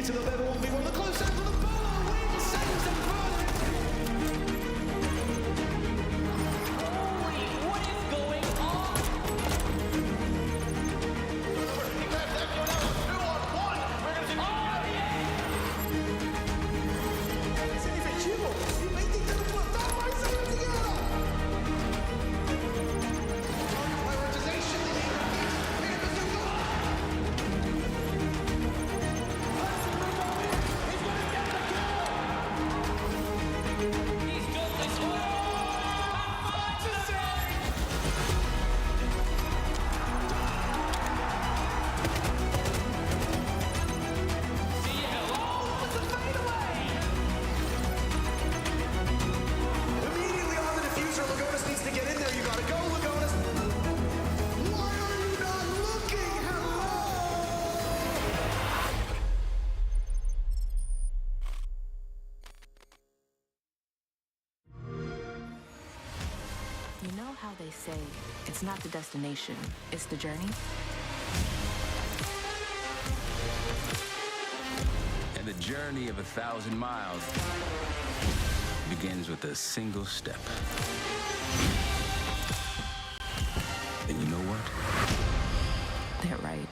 into the level 1v1. The close out for the ball. Win saves the front. Holy, what is going on? He grabs that one out. 2-on-1. We're going to see. Se efectivo. E vem tentando plantar mais ainda. Prioritization. He's got this one. Immediately on the diffuser, Lagonis needs to get in there. You gotta go, Lagonis. Why are you not looking? Hello? You know how they say, it's not the destination, it's the journey? And the journey of 1,000 miles begins with a single step. And you know what? They're right.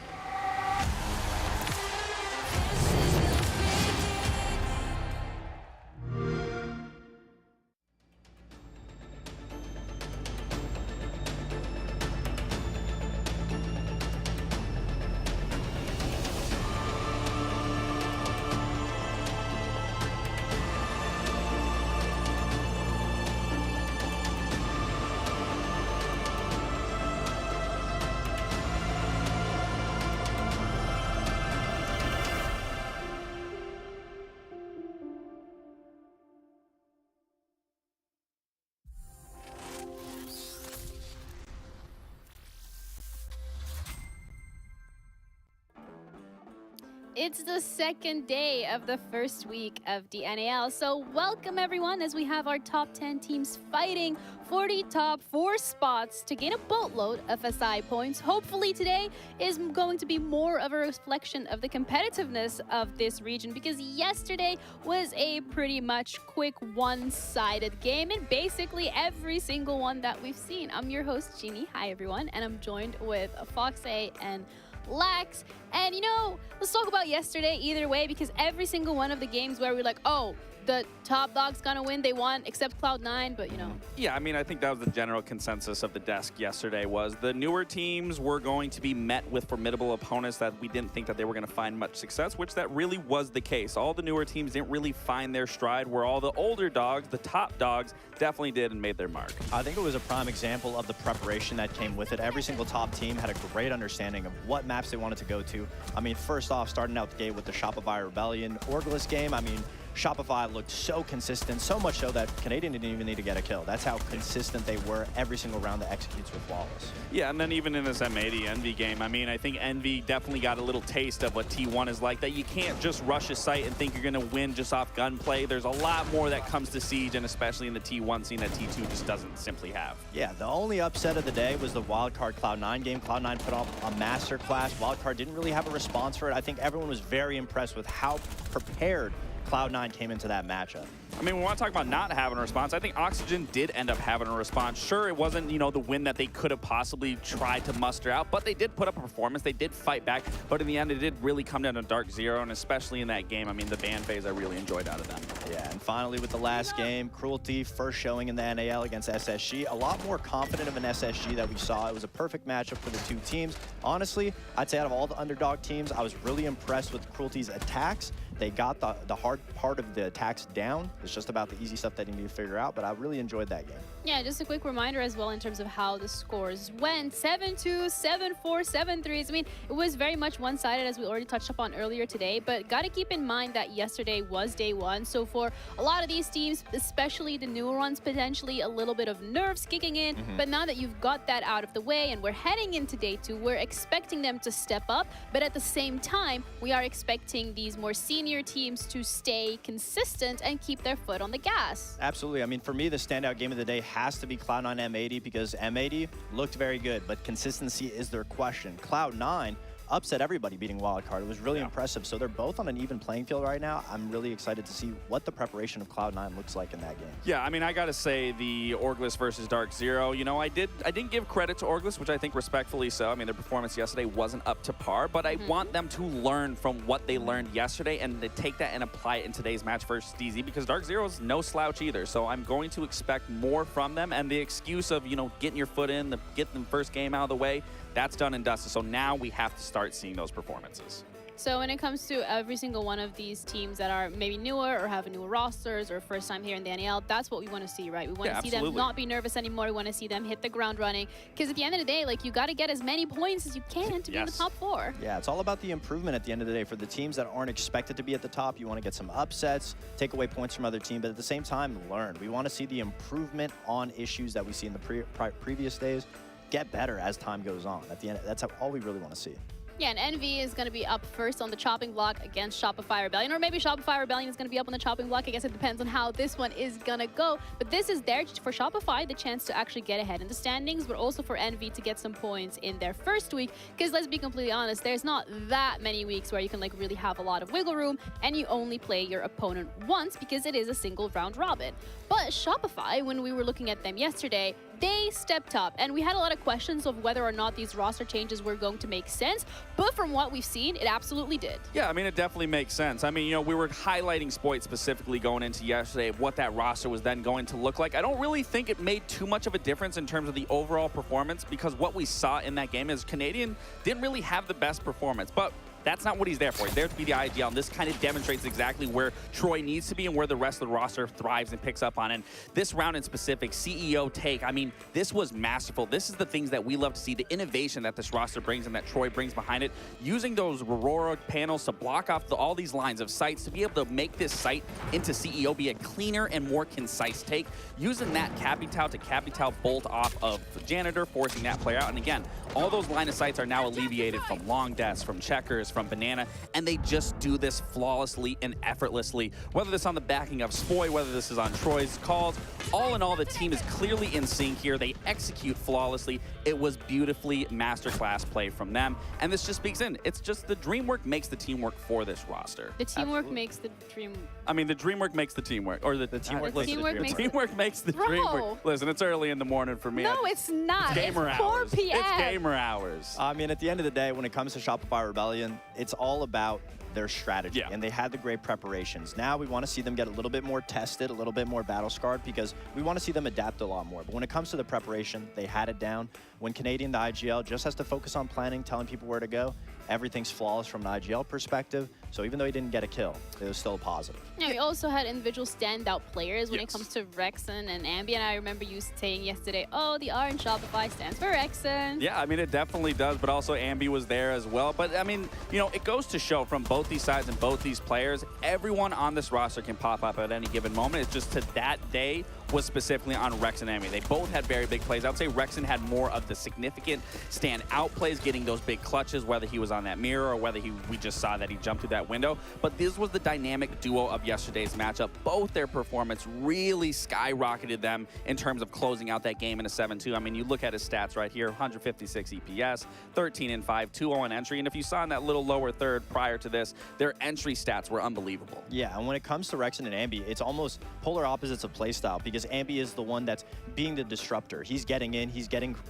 It's the second day of the first week of the NAL, so welcome everyone as we have our top 10 teams fighting for the top 4 spots to gain a boatload of SI points. Hopefully today is going to be more of a reflection of the competitiveness of this region, because yesterday was a pretty much quick one-sided game in basically every single one that we've seen. I'm your host, Jeannie. Hi everyone, and I'm joined with Fox A and Lax. And you know, let's talk about yesterday either way, because every single one of the games where we're like, oh, the top dog's gonna win, they won, except Cloud9, but you know. Yeah, I mean, I think that was the general consensus of the desk yesterday, was the newer teams were going to be met with formidable opponents that we didn't think that they were going to find much success, which that really was the case. All the newer teams didn't really find their stride, where all the older dogs, the top dogs, definitely did and made their mark. I think it was a prime example of the preparation that came with it. Every single top team had a great understanding of what maps they wanted to go to. I mean, first off, starting out the gate with the Shopify Rebellion Orgless game, I mean, Shopify looked so consistent, so much so that Canadian didn't even need to get a kill. That's how consistent they were every single round that executes with Flawless. Yeah, and then even in this M80 Envy game, I mean, I think Envy definitely got a little taste of what T1 is like, that you can't just rush a site and think you're going to win just off gunplay. There's a lot more that comes to Siege, and especially in the T1 scene that T2 just doesn't simply have. Yeah, the only upset of the day was the Wildcard Cloud9 game. Cloud9 put up a masterclass. Wildcard didn't really have a response for it. I think everyone was very impressed with how prepared Cloud9 came into that matchup. I mean, we want to talk about not having a response. I think Oxygen did end up having a response. Sure, it wasn't, you know, the win that they could have possibly tried to muster out, but they did put up a performance. They did fight back, but in the end, it did really come down to Dark Zero, and especially in that game, I mean, the ban phase I really enjoyed out of them. Yeah, and finally with the last game, Cruelty, first showing in the NAL against SSG. A lot more confident of an SSG that we saw. It was a perfect matchup for the two teams. Honestly, I'd say out of all the underdog teams, I was really impressed with Cruelty's attacks. They got the hard part of the attacks down. It's just about the easy stuff that you need to figure out, but I really enjoyed that game. Yeah, just a quick reminder as well in terms of how the scores went. 7-2, 7-4, 7-3. I mean, it was very much one-sided, as we already touched upon earlier today, but got to keep in mind that yesterday was day one. So for a lot of these teams, especially the newer ones, potentially a little bit of nerves kicking in. But now that you've got that out of the way and we're heading into day two, we're expecting them to step up. But at the same time, we are expecting these more senior teams to stay consistent and keep their foot on the gas. Absolutely. I mean, for me, the standout game of the day has to be Cloud9 M80, because M80 looked very good, but consistency is their question. Cloud9, upset everybody beating Wildcard. It was really impressive. So they're both on an even playing field right now. I'm really excited to see what the preparation of Cloud9 looks like in that game. Yeah, I mean, I gotta say the Orgless versus Dark Zero, you know, I didn't give credit to Orgless, which I think respectfully so. I mean, their performance yesterday wasn't up to par, but I want them to learn from what they learned yesterday and to take that and apply it in today's match versus DZ, because Dark Zero's no slouch either. So I'm going to expect more from them, and the excuse of, you know, getting your foot in, getting the first game out of the way, that's done and dusted. So now we have to start seeing those performances. So when it comes to every single one of these teams that are maybe newer or have newer rosters or first time here in the NAL, that's what we want to see, right? We want to see them not be nervous anymore. We want to see them hit the ground running. Because at the end of the day, like, you got to get as many points as you can to be in the top 4. Yeah, it's all about the improvement at the end of the day. For the teams that aren't expected to be at the top, you want to get some upsets, take away points from other teams, but at the same time, learn. We want to see the improvement on issues that we see in the previous days get better as time goes on. At the end, that's all we really want to see. Yeah, and Envy is going to be up first on the chopping block against Shopify Rebellion, or maybe Shopify Rebellion is going to be up on the chopping block. I guess it depends on how this one is going to go. But this is there for Shopify, the chance to actually get ahead in the standings, but also for Envy to get some points in their first week. Because let's be completely honest, there's not that many weeks where you can like really have a lot of wiggle room, and you only play your opponent once because it is a single round robin. But Shopify, when we were looking at them yesterday, they stepped up, and we had a lot of questions of whether or not these roster changes were going to make sense, but from what we've seen, it absolutely did. Yeah, I mean, it definitely makes sense. I mean, you know, we were highlighting Spoit specifically going into yesterday, what that roster was then going to look like. I don't really think it made too much of a difference in terms of the overall performance, because what we saw in that game is Canadian didn't really have the best performance, but that's not what he's there for. He's there to be the IGL, and this kind of demonstrates exactly where Troy needs to be and where the rest of the roster thrives and picks up on. And this round in specific, CEO take, I mean, this was masterful. This is the things that we love to see, the innovation that this roster brings and that Troy brings behind it, using those Aurora panels to block off all these lines of sights, to be able to make this site into CEO be a cleaner and more concise take, using that Capital to Capital bolt off of Janitor, forcing that player out. And again, all those line of sights are now alleviated from long deaths, from checkers, from Banana, and they just do this flawlessly and effortlessly. Whether this on the backing of Spoy, whether this is on Troy's calls, all in all, the team is clearly in sync here. They execute flawlessly. It was beautifully masterclass play from them, and this just speaks in. It's just the dream work makes the teamwork for this roster. The teamwork makes the dream. I mean, the dream work makes the teamwork, or the teamwork. The teamwork makes the teamwork makes the dream work. Listen, it's early in the morning for me. No, it's not. It's gamer it's 4 hours. p.m. It's gamer hours. I mean, at the end of the day, when it comes to Shopify Rebellion, it's all about their strategy, and they had the great preparations. Now we want to see them get a little bit more tested, a little bit more battle scarred, because we want to see them adapt a lot more. But when it comes to the preparation, they had it down. When Canadian, the IGL, just has to focus on planning, telling people where to go, everything's flawless from an IGL perspective. So even though he didn't get a kill, it was still positive. Yeah, we also had individual standout players when it comes to Rexon and Ambi. And I remember you saying yesterday, oh, the R in Shopify stands for Rexon. Yeah, I mean, it definitely does, but also Ambi was there as well. But, I mean, you know, it goes to show from both these sides and both these players, everyone on this roster can pop up at any given moment. It's just to that day was specifically on Rex and Ambi. They both had very big plays. I would say Rexon had more of the significant stand-out plays, getting those big clutches, whether he was on that mirror or whether we just saw that he jumped through that window. But this was the dynamic duo of yesterday's matchup. Both their performance really skyrocketed them in terms of closing out that game in a 7-2. I mean, you look at his stats right here, 156 EPS, 13 and 5, 2-0 entry. And if you saw in that little lower third prior to this, their entry stats were unbelievable. Yeah, and when it comes to Rexon and Ambi, it's almost polar opposites of playstyle, because Ambi is the one that's being the disruptor. He's getting in,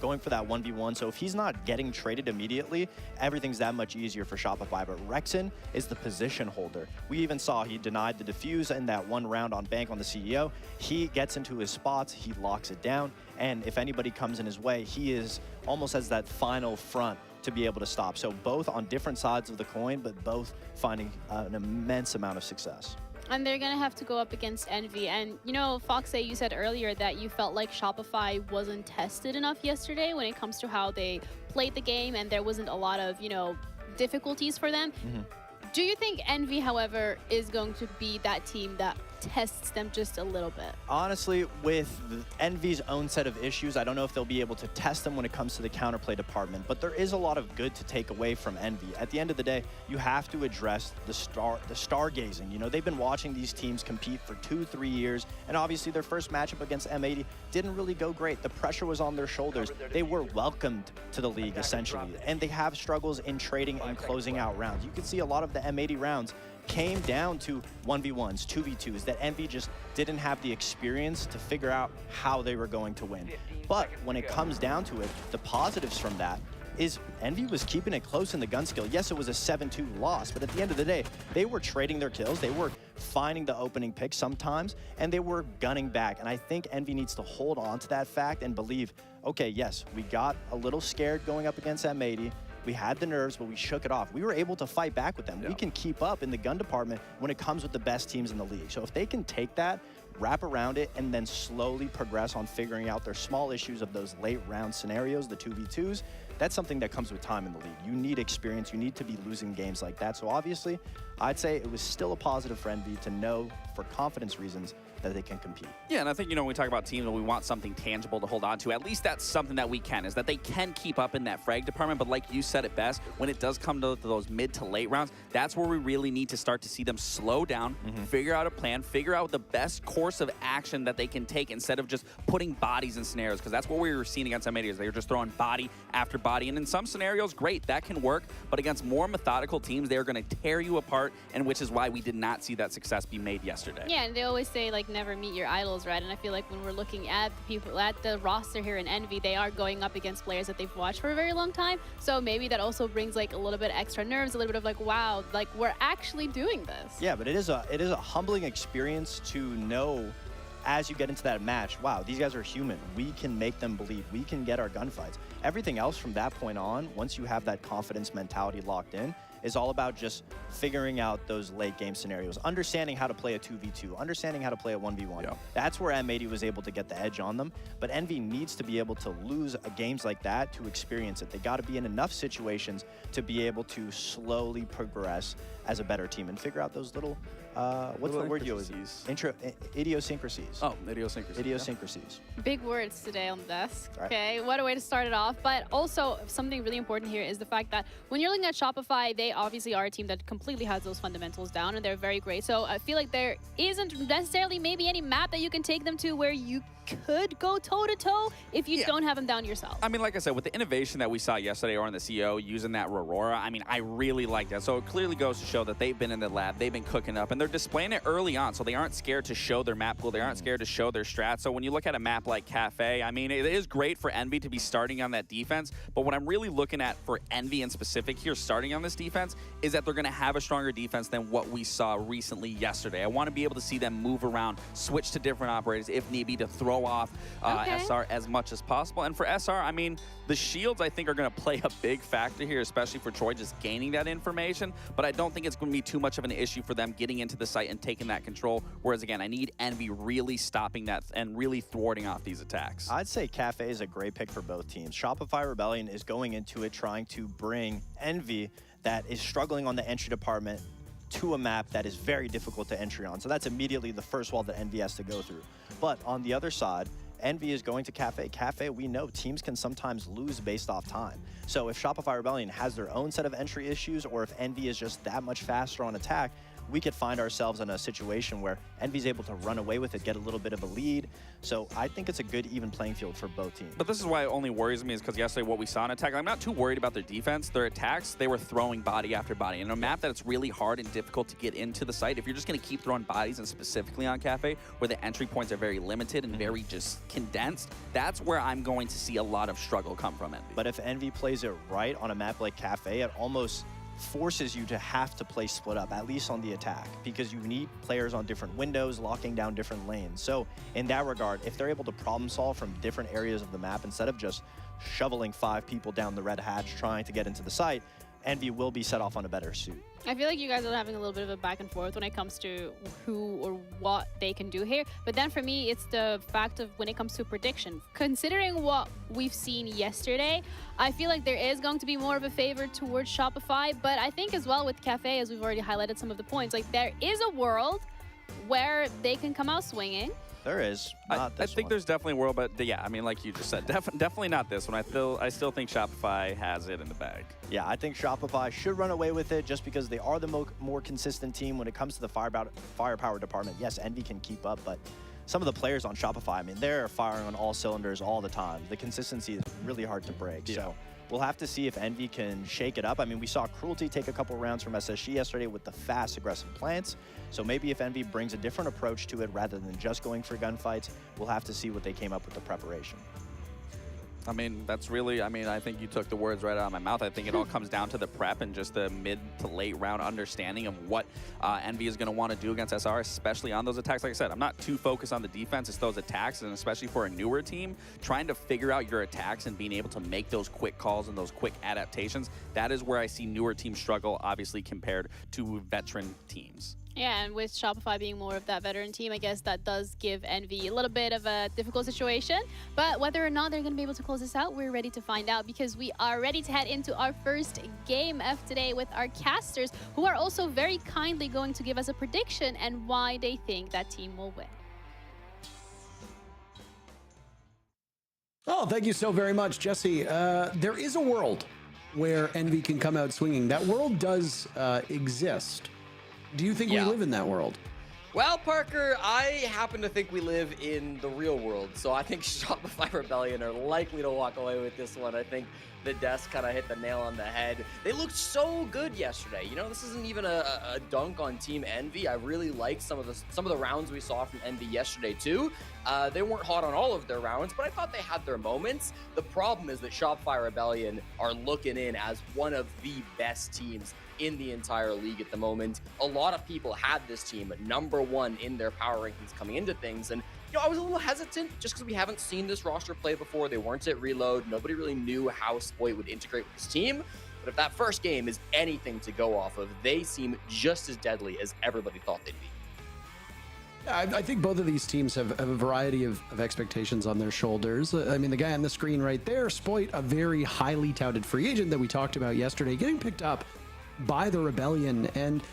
going for that 1v1. So if he's not getting traded immediately, everything's that much easier for Shopify. But Rexon is the position holder. We even saw he denied the defuse in that one round on Bank on the CEO. He gets into his spots, he locks it down, and if anybody comes in his way, he is almost as that final front to be able to stop. So both on different sides of the coin, but both finding an immense amount of success. And they're going to have to go up against Envy. And, you know, Foxay, you said earlier that you felt like Shopify wasn't tested enough yesterday when it comes to how they played the game, and there wasn't a lot of, you know, difficulties for them. Do you think Envy, however, is going to be that team that tests them just a little bit? Honestly, with Envy's own set of issues, I don't know if they'll be able to test them when it comes to the counterplay department, but there is a lot of good to take away from Envy. At the end of the day, you have to address the stargazing. You know, they've been watching these teams compete for 2-3 years, and obviously their first matchup against M80 didn't really go great. The pressure was on their shoulders. They were welcomed to the league, essentially, and they have struggles in trading and closing out rounds. You can see a lot of the M80 rounds came down to 1v1s, 2v2s, that Envy just didn't have the experience to figure out how they were going to win. But when it comes down to it, the positives from that is Envy was keeping it close in the gun skill. Yes, it was a 7-2 loss, but at the end of the day, they were trading their kills. They were finding the opening pick sometimes, and they were gunning back. And I think Envy needs to hold on to that fact and believe, okay, yes, we got a little scared going up against M80. We had the nerves, but we shook it off. We were able to fight back with them. Yeah. We can keep up in the gun department when it comes with the best teams in the league. So if they can take that, wrap around it, and then slowly progress on figuring out their small issues of those late round scenarios, the 2v2s, that's something that comes with time in the league. You need experience. You need to be losing games like that. So obviously, I'd say it was still a positive for Envy to know, for confidence reasons, that they can compete. Yeah, and I think, you know, when we talk about teams and we want something tangible to hold on to, at least that's something that we can, is that they can keep up in that frag department. But like you said it best, when it does come to those mid to late rounds, that's where we really need to start to see them slow down, figure out a plan, figure out the best course of action that they can take instead of just putting bodies in scenarios, because that's what we were seeing against M80, is they were just throwing body after body. And in some scenarios, great, that can work. But against more methodical teams, they're going to tear you apart, and which is why we did not see that success be made yesterday. Yeah, and they always say, like, never meet your idols, right? And I feel like when we're looking at the people at the roster here in Envy, they are going up against players that they've watched for a very long time. So maybe that also brings like a little bit extra nerves, a little bit of like, wow, like we're actually doing this. Yeah, but it is a humbling experience to know as you get into that match, wow, these guys are human. We can make them believe. We can get our gunfights. Everything else from that point on, once you have that confidence mentality locked in, is all about just figuring out those late game scenarios, understanding how to play a 2v2, understanding how to play a 1v1. Yeah. That's where M80 was able to get the edge on them, but Envy needs to be able to lose games like that to experience it. They got to be in enough situations to be able to slowly progress as a better team and figure out those little, what's the word you always use? Idiosyncrasies. Oh, idiosyncrasies. Idiosyncrasies. Yeah. Big words today on the desk. Right. Okay, what a way to start it off. But also something really important here is the fact that when you're looking at Shopify, they obviously are a team that completely has those fundamentals down, and they're very great. So I feel like there isn't necessarily maybe any map that you can take them to where you could go toe-to-toe if you don't have them down yourself. I mean, like I said, with the innovation that we saw yesterday or in the CEO using that Aurora, I mean, I really like that. So it clearly goes to show that they've been in the lab, they've been cooking up, and they're displaying it early on, so they aren't scared to show their map pool, they aren't scared to show their strat. So when you look at a map like Cafe, I mean, it is great for Envy to be starting on that defense, but what I'm really looking at for Envy in specific here, starting on this defense, is that they're going to have a stronger defense than what we saw recently yesterday. I want to be able to see them move around, switch to different operators if need be to throw off SR as much as possible. And for SR, I mean, the shields I think are going to play a big factor here, especially for Troy just gaining that information, but I don't think it's going to be too much of an issue for them getting into the site and taking that control, whereas again, I need Envy really stopping that and really thwarting off these attacks. I'd say Cafe is a great pick for both teams. Shopify Rebellion is going into it trying to bring Envy that is struggling on the entry department to a map that is very difficult to entry on. So that's immediately the first wall that Envy has to go through. But on the other side, Envy is going to Cafe. Cafe, we know teams can sometimes lose based off time. So if Shopify Rebellion has their own set of entry issues, or if Envy is just that much faster on attack, we could find ourselves in a situation where Envy's able to run away with it, get a little bit of a lead. So I think it's a good even playing field for both teams. But this is why it only worries me, is because yesterday what we saw in attack, I'm not too worried about their defense. Their attacks, they were throwing body after body. And a map that it's really hard and difficult to get into the site, if you're just going to keep throwing bodies, and specifically on Cafe, where the entry points are very limited and very just condensed, that's where I'm going to see a lot of struggle come from Envy. But if Envy plays it right on a map like Cafe, it almost forces you to have to play split up, at least on the attack, because you need players on different windows, locking down different lanes. So in that regard, if they're able to problem solve from different areas of the map instead of just shoveling 5 people down the red hatch trying to get into the site, Envy will be set off on a better suit. I feel like you guys are having a little bit of a back and forth when it comes to who or what they can do here. But then for me, it's the fact of when it comes to prediction. Considering what we've seen yesterday, I feel like there is going to be more of a favor towards Shopify. But I think as well with Cafe, as we've already highlighted some of the points, like there is a world where they can come out swinging. There is. I Not this think one. there's definitely a world, but yeah, I mean, like you just said, definitely not this one. I still think Shopify has it in the bag. Yeah, I think Shopify should run away with it just because they are the more consistent team when it comes to the firepower department. Yes, Envy can keep up, but some of the players on Shopify, I mean, they're firing on all cylinders all the time. The consistency is really hard to break. Yeah. So we'll have to see if Envy can shake it up. I mean, we saw Cruelty take a couple rounds from SSG yesterday with the fast, aggressive plants. So maybe if Envy brings a different approach to it rather than just going for gunfights, we'll have to see what they came up with the preparation. I mean, that's really, I mean, I think you took the words right out of my mouth. I think it all comes down to the prep and just the mid to late round understanding of what Envy is going to want to do against SR, especially on those attacks. Like I said, I'm not too focused on the defense. It's those attacks, and especially for a newer team, trying to figure out your attacks and being able to make those quick calls and those quick adaptations. That is where I see newer teams struggle, obviously, compared to veteran teams. Yeah, and with Shopify being more of that veteran team, I guess that does give Envy a little bit of a difficult situation. But whether or not they're going to be able to close this out, we're ready to find out because we are ready to head into our first game of today with our casters, who are also very kindly going to give us a prediction and why they think that team will win. Oh, thank you so very much, Jesse. There is a world where Envy can come out swinging. That world does exist. Do you think we live in that world? Well, Parker, I happen to think we live in the real world, so I think Shopify Rebellion are likely to walk away with this one. I think the desk kind of hit the nail on the head. They looked so good yesterday. You know, this isn't even a dunk on Team Envy. I really liked some of the rounds we saw from Envy yesterday too. They weren't hot on all of their rounds, but I thought they had their moments. The problem is that Shopify Rebellion are looking in as one of the best teams in the entire league at the moment. A lot of people had this team #1 in their power rankings coming into things, and you know, I was a little hesitant just because we haven't seen this roster play before. They weren't at Reload. Nobody really knew how Spoit would integrate with this team. But if that first game is anything to go off of, they seem just as deadly as everybody thought they'd be. I think both of these teams have a variety of expectations on their shoulders. I mean, the guy on the screen right there, Spoit, a very highly touted free agent that we talked about yesterday, getting picked up by the Rebellion, and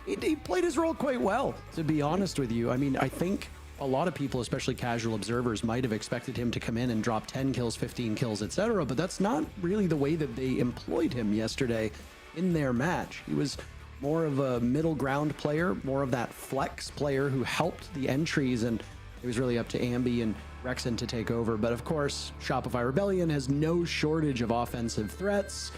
he played his role quite well, to be honest with you. I mean, I think a lot of people, especially casual observers, might have expected him to come in and drop 10 kills, 15 kills, etc., but that's not really the way that they employed him yesterday in their match. He was more of a middle ground player, more of that flex player who helped the entries, and it was really up to Ambi and Rexon to take over. But of course, Shopify Rebellion has no shortage of offensive threats.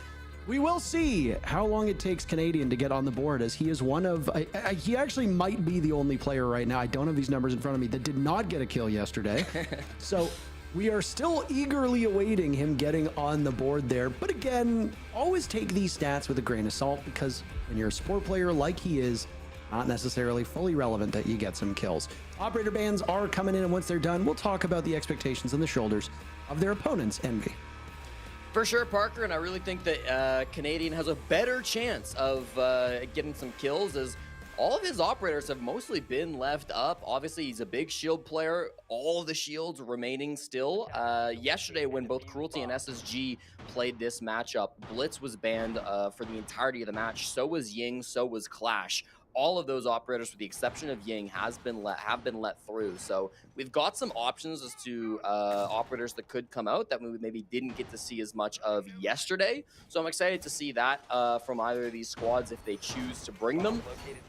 We will see how long it takes Canadian to get on the board, as he is one of, he actually might be the only player right now, I don't have these numbers in front of me, that did not get a kill yesterday. So we are still eagerly awaiting him getting on the board there. But again, always take these stats with a grain of salt, because when you're a support player like he is, not necessarily fully relevant that you get some kills. Operator bans are coming in, and once they're done, we'll talk about the expectations on the shoulders of their opponents, Envy. For sure, Parker, and I really think that Canadian has a better chance of getting some kills, as all of his operators have mostly been left up. Obviously, he's a big shield player. All of the shields remaining still. Yesterday, when both Cruelty and SSG played this matchup, Blitz was banned for the entirety of the match. So was Ying, so was Clash. All of those operators, with the exception of Ying, have been let through. So we've got some options as to operators that could come out that we maybe didn't get to see as much of yesterday. So I'm excited to see that from either of these squads if they choose to bring them.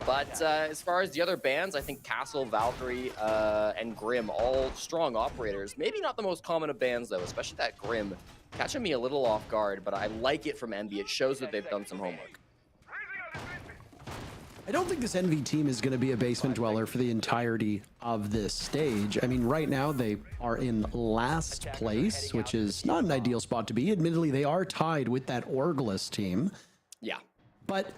But as far as the other bans, I think Castle, Valkyrie, and Grim, all strong operators. Maybe not the most common of bans though, especially that Grim. Catching me a little off guard, but I like it from Envy. It shows that they've done some homework. I don't think this Envy team is going to be a basement dweller for the entirety of this stage. I mean, right now they are in last place, which is not an ideal spot to be. Admittedly, they are tied with that Orgless team. Yeah. But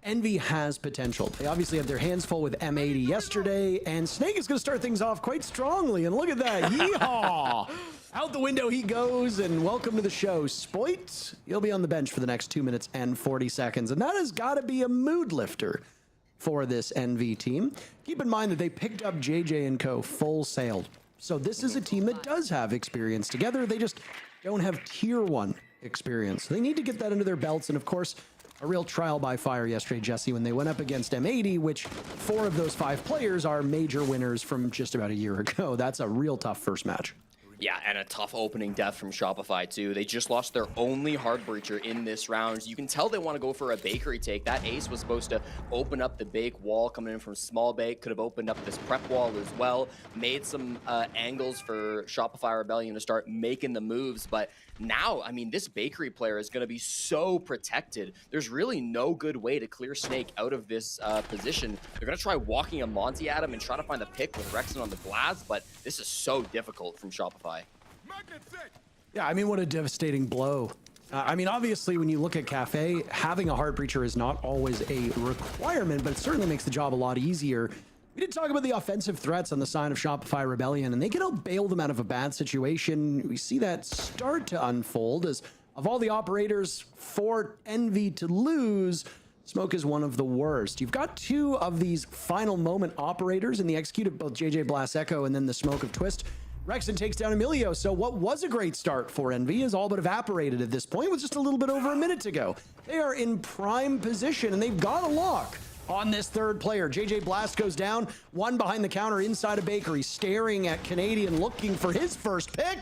Envy has potential. They obviously had their hands full with M80 yesterday, and Snake is going to start things off quite strongly. And look at that. Yeehaw! Out the window he goes, and welcome to the show. Spoit, you'll be on the bench for the next 2 minutes and 40 seconds, and that has got to be a mood lifter for this Envy team. Keep in mind that they picked up JJ and Co. full sailed. So this is a team that does have experience together. They just don't have tier 1 experience. They need to get that under their belts. And of course, a real trial by fire yesterday, Jesse, when they went up against M80, which 4 of those 5 players are major winners from just about a year ago. That's a real tough first match. Yeah, and a tough opening death from Shopify, too. They just lost their only hard breacher in this round. You can tell they want to go for a bakery take. That ace was supposed to open up the bake wall coming in from small bake. Could have opened up this prep wall as well. Made some angles for Shopify Rebellion to start making the moves. But now, I mean, this bakery player is going to be so protected. There's really no good way to clear Snake out of this position. They're going to try walking a Monty at him and try to find the pick with Rexon on the glass, but this is so difficult from Shopify. Yeah, I mean, what a devastating blow. I mean, obviously, when you look at Cafe, having a heart breacher is not always a requirement, but it certainly makes the job a lot easier. We did talk about the offensive threats on the side of Shopify Rebellion, and they can help bail them out of a bad situation. We see that start to unfold as, of all the operators for Envy to lose, Smoke is one of the worst. You've got 2 of these final moment operators in the execute of both JJ Blast Echo and then the Smoke of Twist. Rexon takes down Emilio, so what was a great start for Envy is all but evaporated at this point with just a little bit over a minute to go. They are in prime position, and they've got a lock on this third player. JJ Blast goes down, 1 behind the counter inside a bakery, staring at Canadian, looking for his first pick.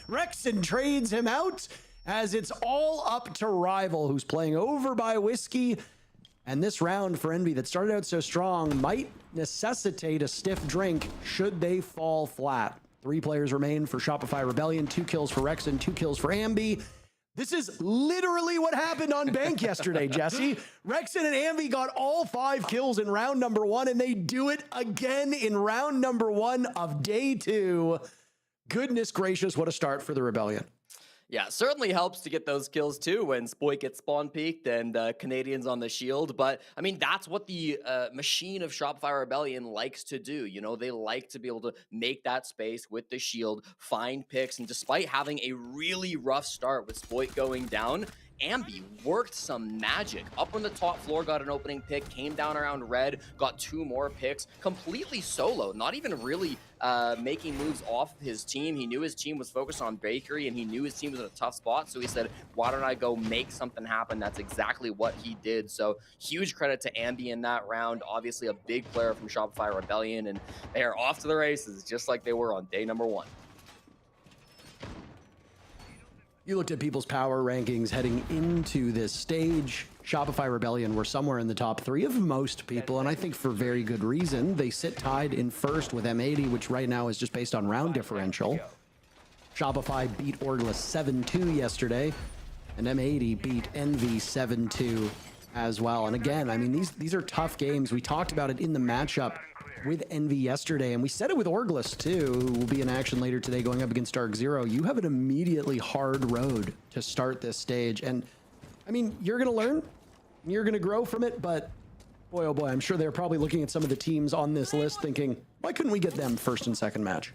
Rexon trades him out as it's all up to Rival, who's playing over by Whiskey. And this round for Envy that started out so strong might necessitate a stiff drink should they fall flat. 3 players remain for Shopify Rebellion, 2 kills for Rexon, 2 kills for Ambi. This is literally what happened on Bank yesterday, Jesse. Rexon and Ambi got all 5 kills in round number 1, and they do it again in round number 1 of day 2. Goodness gracious, what a start for the Rebellion. Yeah, certainly helps to get those kills too when Spoik gets spawn peeked and Canadians on the shield. But I mean, that's what the machine of Shopify Rebellion likes to do. You know, they like to be able to make that space with the shield, find picks, and despite having a really rough start with Spoik going down, Ambi worked some magic. Up on the top floor, got an opening pick, came down around red, got 2 more picks, completely solo, not even really making moves off his team. He knew his team was focused on Bakery, and he knew his team was in a tough spot, so he said, why don't I go make something happen? That's exactly what he did. So huge credit to Ambi in that round. Obviously a big player from Shopify Rebellion, and they are off to the races just like they were on day number 1. You looked at people's power rankings heading into this stage. Shopify Rebellion were somewhere in the top 3 of most people, and I think for very good reason. They sit tied in first with M80, which right now is just based on round differential. Shopify beat Orgless 7-2 yesterday, and M80 beat Envy 7-2 as well. And again, I mean, these are tough games. We talked about it in the matchup with Envy yesterday, and we said it with Orgless too, who will be in action later today going up against Dark Zero. You have an immediately hard road to start this stage, and I mean, you're gonna learn, you're gonna grow from it, but boy oh boy, I'm sure they're probably looking at some of the teams on this list thinking, why couldn't we get them first and second match?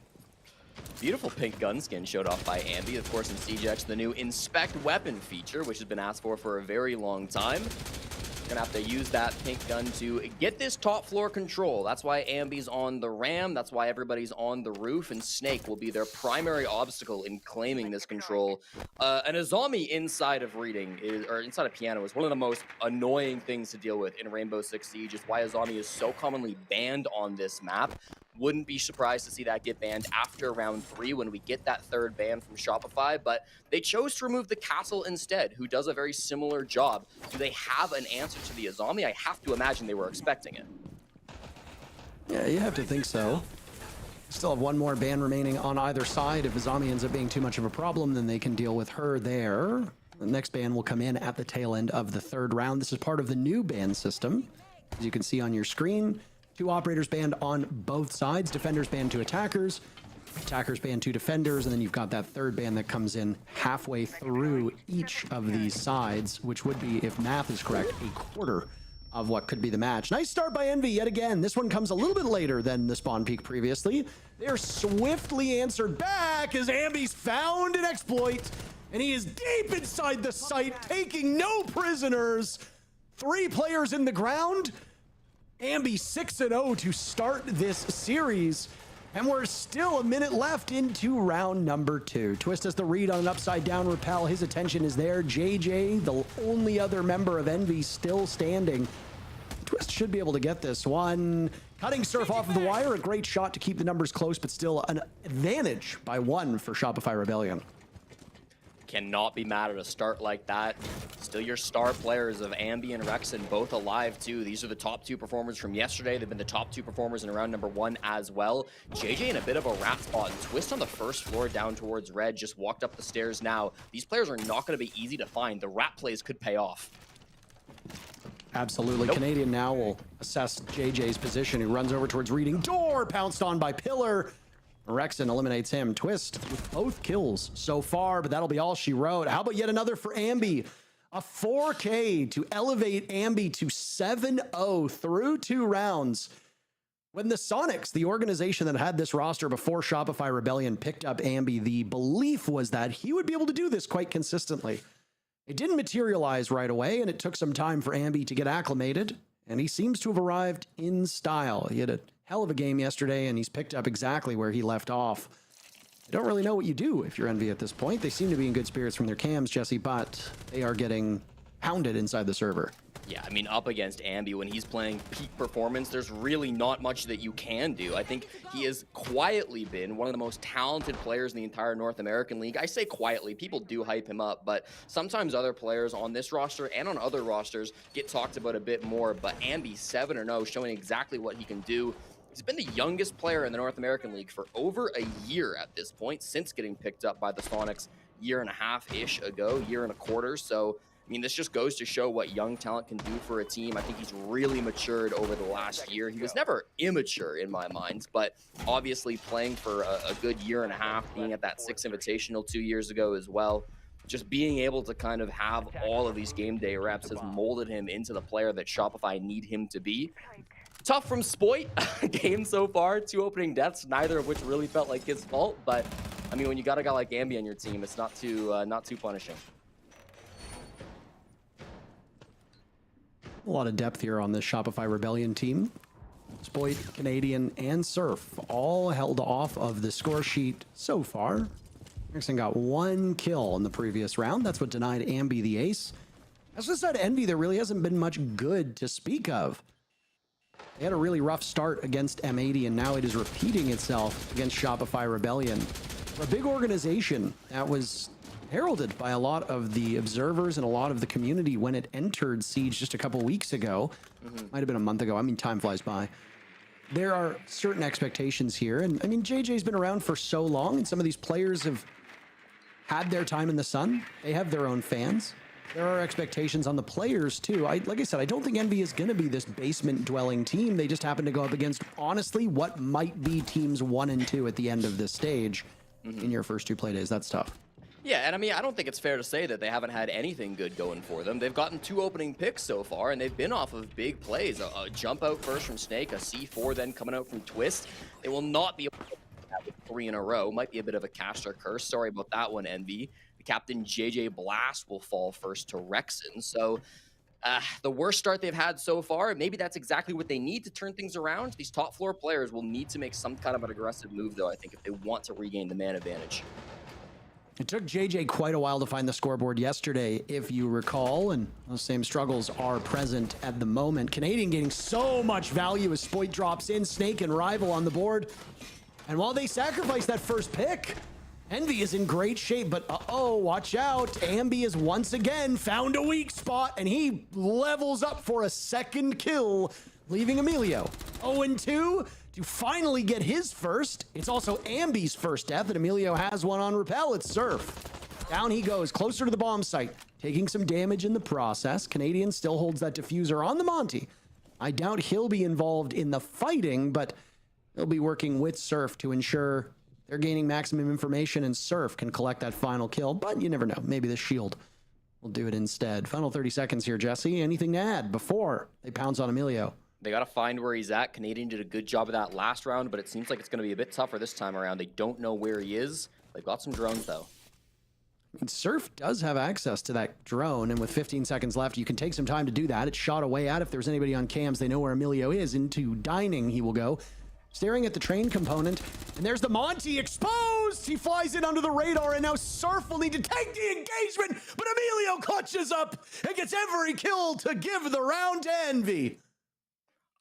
Beautiful pink gun skin showed off by Ambi, of course, in CGX, the new Inspect Weapon feature, which has been asked for a very long time. Gonna have to use that pink gun to get this top floor control. That's why Ambi's on the ram. That's why everybody's on the roof, and Snake will be their primary obstacle in claiming this control. An Azami inside of reading or inside of piano is one of the most annoying things to deal with in Rainbow Six Siege. Is why Azami is so commonly banned on this map. Wouldn't be surprised to see that get banned after round 3 when we get that 3rd ban from Shopify, but they chose to remove the Castle instead, who does a very similar job. Do they have an answer to the Azami? I have to imagine they were expecting it. Yeah, you have to think so. Still have 1 more ban remaining on either side. If Azami ends up being too much of a problem, then they can deal with her there. The next ban will come in at the tail end of the 3rd round. This is part of the new ban system, as you can see on your screen. 2 operators banned on both sides. Defenders banned 2 attackers. Attackers banned 2 defenders. And then you've got that 3rd ban that comes in halfway through each of these sides, which would be, if math is correct, a quarter of what could be the match. Nice start by Envy yet again. This one comes a little bit later than the spawn peak previously. They're swiftly answered back as Ambi's found an exploit. And he is deep inside the site, taking no prisoners. 3 players in the ground. Ambi 6-0 to start this series. And we're still a minute left into round number 2. Twist has the read on an upside down rappel. His attention is there. JJ, the only other member of Envy, still standing. Twist should be able to get this one. Cutting Surf off of the wire. A great shot to keep the numbers close, but still an advantage by 1 for Shopify Rebellion. Cannot be mad at a start like that. Still your star players of Ambi and Rexen both alive too. These are the top 2 performers from yesterday. They've been the top 2 performers in round number 1 as well. JJ in a bit of a rat spot. Twist on the first floor down towards red. Just walked up the stairs now. These players are not going to be easy to find. The rat plays could pay off. Absolutely. Nope. Canadian now will assess JJ's position. He runs over towards reading door. Pounced on by Pillar. Rexen eliminates him. Twist with both kills so far, but that'll be all she wrote. How about yet another for Ambi? A 4K to elevate Ambi to 7-0 through 2 rounds. When the Sonics, the organization that had this roster before Shopify Rebellion, picked up Ambi, the belief was that he would be able to do this quite consistently. It didn't materialize right away, and it took some time for Ambi to get acclimated, and he seems to have arrived in style. He had a hell of a game yesterday, and he's picked up exactly where he left off. I don't really know what you do if you're Envy at this point. They seem to be in good spirits from their cams, Jesse, but they are getting pounded inside the server. Yeah, I mean, up against Ambi, when he's playing peak performance, there's really not much that you can do. I think he has quietly been one of the most talented players in the entire North American League. I say quietly, people do hype him up, but sometimes other players on this roster and on other rosters get talked about a bit more. But Ambi 7-0, showing exactly what he can do. He's been the youngest player in the North American League for over a year at this point, since getting picked up by the Sonics year and a half-ish ago, year and a quarter. So, I mean, this just goes to show what young talent can do for a team. I think he's really matured over the last year. He was never immature in my mind, but obviously playing for a good year and a half, being at that 6 Invitational 2 years ago as well, just being able to kind of have all of these game day reps has molded him into the player that Shopify need him to be. Tough from Spoit game so far, 2 opening deaths, neither of which really felt like his fault. But I mean, when you got a guy like Ambi on your team, it's not too punishing. A lot of depth here on this Shopify Rebellion team. Spoit, Canadian, and Surf all held off of the score sheet so far. Rexen got 1 kill in the previous round. That's what denied Ambi the ace. As I said, Envy, there really hasn't been much good to speak of. They had a really rough start against M80, and now it is repeating itself against Shopify Rebellion. For a big organization that was heralded by a lot of the observers and a lot of the community when it entered Siege just a couple weeks ago. Might have been a month ago. I mean, time flies by. There are certain expectations here, and I mean, JJ's been around for so long, and some of these players have had their time in the sun. They have their own fans. There are expectations on the players, too. Like I said, I don't think Envy is going to be this basement-dwelling team. They just happen to go up against, honestly, what might be teams 1 and 2 at the end of this stage in your first 2 play days. That's tough. Yeah, and I mean, I don't think it's fair to say that they haven't had anything good going for them. They've gotten 2 opening picks so far, and they've been off of big plays. A jump out first from Snake, a C4 then coming out from Twist. They will not be able to do that with 3 in a row. Might be a bit of a caster curse. Sorry about that one, Envy. Captain JJ Blast will fall first to Rexen. So the worst start they've had so far, maybe that's exactly what they need to turn things around. These top floor players will need to make some kind of an aggressive move, though, I think, if they want to regain the man advantage. It took JJ quite a while to find the scoreboard yesterday, if you recall, and those same struggles are present at the moment. Canadian getting so much value as Spoit drops in, Snake and Rival on the board. And while they sacrifice that first pick, Envy is in great shape, but uh-oh, watch out. Ambi has once again found a weak spot, and he levels up for a 2nd kill, leaving Emilio 0-2 to finally get his first. It's also Ambi's first death, and Emilio has one on rappel. It's Surf. Down he goes, closer to the bomb site, taking some damage in the process. Canadian still holds that diffuser on the Monty. I doubt he'll be involved in the fighting, but he'll be working with Surf to ensure they're gaining maximum information, and Surf can collect that final kill, but you never know. Maybe the shield will do it instead. Final 30 seconds here, Jesse. Anything to add before they pounce on Emilio? They got to find where he's at. Canadian did a good job of that last round, but it seems like it's going to be a bit tougher this time around. They don't know where he is. They've got some drones, though. And Surf does have access to that drone, and with 15 seconds left, you can take some time to do that. It's shot away at. If there's anybody on cams, they know where Emilio is. Into dining he will go. staring at the train component. And there's the Monty exposed. He flies in under the radar, and now Surf will need to take the engagement, but Emilio clutches up and gets every kill to give the round to Envy.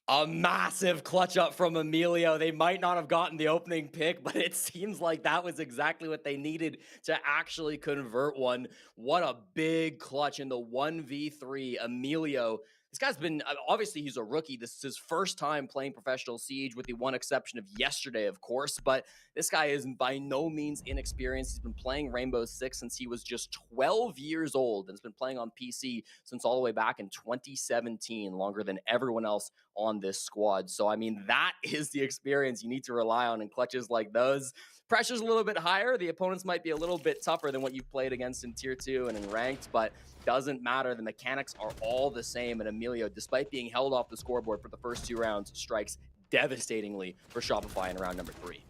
A massive clutch up from Emilio. They might not have gotten the opening pick, but it seems like that was exactly what they needed to actually convert one. What a big clutch in the 1v3. Emilio, this guy's been, obviously he's a rookie. This is his first time playing professional Siege, with the one exception of yesterday, of course, but this guy is by no means inexperienced. He's been playing Rainbow Six since he was just 12 years old and has been playing on PC since all the way back in 2017, longer than everyone else on this squad. So, I mean, that is the experience you need to rely on in clutches like those. Pressure's a little bit higher. The opponents might be a little bit tougher than what you've played against in Tier 2 and in Ranked, but doesn't matter. The mechanics are all the same, and Emilio, despite being held off the scoreboard for the first 2 rounds, strikes devastatingly for Shopify in round number 3.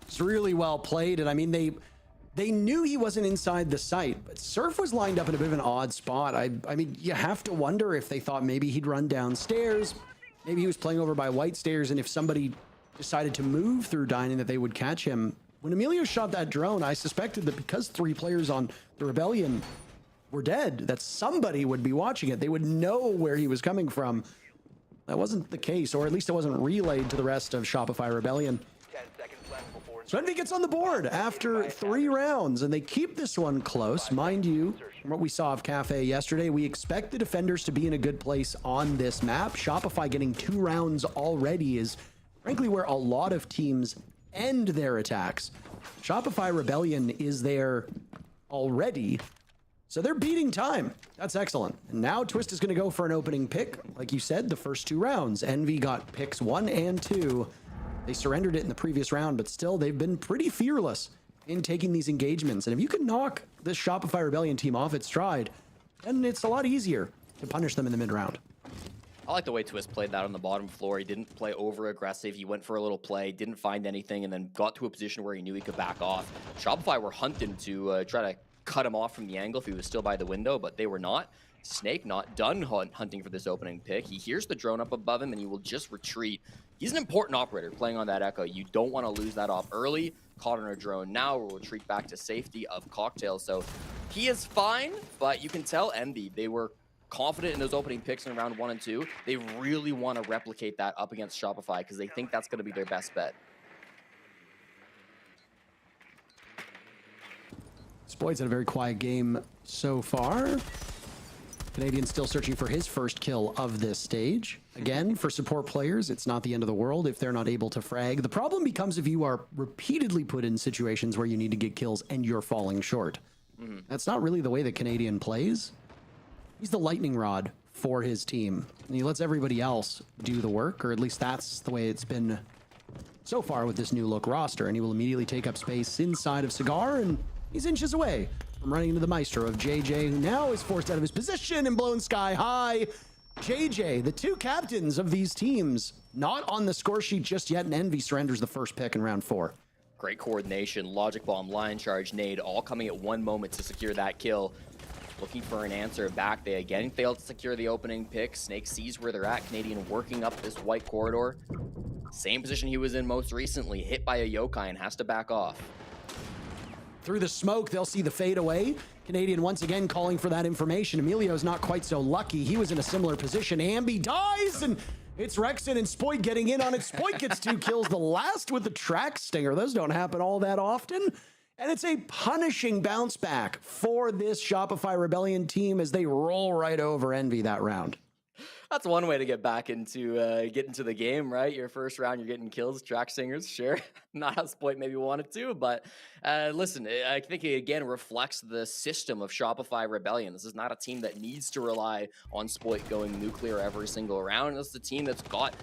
It's really well played, and I mean, they knew he wasn't inside the site, but Surf was lined up in a bit of an odd spot. I mean, you have to wonder if they thought maybe he'd run downstairs, maybe he was playing over by white stairs, and if somebody decided to move through dining that they would catch him. When Emilio shot that drone, I suspected that because 3 players on the Rebellion were dead, that somebody would be watching it. They would know where he was coming from. That wasn't the case, or at least it wasn't relayed to the rest of Shopify Rebellion. So Envy gets on the board after 3 rounds, and they keep this one close. Mind you, from what we saw of Cafe yesterday, we expect the defenders to be in a good place on this map. Shopify getting 2 rounds already is frankly where a lot of teams end their attacks. Shopify Rebellion is there already, so they're beating time. That's excellent. And now Twist is going to go for an opening pick. Like you said, the first 2 rounds, Envy got picks 1 and 2. They surrendered it in the previous round, but still, they've been pretty fearless in taking these engagements. And if you can knock this Shopify Rebellion team off its stride, then it's a lot easier to punish them in the mid-round. I like the way Twist played that on the bottom floor. He didn't play over-aggressive. He went for a little play, didn't find anything, and then got to a position where he knew he could back off. Shopify were hunting to try to cut him off from the angle if he was still by the window, but they were not. Snake not done hunting for this opening pick. He hears the drone up above him, and he will just retreat. He's an important operator playing on that Echo. You don't want to lose that off early. Caught on a drone now, will retreat back to safety of Cocktail. So he is fine, but you can tell Envy, they were confident in those opening picks in round 1 and 2. They really want to replicate that up against Shopify because they think that's going to be their best bet. Spoyd's had a very quiet game so far. Canadian still searching for his first kill of this stage. Again, for support players, it's not the end of the world if they're not able to frag. The problem becomes if you are repeatedly put in situations where you need to get kills and you're falling short. That's not really the way that Canadian plays. He's the lightning rod for his team, and he lets everybody else do the work, or at least that's the way it's been so far with this new look roster. And he will immediately take up space inside of Cigar, and he's inches away from running into the Maestro of JJ, who now is forced out of his position and blown sky high. JJ, the 2 captains of these teams, not on the score sheet just yet, and Envy surrenders the first pick in round 4. Great coordination, logic bomb, lion charge, nade, all coming at one moment to secure that kill. Looking for an answer back. They again failed to secure the opening pick. Snake sees where they're at. Canadian working up this white corridor. Same position he was in most recently. Hit by a yokai and has to back off. Through the smoke, they'll see the fade away. Canadian once again calling for that information. Emilio's not quite so lucky. He was in a similar position. Ambi dies, and it's Rexon and Spoyd getting in on it. Spoyd gets 2 kills, the last with the track stinger. Those don't happen all that often. And it's a punishing bounce back for this Shopify Rebellion team as they roll right over Envy that round. That's one way to get back into the game, right? Your first round, you're getting kills, track singers, sure. Not how Spoyd maybe wanted to, but listen, I think it again reflects the system of Shopify Rebellion. This is not a team that needs to rely on Spoyd going nuclear every single round. This is a team that's got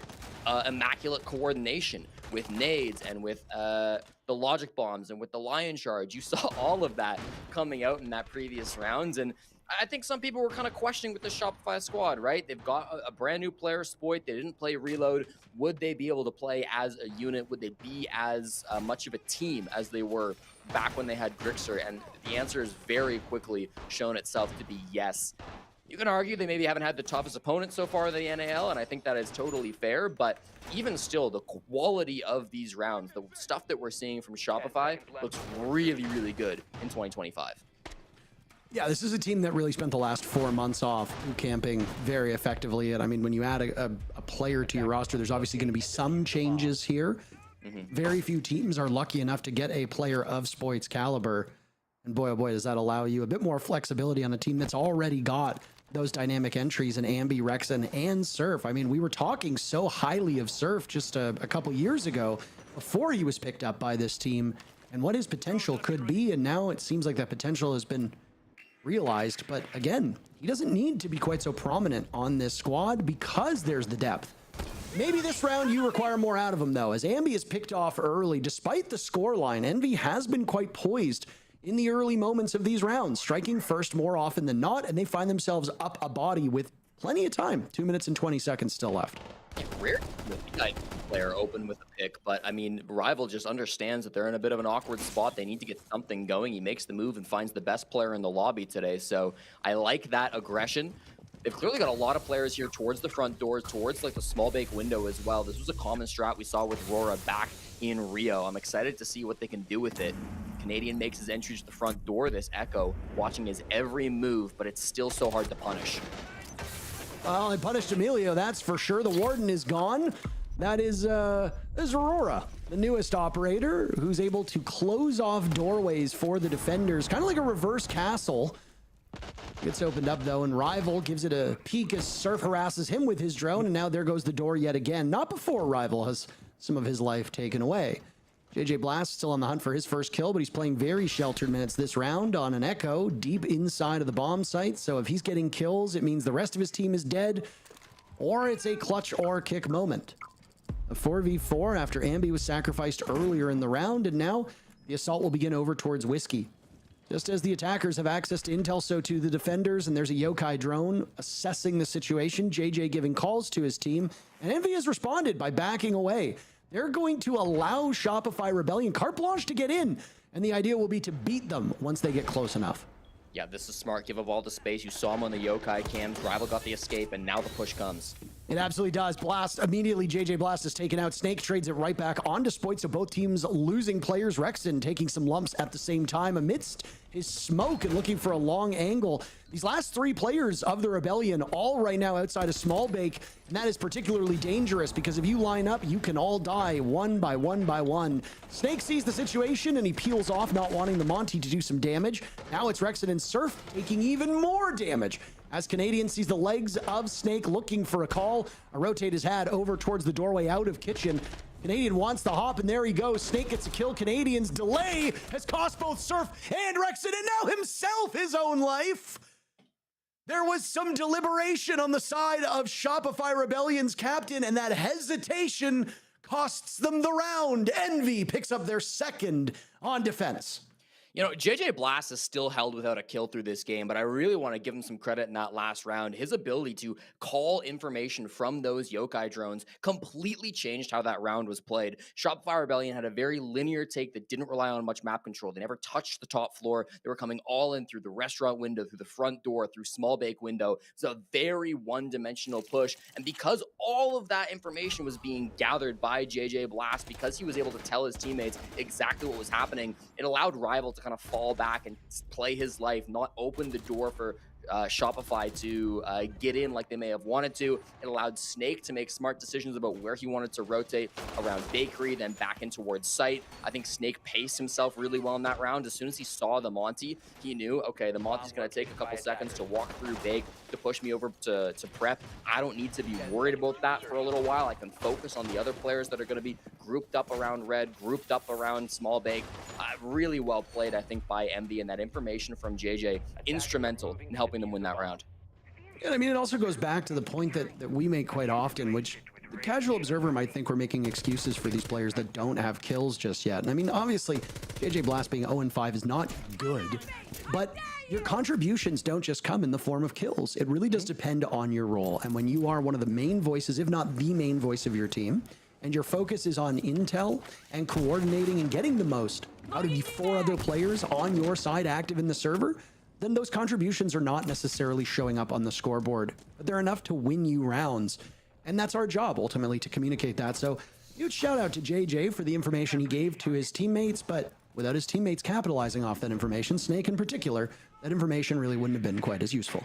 immaculate coordination with nades and with the logic bombs and with the lion charge. You saw all of that coming out in that previous rounds, and I think some people were kind of questioning with the Shopify squad, right? They've got a brand new player, Spoyd. They didn't play Reload. Would they be able to play as a unit? Would they be as much of a team as they were back when they had Grixer? And the answer is very quickly shown itself to be yes. You can argue they maybe haven't had the toughest opponent so far in the NAL, and I think that is totally fair, but even still, the quality of these rounds, the stuff that we're seeing from Shopify looks really, really good in 2025. Yeah, this is a team that really spent the last 4 months off camping very effectively. And I mean, when you add a player to your roster, there's obviously going to be some changes here. Very few teams are lucky enough to get a player of Spoit's caliber. And boy, oh boy, does that allow you a bit more flexibility on a team that's already got those dynamic entries in Ambi, Rexen, and Surf. I mean, we were talking so highly of Surf just a couple years ago before he was picked up by this team and what his potential could be. And now it seems like that potential has been realized. But again, he doesn't need to be quite so prominent on this squad because there's the depth. Maybe this round you require more out of him, though, as Ambi is picked off early. Despite the scoreline, Envy has been quite poised in the early moments of these rounds, striking first more often than not, and they find themselves up a body with plenty of time. 2 minutes and 20 seconds still left. Rare player open with a pick, but I mean, Rival just understands that they're in a bit of an awkward spot. They need to get something going. He makes the move and finds the best player in the lobby today, so I like that aggression. They've clearly got a lot of players here towards the front doors, towards like the small bake window as well. This was a common strat we saw with Rora back in Rio. I'm excited to see what they can do with it. Canadian makes his entry to the front door. This Echo watching his every move, but it's still so hard to punish. Well, they punished Emilio, that's for sure. The Warden is gone. That is Aurora, the newest operator, who's able to close off doorways for the defenders, kind of like a reverse castle. Gets opened up, though, and Rival gives it a peek as Surf harasses him with his drone, and now there goes the door yet again. Not before Rival has some of his life taken away. JJ Blast still on the hunt for his first kill, but he's playing very sheltered minutes this round on an Echo deep inside of the bomb site. So if he's getting kills, it means the rest of his team is dead, or it's a clutch or kick moment. A 4v4 after Ambi was sacrificed earlier in the round, and now the assault will begin over towards Whiskey. Just as the attackers have access to intel, so too the defenders, and there's a yokai drone assessing the situation. JJ giving calls to his team, and Envy has responded by backing away. They're going to allow Shopify Rebellion carte blanche to get in, and the idea will be to beat them once they get close enough. Yeah, this is smart. Give up all the space. You saw him on the yokai cams. Rival got the escape, and now the push comes. It absolutely does. Blast, immediately JJ Blast is taken out. Snake trades it right back onto Spoit, so both teams losing players. Rexen taking some lumps at the same time amidst his smoke and looking for a long angle. These last 3 players of the Rebellion all right now outside of Small Bake, and that is particularly dangerous because if you line up, you can all die one by one by one. Snake sees the situation and he peels off, not wanting the Monty to do some damage. Now it's Rexen and Surf taking even more damage. As Canadian sees the legs of Snake looking for a call, a rotate is had over towards the doorway out of kitchen. Canadian wants the hop, and there he goes. Snake gets a kill. Canadian's delay has cost both Surf and Rexen, and now himself his own life. There was some deliberation on the side of Shopify Rebellion's captain, and that hesitation costs them the round. Envy picks up their second on defense. You know, JJ Blast is still held without a kill through this game, but I really want to give him some credit in that last round. His ability to call information from those yokai drones completely changed how that round was played. Shopify Rebellion had a very linear take that didn't rely on much map control. They never touched the top floor. They were coming all in through the restaurant window, through the front door, through small bake window. It's a very one-dimensional push, and because all of that information was being gathered by JJ Blast, because he was able to tell his teammates exactly what was happening, it allowed Rival to kind of fall back and play his life, not open the door for Shopify to get in like they may have wanted to. It allowed Snake to make smart decisions about where he wanted to rotate around Bakery, then back in towards site. I think Snake paced himself really well in that round. As soon as he saw the Monty, he knew, okay, the Monty's going to take a couple seconds to walk through Bake to push me over to prep. I don't need to be worried about that for a little while. I can focus on the other players that are going to be grouped up around Red, grouped up around Small Bake. Really well played, I think, by MB, and that information from JJ, instrumental in helping them win that round. And I mean, it also goes back to the point that we make quite often, which the casual observer might think we're making excuses for these players that don't have kills just yet. And I mean, obviously, JJ Blast being 0-5 is not good, but your contributions don't just come in the form of kills. It really does depend on your role. And when you are one of the main voices, if not the main voice of your team, and your focus is on intel and coordinating and getting the most out of the 4 other players on your side active in the server, then those contributions are not necessarily showing up on the scoreboard, but they're enough to win you rounds. And that's our job, ultimately, to communicate that. So huge shout out to JJ for the information he gave to his teammates, but without his teammates capitalizing off that information, Snake in particular, that information really wouldn't have been quite as useful.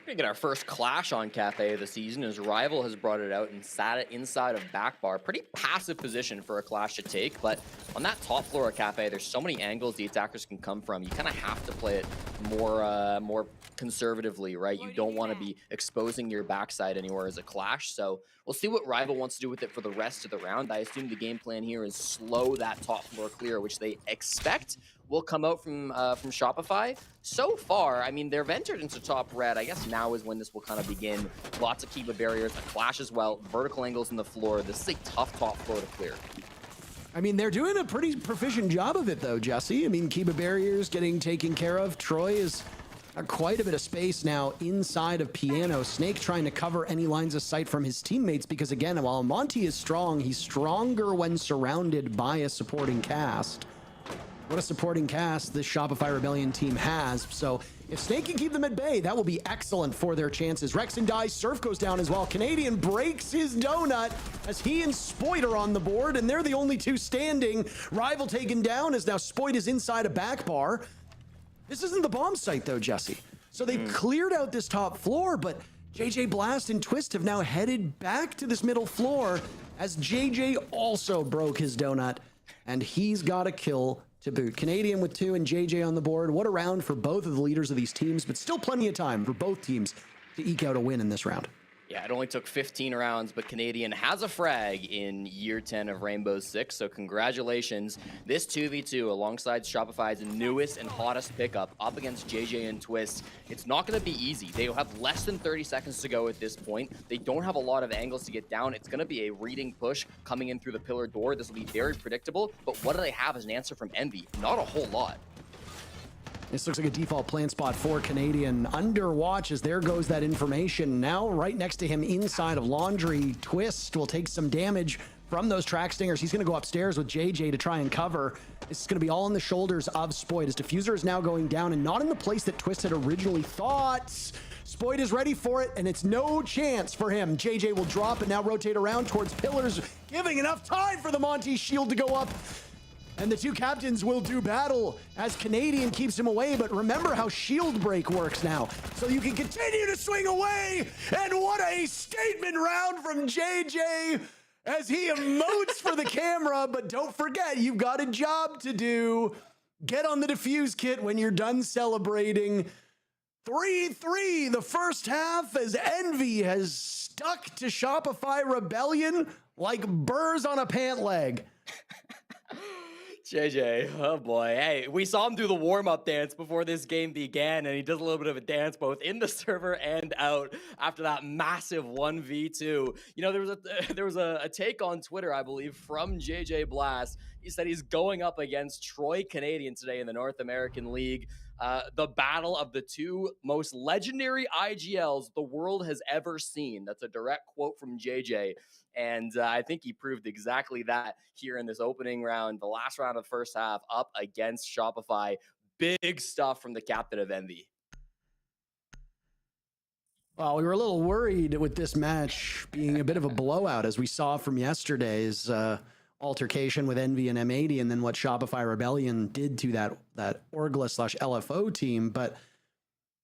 We're gonna get our first clash on Cafe of the season as Rival has brought it out and sat it inside of back bar. Pretty passive position for a clash to take, but on that top floor of Cafe, there's so many angles the attackers can come from. You kind of have to play it more conservatively, right? You don't want to be exposing your backside anywhere as a clash. So we'll see what Rival wants to do with it for the rest of the round. I assume the game plan here is slow that top floor clear, which they expect will come out from Shopify. So far, I mean, they've entered into top red. I guess now is when this will kind of begin. Lots of Kiba barriers, a clash as well, vertical angles in the floor. This is a tough top floor to clear. I mean, they're doing a pretty proficient job of it, though, Jesse. I mean, Kiba barriers getting taken care of. Troy is quite a bit of space now inside of Piano. Snake trying to cover any lines of sight from his teammates because, again, while Monty is strong, he's stronger when surrounded by a supporting cast. What a supporting cast this Shopify Rebellion team has. So if Snake can keep them at bay, that will be excellent for their chances. Rexon dies, Surf goes down as well. Canadian breaks his donut as he and Spoit are on the board, and they're the only two standing. Rival taken down as now Spoit is inside a back bar. This isn't the bomb site though, Jesse. So they've cleared out this top floor, but JJ Blast and Twist have now headed back to this middle floor as JJ also broke his donut, and he's got a kill to boot. Canadian with 2 and JJ on the board. What a round for both of the leaders of these teams, but still plenty of time for both teams to eke out a win in this round. Yeah, it only took 15 rounds, but Canadian has a frag in year 10 of Rainbow Six, so congratulations. This 2v2 alongside Shopify's newest and hottest pickup up against JJ and Twist. It's not going to be easy. They have less than 30 seconds to go at this point. They don't have a lot of angles to get down. It's going to be a reading push coming in through the pillar door. This will be very predictable, but what do they have as an answer from Envy? Not a whole lot. This looks like a default plant spot for Canadian. Under watch as there goes that information. Now right next to him inside of Laundry, Twist will take some damage from those track stingers. He's going to go upstairs with JJ to try and cover. This is going to be all on the shoulders of Spoit. His diffuser is now going down and not in the place that Twist had originally thought. Spoit is ready for it, and it's no chance for him. JJ will drop and now rotate around towards pillars, giving enough time for the Monty shield to go up. And the two captains will do battle as Canadian keeps him away. But remember how shield break works now. So you can continue to swing away. And what a statement round from JJ as he emotes for the camera. But don't forget, you've got a job to do. Get on the defuse kit when you're done celebrating. 3-3 the first half as Envy has stuck to Shopify Rebellion like burrs on a pant leg. JJ, oh boy. Hey, we saw him do the warm-up dance before this game began, and he does a little bit of a dance both in the server and out after that massive 1v2. You know, there was a take on Twitter, I believe, from JJ Blast. He said he's going up against Troy Canadian today in the North American League. The battle of the two most legendary IGLs the world has ever seen. That's a direct quote from JJ. And I think he proved exactly that here in this opening round, the last round of the first half, up against Shopify. Big stuff from the captain of Envy. Well, we were a little worried with this match being a bit of a blowout, as we saw from yesterday's altercation with Envy and M80, and then what Shopify Rebellion did to that Orgless/LFO team. But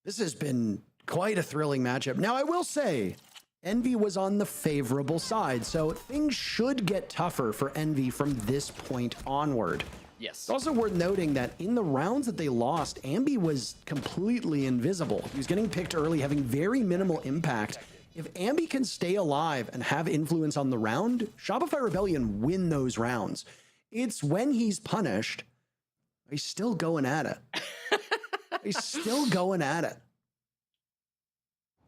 this has been quite a thrilling matchup. Now, I will say, Envy was on the favorable side, so things should get tougher for Envy from this point onward. Yes. It's also worth noting that in the rounds that they lost, Ambi was completely invisible. He was getting picked early, having very minimal impact. If Ambi can stay alive and have influence on the round, Shopify Rebellion win those rounds. It's when he's punished, he's still going at it. He's still going at it.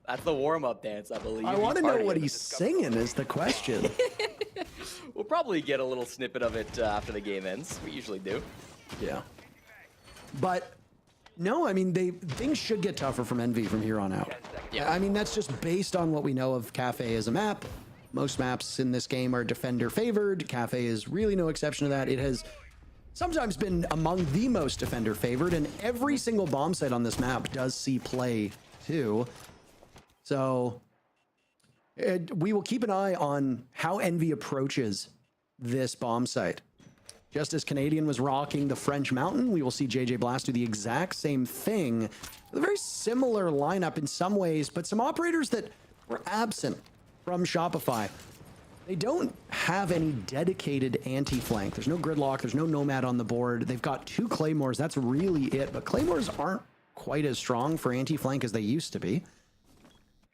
That's the warm-up dance, I believe. I want to know what he's singing is the question. We'll probably get a little snippet of it after the game ends. We usually do. Yeah. But no, I mean, things should get tougher from Envy from here on out. Yeah. I mean, that's just based on what we know of Cafe as a map. Most maps in this game are defender favored. Cafe is really no exception to that. It has sometimes been among the most defender favored, and every single bomb site on this map does see play too. So we will keep an eye on how Envy approaches this bomb site. Just as Canadian was rocking the French Mountain, we will see JJ Blast do the exact same thing. A very similar lineup in some ways, but some operators that were absent from Shopify. They don't have any dedicated anti-flank. There's no Gridlock, there's no Nomad on the board. They've got 2 Claymores, that's really it. But Claymores aren't quite as strong for anti-flank as they used to be.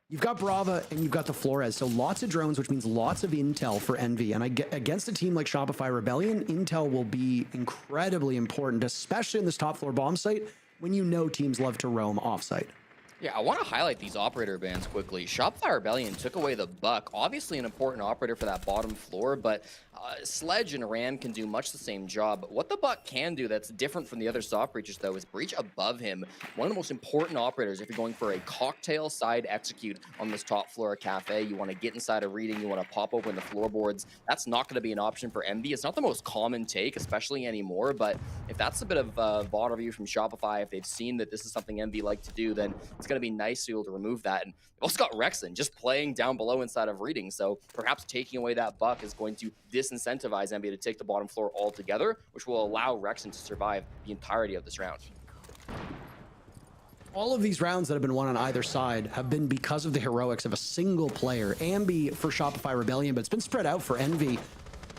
You've got Brava and you've got the Flores, so lots of drones, which means lots of intel for Envy. And against a team like Shopify Rebellion, intel will be incredibly important, especially in this top floor bomb site when you know teams love to roam offsite. Yeah, I want to highlight these operator bans quickly. Shopify Rebellion took away the buck. Obviously an important operator for that bottom floor, but Sledge and Ram can do much the same job. What the buck can do that's different from the other soft breachers, though, is breach above him. One of the most important operators if you're going for a cocktail side execute on this top floor cafe. You want to get inside a reading, you want to pop open the floorboards. That's not going to be an option for Envy. It's not the most common take, especially anymore, but if that's a bit of VOD review from Shopify, if they've seen that this is something Envy like to do, then it's going to be nice to be able to remove that. And we've also got Rexon just playing down below inside of reading, so perhaps taking away that buck is going to disincentivize Envy to take the bottom floor altogether, which will allow Rexon to survive the entirety of this round. All of these rounds that have been won on either side have been because of the heroics of a single player. Ambi for Shopify Rebellion, but it's been spread out for Envy.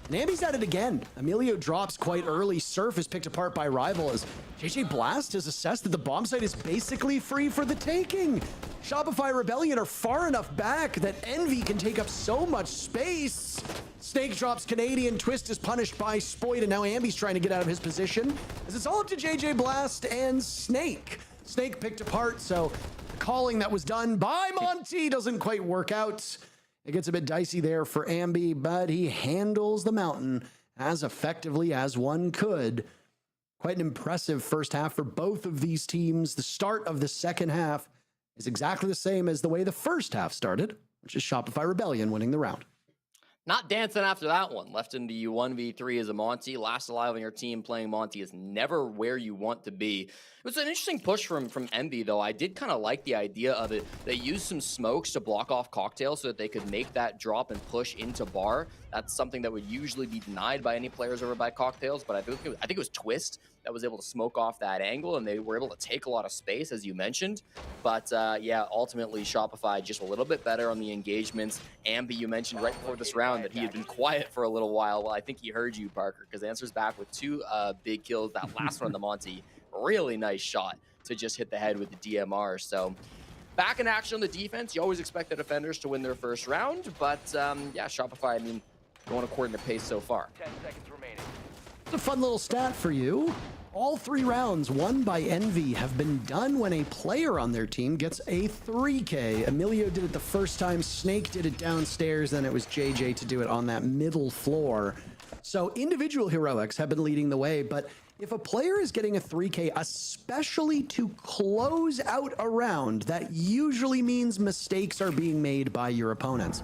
And Ambi's at it again. Emilio drops quite early. Surf is picked apart by Rival as JJ Blast has assessed that the bomb site is basically free for the taking. Shopify Rebellion are far enough back that Envy can take up so much space. Snake drops Canadian. Twist is punished by Spoit, and now Ambi's trying to get out of his position as it's all up to JJ Blast and Snake. Snake picked apart, so the calling that was done by Monty doesn't quite work out. It gets a bit dicey there for Ambi, but he handles the mountain as effectively as one could. Quite an impressive first half for both of these teams. The start of the second half is exactly the same as the way the first half started, which is Shopify Rebellion winning the round. Not dancing after that one. Left in the 1v3 as a Monty. Last alive on your team playing Monty is never where you want to be. It was an interesting push from Envy, though. I did kind of like the idea of it. They used some smokes to block off Cocktail so that they could make that drop and push into bar. That's something that would usually be denied by any players over by Cocktails, but I think it was Twist that was able to smoke off that angle, and they were able to take a lot of space, as you mentioned. But yeah, ultimately Shopify just a little bit better on the engagements. Ambi, you mentioned right before this round that he had been quiet for a little while. Well, I think he heard you, Parker, because Answer's back with 2 big kills. That last one on the Monty, really nice shot to just hit the head with the DMR. So back in action on the defense. You always expect the defenders to win their first round, but yeah, Shopify, I mean, going according to pace so far. 10 seconds remaining. It's a fun little stat for you. All 3 rounds won by Envy have been done when a player on their team gets a 3K. Emilio did it the first time, Snake did it downstairs, then it was JJ to do it on that middle floor. So individual heroics have been leading the way, but if a player is getting a 3K, especially to close out a round, that usually means mistakes are being made by your opponents.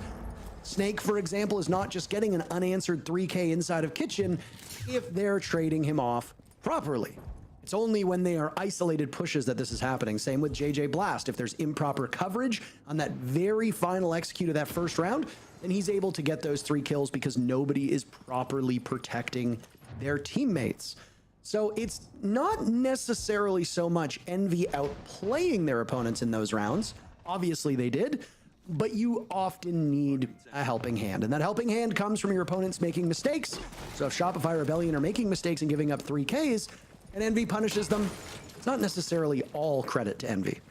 Snake, for example, is not just getting an unanswered 3K inside of Kitchen if they're trading him off properly. It's only when they are isolated pushes that this is happening. Same with JJ Blast. If there's improper coverage on that very final execute of that first round, then he's able to get those 3 kills because nobody is properly protecting their teammates. So it's not necessarily so much Envy outplaying their opponents in those rounds. Obviously they did, but you often need a helping hand, and that helping hand comes from your opponents making mistakes. So if Shopify Rebellion are making mistakes and giving up 3Ks, and Envy punishes them, it's not necessarily all credit to Envy.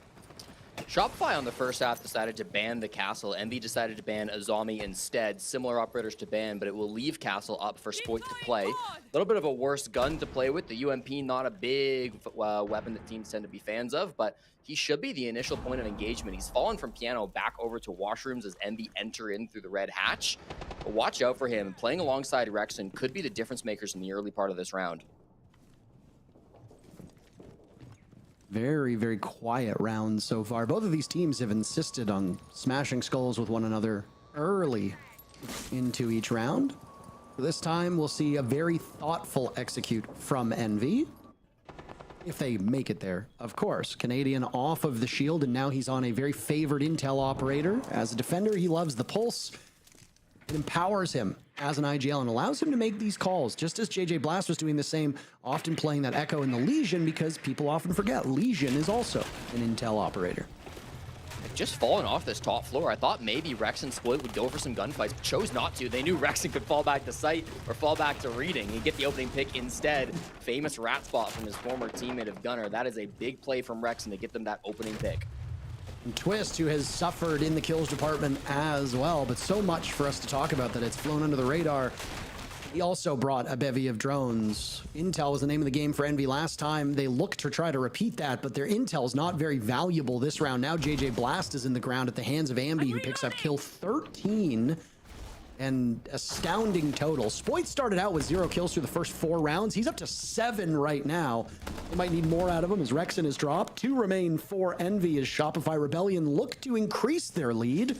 Shopify on the first half decided to ban the castle. Envy decided to ban Azami instead. Similar operators to ban, but it will leave castle up for Spoit to play. A little bit of a worse gun to play with. The UMP, not a big weapon that teams tend to be fans of, but he should be the initial point of engagement. He's fallen from piano back over to washrooms as Envy enter in through the red hatch. But watch out for him. Playing alongside Rexon could be the difference makers in the early part of this round. Very, very quiet round so far. Both of these teams have insisted on smashing skulls with one another early into each round. This time we'll see a very thoughtful execute from Envy. If they make it there, of course. Canadian off of the shield, and now he's on a very favored intel operator. As a defender, he loves the pulse. It empowers him as an IGL and allows him to make these calls, just as JJ Blast was doing the same, often playing that Echo in the Legion, because people often forget Legion is also an intel operator. Just falling off this top floor. I thought maybe Rex and Split would go for some gunfights, but chose not to. They knew Rexon could fall back to sight or fall back to reading and get the opening pick instead. Famous rat spot from his former teammate of Gunner. That is a big play from Rexon to get them that opening pick. And Twist, who has suffered in the kills department as well, but so much for us to talk about that it's flown under the radar. He also brought a bevy of drones. Intel was the name of the game for Envy last time. They looked to try to repeat that, but their intel's not very valuable this round. Now JJ Blast is in the ground at the hands of Ambi, who picks up kill 13. And astounding total. Spoit started out with 0 kills through the first 4 rounds. He's up to 7 right now. They might need more out of him as Rexon is dropped. 2 remain for Envy as Shopify Rebellion look to increase their lead.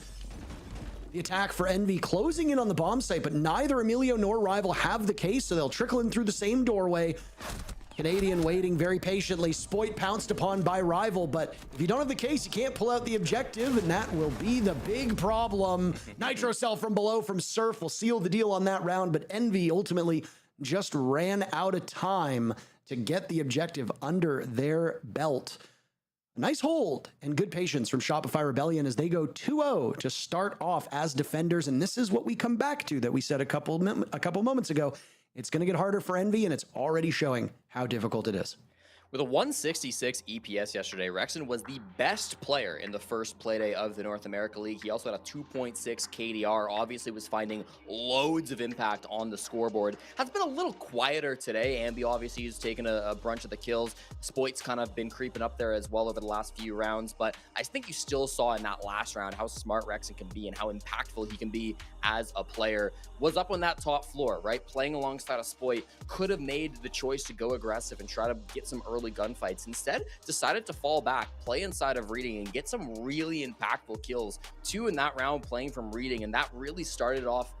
The attack for Envy closing in on the bomb site, but neither Emilio nor Rival have the case, so they'll trickle in through the same doorway. Canadian waiting very patiently. Spoit pounced upon by Rival, but if you don't have the case, you can't pull out the objective, and that will be the big problem. Nitro Cell from below from Surf will seal the deal on that round, but Envy ultimately just ran out of time to get the objective under their belt. Nice hold and good patience from Shopify Rebellion as they go 2-0 to start off as defenders, and this is what we come back to that we said a couple moments ago. It's going to get harder for Envy, and it's already showing how difficult it is. With a 166 EPS yesterday, Rexon was the best player in the first playday of the North America League. He also had a 2.6 KDR, obviously was finding loads of impact on the scoreboard. Has been a little quieter today. Ambi obviously has taken a bunch of the kills. Spoit's kind of been creeping up there as well over the last few rounds, but I think you still saw in that last round how smart Rexon can be and how impactful he can be as a player. Was up on that top floor, right? Playing alongside a Spoit, could have made the choice to go aggressive and try to get some early gunfights. Instead, decided to fall back, play inside of reading, and get some really impactful kills. 2 in that round playing from reading, and that really started off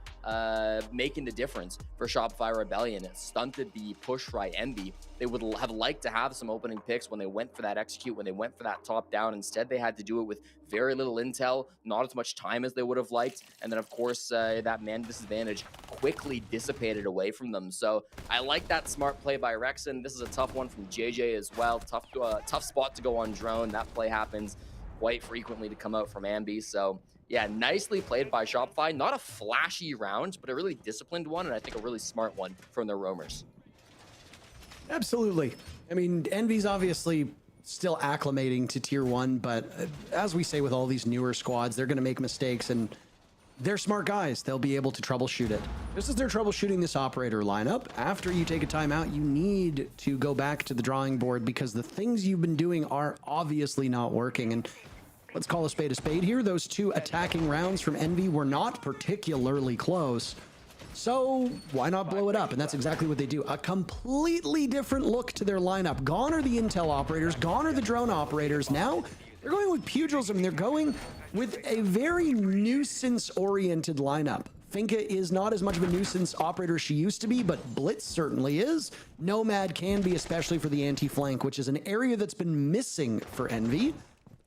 making the difference for Shopify Rebellion. It stunted the push right Envy. They would have liked to have some opening picks when they went for that execute, when they went for that top down. Instead, they had to do it with very little intel, not as much time as they would have liked. And then, of course, that man disadvantage quickly dissipated away from them. So I like that smart play by Rexon. This is a tough one from JJ as well. Tough spot to go on drone. That play happens quite frequently to come out from Ambi. So yeah, nicely played by Shopify. Not a flashy round, but a really disciplined one, and I think a really smart one from their roamers. Absolutely. I mean, Envy's obviously still acclimating to Tier 1, but as we say with all these newer squads, they're going to make mistakes, and they're smart guys. They'll be able to troubleshoot it. Just as they're troubleshooting this operator lineup, after you take a timeout, you need to go back to the drawing board because the things you've been doing are obviously not working. And let's call a spade here. Those 2 attacking rounds from Envy were not particularly close. So why not blow it up? And that's exactly what they do. A completely different look to their lineup. Gone are the intel operators. Gone are the drone operators. Now they're going with pugilism. They're going with a very nuisance-oriented lineup. Finka is not as much of a nuisance operator as she used to be, but Blitz certainly is. Nomad can be, especially for the anti-flank, which is an area that's been missing for Envy.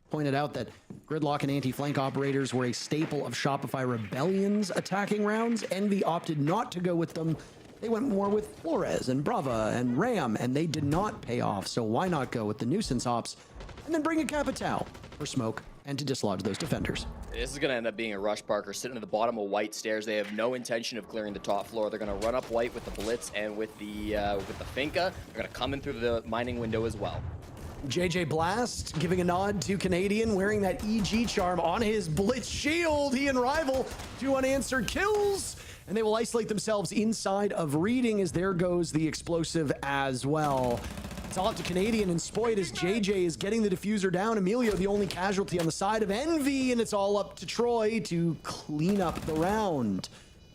Pointed out that gridlock and anti-flank operators were a staple of Shopify Rebellion's attacking rounds. Envy opted not to go with them. They went more with Flores and Brava and Ram, and they did not pay off. So why not go with the nuisance ops and then bring a Capitao for smoke and to dislodge those defenders? This is going to end up being a rush, Parker, sitting at the bottom of White stairs. They have no intention of clearing the top floor. They're going to run up White with the Blitz and with the Finka. They're going to come in through the mining window as well. JJ Blast giving a nod to Canadian, wearing that EG charm on his Blitz shield. He and Rival 2 unanswered kills, and they will isolate themselves inside of reading as there goes the explosive as well. It's all up to Canadian and Spoit as JJ is getting the diffuser down. Emilio the only casualty on the side of Envy, and it's all up to Troy to clean up the round.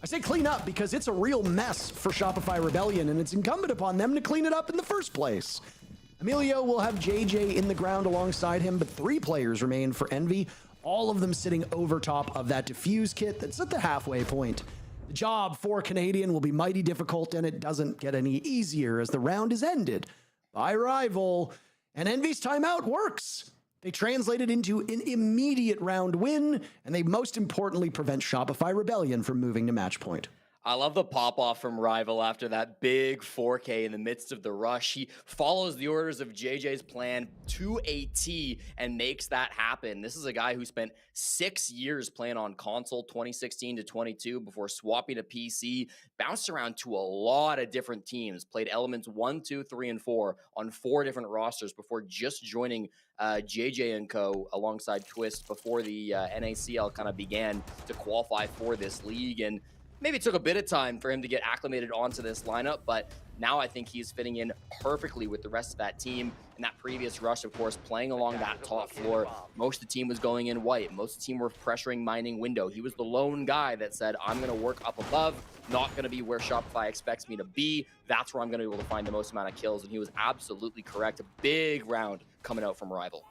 I say clean up because it's a real mess for Shopify Rebellion, and it's incumbent upon them to clean it up in the first place. Emilio will have JJ in the ground alongside him, but 3 players remain for Envy, all of them sitting over top of that diffuse kit that's at the halfway point. The job for Canadian will be mighty difficult, and it doesn't get any easier as the round is ended by rival. And Envy's timeout works. They translate it into an immediate round win, and they most importantly prevent Shopify Rebellion from moving to match point. I love the pop-off from Rival after that big 4K in the midst of the rush. He follows the orders of JJ's plan to a T and makes that happen. This is a guy who spent 6 years playing on console, 2016 to 22, before swapping to PC, bounced around to a lot of different teams, played Elements 1, 2, 3, and 4 on 4 different rosters before just joining JJ and Co. alongside Twist before the NACL kind of began to qualify for this league. And maybe it took a bit of time for him to get acclimated onto this lineup, but now I think he's fitting in perfectly with the rest of that team. In that previous rush, of course, playing along that top floor, most of the team was going in white. Most of the team were pressuring mining window. He was the lone guy that said, I'm going to work up above, not going to be where Shopify expects me to be. That's where I'm going to be able to find the most amount of kills, and he was absolutely correct. A big round coming out from Rival.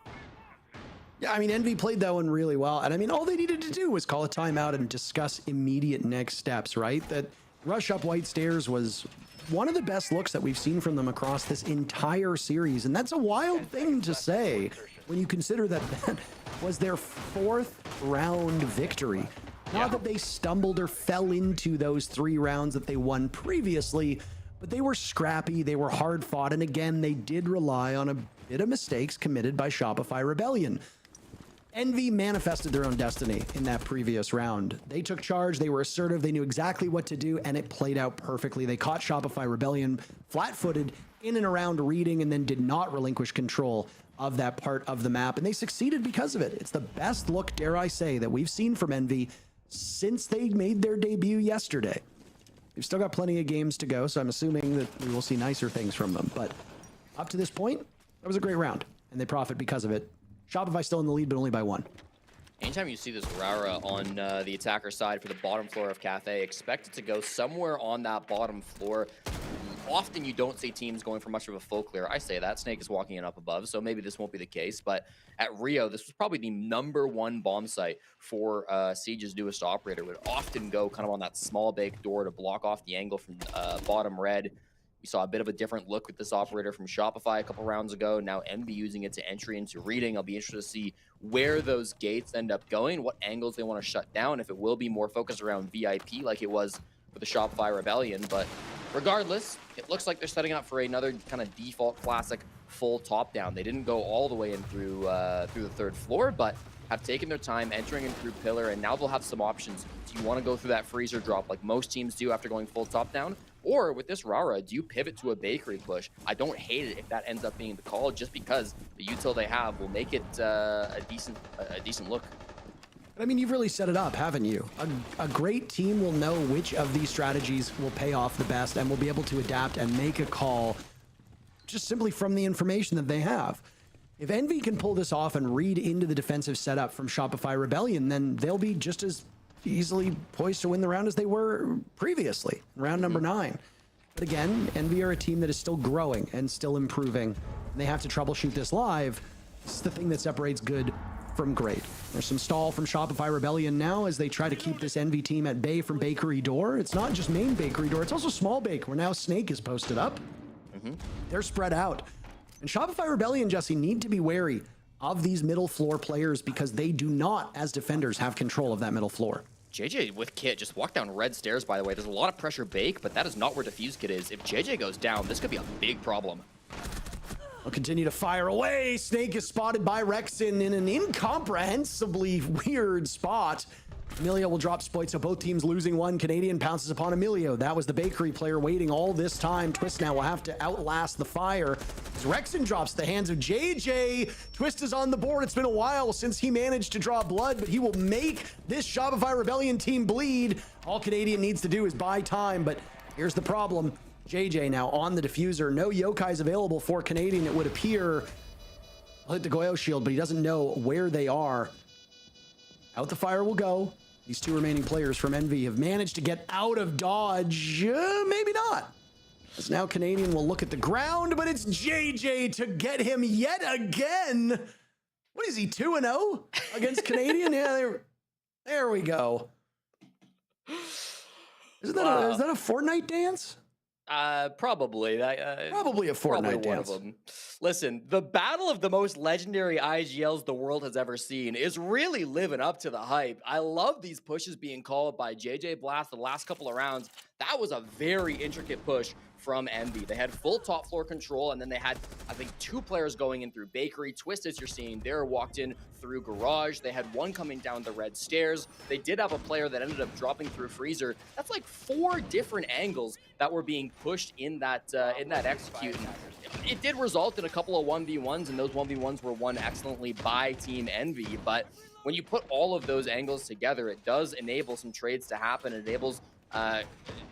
Yeah, I mean, Envy played that one really well. And I mean, all they needed to do was call a timeout and discuss immediate next steps, right? That rush up White Stairs was one of the best looks that we've seen from them across this entire series. And that's a wild thing to say when you consider that that was their 4th round victory. Not that they stumbled or fell into those 3 rounds that they won previously, but they were scrappy, they were hard fought, and again, they did rely on a bit of mistakes committed by Shopify Rebellion. Envy manifested their own destiny in that previous round. They took charge, they were assertive, they knew exactly what to do, and it played out perfectly. They caught Shopify Rebellion flat-footed in and around reading and then did not relinquish control of that part of the map, and they succeeded because of it. It's the best look, dare I say, that we've seen from Envy since they made their debut yesterday. We've still got plenty of games to go, so I'm assuming that we will see nicer things from them. But up to this point, that was a great round, and they profit because of it. Shopify still in the lead, but only by 1. Anytime you see this Rara on the attacker side for the bottom floor of Cafe, expect it to go somewhere on that bottom floor. Often you don't see teams going for much of a full clear. I say that. Snake is walking in up above, so maybe this won't be the case. But at Rio, this was probably the #1 bomb site for Siege's newest operator. Would often go kind of on that small bake door to block off the angle from bottom red. We saw a bit of a different look with this operator from Shopify a couple rounds ago. Now Envy using it to entry into reading. I'll be interested to see where those gates end up going, what angles they want to shut down, if it will be more focused around VIP like it was for the Shopify Rebellion. But regardless, it looks like they're setting up for another kind of default classic full top down. They didn't go all the way in through the 3rd floor, but have taken their time entering in through pillar, and now they'll have some options. Do you want to go through that freezer drop like most teams do after going full top down? Or with this Rara, do you pivot to a bakery push? I don't hate it if that ends up being the call, just because the util they have will make it a decent look. I mean, you've really set it up, haven't you? A great team will know which of these strategies will pay off the best and will be able to adapt and make a call just simply from the information that they have. If Envy can pull this off and read into the defensive setup from Shopify Rebellion, then they'll be just as easily poised to win the round as they were previously, round number 9. But again, Envy are a team that is still growing and still improving. And they have to troubleshoot this live. This is the thing that separates good from great. There's some stall from Shopify Rebellion now as they try to keep this Envy team at bay from bakery door. It's not just main bakery door, it's also small bake, where now Snake is posted up. They're spread out. And Shopify Rebellion, Jesse, need to be wary of these middle floor players because they do not, as defenders, have control of that middle floor. JJ with Kit just walked down red stairs, by the way. There's a lot of pressure bake, but that is not where Diffuse Kit is. If JJ goes down, this could be a big problem. They'll continue to fire away. Snake is spotted by Rexin in an incomprehensibly weird spot. Emilio will drop Spoit, so both teams losing 1. Canadian pounces upon Emilio. That was the bakery player waiting all this time. Twist now will have to outlast the fire. As Rexin drops the hands of JJ. Twist is on the board. It's been a while since he managed to draw blood, but he will make this Shopify Rebellion team bleed. All Canadian needs to do is buy time, but here's the problem. JJ now on the diffuser. No yokais available for Canadian, it would appear. He'll hit the Goyo shield, but he doesn't know where they are. Out the fire will go. These 2 remaining players from Envy have managed to get out of dodge. Maybe not. As now Canadian will look at the ground, but it's JJ to get him yet again. What is he, 2-0 against Canadian? Yeah, there we go. Is that a Fortnite dance? Probably. Probably a Fortnite Probably one of dance. them. Listen, the battle of the most legendary IGLs the world has ever seen is really living up to the hype. I love these pushes being called by JJ Blast the last couple of rounds. That was a very intricate push from Envy. They had full top floor control, and then they had, I think, 2 players going in through Bakery. Twist, as you're seeing there, walked in through Garage. They had one coming down the red stairs. They did have a player that ended up dropping through Freezer. That's like 4 different angles that were being pushed in that execute. And it did result in a couple of 1v1s, and those 1v1s were won excellently by Team Envy. But when you put all of those angles together, it does enable some trades to happen. It enables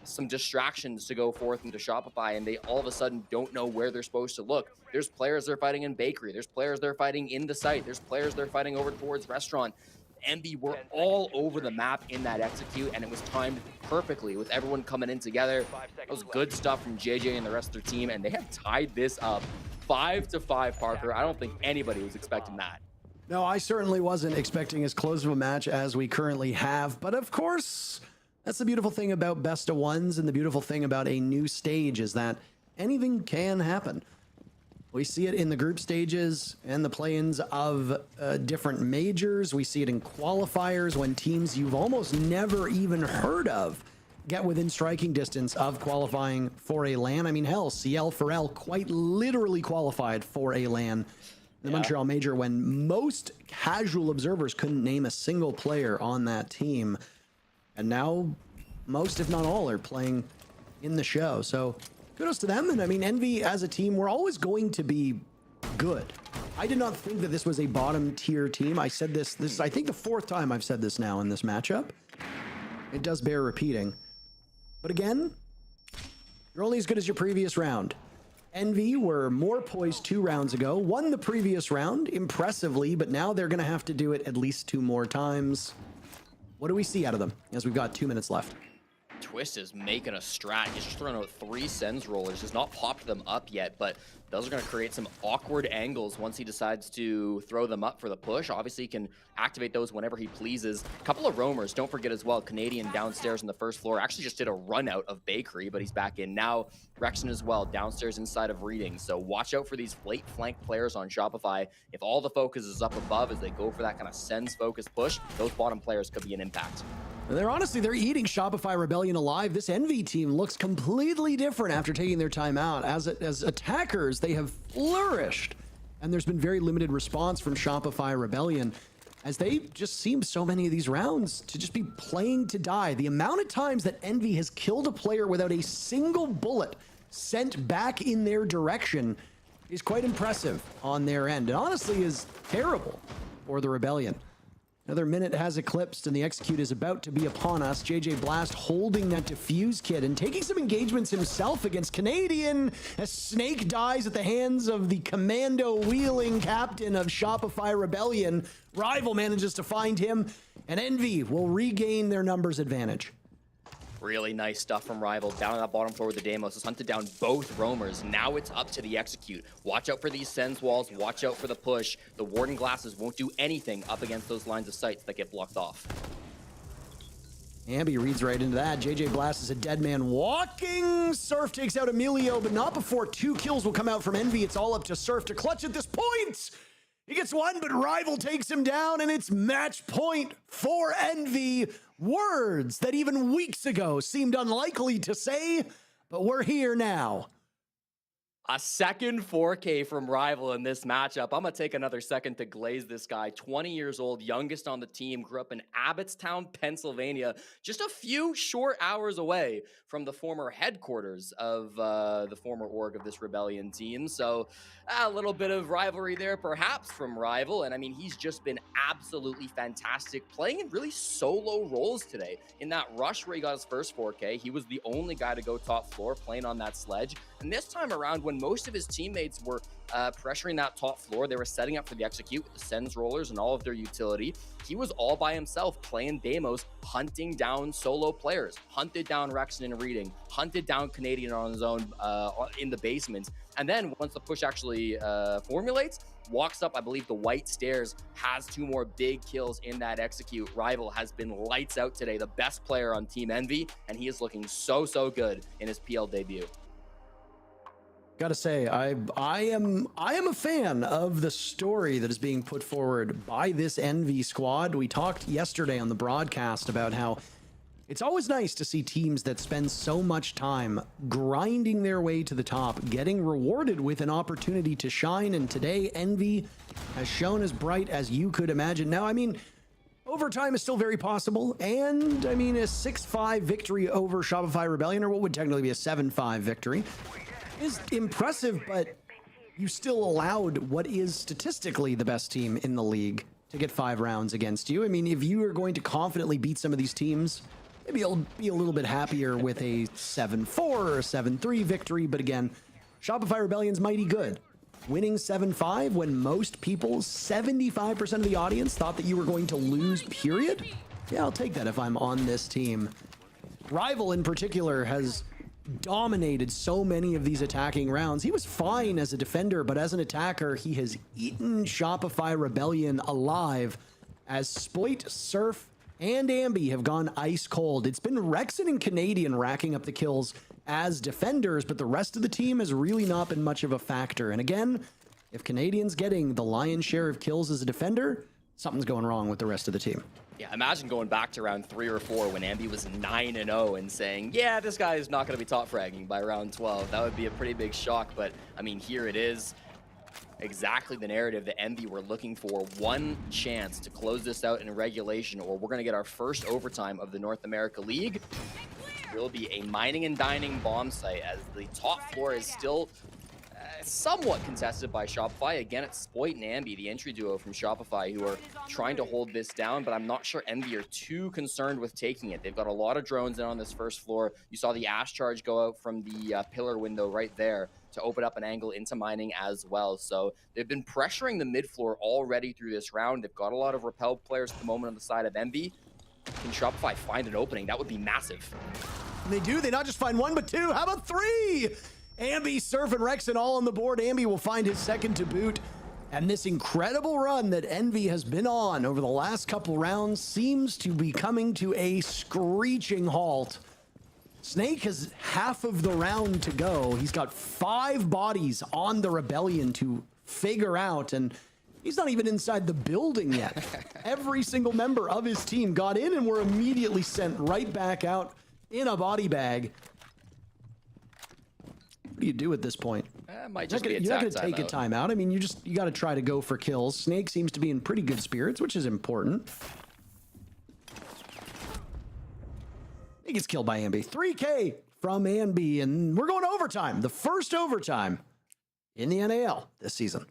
some distractions to go forth into Shopify, and they all of a sudden don't know where they're supposed to look. There's players they're fighting in Bakery. There's players they're fighting in the site. There's players they're fighting over towards Restaurant. Envy were all over the map in that execute, and it was timed perfectly with everyone coming in together. That was good stuff from JJ and the rest of their team, and they have tied this up 5-5, Parker. I don't think anybody was expecting that. No, I certainly wasn't expecting as close of a match as we currently have, but of course, that's the beautiful thing about best of ones, and the beautiful thing about a new stage is that anything can happen. We see it in the group stages and the play-ins of different majors. We see it in qualifiers when teams you've almost never even heard of get within striking distance of qualifying for a LAN. I mean, hell, CL Pharrell quite literally qualified for a LAN. The Montreal Major, when most casual observers couldn't name a single player on that team. And now most, if not all, are playing in the show. So kudos to them. And I mean, Envy as a team, we're always going to be good. I did not think that this was a bottom tier team. I said this is, I think, the 4th time I've said this now in this matchup. It does bear repeating. But again, you're only as good as your previous round. Envy were more poised 2 rounds ago, won the previous round impressively, but now they're going to have to do it at least 2 more times. What do we see out of them as we've got 2 minutes left? Twist is making a strat. He's just throwing out 3 sends rollers. Has not popped them up yet, but those are going to create some awkward angles once he decides to throw them up for the push. Obviously, he can activate those whenever he pleases. A couple of roamers. Don't forget as well, Canadian downstairs on the 1st floor. Actually just did a run out of Bakery, but he's back in now. Rexon as well, downstairs inside of Reading. So watch out for these late flank players on Shopify. If all the focus is up above as they go for that kind of sends focus push, those bottom players could be an impact. They're eating Shopify Rebellion alive. This Envy team looks completely different after taking their time out. As attackers, they have flourished, and there's been very limited response from Shopify Rebellion, as they just seem so many of these rounds to just be playing to die. The amount of times that Envy has killed a player without a single bullet sent back in their direction is quite impressive on their end, and honestly is terrible for the Rebellion. Another minute has eclipsed, and the execute is about to be upon us. JJ Blast holding that defuse kit and taking some engagements himself against Canadian, as Snake dies at the hands of the commando-wheeling captain of Shopify Rebellion. Rival manages to find him, and Envy will regain their numbers advantage. Really nice stuff from Rival. Down on that bottom floor with the Deimos. Has hunted down both roamers. Now it's up to the execute. Watch out for these sends walls. Watch out for the push. The Warden glasses won't do anything up against those lines of sights that get blocked off. Ambi reads right into that. JJ Blast is a dead man walking. Surf takes out Emilio, but not before 2 kills will come out from Envy. It's all up to Surf to clutch at this point. He gets 1, but Rival takes him down, and it's match point for Envy. Words that even weeks ago seemed unlikely to say, but we're here now. A second 4K from Rival in this matchup. I'm going to take another second to glaze this guy. 20 years old, youngest on the team, grew up in Abbottstown, Pennsylvania, just a few short hours away from the former headquarters of the former org of this Rebellion team. So a little bit of rivalry there perhaps from Rival. And I mean, he's just been absolutely fantastic, playing in really solo roles today. In that rush where he got his first 4K, he was the only guy to go top floor playing on that sledge. And this time around, when most of his teammates were pressuring that top floor, they were setting up for the execute with the sends rollers and all of their utility. He was all by himself playing Deimos, hunting down solo players, hunted down Rexon and Reading, hunted down Canadian on his own in the basement, And then once the push actually formulates, walks up, I believe, the white stairs, has 2 more big kills in that execute. Rival has been lights out today, the best player on Team Envy, and he is looking so good in his PL debut. Gotta say, I am a fan of the story that is being put forward by this Envy squad. We talked yesterday on the broadcast about how it's always nice to see teams that spend so much time grinding their way to the top, getting rewarded with an opportunity to shine. And today, Envy has shown as bright as you could imagine. Now, I mean, overtime is still very possible. And I mean, a 6-5 victory over Shopify Rebellion, or what would technically be a 7-5 victory, is impressive, but you still allowed what is statistically the best team in the league to get 5 rounds against you. I mean, if you are going to confidently beat some of these teams, maybe you'll be a little bit happier with a 7-4 or a 7-3 victory. But again, Shopify Rebellion's mighty good. Winning 7-5 when most people, 75% of the audience, thought that you were going to lose, period. Yeah, I'll take that if I'm on this team. Rival in particular has dominated so many of these attacking rounds. He was fine as a defender, but as an attacker, he has eaten Shopify Rebellion alive as Spoit, Surf, and Ambi have gone ice cold. It's been Rexon and Canadian racking up the kills as defenders, but the rest of the team has really not been much of a factor. And again, if Canadian's getting the lion's share of kills as a defender, something's going wrong with the rest of the team. Yeah, imagine going back to round 3 or 4 when Ambi was 9-0 and saying, yeah, this guy is not going to be top fragging by round 12. That would be a pretty big shock, but I mean, here it is. Exactly the narrative that Envy were looking for. One chance to close this out in regulation, or we're going to get our first overtime of the North America League. It will be a mining and dining bomb site as the top floor is still somewhat contested by Shopify. Again, it's Spoit and Ambi, the entry duo from Shopify, who are trying to hold this down, but I'm not sure Envy are too concerned with taking it. They've got a lot of drones in on this first floor. You saw the Ash charge go out from the pillar window right there to open up an angle into mining as well. So they've been pressuring the mid floor already through this round. They've got a lot of repelled players at the moment on the side of Envy. Can Shopify find an opening? That would be massive. They do. They not just find 1, but 2. How about 3? Ambi, Surf, and Rexon all on the board. Ambi will find his second to boot. And this incredible run that Envy has been on over the last couple rounds seems to be coming to a screeching halt. Snake has half of the round to go. He's got 5 bodies on the Rebellion to figure out, and he's not even inside the building yet. Every single member of his team got in and were immediately sent right back out in a body bag. What do you do at this point? Might just you're not going to take a timeout. I mean, you got to try to go for kills. Snake seems to be in pretty good spirits, which is important. He gets killed by Ambi. 3K from Ambi, and we're going to overtime. The first overtime in the NAL this season.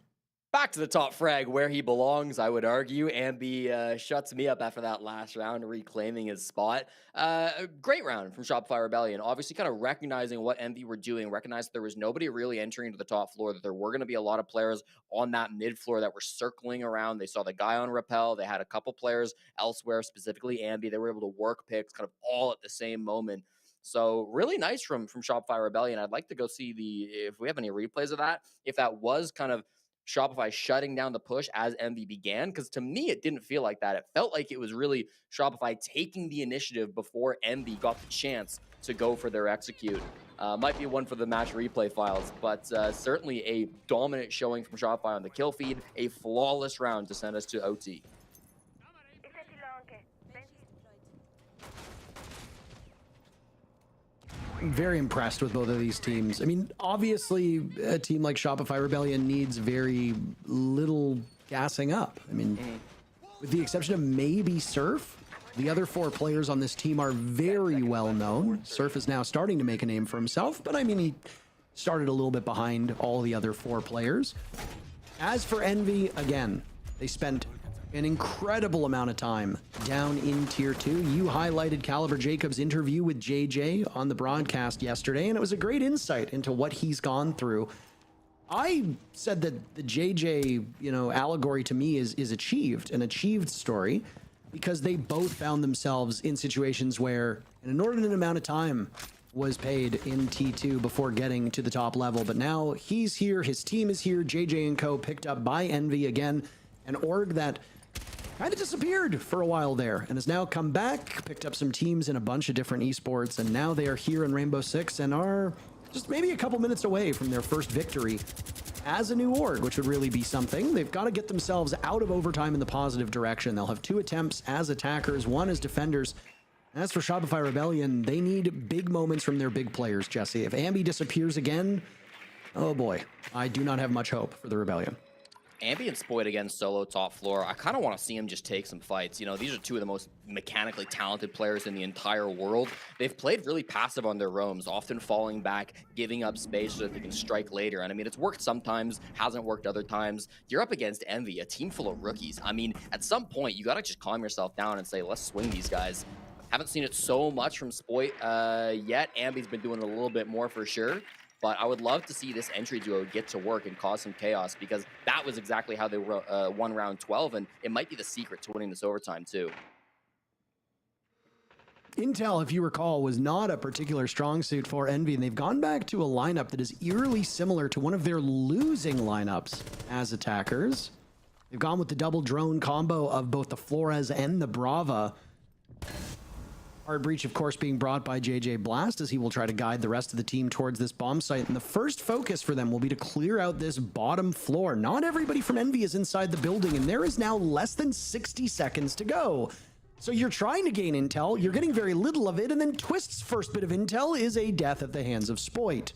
Back to the top frag where he belongs, I would argue. Ambi shuts me up after that last round, reclaiming his spot. A great round from Shopify Rebellion. Obviously kind of recognizing what Envy were doing, recognized there was nobody really entering to the top floor, that there were going to be a lot of players on that mid floor that were circling around. They saw the guy on Rappel. They had a couple players elsewhere, specifically Ambi. They were able to work picks kind of all at the same moment. So really nice from Shopify Rebellion. I'd like to go see if we have any replays of that, if that was kind of Shopify shutting down the push as Envy began, because to me, it didn't feel like that. It felt like it was really Shopify taking the initiative before Envy got the chance to go for their execute. Might be one for the match replay files, but certainly a dominant showing from Shopify on the kill feed, a flawless round to send us to OT. I'm very impressed with both of these teams. I mean, obviously, a team like Shopify Rebellion needs very little gassing up. I mean, with the exception of maybe Surf, the other 4 players on this team are very well known. Surf is now starting to make a name for himself, but I mean, he started a little bit behind all the other 4 players. As for Envy, again, they spent an incredible amount of time down in Tier 2. You highlighted Caliber Jacobs' interview with JJ on the broadcast yesterday, and it was a great insight into what he's gone through. I said that the JJ, allegory to me is an achieved story, because they both found themselves in situations where, in an inordinate amount of time, was paid in T2 before getting to the top level, but now he's here, his team is here, JJ and co picked up by Envy again, an org that kind of disappeared for a while there and has now come back, picked up some teams in a bunch of different esports, and now they are here in Rainbow Six and are just maybe a couple minutes away from their first victory as a new org, which would really be something. They've got to get themselves out of overtime in the positive direction. They'll have 2 attempts as attackers, 1 as defenders. As for Shopify Rebellion, they need big moments from their big players, Jesse. If Ambi disappears again, oh boy, I do not have much hope for the Rebellion. Ambi and Spoit against solo top floor. I kind of want to see him just take some fights. You know, these are 2 of the most mechanically talented players in the entire world. They've played really passive on their roams, often falling back, giving up space so that they can strike later. And I mean, it's worked sometimes, hasn't worked other times. You're up against Envy, a team full of rookies. I mean, at some point, you got to just calm yourself down and say, let's swing these guys. Haven't seen it so much from Spoit yet. Ambi's been doing a little bit more for sure. But I would love to see this entry duo get to work and cause some chaos, because that was exactly how they won round 12, and it might be the secret to winning this overtime too. Intel, if you recall, was not a particular strong suit for Envy, and they've gone back to a lineup that is eerily similar to one of their losing lineups as attackers. They've gone with the double drone combo of both the Flores and the Brava. Hard breach, of course, being brought by JJ Blast, as he will try to guide the rest of the team towards this bomb site. And the first focus for them will be to clear out this bottom floor. Not everybody from Envy is inside the building, and there is now less than 60 seconds to go. So you're trying to gain intel, you're getting very little of it, and then Twist's first bit of intel is a death at the hands of Spoit.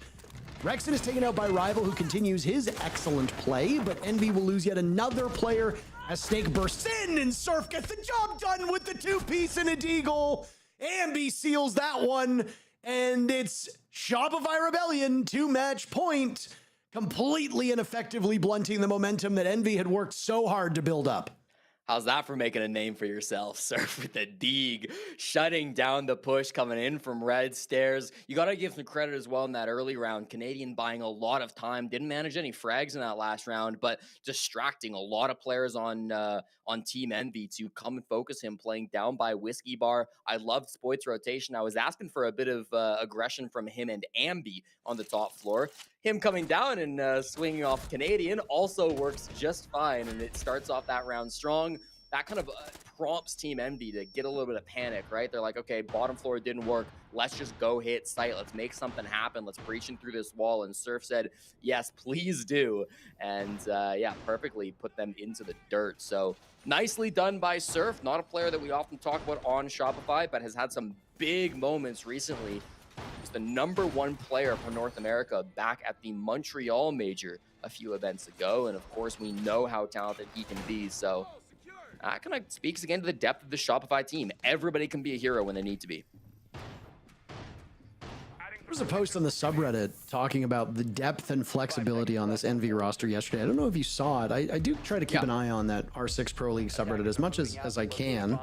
Rexon is taken out by Rival, who continues his excellent play, but Envy will lose yet another player as Snake bursts in, and Surf gets the job done with the 2-piece and a deagle. Ambi seals that one, and it's Shopify Rebellion to match point, completely and effectively blunting the momentum that Envy had worked so hard to build up. How's that for making a name for yourself, Surf, with the Deeg, shutting down the push coming in from red stairs. You got to give some credit as well in that early round. Canadian buying a lot of time, didn't manage any frags in that last round, but distracting a lot of players on Team Envy to come and focus him, playing down by Whiskey Bar. I loved Spoit's rotation. I was asking for a bit of aggression from him and Ambi on the top floor. Him coming down and swinging off Canadian also works just fine, and it starts off that round strong. That kind of prompts Team Envy to get a little bit of panic, right? They're like, okay, bottom floor didn't work. Let's just go hit site. Let's make something happen. Let's breach in through this wall. And Surf said, yes, please do. And yeah, perfectly put them into the dirt. So nicely done by Surf. Not a player that we often talk about on Shopify, but has had some big moments recently. He's the #1 player for North America back at the Montreal Major a few events ago. And of course, we know how talented he can be. So that kind of speaks again to the depth of the Shopify team. Everybody can be a hero when they need to be. There was a post on the subreddit talking about the depth and flexibility on this Envy roster yesterday. I don't know if you saw it. I do try to keep an eye on that R6 Pro League subreddit as much as I can.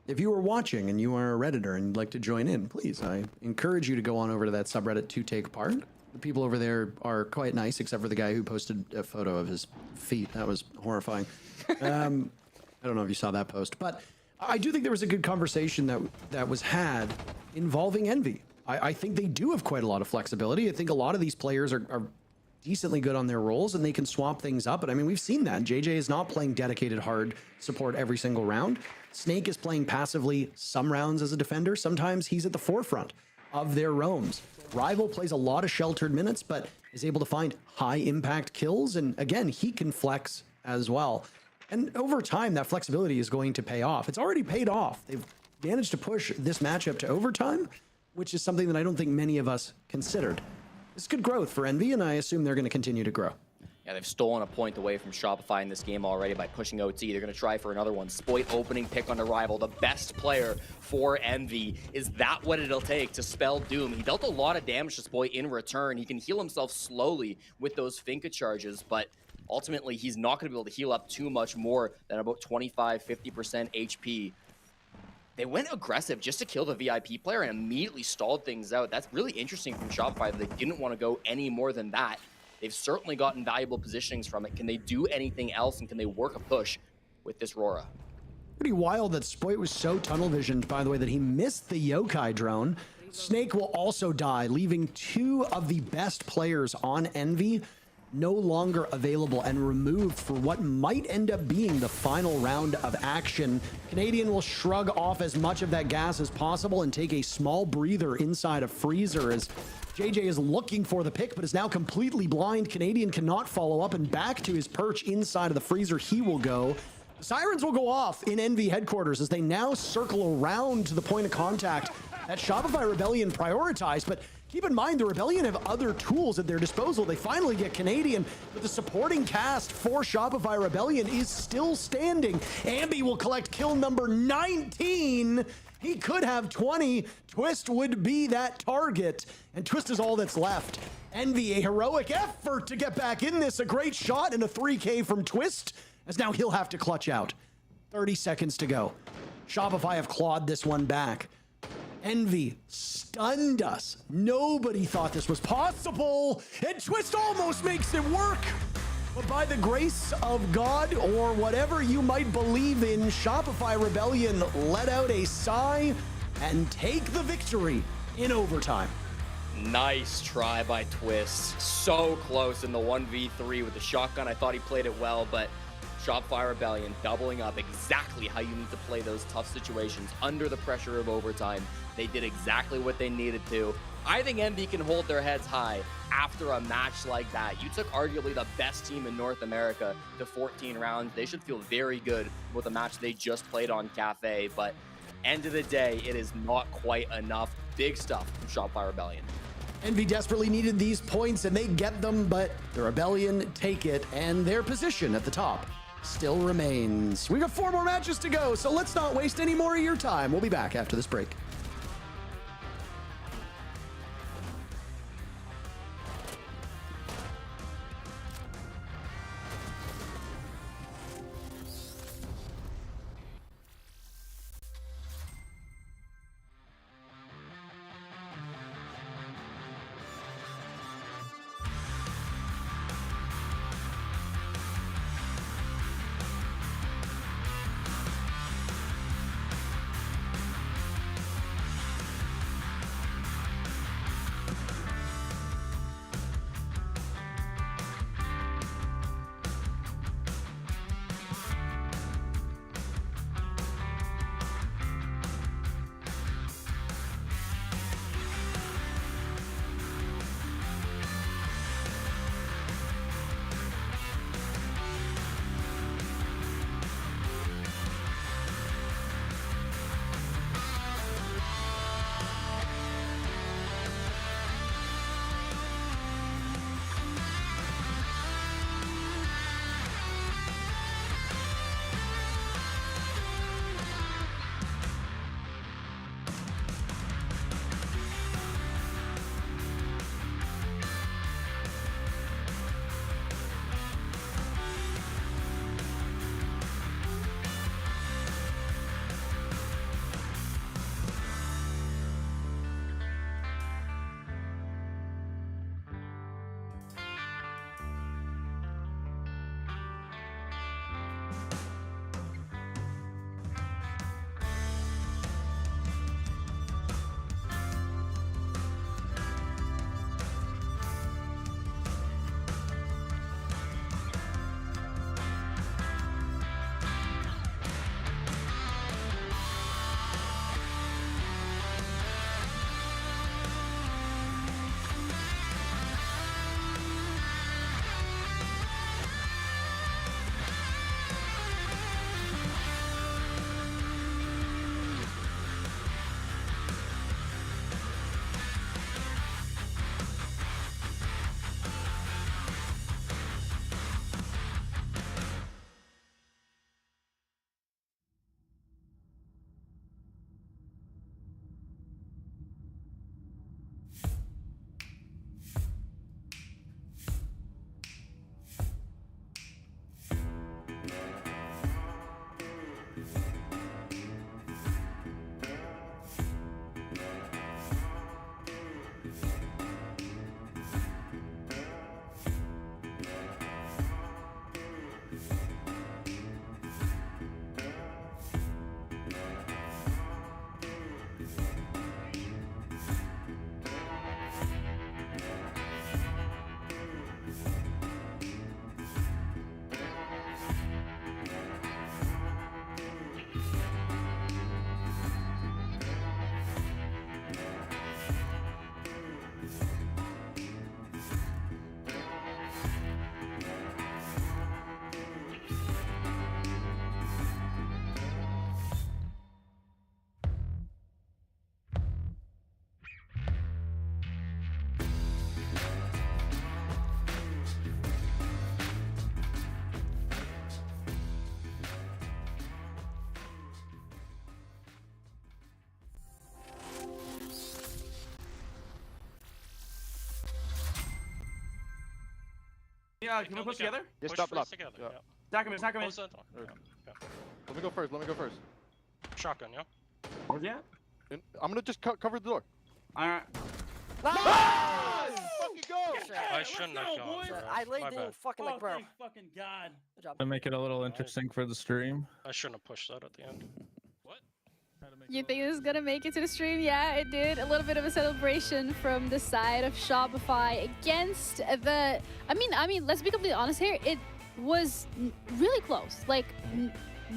If you were watching and you are a Redditor and you'd like to join in, please, I encourage you to go on over to that subreddit to take part. The people over there are quite nice, except for the guy who posted a photo of his feet. That was horrifying. I don't know if you saw that post, but I do think there was a good conversation that was had involving Envy. I think they do have quite a lot of flexibility. I think a lot of these players are decently good on their roles and they can swap things up. But I mean, we've seen that. JJ is not playing dedicated hard support every single round. Snake is playing passively some rounds as a defender. Sometimes he's at the forefront of their roams. Rival plays a lot of sheltered minutes, but is able to find high impact kills. And again, he can flex as well. And over time, that flexibility is going to pay off. It's already paid off. They've managed to push this matchup to overtime, which is something that I don't think many of us considered. It's good growth for Envy, and I assume they're going to continue to grow. Yeah, they've stolen a point away from Shopify in this game already by pushing OT. They're going to try for another one. Spoit opening pick on the Rival, the best player for Envy. Is that what it'll take to spell doom? He dealt a lot of damage to Spoit in return. He can heal himself slowly with those Finka charges, but ultimately he's not going to be able to heal up too much more than about 25-50% HP. They went aggressive just to kill the VIP player and immediately stalled things out. That's really interesting from Shopify that they didn't want to go any more than that. They've certainly gotten valuable positionings from it. Can they do anything else, and can they work a push with this Rora? Pretty wild that Spoit was so tunnel visioned, by the way, that he missed the Yokai drone. Snake will also die, leaving 2 of the best players on Envy no longer available and removed for what might end up being the final round of action. Canadian will shrug off as much of that gas as possible and take a small breather inside a freezer as JJ is looking for the pick, but is now completely blind. Canadian cannot follow up, and back to his perch inside of the freezer he will go. The sirens will go off in Envy headquarters as they now circle around to the point of contact that Shopify Rebellion prioritized, but keep in mind, the Rebellion have other tools at their disposal. They finally get Canadian, but the supporting cast for Shopify Rebellion is still standing. Ambi will collect kill number 19. He could have 20. Twist would be that target, and Twist is all that's left. Envy, a heroic effort to get back in this. A great shot and a 3K from Twist, as now he'll have to clutch out. 30 seconds to go. Shopify have clawed this one back. Envy stunned us. Nobody thought this was possible, and Twist almost makes it work. But by the grace of God, or whatever you might believe in, Shopify Rebellion let out a sigh and take the victory in overtime. Nice try by Twist. So close in the 1v3 with the shotgun. I thought he played it well, but Shopify Rebellion doubling up exactly how you need to play those tough situations under the pressure of overtime. They did exactly what they needed to. I think MV can hold their heads high after a match like that. You took arguably the best team in North America to 14 rounds. They should feel very good with the match they just played on Cafe, but end of the day, it is not quite enough. Big stuff from Shopify Rebellion. Envy desperately needed these points, and they get them, but the Rebellion take it, and their position at the top still remains. We got 4 more matches to go, so let's not waste any more of your time. We'll be back after this break. can we push together? Just Push double up. first together. Yeah. Yeah. Attack him, attack him. Close that door. Yeah. Let me go first. Let me go first. Shotgun, yeah. Where's he at? I'm gonna just cover the door. Alright. Fucking go! I shouldn't have gone. For I that. laid My in bad. fucking like bro. fucking god. Good job. To make it a little interesting for the stream. I shouldn't have pushed that at the end. What? You think this is gonna make it to the stream? Yeah, it did. A little bit of a celebration from the side of Shopify against the. I mean, let's be completely honest here. It was really close, like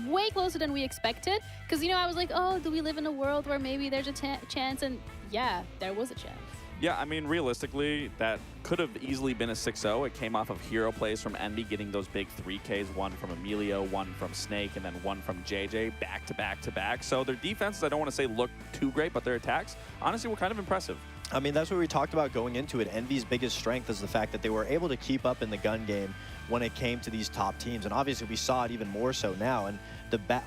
way closer than we expected. Because I was like, oh, do we live in a world where maybe there's a chance? And yeah, there was a chance. Yeah, I mean, realistically, that could have easily been a 6-0. It came off of hero plays from Envy, getting those big 3Ks, one from Emilio, one from Snake, and then one from JJ, back to back to back. So their defenses, I don't want to say look too great, but their attacks, honestly, were kind of impressive. I mean, that's what we talked about going into it. Envy's biggest strength is the fact that they were able to keep up in the gun game when it came to these top teams. And obviously, we saw it even more so now. And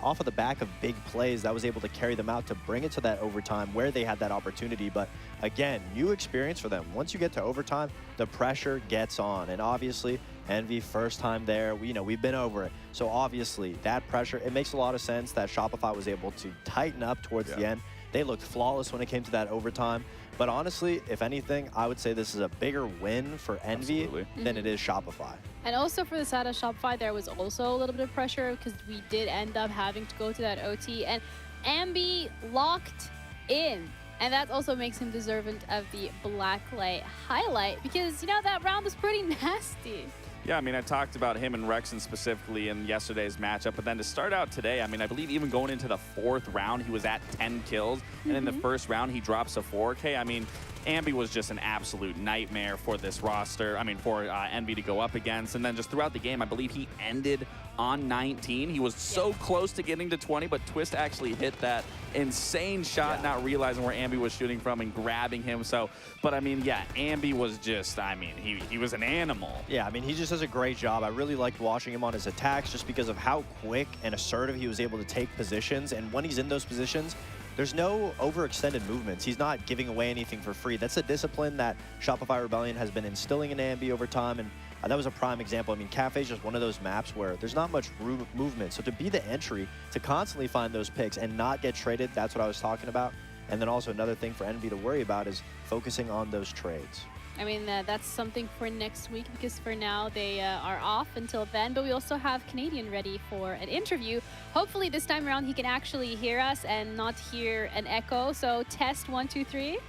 off of the back of big plays, that was able to carry them out to bring it to that overtime where they had that opportunity. But again, new experience for them. Once you get to overtime, the pressure gets on. And obviously, Envy, first time there, we've been over it. So obviously, that pressure, it makes a lot of sense that Shopify was able to tighten up towards the end. They looked flawless when it came to that overtime. But honestly, if anything, I would say this is a bigger win for Envy than it is Shopify. And also for the side of Shopify, there was also a little bit of pressure because we did end up having to go to that OT. And Ambi locked in. And that also makes him deserving of the Blacklight highlight because, that round was pretty nasty. Yeah, I mean, I talked about him and Rexon specifically in yesterday's matchup, but then to start out today, I mean, I believe even going into the 4th round, he was at 10 kills, and in the first round, he drops a 4K. I mean, Ambi was just an absolute nightmare for this roster, for Envy to go up against, and then just throughout the game, I believe he ended on 19. He was so close to getting to 20, but Twist actually hit that insane shot, not realizing where Ambi was shooting from and grabbing him. So, but I mean, yeah, Ambi was just, he was an animal. Yeah, he just does a great job. I really liked watching him on his attacks just because of how quick and assertive he was able to take positions. And when he's in those positions, there's no overextended movements. He's not giving away anything for free. That's a discipline that Shopify Rebellion has been instilling in Ambi over time. And that was a prime example. Cafe is just one of those maps where there's not much movement. So to be the entry, to constantly find those picks and not get traded, that's what I was talking about. And then also another thing for Envy to worry about is focusing on those trades. That's something for next week because for now they are off until then. But we also have Canadian ready for an interview. Hopefully this time around he can actually hear us and not hear an echo. So test 1, 2, 3.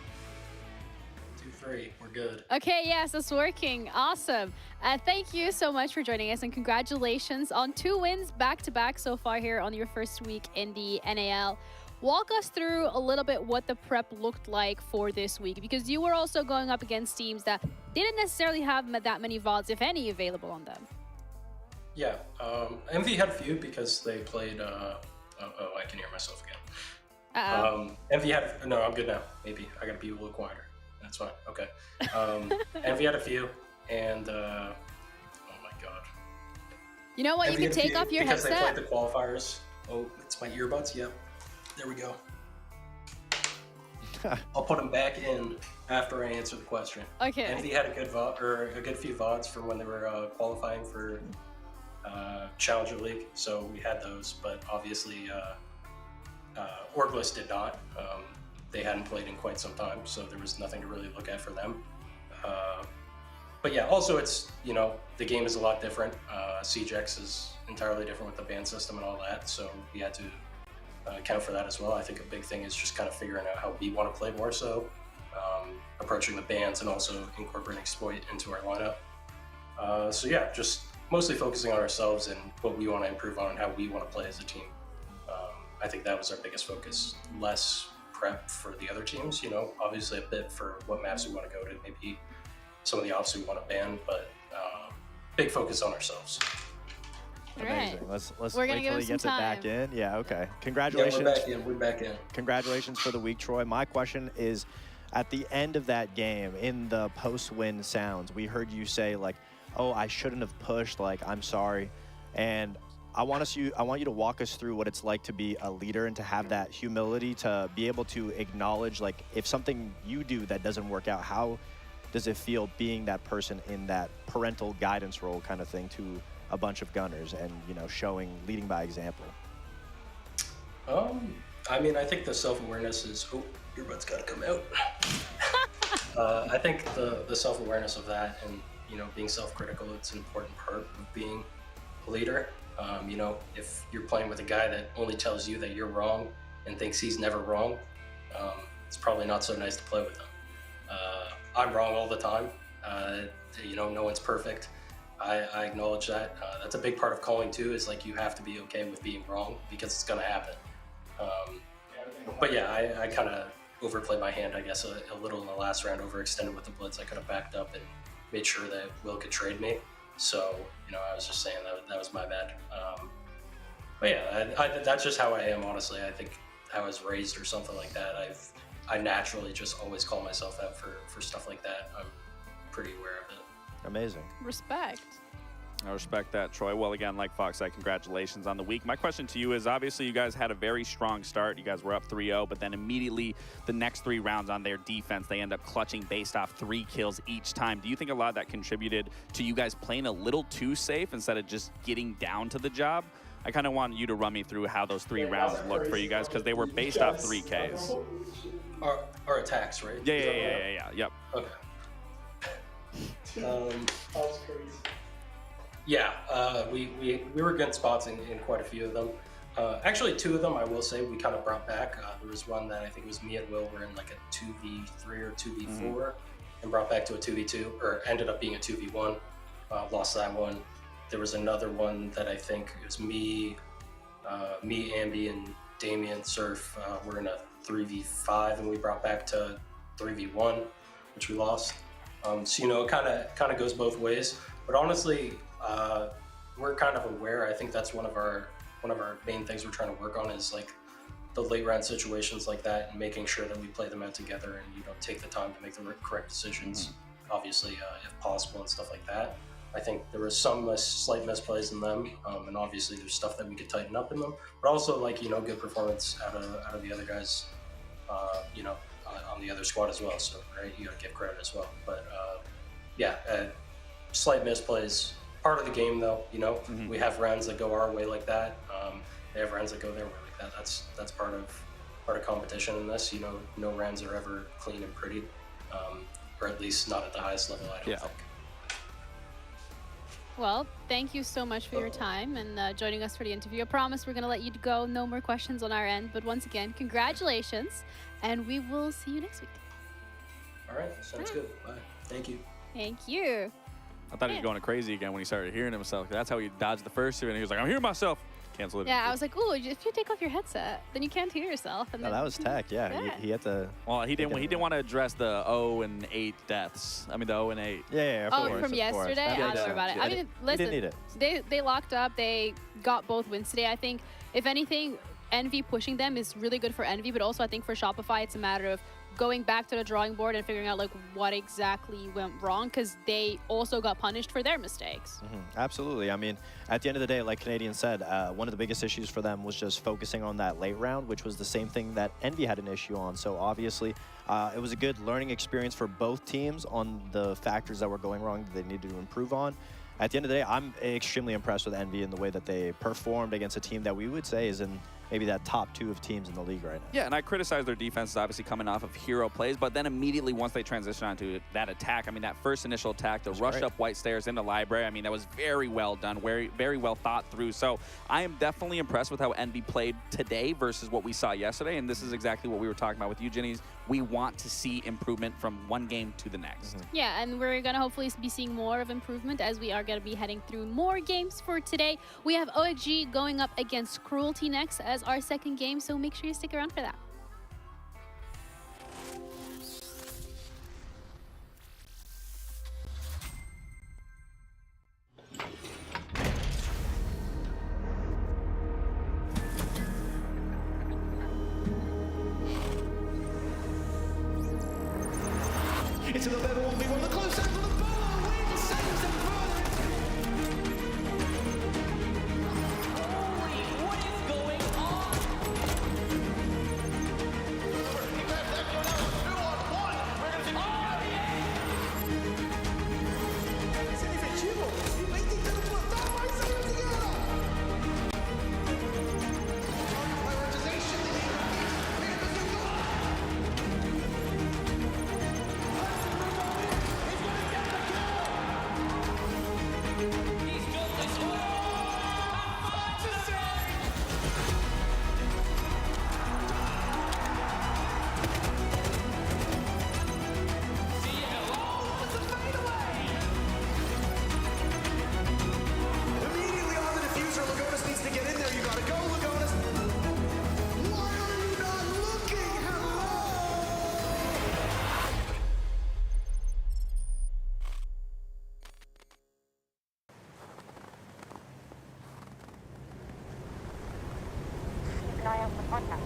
2, 3. We're good. Okay, yes, it's working. Awesome. Thank you so much for joining us and congratulations on 2 wins back-to-back so far here on your first week in the NAL. Walk us through a little bit what the prep looked like for this week because you were also going up against teams that didn't necessarily have that many VODs, if any, available on them. Yeah, MV had a few because they played, I can hear myself again. MV had, no, I'm good now, maybe. I gotta be a little quieter. That's fine, okay. MV had a few, and, oh my god. You know what, MV you can take off your because headset. Because they played the qualifiers. Oh, it's my earbuds, yep. There we go. I'll put them back in after I answer the question. Okay. Envy had a good few VODs from when they were qualifying for Challenger League, so we had those. But obviously, Orgless did not. They hadn't played in quite some time, so there was nothing to really look at for them. But yeah, also it's the game is a lot different. CGX is entirely different with the ban system and all that, so we had to account for that as well. I think a big thing is just kind of figuring out how we want to play more so, approaching the bans and also incorporating exploit into our lineup. So yeah, just mostly focusing on ourselves and what we want to improve on and how we want to play as a team. I think that was our biggest focus. Less prep for the other teams, obviously a bit for what maps we want to go to, maybe some of the ops we want to ban, but big focus on ourselves. Amazing. Right. Let's We're wait gonna till give he him gets it some back time. in. Yeah, okay. Congratulations. Yeah, we're back in. Congratulations for the week, Troy. My question is, at the end of that game, in the post-win sounds, we heard you say like, "Oh, I shouldn't have pushed. Like, I'm sorry." And I want you to walk us through what it's like to be a leader and to have that humility to be able to acknowledge, like, if something you do that doesn't work out, how does it feel being that person in that parental guidance role kind of thing to a bunch of gunners and, you know, leading by example? I mean, I think the self-awareness is, oh, your butt's got to come out. I think the self-awareness of that and, you know, being self-critical, it's an important part of being a leader. You know, if you're playing with a guy that only tells you that you're wrong and thinks he's never wrong, it's probably not so nice to play with him. I'm wrong all the time. You know, no one's perfect. I acknowledge that. That's a big part of calling too, is like you have to be okay with being wrong because it's gonna happen. But yeah, I kind of overplayed my hand, I guess, a little in the last round, overextended with the blitz. I could have backed up and made sure that Will could trade me. So, you know, I was just saying that was my bad. But yeah, that's just how I am, honestly. I think I was raised or something like that. I naturally just always call myself out for stuff like that. I'm pretty aware of it. Amazing. Respect. I respect that, Troy. Well, again, like Fox said, congratulations on the week. My question to you is, obviously, you guys had a very strong start. You guys were up 3-0, but then immediately the next 3 rounds on their defense, they end up clutching based off 3 kills each time. Do you think a lot of that contributed to you guys playing a little too safe instead of just getting down to the job? I kind of want you to run me through how those 3 rounds looked for you guys, because they were based off 3 Ks. Our attacks, right? Yeah. Yep. Okay. That was crazy. Yeah, we were good spots in quite a few of them. Actually, 2 of them, I will say, we kind of brought back. There was one that I think it was me and Will were in like a 2v3 or 2v4 and brought back to a 2v2, or ended up being a 2v1. Lost that one. There was another one that I think it was me, Ambi, and Damien Surf were in a 3v5, and we brought back to 3v1, which we lost. So, you know, it kind of goes both ways. But honestly, we're kind of aware. I think that's one of our main things we're trying to work on, is like the late round situations like that, and making sure that we play them out together and, you know, take the time to make the correct decisions, obviously, if possible, and stuff like that. I think there was some slight misplays in them, and obviously there's stuff that we could tighten up in them, but also, like, you know, good performance out of the other guys, you know, on the other squad as well. So, right, you gotta give credit as well. But yeah, slight misplays, part of the game though. You know, we have rounds that go our way like that. They have rounds that go their way like that. That's part of competition in this. You know, no rounds are ever clean and pretty, or at least not at the highest level, I don't think. Well, thank you so much for your time and joining us for the interview. I promise we're going to let you go. No more questions on our end. But once again, congratulations, and we will see you next week. All right, sounds good. Bye. Thank you. Thank you. I thought he was going crazy again when he started hearing himself. That's how he dodged the first 2, and he was like, I'm hearing myself. Cancel it. Yeah, I was like, ooh, if you take off your headset, then you can't hear yourself. And No, then, that was tech. Yeah, he had to. Well, he didn't want to address the 0 and 8 deaths. I mean, the 0 and 8. Yeah, oh, from yesterday? I don't worry about it. I mean, listen, didn't need it. They locked up. They got both wins today. I think, if anything, Envy pushing them is really good for Envy, but also I think for Shopify, it's a matter of going back to the drawing board and figuring out like what exactly went wrong, because they also got punished for their mistakes. Absolutely. I mean, at the end of the day, like Canadian said, one of the biggest issues for them was just focusing on that late round, which was the same thing that Envy had an issue on. So obviously, it was a good learning experience for both teams on the factors that were going wrong that they needed to improve on. At the end of the day, I'm extremely impressed with Envy and the way that they performed against a team that we would say is in maybe that top 2 of teams in the league right now. Yeah, and I criticize their defense, obviously coming off of hero plays, but then immediately once they transition onto that attack, I mean, that first initial attack, the rush up white stairs in the library, I mean, that was very well done, very, very well thought through. So I am definitely impressed with how Envy played today versus what we saw yesterday, and this is exactly what we were talking about with you, Ginny's. We want to see improvement from one game to the next. Yeah, and we're going to hopefully be seeing more of improvement as we are going to be heading through more games for today. We have OXG going up against Cruelty next as our second game, so make sure you stick around for that. It's another 1v1, the close end for the ball. Win saves and What is going on? He tapped that one out. 2-on-1. We're going to see Contact.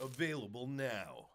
Available now.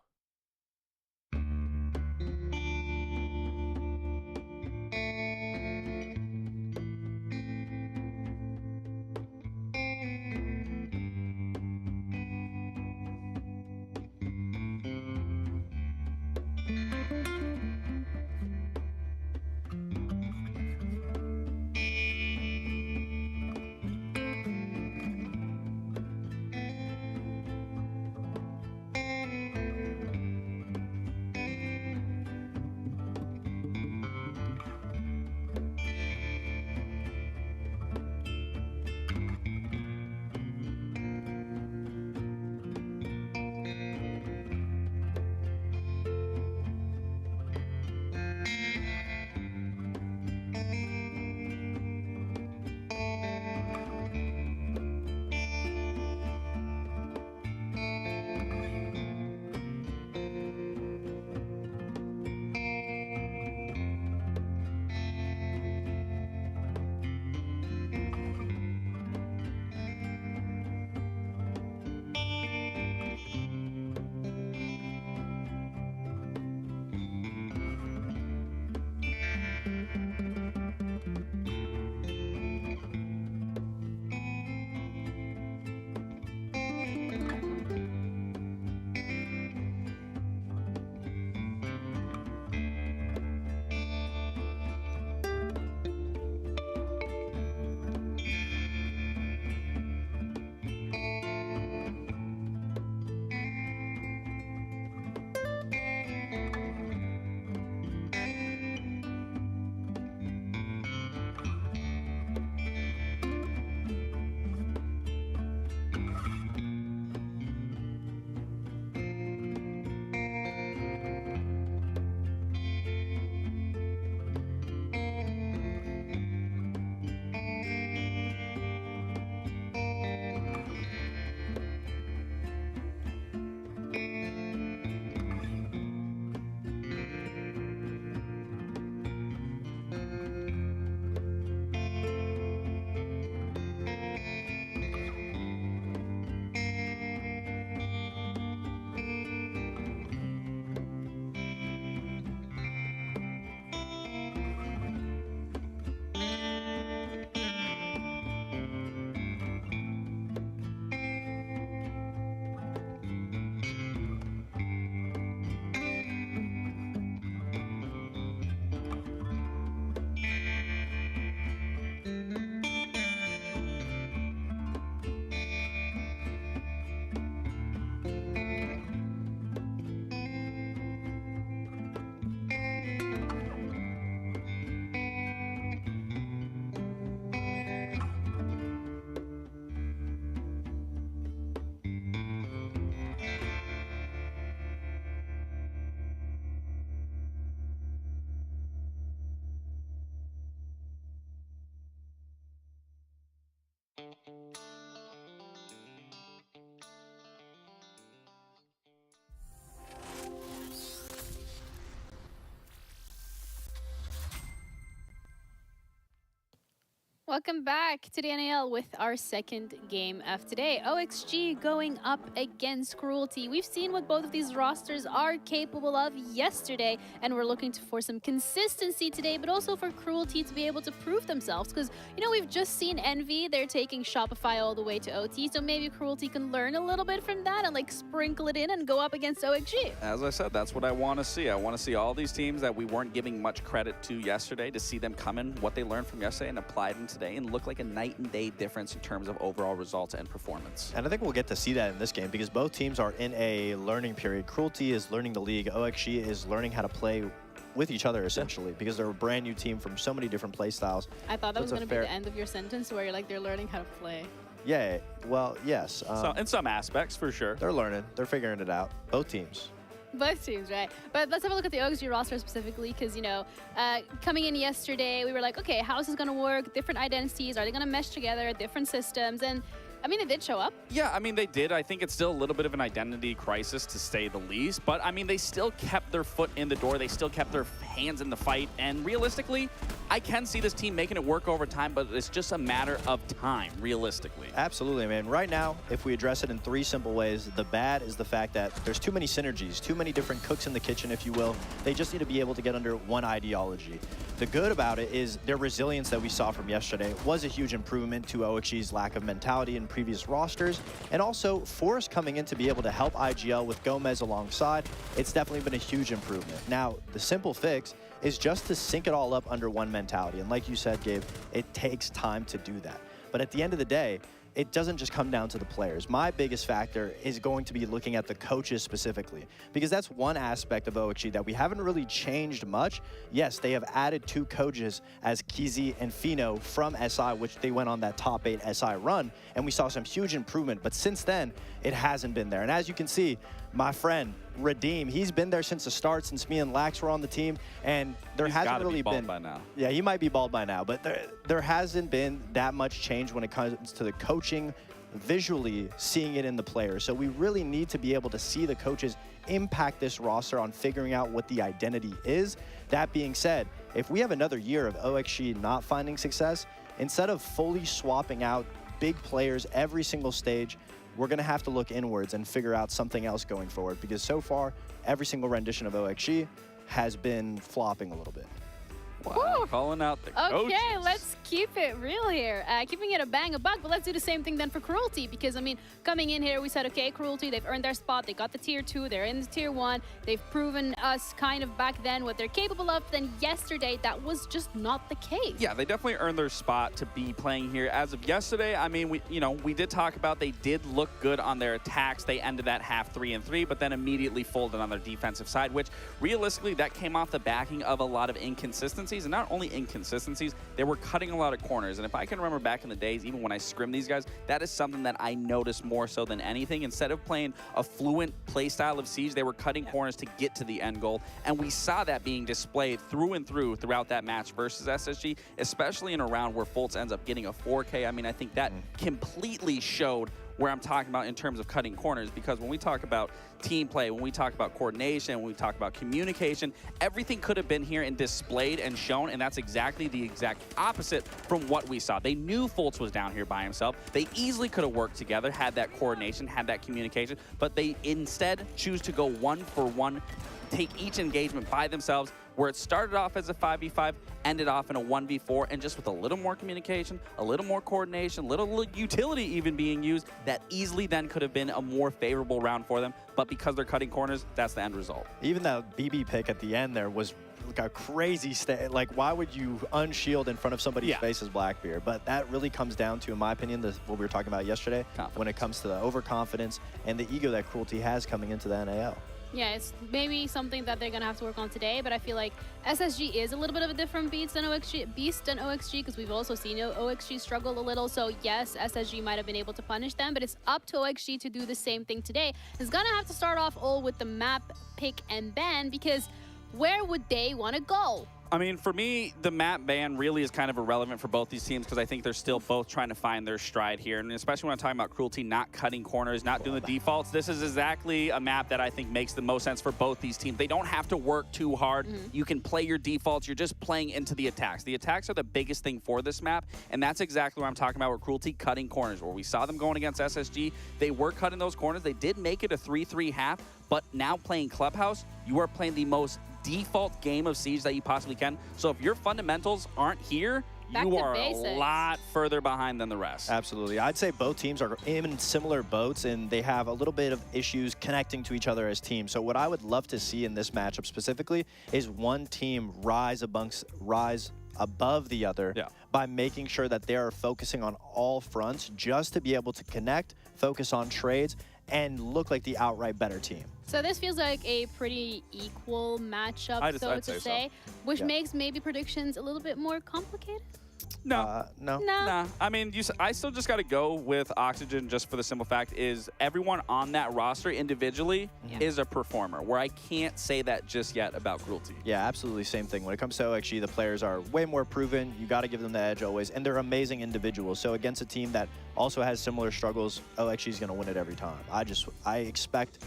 Welcome back to the NAL with our second game of today. OXG going up against Cruelty. We've seen what both of these rosters are capable of yesterday, and we're looking for some consistency today, but also for Cruelty to be able to prove themselves. Because, you know, we've just seen Envy, they're taking Shopify all the way to OT, so maybe Cruelty can learn a little bit from that and like sprinkle it in and go up against OXG. As I said, that's what I want to see. I want to see all these teams that we weren't giving much credit to yesterday, to see them come in, what they learned from yesterday and apply it in today and look like a night and day difference in terms of overall results and performance. And I think we'll get to see that in this game because both teams are in a learning period. Cruelty is learning the league. OXG is learning how to play with each other, essentially, because they're a brand new team from so many different play styles. I thought that was going to be the end of your sentence where you're like, they're learning how to play. Yeah, well, yes. So in some aspects, for sure. They're learning. They're figuring it out. Both teams. Both teams, right? But let's have a look at the OXG roster specifically, because, you know, coming in yesterday, we were like, okay, how is this going to work? Different identities, are they going to mesh together? Different systems, and I mean, they did show up. Yeah, I mean, they did. I think it's still a little bit of an identity crisis, to say the least. But, I mean, they still kept their foot in the door. They still kept their hands in the fight. And realistically, I can see this team making it work over time, but it's just a matter of time, realistically. Absolutely, man. Right now, if we address it in 3 simple ways, the bad is the fact that there's too many synergies, too many different cooks in the kitchen, if you will. They just need to be able to get under one ideology. The good about it is their resilience that we saw from yesterday was a huge improvement to OXG's lack of mentality in previous rosters, and also Forrest coming in to be able to help IGL with Gomez alongside. It's definitely been a huge improvement. Now, the simple fix is just to sync it all up under one mentality, and like you said, Gabe, it takes time to do that. But at the end of the day, it doesn't just come down to the players. My biggest factor is going to be looking at the coaches specifically, because that's one aspect of OXG that we haven't really changed much. Yes, they have added 2 coaches as Kizi and Fino from SI, which they went on that top 8 SI run, and we saw some huge improvement. But since then, it hasn't been there. And as you can see, my friend, Redeem, he's been there since the start, since me and Lax were on the team, and there hasn't really been. By now. Yeah, he might be bald by now, but there hasn't been that much change when it comes to the coaching, visually seeing it in the players. So we really need to be able to see the coaches impact this roster on figuring out what the identity is. That being said, if we have another year of OXG not finding success, instead of fully swapping out big players every single stage, we're going to have to look inwards and figure out something else going forward, because so far, every single rendition of OXG has been flopping a little bit. Wow, calling out the coaches. Okay, let's keep it real here. Keeping it a bang a buck, but let's do the same thing then for Cruelty, because, I mean, coming in here, we said, okay, Cruelty, they've earned their spot. They got the tier 2. They're in the tier 1. They've proven us kind of back then what they're capable of. Then yesterday, that was just not the case. Yeah, they definitely earned their spot to be playing here. As of yesterday, I mean, we did talk about they did look good on their attacks. They ended that half 3-3, but then immediately folded on their defensive side, which realistically, that came off the backing of a lot of inconsistencies. And not only inconsistencies, they were cutting a lot of corners. And if I can remember back in the days, even when I scrimmed these guys, that is something that I noticed more so than anything. Instead of playing a fluent play style of Siege, they were cutting corners to get to the end goal. And we saw that being displayed through and through throughout that match versus SSG, especially in a round where Fultz ends up getting a 4K. I mean, I think that completely showed where I'm talking about in terms of cutting corners, because when we talk about team play, when we talk about coordination, when we talk about communication, everything could have been here and displayed and shown, and that's exactly the exact opposite from what we saw. They knew Fultz was down here by himself. They easily could have worked together, had that coordination, had that communication, but they instead choose to go 1-for-1, take each engagement by themselves, where it started off as a 5v5, ended off in a 1v4, and just with a little more communication, a little more coordination, a little utility even being used, that easily then could have been a more favorable round for them. But because they're cutting corners, that's the end result. Even that BB pick at the end there was like a crazy like, why would you unshield in front of somebody's face as Blackbeard? But that really comes down to, in my opinion, what we were talking about yesterday, when it comes to the overconfidence and the ego that Cruelty has coming into the NAL. Yeah, it's maybe something that they're going to have to work on today, but I feel like SSG is a little bit of a different beast than OXG, because we've also seen OXG struggle a little. So yes, SSG might have been able to punish them, but it's up to OXG to do the same thing today. It's going to have to start off all with the map pick and ban, because where would they want to go? I mean, for me, the map ban really is kind of irrelevant for both these teams, because I think they're still both trying to find their stride here. And especially when I'm talking about Cruelty not cutting corners, not doing the defaults, this is exactly a map that I think makes the most sense for both these teams. They don't have to work too hard. You can play your defaults. You're just playing into the attacks. The attacks are the biggest thing for this map, and that's exactly what I'm talking about with Cruelty cutting corners, where we saw them going against SSG. They were cutting those corners. They did make it a 3-3 half, but now playing Clubhouse, you are playing the most default game of Siege that you possibly can. So if your fundamentals aren't here, you are a lot further behind than the rest. Absolutely. I'd say both teams are in similar boats, and they have a little bit of issues connecting to each other as teams. So what I would love to see in this matchup specifically is one team rise above the other by making sure that they are focusing on all fronts, just to be able to connect, focus on trades, and look like the outright better team. So this feels like a pretty equal matchup, so to say, which makes maybe predictions a little bit more complicated. No. No. Nah. I mean, I still just got to go with Oxygen just for the simple fact is everyone on that roster individually is a performer, where I can't say that just yet about Cruelty. Yeah, absolutely same thing. When it comes to OXG, the players are way more proven. You got to give them the edge always, and they're amazing individuals. So against a team that also has similar struggles, OXG is going to win it every time. I expect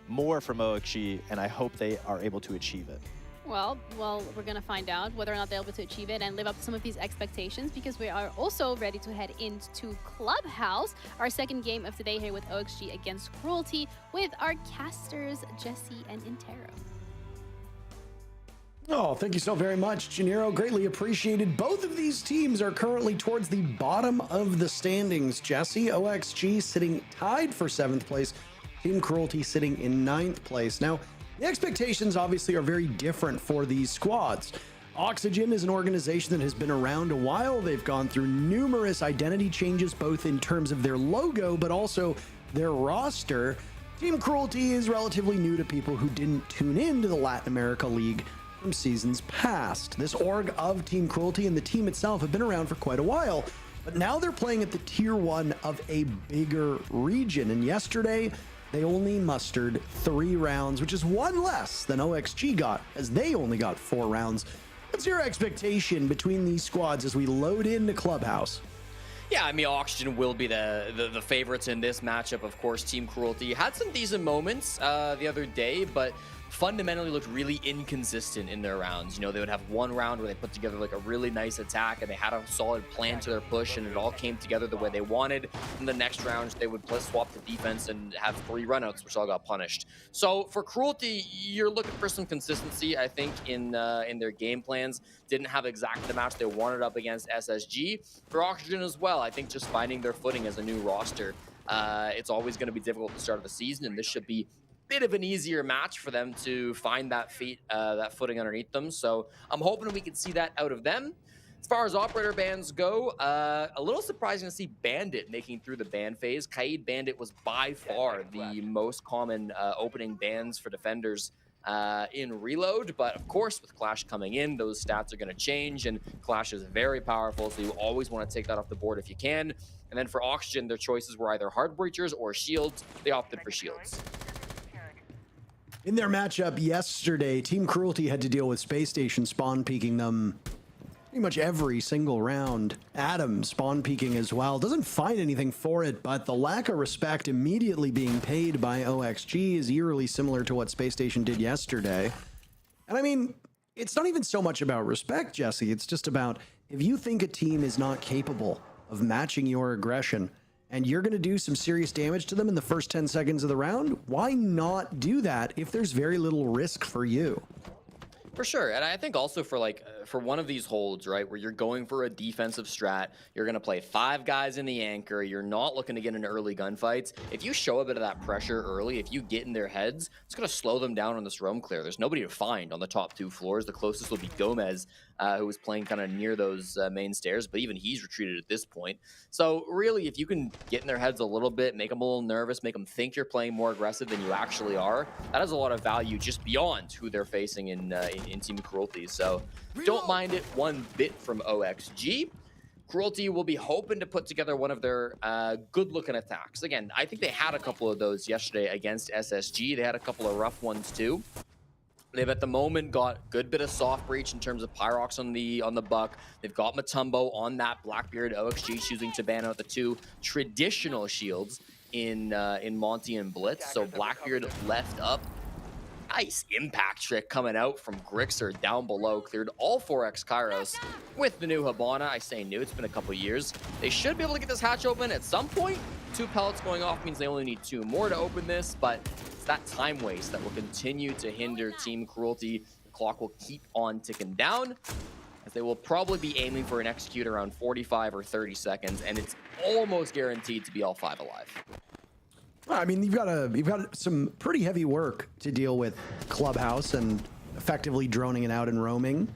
more from OXG, and I hope they are able to achieve it. Well, we're going to find out whether or not they're able to achieve it and live up to some of these expectations, because we are also ready to head into Clubhouse, our second game of today here with OXG against Cruelty, with our casters, Jesse and Intero. Oh, thank you so very much, Gennaro. Greatly appreciated. Both of these teams are currently towards the bottom of the standings. Jesse, OXG sitting tied for 7th place. Team Cruelty sitting in 9th place. Now, the expectations obviously are very different for these squads. Oxygen is an organization that has been around a while. They've gone through numerous identity changes, both in terms of their logo, but also their roster. Team Cruelty is relatively new to people who didn't tune in to the Latin America League from seasons past. This org of Team Cruelty and the team itself have been around for quite a while, but now they're playing at the tier 1 of a bigger region. And yesterday, they only mustered 3 rounds, which is 1 less than OXG got, as they only got 4 rounds. What's your expectation between these squads as we load into Clubhouse? Yeah, I mean, Oxygen will be the favorites in this matchup. Of course, Team Cruelty had some decent moments the other day, but fundamentally looked really inconsistent in their rounds. You know, they would have one round where they put together like a really nice attack and they had a solid plan to their push and it all came together the way they wanted. In the next round, they would swap the defense and have 3 runouts, which all got punished. So for Cruelty, you're looking for some consistency, I think, in their game plans. Didn't have exactly the match they wanted up against SSG. For Oxygen as well, I think just finding their footing as a new roster. It's always going to be difficult at the start of the season, and this should be bit of an easier match for them to find that footing underneath them. So I'm hoping we can see that out of them. As far as operator bans go, a little surprising to see Bandit making through the ban phase. Kaid Bandit was by far the most common opening bans for defenders in Reload, but of course with Clash coming in, those stats are going to change, and Clash is very powerful, so you always want to take that off the board if you can. And then for Oxygen, their choices were either Hard Breachers or Shields. They opted for Shields. In their matchup yesterday, Team Cruelty had to deal with Space Station spawn peeking them pretty much every single round. Adam spawn peeking as well. Doesn't find anything for it, but the lack of respect immediately being paid by OXG is eerily similar to what Space Station did yesterday. And I mean, it's not even so much about respect, Jesse. It's just about if you think a team is not capable of matching your aggression, and you're going to do some serious damage to them in the first 10 seconds of the round, why not do that if there's very little risk for you? For sure. And I think also for for one of these holds, right, where you're going for a defensive strat, you're going to play 5 guys in the anchor, you're not looking to get into early gunfights. If you show a bit of that pressure early, if you get in their heads, it's going to slow them down on this roam clear. There's nobody to find on the top 2 floors. The closest will be Gomez, who was playing kind of near those main stairs, but even he's retreated at this point. So really, if you can get in their heads a little bit, make them a little nervous, make them think you're playing more aggressive than you actually are, that has a lot of value just beyond who they're facing in Team Cruelty. So don't mind it one bit from OXG. Cruelty will be hoping to put together one of their good-looking attacks. Again, I think they had a couple of those yesterday against SSG. They had a couple of rough ones too. They've at the moment got a good bit of soft breach in terms of Pyrox on the buck. They've got Matumbo on that Blackbeard. OXG choosing to ban out the 2 traditional shields in Monty and Blitz. So Blackbeard left up. Nice impact trick coming out from Grixer down below. Cleared all 4x Kairos with the new Hibana. I say new, it's been a couple years. They should be able to get this hatch open at some point. 2 pellets going off means they only need 2 more to open this, but it's that time waste that will continue to hinder Team Cruelty. The clock will keep on ticking down, as they will probably be aiming for an execute around 45 or 30 seconds, and it's almost guaranteed to be all 5 alive. I mean, you've got some pretty heavy work to deal with Clubhouse and effectively droning it out and roaming.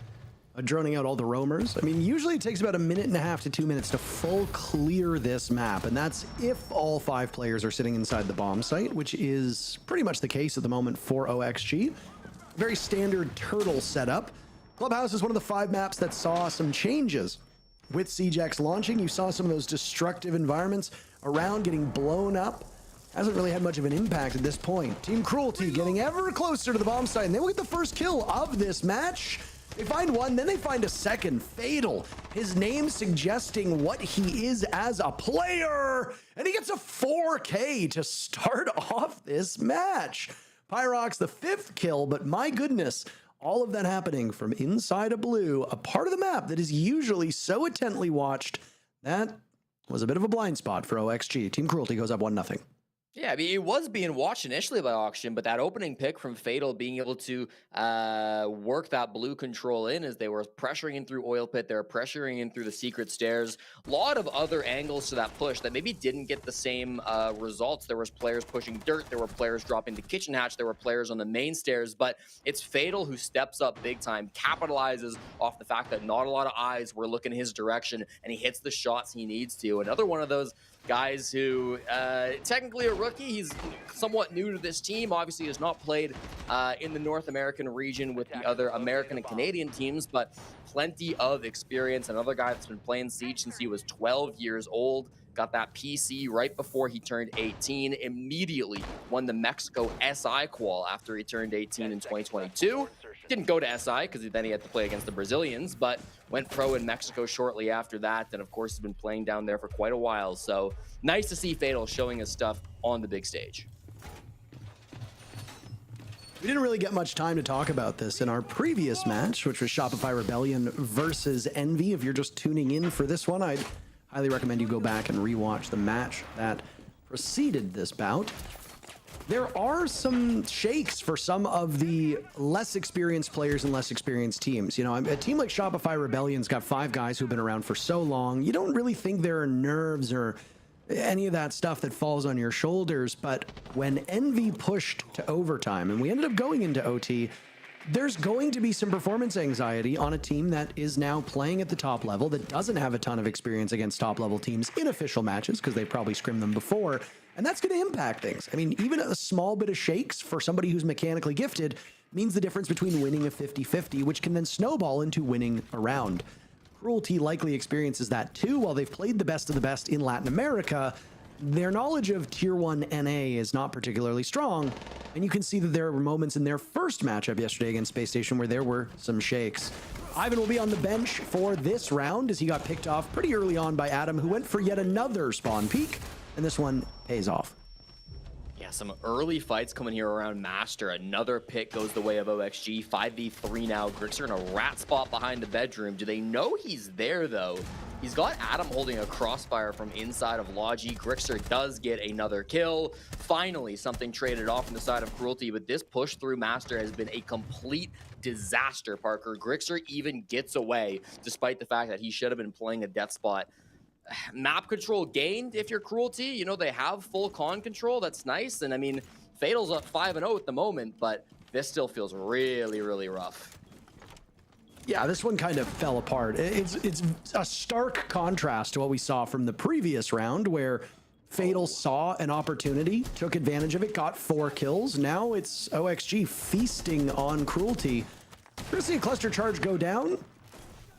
Droning out all the roamers. I mean, usually it takes about 1.5 minutes to 2 minutes to full clear this map, and that's if all 5 players are sitting inside the bomb site, which is pretty much the case at the moment for OXG. Very standard turtle setup. Clubhouse is one of the 5 maps that saw some changes with CJX launching. You saw some of those destructive environments around getting blown up. Hasn't really had much of an impact at this point. Team Cruelty getting ever closer to the bomb site, and they will get the first kill of this match. They find one, then they find a second. Fatal, his name suggesting what he is as a player, and he gets a 4K to start off this match. Pyrox, the 5th kill, but my goodness, all of that happening from inside a blue, a part of the map that is usually so intently watched. That was a bit of a blind spot for OXG. Team Cruelty goes up 1-0. Yeah, I mean, it was being watched initially by Auction, but that opening pick from Fatal being able to work that blue control in as they were pressuring in through Oil Pit, they were pressuring in through the secret stairs. A lot of other angles to that push that maybe didn't get the same results. There was players pushing dirt, there were players dropping the kitchen hatch, there were players on the main stairs, but it's Fatal who steps up big time, capitalizes off the fact that not a lot of eyes were looking his direction, and he hits the shots he needs to. Another one of those guys who technically a rookie. He's somewhat new to this team. Obviously has not played in the North American region with the other American and Canadian teams, but plenty of experience. Another guy that's been playing Siege since he was 12 years old. Got that PC right before he turned 18. Immediately won the Mexico SI qual after he turned 18 in 2022. Didn't go to SI because then he had to play against the Brazilians, but went pro in Mexico shortly after that. And of course, has been playing down there for quite a while. So nice to see Fatal showing his stuff on the big stage. We didn't really get much time to talk about this in our previous match, which was Shopify Rebellion versus Envy. If you're just tuning in for this one, I'd highly recommend you go back and rewatch the match that preceded this bout. There are some shakes for some of the less experienced players and less experienced teams. You know, a team like Shopify Rebellion's got 5 guys who've been around for so long. You don't really think there are nerves or any of that stuff that falls on your shoulders. But when Envy pushed to overtime and we ended up going into OT, there's going to be some performance anxiety on a team that is now playing at the top level, that doesn't have a ton of experience against top level teams in official matches because they probably scrimmed them before. And that's going to impact things. I mean, even a small bit of shakes for somebody who's mechanically gifted means the difference between winning a 50-50, which can then snowball into winning a round. Cruelty likely experiences that too. While they've played the best of the best in Latin America, their knowledge of Tier 1 NA is not particularly strong. And you can see that there were moments in their first matchup yesterday against Space Station where there were some shakes. Ivan will be on the bench for this round as he got picked off pretty early on by Adam, who went for yet another spawn peek. And this one pays off. Yeah, some early fights coming here around Master. Another pick goes the way of OXG. 5v3 now. Grixer in a rat spot behind the bedroom. Do they know he's there, though? He's got Adam holding a crossfire from inside of Logi. Grixer does get another kill. Finally, something traded off on the side of Cruelty, but this push through Master has been a complete disaster, Parker. Grixer even gets away, despite the fact that he should have been playing a death spot. Map control gained if you're Cruelty. You know, they have full con control. That's nice. And I mean, Fatal's up 5-0 at the moment, but this still feels really, really rough. Yeah, this one kind of fell apart. It's a stark contrast to what we saw from the previous round where Fatal saw an opportunity, took advantage of it, got 4 kills. Now it's OXG feasting on Cruelty. We're gonna see a cluster charge go down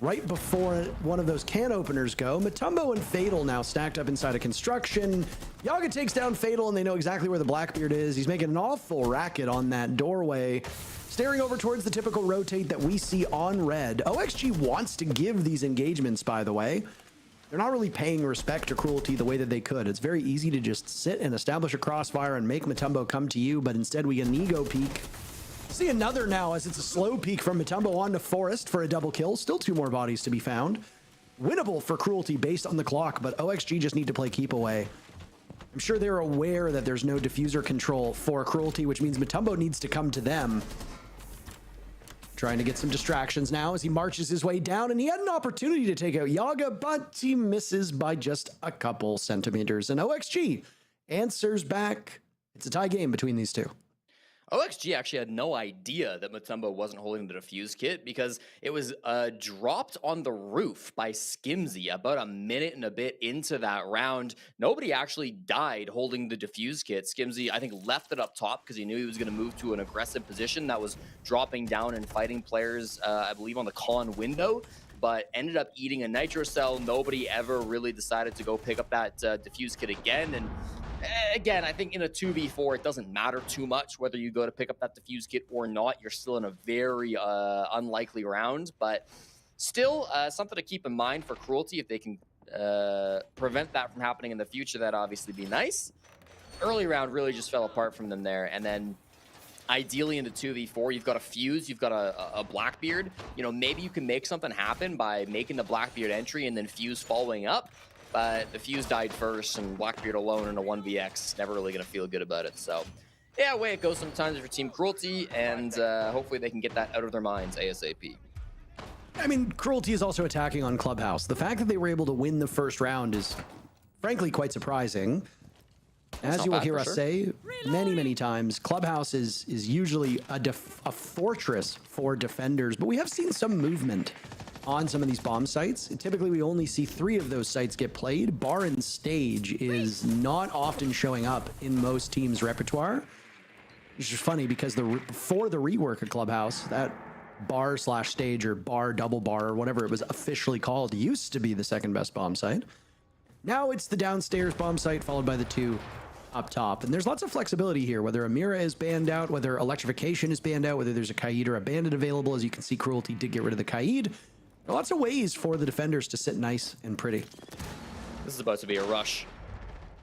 right before one of those can openers go. Matumbo and Fatal now stacked up inside of construction. Yaga takes down Fatal and they know exactly where the Blackbeard is. He's making an awful racket on that doorway. Staring over towards the typical rotate that we see on red. OXG wants to give these engagements, by the way. They're not really paying respect to Cruelty the way that they could. It's very easy to just sit and establish a crossfire and make Matumbo come to you, but instead we get an ego peek. See another now as it's a slow peek from Matumbo onto Forest for a double kill. Still 2 more bodies to be found. Winnable for Cruelty based on the clock, but OXG just need to play keep away. I'm sure they're aware that there's no diffuser control for Cruelty, which means Matumbo needs to come to them. Trying to get some distractions now as he marches his way down, and he had an opportunity to take out Yaga, but he misses by just a couple centimeters. And OXG answers back. It's a tie game between these two. OXG actually had no idea that Matumbo wasn't holding the defuse kit because it was dropped on the roof by Skimzy about a minute and a bit into that round. Nobody actually died holding the defuse kit. Skimzy, I think, left it up top because he knew he was going to move to an aggressive position that was dropping down and fighting players, I believe, on the con window. but ended up eating a nitro cell. Nobody ever really decided to go pick up that defuse kit again. And again, I think in a 2v4, it doesn't matter too much whether you go to pick up that defuse kit or not. You're still in a very unlikely round, but still something to keep in mind for Cruelty. If they can prevent that from happening in the future, that'd obviously be nice. Early round really just fell apart from them there, and then ideally in the 2v4, you've got a Fuse, you've got a Blackbeard. You know, maybe you can make something happen by making the Blackbeard entry and then Fuse following up. But the Fuse died first, and Blackbeard alone in a 1vx, never really going to feel good about it. So, yeah, way it goes sometimes for Team Cruelty, and hopefully they can get that out of their minds ASAP. I mean, Cruelty is also attacking on Clubhouse. The fact that they were able to win the first round is, frankly, quite surprising. As you will hear us say many, many times, Clubhouse is usually a fortress for defenders, but we have seen some movement on some of these bomb sites. Typically, we only see 3 of those sites get played. Bar and Stage is not often showing up in most teams' repertoire, which is funny because before the rework of Clubhouse, that bar/stage or bar double bar or whatever it was officially called used to be the second best bomb site. Now it's the downstairs bomb site followed by the 2 up top. And there's lots of flexibility here, whether Amira is banned out, whether Electrification is banned out, whether there's a Kaid or a Bandit available. As you can see, Cruelty did get rid of the Kaid. There are lots of ways for the defenders to sit nice and pretty. This is about to be a rush.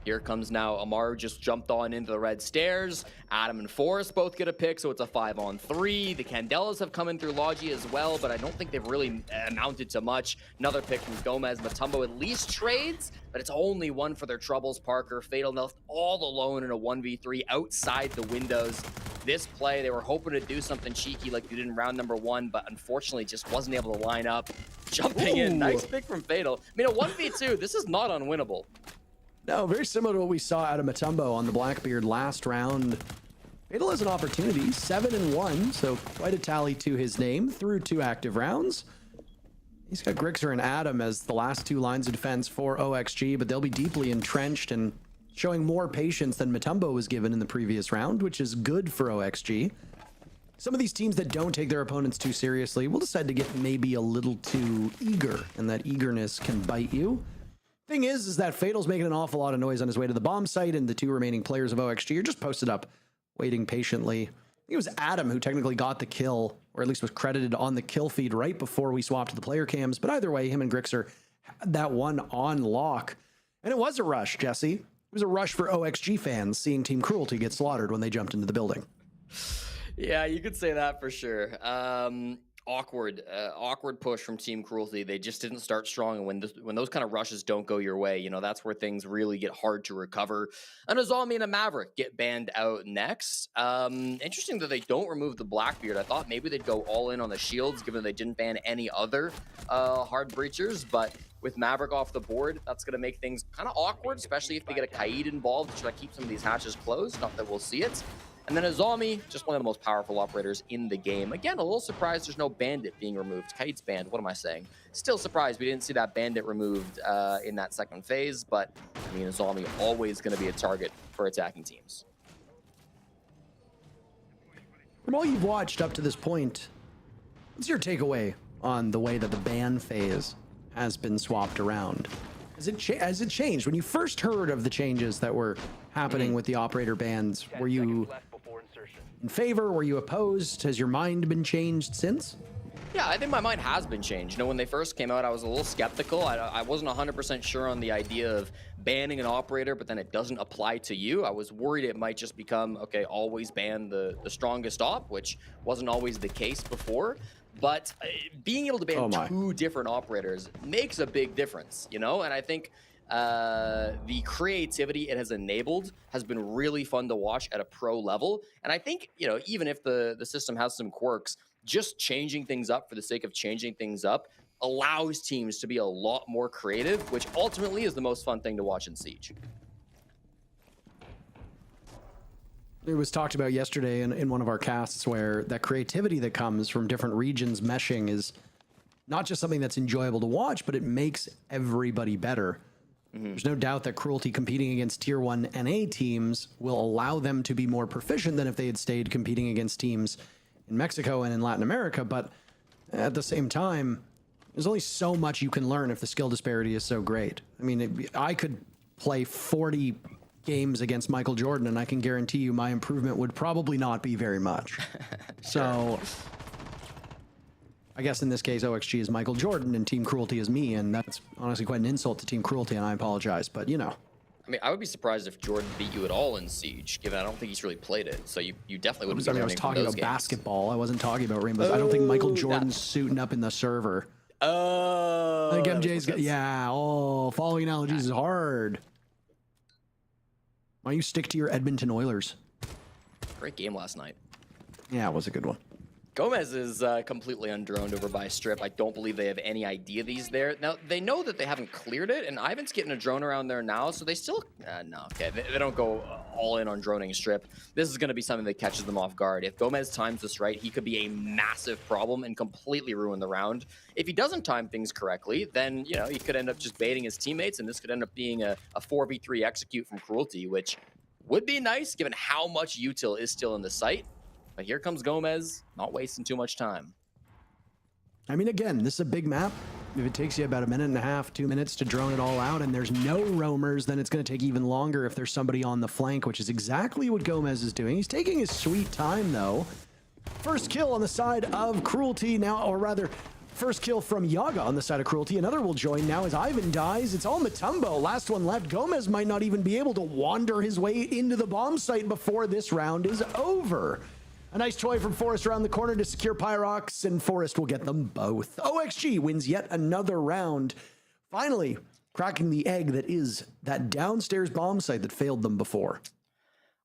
Here comes now Amaru, just jumped on into the red stairs. Adam and Forrest both get a pick, so it's a 5-on-3. The Candelas have come in through Logi as well, but I don't think they've really amounted to much. Another pick from Gomez. Matumbo at least trades, but it's only one for their troubles. Parker, Fatal left all alone in a 1v3 outside the windows. This play, they were hoping to do something cheeky like they did in round number 1, but unfortunately just wasn't able to line up. Jumping in, nice pick from Fatal. I mean, a 1v2, this is not unwinnable. No, very similar to what we saw out of Matumbo on the Blackbeard last round. Fatal has an opportunity, 7-1, so quite a tally to his name through 2 active rounds. He's got Grixer and Adam as the last 2 lines of defense for OXG, but they'll be deeply entrenched and showing more patience than Matumbo was given in the previous round, which is good for OXG. Some of these teams that don't take their opponents too seriously will decide to get maybe a little too eager, and that eagerness can bite you. Thing is that Fatal's making an awful lot of noise on his way to the bomb site, and the 2 remaining players of OXG are just posted up, waiting patiently. I think it was Adam who technically got the kill, or at least was credited on the kill feed right before we swapped to the player cams. But either way, him and Grixer had that one on lock. And it was a rush, Jesse. It was a rush for OXG fans seeing Team Cruelty get slaughtered when they jumped into the building. Yeah, you could say that for sure. Awkward push from Team Cruelty. They just didn't start strong, and when those kind of rushes don't go your way, you know, that's where things really get hard to recover. And Azami and a Maverick get banned out next. Interesting that they don't remove the Blackbeard. I thought maybe they'd go all in on the shields, given they didn't ban any other hard breachers, but with Maverick off the board, that's going to make things kind of awkward, especially if they get a Kaid involved to try to keep some of these hatches closed. Not that we'll see it. And then Azami, just one of the most powerful operators in the game. Again, a little surprised there's no Bandit being removed. Kaid's banned, what am I saying? Still surprised we didn't see that Bandit removed in that second phase, but I mean, Azami always going to be a target for attacking teams. From all you've watched up to this point, what's your takeaway on the way that the ban phase has been swapped around? Has it changed? When you first heard of the changes that were happening with the operator bans, were you in favor? Were you opposed? Has your mind been changed since? Yeah, I think my mind has been changed. You know, when they first came out, I was a little skeptical. I wasn't 100% sure on the idea of banning an operator, but then it doesn't apply to you. I was worried it might just become, okay, always ban the strongest op, which wasn't always the case before. But being able to ban 2 different operators makes a big difference, you know? And I think the creativity it has enabled has been really fun to watch at a pro level. And I think, you know, even if the system has some quirks, just changing things up for the sake of changing things up allows teams to be a lot more creative, which ultimately is the most fun thing to watch in Siege. It was talked about yesterday in one of our casts where that creativity that comes from different regions meshing is not just something that's enjoyable to watch, but it makes everybody better. There's no doubt that Cruelty competing against Tier 1 NA teams will allow them to be more proficient than if they had stayed competing against teams in Mexico and in Latin America. But at the same time, There's only so much you can learn if the skill disparity is so great. I mean, I could play 40 games against Michael Jordan, and I can guarantee you my improvement would probably not be very much. So I guess in this case, OXG is Michael Jordan and Team Cruelty is me, and that's honestly quite an insult to Team Cruelty, and I apologize, but you know. I mean, I would be surprised if Jordan beat you at all in Siege, given I don't think he's really played it. So you definitely wouldn't be learning I was from talking those about games. basketball. I wasn't talking about rainbows. I don't think Michael Jordan's suiting up in the server. Oh. I think MJ's got, yeah. Oh, following analogies is hard. Why don't you stick to your Edmonton Oilers? Great game last night. Yeah, it was a good one. Gomez is completely undroned over by Strip. I don't believe they have any idea that he's there. Now, they know that they haven't cleared it, and Ivan's getting a drone around there now, so they still... no, okay, they don't go all in on droning Strip. This is going to be something that catches them off guard. If Gomez times this right, he could be a massive problem and completely ruin the round. If he doesn't time things correctly, then, you know, he could end up just baiting his teammates, and this could end up being a 4v3 execute from Cruelty, which would be nice, given how much util is still in the site. But here comes Gomez, not wasting too much time. I mean, again, this is a big map. If it takes you about a minute and a half, 2 minutes to drone it all out, and there's no roamers, then it's going to take even longer if there's somebody on the flank, which is exactly what Gomez is doing. He's taking his sweet time, though. First kill on the side of Cruelty now, or rather, first kill from Yaga on the side of Cruelty. Another will join now as Ivan dies. It's all Matumbo. Last one left. Gomez might not even be able to wander his way into the bomb site before this round is over. A nice toy from Forrest around the corner to secure Pyrox, and Forrest will get them both. OXG wins yet another round, finally cracking the egg that is that downstairs bomb site that failed them before.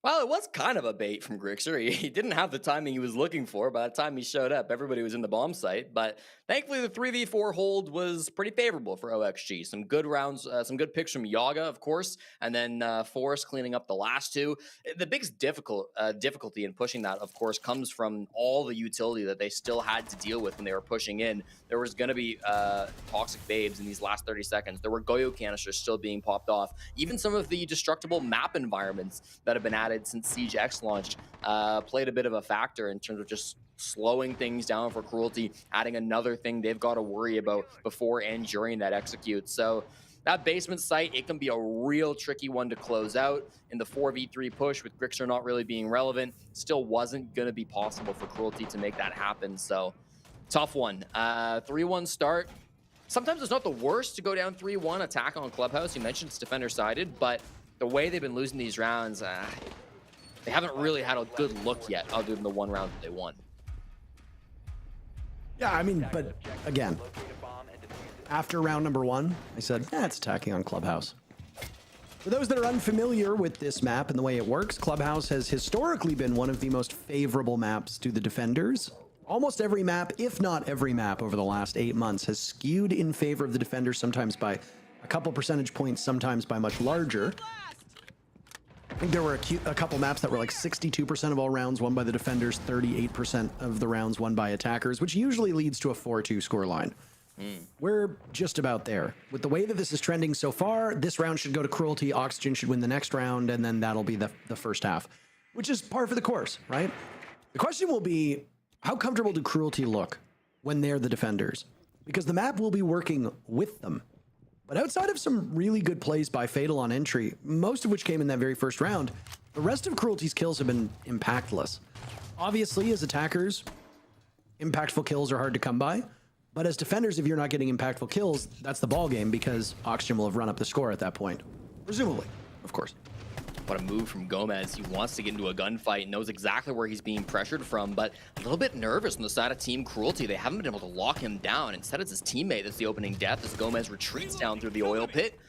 Well, it was kind of a bait from Grixer. He didn't have the timing he was looking for. By the time he showed up, everybody was in the bomb site. But thankfully, the 3v4 hold was pretty favorable for OXG. Some good rounds, some good picks from Yaga, of course, and then Forrest cleaning up the last two. The biggest difficulty in pushing that, of course, comes from all the utility that they still had to deal with when they were pushing in. There was going to be toxic babes in these last 30 seconds. There were Goyo canisters still being popped off. Even some of the destructible map environments that have been added since Siege X launched played a bit of a factor in terms of just slowing things down for Cruelty, adding another thing they've got to worry about before and during that execute. So that basement site, it can be a real tricky one to close out. In the 4v3 push with Grixer not really being relevant, still wasn't going to be possible for Cruelty to make that happen. So tough one. 3-1 start. Sometimes it's not the worst to go down 3-1 attack on Clubhouse. You mentioned it's defender-sided, but the way they've been losing these rounds, they haven't really had a good look yet, other than the one round that they won. Yeah, I mean, but again, after round number 1, I said, it's attacking on Clubhouse. For those that are unfamiliar with this map and the way it works, Clubhouse has historically been one of the most favorable maps to the defenders. Almost every map, if not every map over the last 8 months, has skewed in favor of the defenders, sometimes by a couple percentage points, sometimes by much larger. I think there were a couple maps that were like 62% of all rounds won by the defenders, 38% of the rounds won by attackers, which usually leads to a 4-2 scoreline. We're just about there. With the way that this is trending so far, this round should go to Cruelty, Oxygen should win the next round, and then that'll be the first half, which is par for the course, right? The question will be, how comfortable do Cruelty look when they're the defenders? Because the map will be working with them. But outside of some really good plays by Fatal on entry, most of which came in that very first round, the rest of Cruelty's kills have been impactless. Obviously, as attackers, impactful kills are hard to come by. But as defenders, if you're not getting impactful kills, that's the ball game, because Oxygen will have run up the score at that point. Presumably, of course. What a move from Gomez. He wants to get into a gunfight, knows exactly where he's being pressured from, but a little bit nervous on the side of Team Cruelty. They haven't been able to lock him down. Instead, it's his teammate that's the opening death as Gomez retreats down through the oil pit.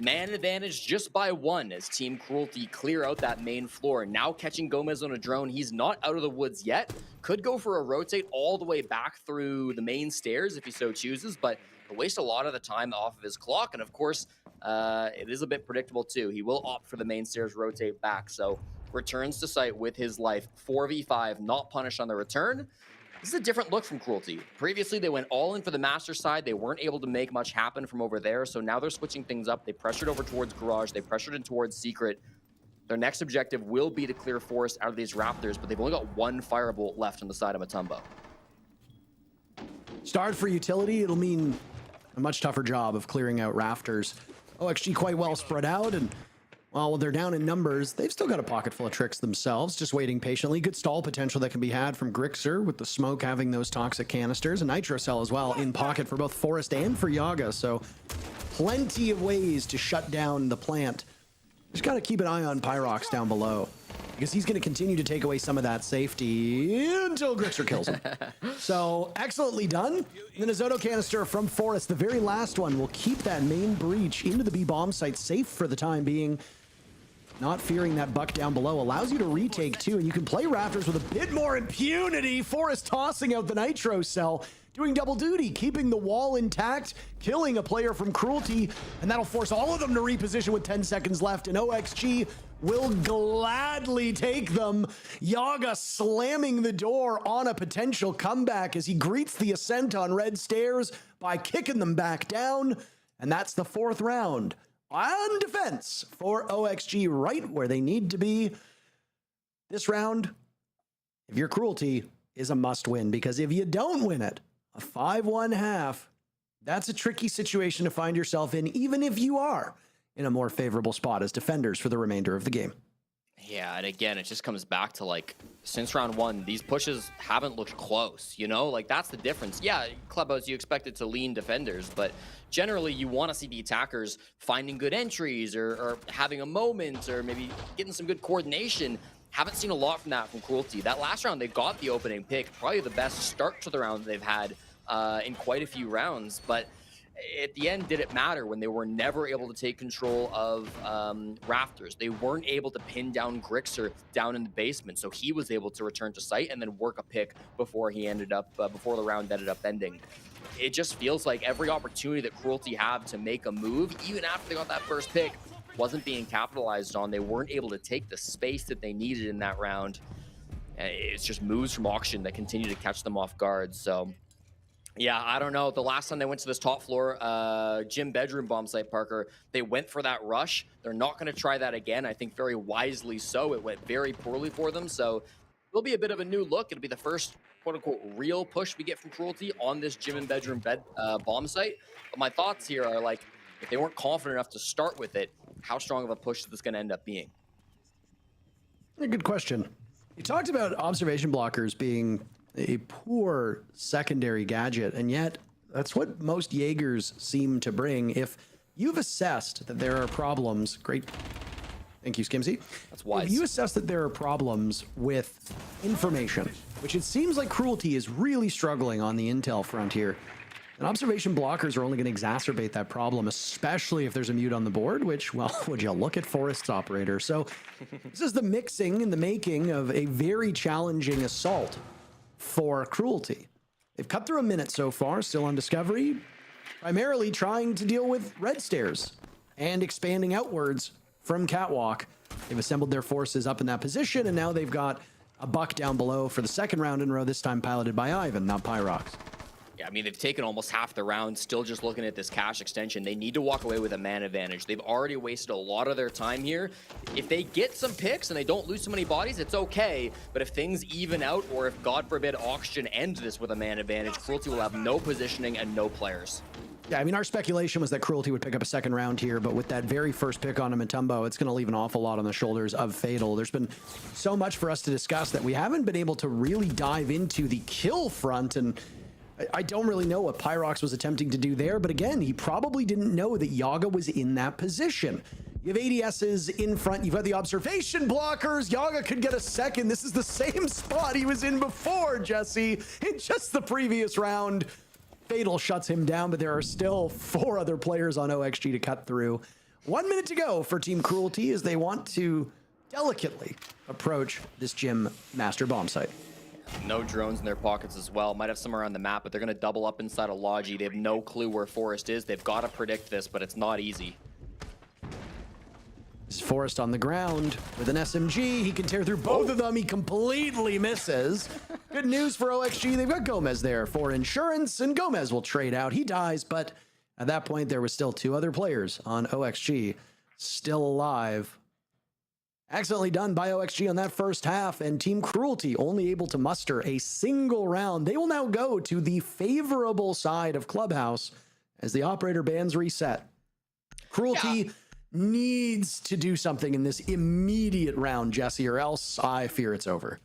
Man advantage just by 1 as Team Cruelty clear out that main floor. Now catching Gomez on a drone. He's not out of the woods yet. Could go for a rotate all the way back through the main stairs if he so chooses, but he'll waste a lot of the time off of his clock. And of course, it is a bit predictable too. He will opt for the main stairs rotate back. So returns to site with his life. 4v5, not punished on the return. This is a different look from Cruelty. Previously, they went all in for the master side. They weren't able to make much happen from over there. So now they're switching things up. They pressured over towards Garage. They pressured in towards Secret. Their next objective will be to clear Forest out of these Raptors, but they've only got 1 firebolt left on the side of Matumbo. Starred for utility, it'll mean a much tougher job of clearing out rafters. OXG quite well spread out, and while they're down in numbers, they've still got a pocket full of tricks themselves, just waiting patiently. Good stall potential that can be had from Grixer, with the smoke having those toxic canisters, and Nitro Cell as well in pocket for both Forest and for Yaga, so plenty of ways to shut down the plant. Just got to keep an eye on Pyrox down below, because he's going to continue to take away some of that safety until Grixer kills him. So, excellently done. And then a Zoto canister from Forest, the very last one, will keep that main breach into the B bomb site safe for the time being. Not fearing that buck down below allows you to retake too, and you can play Raptors with a bit more impunity. Forest tossing out the Nitro Cell, doing double duty, keeping the wall intact, killing a player from Cruelty, and that'll force all of them to reposition with 10 seconds left, and OXG will gladly take them. Yaga slamming the door on a potential comeback as he greets the Ascent on red stairs by kicking them back down, and that's the 4th round. On defense for OXG, right where they need to be. This round, if you're Cruelty, is a must win, because if you don't win it, a 5-1 half, that's a tricky situation to find yourself in, even if you are in a more favorable spot as defenders for the remainder of the game. Yeah, and again, it just comes back to, like, since round 1, these pushes haven't looked close, you know? Like, that's the difference. Yeah, Clubhouse, you expect it to lean defenders, but generally you want to see the attackers finding good entries or having a moment or maybe getting some good coordination. Haven't seen a lot from that from Cruelty. That last round, they got the opening pick, probably the best start to the round they've had in quite a few rounds, but at the end, did it matter when they were never able to take control of Rafters? They weren't able to pin down Grixer down in the basement, so he was able to return to site and then work a pick before he ended up, before the round ended up ending. It just feels like every opportunity that Cruelty had to make a move, even after they got that first pick, wasn't being capitalized on. They weren't able to take the space that they needed in that round. It's just moves from Auction that continue to catch them off guard, so... Yeah, I don't know. The last time they went to this top floor gym bedroom bomb site, Parker, they went for that rush. They're not going to try that again. I think very wisely so. It went very poorly for them. So it'll be a bit of a new look. It'll be the first quote-unquote real push we get from Cruelty on this gym and bedroom bomb site. But my thoughts here are, like, if they weren't confident enough to start with it, how strong of a push is this going to end up being? A good question. You talked about observation blockers being a poor secondary gadget, and yet that's what most Jaegers seem to bring. If you've assessed that there are problems, great, thank you, Skimsy. That's wise. If you assess that there are problems with information, which it seems like Cruelty is really struggling on the intel front here, and observation blockers are only going to exacerbate that problem, especially if there's a mute on the board, which, well, would you look at Forest's operator? So this is the mixing and the making of a very challenging assault for Cruelty. They've cut through a minute so far, still on Discovery, primarily trying to deal with red stairs and expanding outwards from Catwalk. They've assembled their forces up in that position, and now they've got a buck down below for the 2nd round in a row, this time piloted by Ivan, not Pyrox. Yeah, I mean, they've taken almost half the round, still just looking at this cash extension. They need to walk away with a man advantage. They've already wasted a lot of their time here. If they get some picks and they don't lose so many bodies, it's okay. But if things even out, or if, God forbid, Auction ends this with a man advantage, Cruelty will have no positioning and no players. Yeah, I mean, our speculation was that Cruelty would pick up a 2nd round here, but with that very first pick on Matumbo, it's going to leave an awful lot on the shoulders of Fatal. There's been so much for us to discuss that we haven't been able to really dive into the kill front, and I don't really know what Pyrox was attempting to do there, but again, he probably didn't know that Yaga was in that position. You have ADSs in front, you've got the observation blockers, Yaga could get a 2nd. This is the same spot he was in before, Jesse, in just the previous round. Fatal shuts him down, but there are still 4 other players on OXG to cut through. 1 minute to go for Team Cruelty as they want to delicately approach this gym master bomb site. No drones in their pockets as well. Might have some around the map, but they're going to double up inside a Logi. They have no clue where Forest is. They've got to predict this, but it's not easy. This Forest on the ground with an SMG. He can tear through both of them. He completely misses. Good news for OXG. They've got Gomez there for insurance, and Gomez will trade out. He dies, but at that point, there was still 2 other players on OXG still alive. Excellently done by OXG on that first half, and Team Cruelty only able to muster a single round. They will now go to the favorable side of Clubhouse as the operator bans reset. Cruelty needs to do something in this immediate round, Jesse, or else I fear it's over.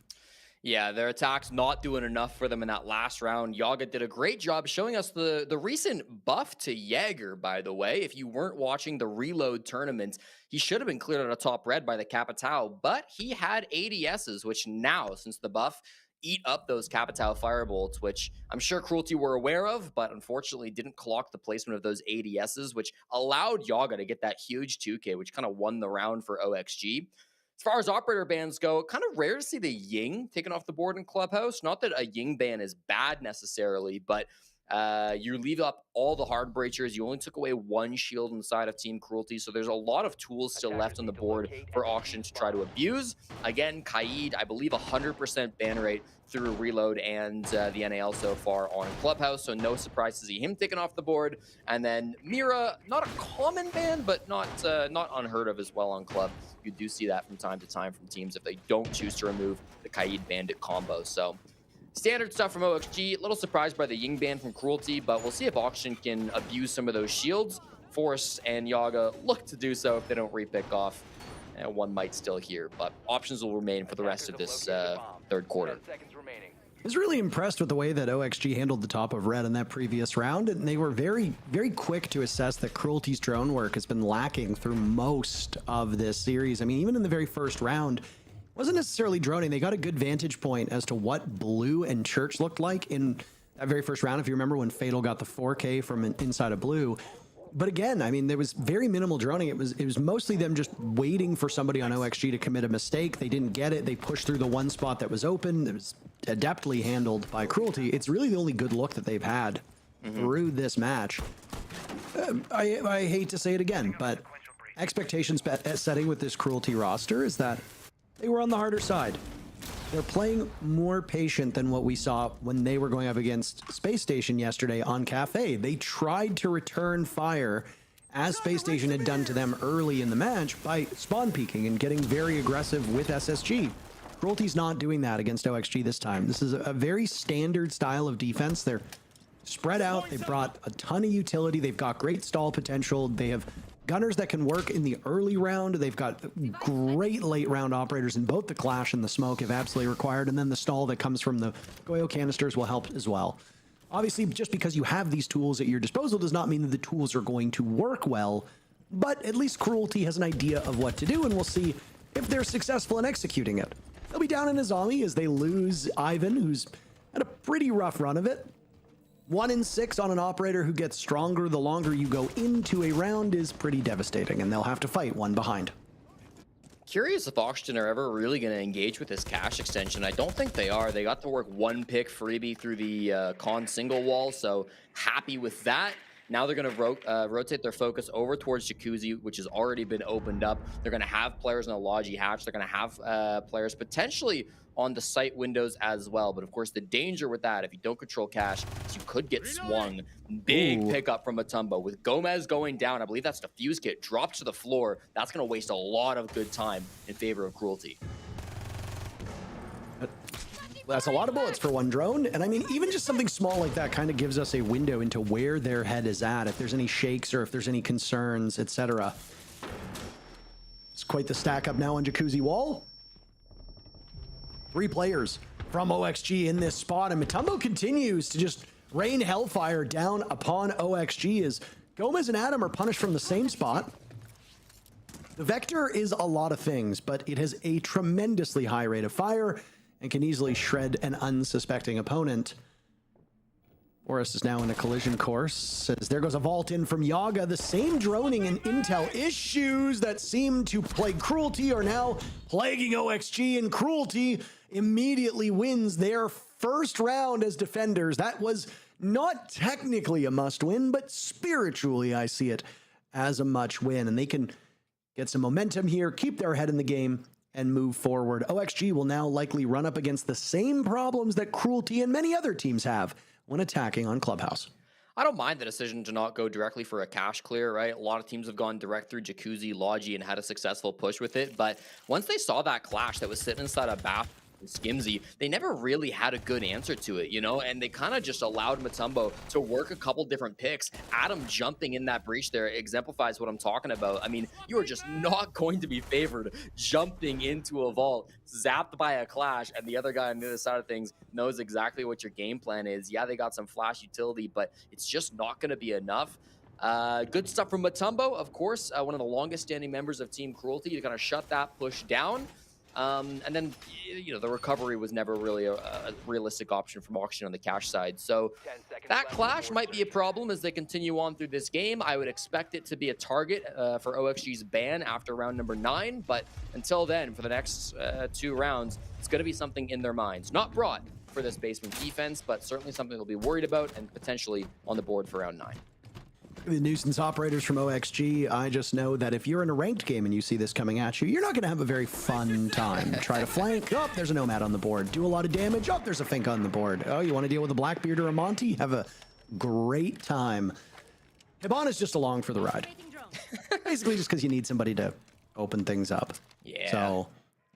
Yeah, their attack's not doing enough for them in that last round. Yaga did a great job showing us the recent buff to Jaeger, by the way. If you weren't watching the Reload tournament, he should have been cleared out of top red by the Capitao, but he had ADSs, which now, since the buff, eat up those Capitao Firebolts, which I'm sure Cruelty were aware of, but unfortunately didn't clock the placement of those ADSs, which allowed Yaga to get that huge 2K, which kind of won the round for OXG. As far as operator bans go, kind of rare to see the Ying taken off the board in Clubhouse. Not that a Ying ban is bad necessarily, but you leave up all the hard breachers. You only took away one shield inside of Team Cruelty, so there's a lot of tools still left on the board for Auction to try to abuse. Again, Kaid, I believe 100% ban rate through Reload and the NAL so far on Clubhouse, so no surprise to see him taken off the board. And then Mira, not a common ban, but not unheard of as well on Club. You do see that from time to time from teams if they don't choose to remove the Kaid Bandit combo. So standard stuff from OXG. A little surprised by the Ying ban from Cruelty, but we'll see if Auction can abuse some of those shields. Force and Yaga look to do so if they don't repick off. And one might still hear, but options will remain for the rest of this third quarter. I was really impressed with the way that OXG handled the top of red in that previous round, and they were very, very quick to assess that Cruelty's drone work has been lacking through most of this series. I mean, even in the very first round, wasn't necessarily droning. They got a good vantage point as to what Blue and Church looked like in that very first round. If you remember when Fatal got the 4K from inside of Blue. But again, I mean, there was very minimal droning. It was mostly them just waiting for somebody on OXG to commit a mistake. They didn't get it. They pushed through the one spot that was open. It was adeptly handled by Cruelty. It's really the only good look that they've had through this match. I hate to say it again, but expectations setting with this Cruelty roster is that they were on the harder side. They're playing more patient than what we saw when they were going up against Space Station yesterday on Cafe. They tried to return fire as Space Station had done to them early in the match by spawn peeking and getting very aggressive with SSG. Cruelty's not doing that against OXG this time. This is a very standard style of defense. They're spread out. They brought a ton of utility. They've got great stall potential. They have gunners that can work in the early round. They've got great late round operators in both the Clash and the Smoke if absolutely required. And then the stall that comes from the Goyo canisters will help as well. Obviously, just because you have these tools at your disposal does not mean that the tools are going to work well, but at least Cruelty has an idea of what to do, and we'll see if they're successful in executing it. They'll be down in Azami as they lose Ivan, who's had a pretty rough run of it. 1 in 6 on an operator who gets stronger the longer you go into a round is pretty devastating, and they'll have to fight one behind. Curious if Auction are ever really going to engage with this cash extension. I don't think they are. They got to work one pick freebie through the con single wall, so happy with that. Now they're going to rotate their focus over towards Jacuzzi, which has already been opened up. They're going to have players in the Logi hatch. They're going to have players potentially on the site windows as well. But of course, the danger with that, if you don't control cash, is you could get swung. Big pickup from Matumbo. With Gomez going down, I believe that's the fuse kit, drops to the floor. That's going to waste a lot of good time in favor of Cruelty. That's a lot of bullets for one drone. And I mean, even just something small like that kind of gives us a window into where their head is at, if there's any shakes or if there's any concerns, etc. It's quite the stack up now on Jacuzzi wall. 3 players from OXG in this spot, and Matumbo continues to just rain hellfire down upon OXG as Gomez and Adam are punished from the same spot. The Vector is a lot of things, but it has a tremendously high rate of fire and can easily shred an unsuspecting opponent. Forrest is now in a collision course as there goes a vault in from Yaga. The same droning and intel issues that seem to plague Cruelty are now plaguing OXG, and Cruelty immediately wins their first round as defenders. That was not technically a must win, but spiritually I see it as a much win, and they can get some momentum here, keep their head in the game, and move forward. OXG will now likely run up against the same problems that Cruelty and many other teams have when attacking on Clubhouse. I don't mind the decision to not go directly for a cash clear, right? A lot of teams have gone direct through Jacuzzi, Logi, and had a successful push with it. But once they saw that Clash that was sitting inside a bath Skimzy, they never really had a good answer to it, you know, and they kind of just allowed Mutombo to work a couple different picks. Adam jumping in that breach there exemplifies what I'm talking about. I mean, you are just not going to be favored jumping into a vault, zapped by a clash, and the other guy on the other side of things knows exactly what your game plan is. Yeah, they got some flash utility, but it's just not going to be enough. Good stuff from Mutombo, of course, one of the longest standing members of Team Cruelty to kind of shut that push down. And then, you know, the recovery was never really a realistic option from Auction on the cash side. So that clash might be a problem as they continue on through this game. I would expect it to be a target for OXG's ban after round number 9. But until then, for the next 2 rounds, it's going to be something in their minds. Not brought for this basement defense, but certainly something they'll be worried about and potentially on the board for round 9. The nuisance operators from OXG, I just know that if you're in a ranked game and you see this coming at you, you're not going to have a very fun time. Try to flank. Oh, there's a Nomad on the board. Do a lot of damage. Oh, there's a Fink on the board. Oh, you want to deal with a Blackbeard or a Monty? Have a great time. Hibana's just along for the ride. Basically just because you need somebody to open things up. Yeah. So,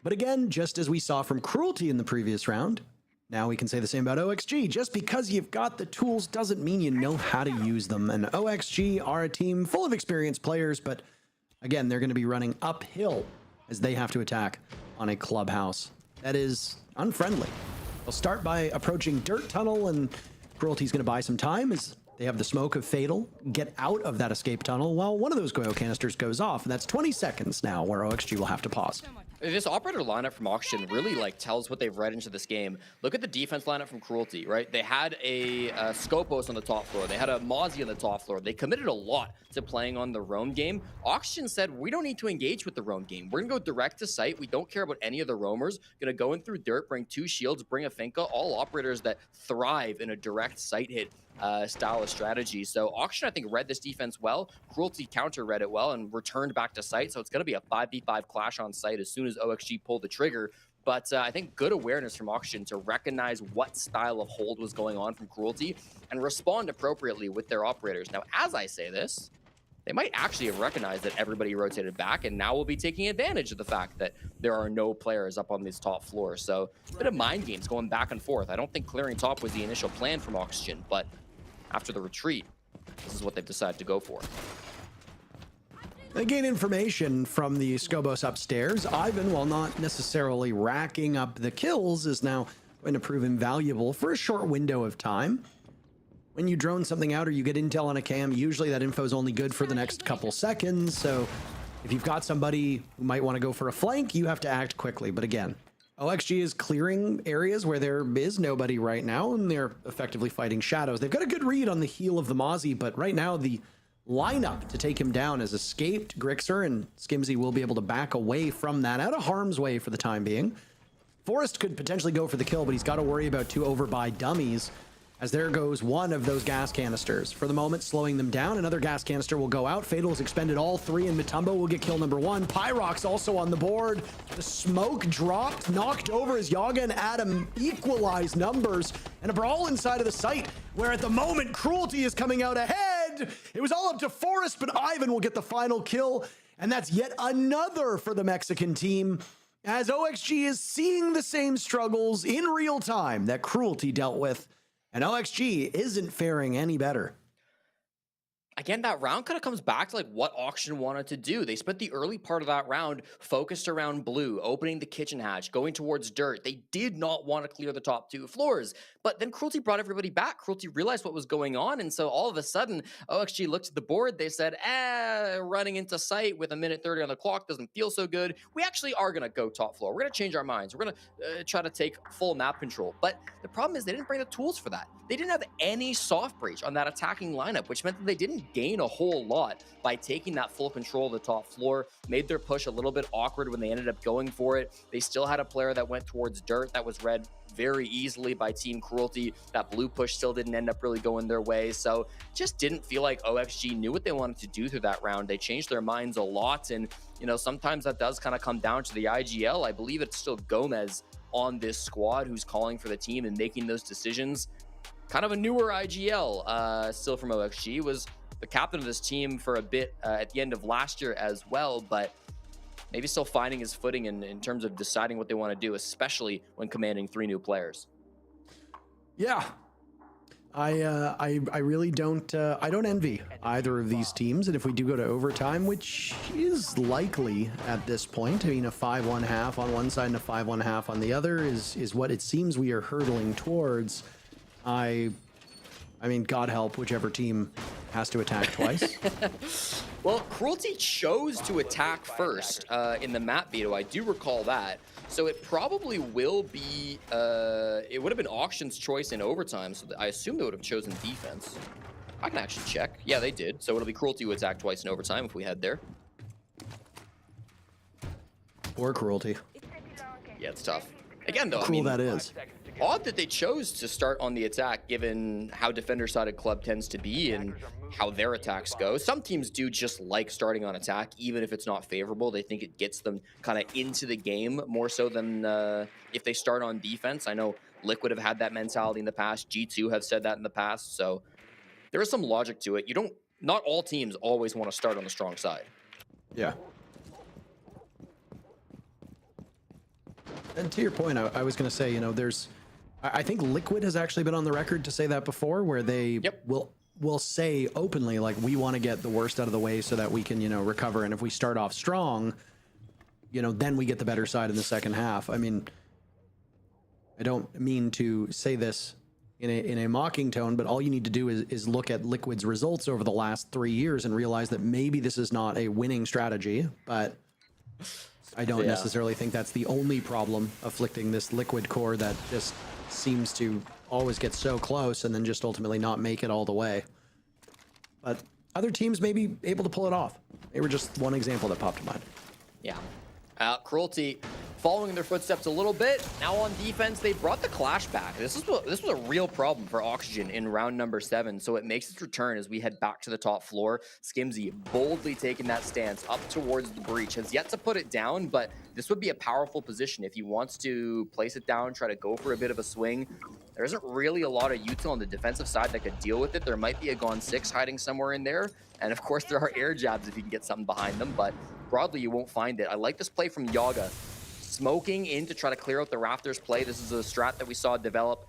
but again, just as we saw from Cruelty in the previous round, now we can say the same about OXG. Just because you've got the tools doesn't mean you know how to use them. And OXG are a team full of experienced players, but again, they're going to be running uphill as they have to attack on a clubhouse that is unfriendly. They'll start by approaching Dirt Tunnel, and Cruelty's going to buy some time as they have the smoke of Fatal get out of that escape tunnel while one of those Goyo canisters goes off. And that's 20 seconds now where OXG will have to pause. This operator lineup from Auction really tells what they've read into this game. Look at the defense lineup from Cruelty, right? They had a Scopos on the top floor. They had a Mozzie on the top floor. They committed a lot to playing on the roam game. Auction said, we don't need to engage with the roam game. We're gonna go direct to site. We don't care about any of the roamers. Gonna go in through dirt, bring 2 shields, bring a Finka, all operators that thrive in a direct site hit style of strategy. So Auction, I think, read this defense well. Cruelty counter read it well and returned back to site. So it's going to be a 5v5 clash on site as soon as OXG pulled the trigger. But I think good awareness from Auction to recognize what style of hold was going on from Cruelty and respond appropriately with their operators. Now, as I say this, they might actually have recognized that everybody rotated back and now will be taking advantage of the fact that there are no players up on this top floor. So a bit of mind games going back and forth. I don't think clearing top was the initial plan from Auction, but after the retreat, this is what they've decided to go for. They gain information from the Scobos upstairs. Ivan, while not necessarily racking up the kills, is now going to prove invaluable for a short window of time. When you drone something out or you get intel on a cam, usually that info is only good for the next couple seconds. So if you've got somebody who might want to go for a flank, you have to act quickly. But again, OXG is clearing areas where there is nobody right now, and they're effectively fighting shadows. They've got a good read on the heel of the Mozzie, but right now the lineup to take him down has escaped Grixer, and Skimzy will be able to back away from that, out of harm's way for the time being. Forrest could potentially go for the kill, but he's got to worry about 2 overbuy dummies, as there goes one of those gas canisters. For the moment, slowing them down. Another gas canister will go out. Fatal has expended all 3, and Mutombo will get kill number 1. Pyrox also on the board. The smoke dropped, knocked over as Yaga and Adam equalize numbers, and a brawl inside of the site, where at the moment, Cruelty is coming out ahead. It was all up to Forrest, but Ivan will get the final kill, and that's yet another for the Mexican team, as OXG is seeing the same struggles in real time that Cruelty dealt with. And OXG isn't faring any better. Again, that round kind of comes back to what Auction wanted to do. They spent the early part of that round focused around blue, opening the kitchen hatch, going towards dirt. They did not want to clear the top 2 floors. But then Cruelty brought everybody back. Cruelty realized what was going on. And so all of a sudden, OXG looked at the board. They said, running into sight with 1:30 on the clock doesn't feel so good. We actually are going to go top floor. We're going to change our minds. We're going to try to take full map control. But the problem is they didn't bring the tools for that. They didn't have any soft breach on that attacking lineup, which meant that they didn't gain a whole lot by taking that full control of the top floor. Made their push a little bit awkward when they ended up going for it. They still had a player that went towards dirt that was read very easily by Team Cruelty. That blue push still didn't end up really going their way. So just didn't feel like OXG knew what they wanted to do through that round. They changed their minds a lot. And, you know, sometimes that does kind of come down to the IGL. I believe it's still Gomez on this squad who's calling for the team and making those decisions. Kind of a newer IGL, still from OXG, was the captain of this team for a bit at the end of last year as well. But maybe still finding his footing in terms of deciding what they want to do, especially when commanding 3 new players. Yeah. I really don't I don't envy either of these teams, and if we do go to overtime, which is likely at this point, I mean a 5-1 half on one side and a 5-1 half on the other is what it seems we are hurtling towards. I mean, God help whichever team has to attack twice. Well, Cruelty chose to attack first in the map veto. I do recall that. So it probably will be, it would have been Auction's choice in overtime. So I assume they would have chosen defense. I can actually check. Yeah, they did. So it'll be Cruelty who attacked twice in overtime if we head there. Or Cruelty. Yeah, it's tough. Again, though, How cool that is. Odd that they chose to start on the attack given how defender-sided club tends to be and how their attacks go. Some teams do just like starting on attack, even if it's not favorable. They think it gets them kind of into the game more so than if they start on defense. I know Liquid have had that mentality in the past. G2 have said that in the past. So there is some logic to it. Not all teams always want to start on the strong side. Yeah. And to your point, I was going to say, you know, I think Liquid has actually been on the record to say that before, where they will say openly, like, we want to get the worst out of the way so that we can, you know, recover. And if we start off strong, you know, then we get the better side in the second half. I mean, I don't mean to say this in a mocking tone, but all you need to do is look at Liquid's results over the last 3 years and realize that maybe this is not a winning strategy, but I don't necessarily think that's the only problem afflicting this Liquid core that just seems to always get so close and then just ultimately not make it all the way. But other teams may be able to pull it off. They were just one example that popped to mind. Yeah. Cruelty following in their footsteps a little bit. Now on defense, they brought the Clash back. This was a real problem for Oxygen in round number 7, so it makes its return as we head back to the top floor. Skimzy boldly taking that stance up towards the breach. Has yet to put it down, but this would be a powerful position if he wants to place it down, try to go for a bit of a swing. There isn't really a lot of util on the defensive side that could deal with it. There might be a Gone 6 hiding somewhere in there. And of course, there are air jabs if you can get something behind them, but broadly, you won't find it. I like this play from Yaga. Smoking in to try to clear out the Rafters play. This is a strat that we saw develop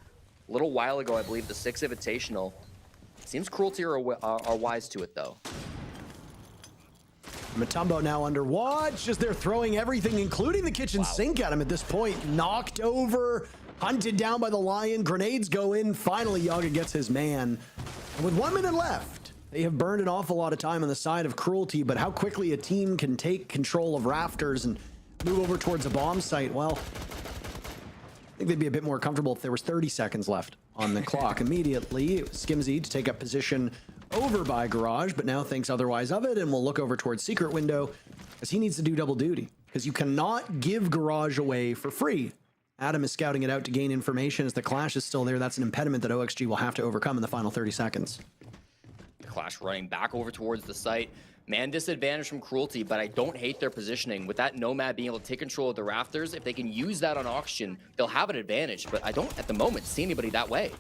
a little while ago, I believe, the 6 Invitational. Seems Cruelty are wise to it, though. Mutombo now under watch as they're throwing everything, including the kitchen sink at him at this point. Knocked over, hunted down by the Lion. Grenades go in. Finally, Yaga gets his man. And with 1 minute left, they have burned an awful lot of time on the side of Cruelty, but how quickly a team can take control of Rafters and move over towards a bomb site, well, I think they'd be a bit more comfortable if there was 30 seconds left on the clock. Immediately, Skimzy to take up position over by Garage, but now thinks otherwise of it and will look over towards Secret Window as he needs to do double duty because you cannot give Garage away for free. Adam is scouting it out to gain information as the Clash is still there. That's an impediment that OXG will have to overcome in the final 30 seconds. Clash running back over towards the site. Man disadvantage from Cruelty, but I don't hate their positioning. With that Nomad being able to take control of the Rafters, if they can use that on Auction, they'll have an advantage, but I don't, at the moment, see anybody that way.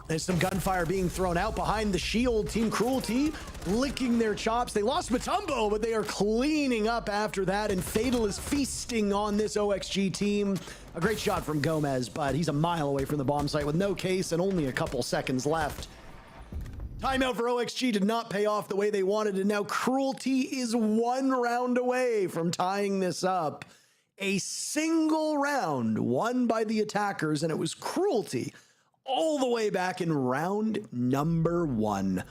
There's some gunfire being thrown out behind the shield. Team Cruelty licking their chops. They lost Mutombo, but they are cleaning up after that, and Fatal is feasting on this OXG team. A great shot from Gomez, but he's a mile away from the bomb site with no case and only a couple seconds left. Timeout for OXG did not pay off the way they wanted, and now Cruelty is 1 round away from tying this up. A single round won by the attackers, and it was Cruelty all the way back in round number 1.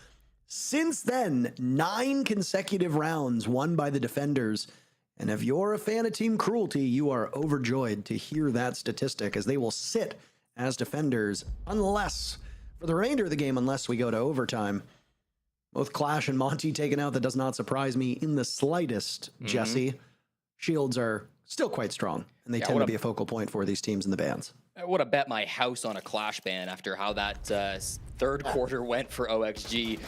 Since then, 9 consecutive rounds won by the defenders, and if you're a fan of Team Cruelty, you are overjoyed to hear that statistic, as they will sit as defenders for the remainder of the game, unless we go to overtime. Both Clash and Monty taken out. That does not surprise me in the slightest, Jesse. Shields are still quite strong, and they tend to be a focal point for these teams in the bans. I would have bet my house on a Clash ban after how that third quarter went for OXG.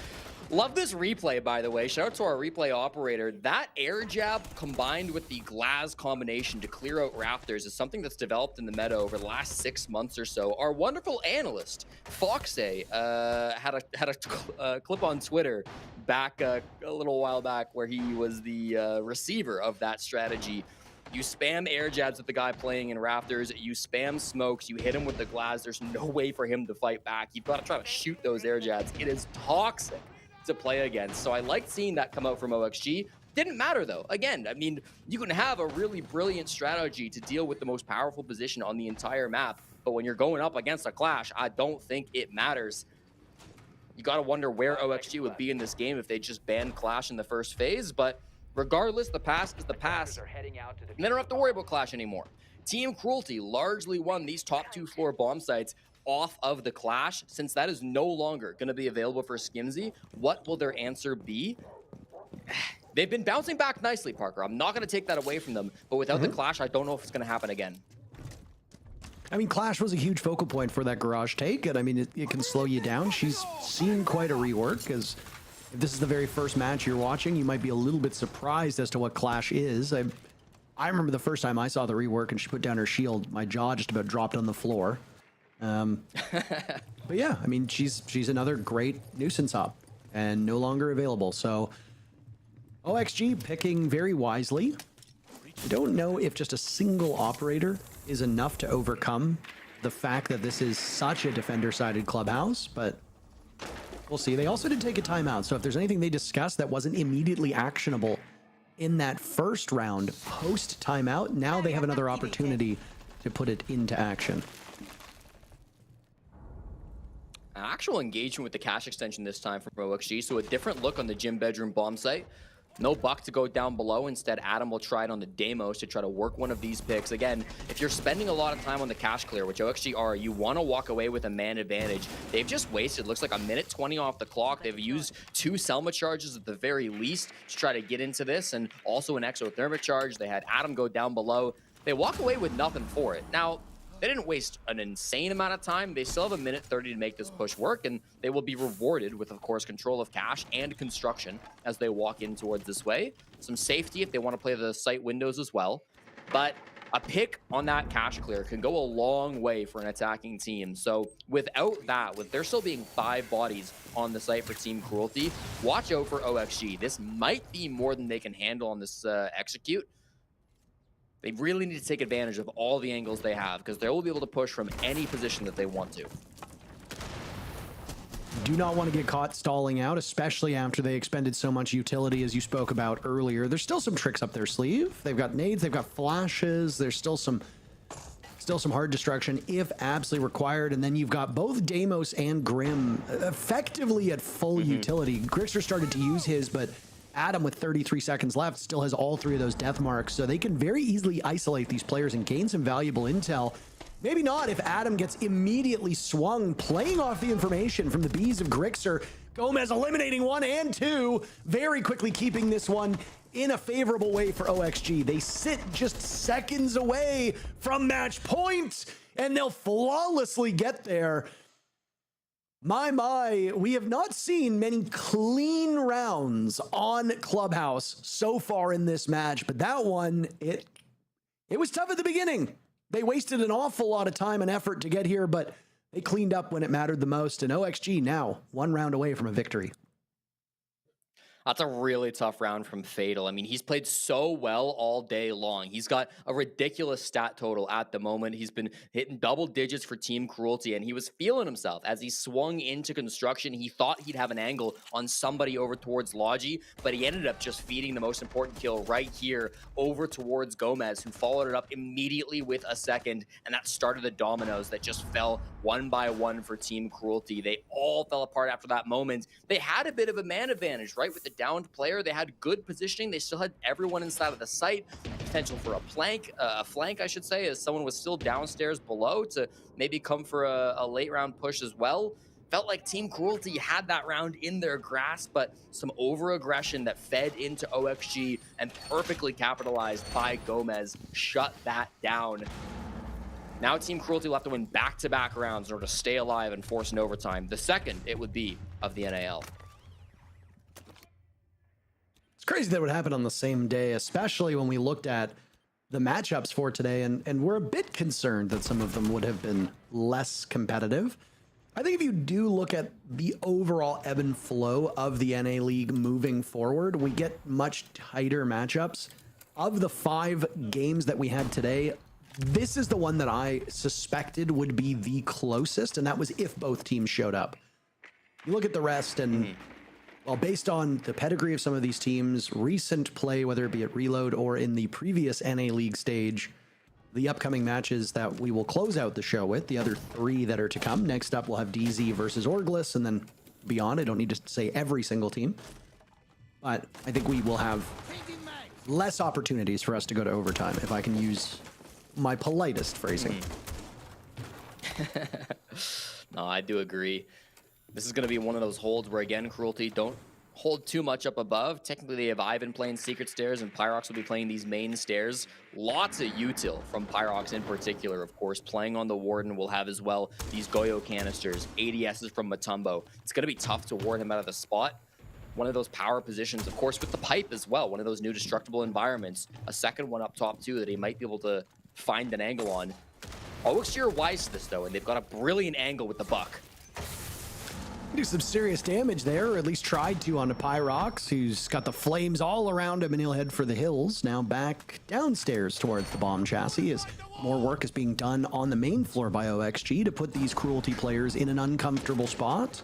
Love this replay, by the way. Shout out to our replay operator. That air jab combined with the glass combination to clear out Raptors is something that's developed in the meta over the last 6 months or so. Our wonderful analyst, Foxay, had a clip on Twitter back a little while back where he was the receiver of that strategy. You spam air jabs at the guy playing in Raptors. You spam smokes. You hit him with the glass. There's no way for him to fight back. You've got to try to shoot those air jabs. It is toxic to play against. So I liked seeing that come out from OXG. Didn't matter though. Again, I mean, you can have a really brilliant strategy to deal with the most powerful position on the entire map. But when you're going up against a Clash, I don't think it matters. You got to wonder where OXG would be in this game if they just banned Clash in the first phase. But regardless, the past is the past. And they don't have to worry about Clash anymore. Team Cruelty largely won these top 2 floor bomb sites off of the Clash. Since that is no longer going to be available for Skimzy, what will their answer be? They've been bouncing back nicely, Parker. I'm not going to take that away from them, but without the Clash, I don't know if it's going to happen again. I mean, Clash was a huge focal point for that garage take, and I mean, it can slow you down. She's seen quite a rework, because if this is the very first match you're watching, you might be a little bit surprised as to what Clash is. I remember the first time I saw the rework and she put down her shield, my jaw just about dropped on the floor. But yeah, I mean, she's another great nuisance op and no longer available. So OXG picking very wisely. I don't know if just a single operator is enough to overcome the fact that this is such a defender-sided clubhouse, but we'll see. They also did take a timeout, so if there's anything they discussed that wasn't immediately actionable in that first round post timeout, now they have another opportunity to put it into action. Actual engagement with the cache extension this time from OXG, so a different look on the gym bedroom bomb site. No Buck to go down below. Instead, Adam will try it on the Deimos to try to work one of these picks. Again, if you're spending a lot of time on the cache clear, which OXG are, you want to walk away with a man advantage. They've just wasted, looks like, a minute 20 off the clock. They've used 2 Selma charges at the very least to try to get into this, and also an exothermic charge. They had Adam go down below. They walk away with nothing for it. Now, they didn't waste an insane amount of time. They still have a minute 30 to make this push work, and they will be rewarded with, of course, control of cache and construction as they walk in towards this way. Some safety if they want to play the site windows as well. But a pick on that cache clear can go a long way for an attacking team. So without that, with there still being 5 bodies on the site for Team Cruelty, watch out for OXG. This might be more than they can handle on this execute. They really need to take advantage of all the angles they have, because they will be able to push from any position that they want to. Do not want to get caught stalling out, especially after they expended so much utility as you spoke about earlier. There's still some tricks up their sleeve. They've got nades, they've got flashes, there's still some hard destruction if absolutely required. And then you've got both Deimos and Grim effectively at full utility. Grixer started to use his, but Adam, with 33 seconds left, still has all 3 of those death marks, so they can very easily isolate these players and gain some valuable intel. Maybe not if Adam gets immediately swung, playing off the information from the bees of Grixer. Gomez eliminating 1 and 2, very quickly keeping this one in a favorable way for OXG. They sit just seconds away from match point, and they'll flawlessly get there. My, we have not seen many clean rounds on Clubhouse so far in this match, but that one, it was tough at the beginning. They wasted an awful lot of time and effort to get here, but they cleaned up when it mattered the most, and OXG now 1 round away from a victory. That's a really tough round from Fatal. I mean, he's played so well all day long. He's got a ridiculous stat total at the moment. He's been hitting double digits for Team Cruelty, and he was feeling himself as he swung into construction. He thought he'd have an angle on somebody over towards Logi, but he ended up just feeding the most important kill right here over towards Gomez, who followed it up immediately with a second, and that started the dominoes that just fell 1 by 1 for Team Cruelty. They all fell apart after that moment. They had a bit of a man advantage, right? With the downed player, they had good positioning. They still had everyone inside of the site. Potential for a flank, I should say, as someone was still downstairs below to maybe come for a late round push as well. Felt like Team Cruelty had that round in their grasp, but some over-aggression that fed into OXG and perfectly capitalized by Gomez shut that down. Now Team Cruelty will have to win back-to-back rounds in order to stay alive and force an overtime. The second it would be of the NAL. It's crazy that it would happen on the same day, especially when we looked at the matchups for today, and we're a bit concerned that some of them would have been less competitive. I think if you do look at the overall ebb and flow of the NA League moving forward, we get much tighter matchups. Of the 5 games that we had today, this is the one that I suspected would be the closest, and that was if both teams showed up. You look at the rest, and well, based on the pedigree of some of these teams, recent play, whether it be at Reload or in the previous NA League stage, the upcoming matches that we will close out the show with, the other 3 that are to come. Next up, we'll have DZ versus Orgless, and then beyond. I don't need to say every single team, but I think we will have less opportunities for us to go to overtime, if I can use my politest phrasing. No, I do agree. This is going to be one of those holds where, again, Cruelty don't hold too much up above. Technically, they have Ivan playing secret stairs, and Pyrox will be playing these main stairs. Lots of util from Pyrox in particular, of course. Playing on the Warden will have as well these Goyo canisters, ADSs from Matumbo. It's going to be tough to ward him out of the spot. One of those power positions, of course, with the pipe as well. One of those new destructible environments. A second one up top, too, that he might be able to find an angle on. OXG are wise to this, though, and they've got a brilliant angle with the buck. Do some serious damage there, or at least tried to, on a Pyrox, who's got the flames all around him, and he'll head for the hills. Now back downstairs towards the bomb chassis as more work is being done on the main floor by OXG to put these Cruelty players in an uncomfortable spot.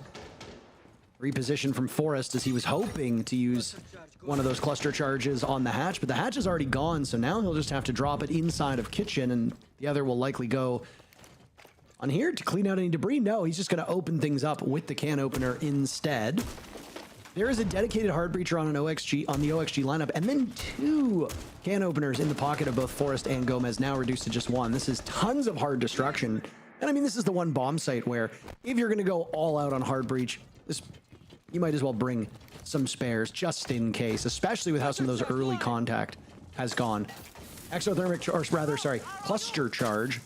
Reposition from Forest as he was hoping to use one of those cluster charges on the hatch, but the hatch is already gone, so now he'll just have to drop it inside of Kitchen, and the other will likely go on here to clean out any debris. No, he's just going to open things up with the can opener instead. There is a dedicated hard breacher on the OXG lineup, and then 2 can openers in the pocket of both Forest and Gomez, now reduced to just 1. This is tons of hard destruction. And I mean, this is the one bomb site where if you're going to go all out on hard breach, you might as well bring some spares just in case, especially with how some of those early contact has gone. Exothermic, or rather, sorry, cluster charge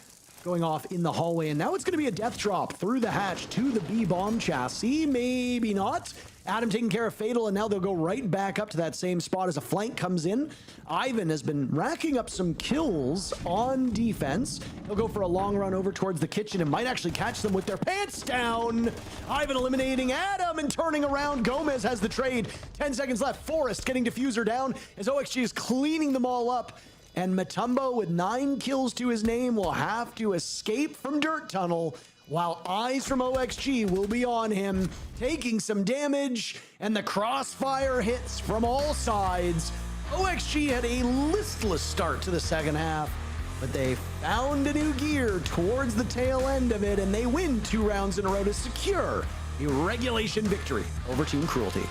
going off in the hallway, and now it's going to be a death drop through the hatch to the B bomb chassis. Maybe not. Adam taking care of Fatal, and now they'll go right back up to that same spot as a flank comes in. Ivan has been racking up some kills on defense. He'll go for a long run over towards the kitchen and might actually catch them with their pants down. Ivan eliminating Adam and turning around. Gomez has the trade. 10 seconds left. Forrest getting Diffuser down as OXG is cleaning them all up. And Matumbo, with 9 kills to his name, will have to escape from Dirt Tunnel, while eyes from OXG will be on him, taking some damage, and the crossfire hits from all sides. OXG had a listless start to the second half, but they found a new gear towards the tail end of it, and they win 2 rounds in a row to secure a regulation victory over Team Cruelty.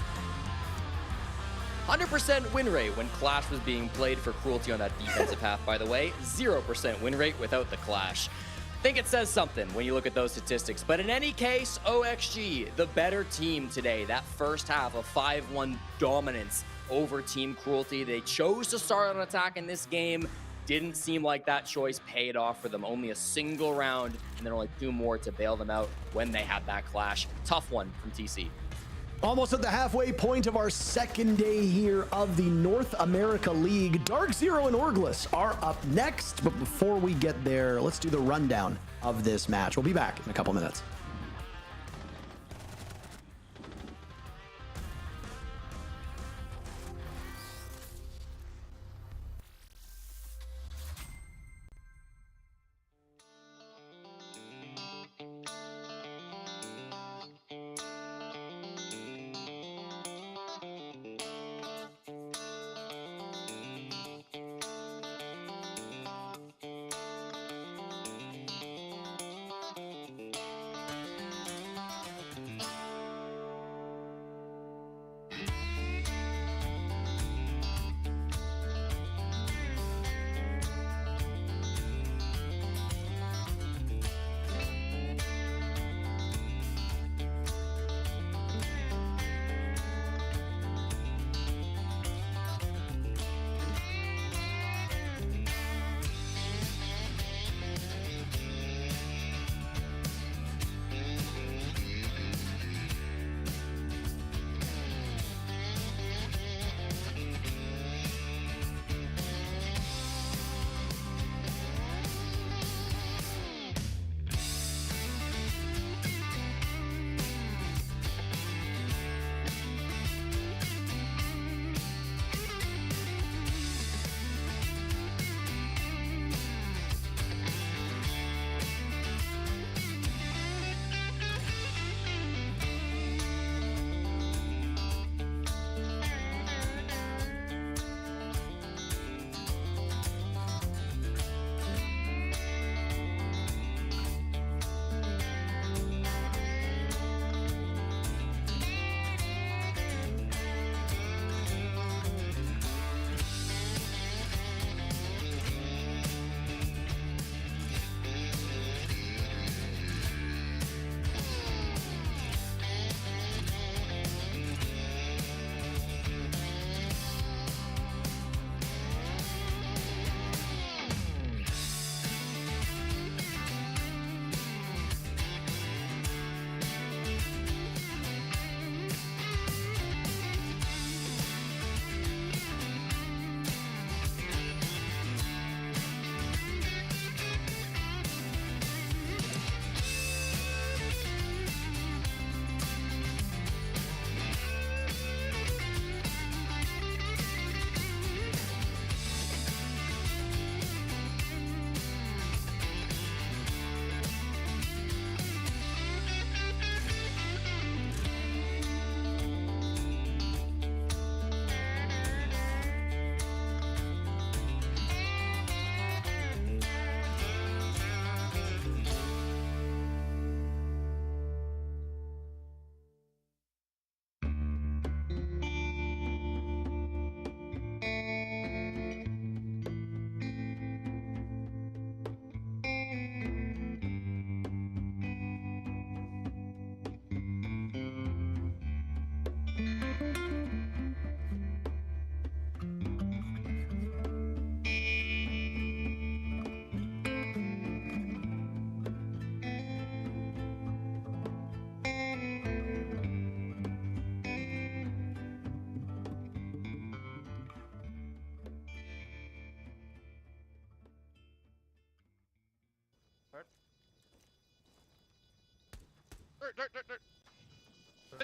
100% win rate when Clash was being played for Cruelty on that defensive half, by the way. 0% win rate without the Clash. I think it says something when you look at those statistics. But in any case, OXG, the better team today. That first half of 5-1 dominance over Team Cruelty. They chose to start on attack in this game. Didn't seem like that choice paid off for them. Only a single round, and then only 2 more to bail them out when they had that Clash. Tough one from TC. Almost at the halfway point of our second day here of the North America League. Dark Zero and Orgless are up next, but before we get there, let's do the rundown of this match. We'll be back in a couple minutes.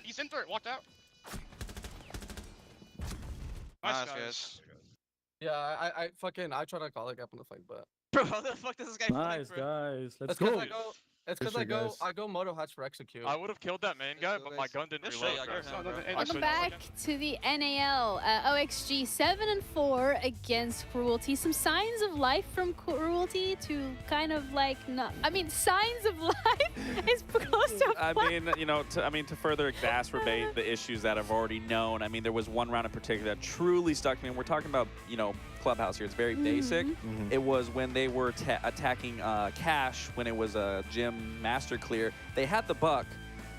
He's in dirt. Walked out. Nice, guys. Yeah, I tried to call it up in the fight, but. Bro, how the fuck does this guy Nice, flank, bro? guys. Let's It's because go. I go moto hatch for execute. I would have killed that main guy, but my gun didn't reload. Welcome back to the NAL. OXG 7-4 against Cruelty. Some signs of life from Cruelty to kind of like not. I mean, signs of life is close to. I mean, you know, to further exacerbate the issues that I've already known. I mean, there was one round in particular that truly stuck me. And we're talking about, you know, Clubhouse here. It's very basic. It was when they were attacking Cash when it was a gym master clear. They had the buck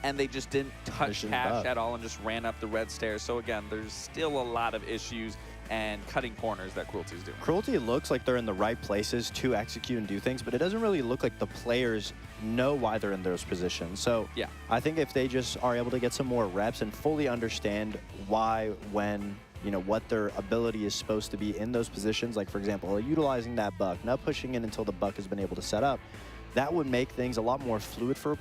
and they just didn't touch Cash at all and just ran up the red stairs. So again, there's still a lot of issues and cutting corners that Cruelty is doing. Cruelty looks like they're in the right places to execute and do things, but it doesn't really look like the players know why they're in those positions. So yeah, I think if they just are able to get some more reps and fully understand why, when, you know, what their ability is supposed to be in those positions, like for example, utilizing that buck, not pushing in until the buck has been able to set up, that would make things a lot more fluid for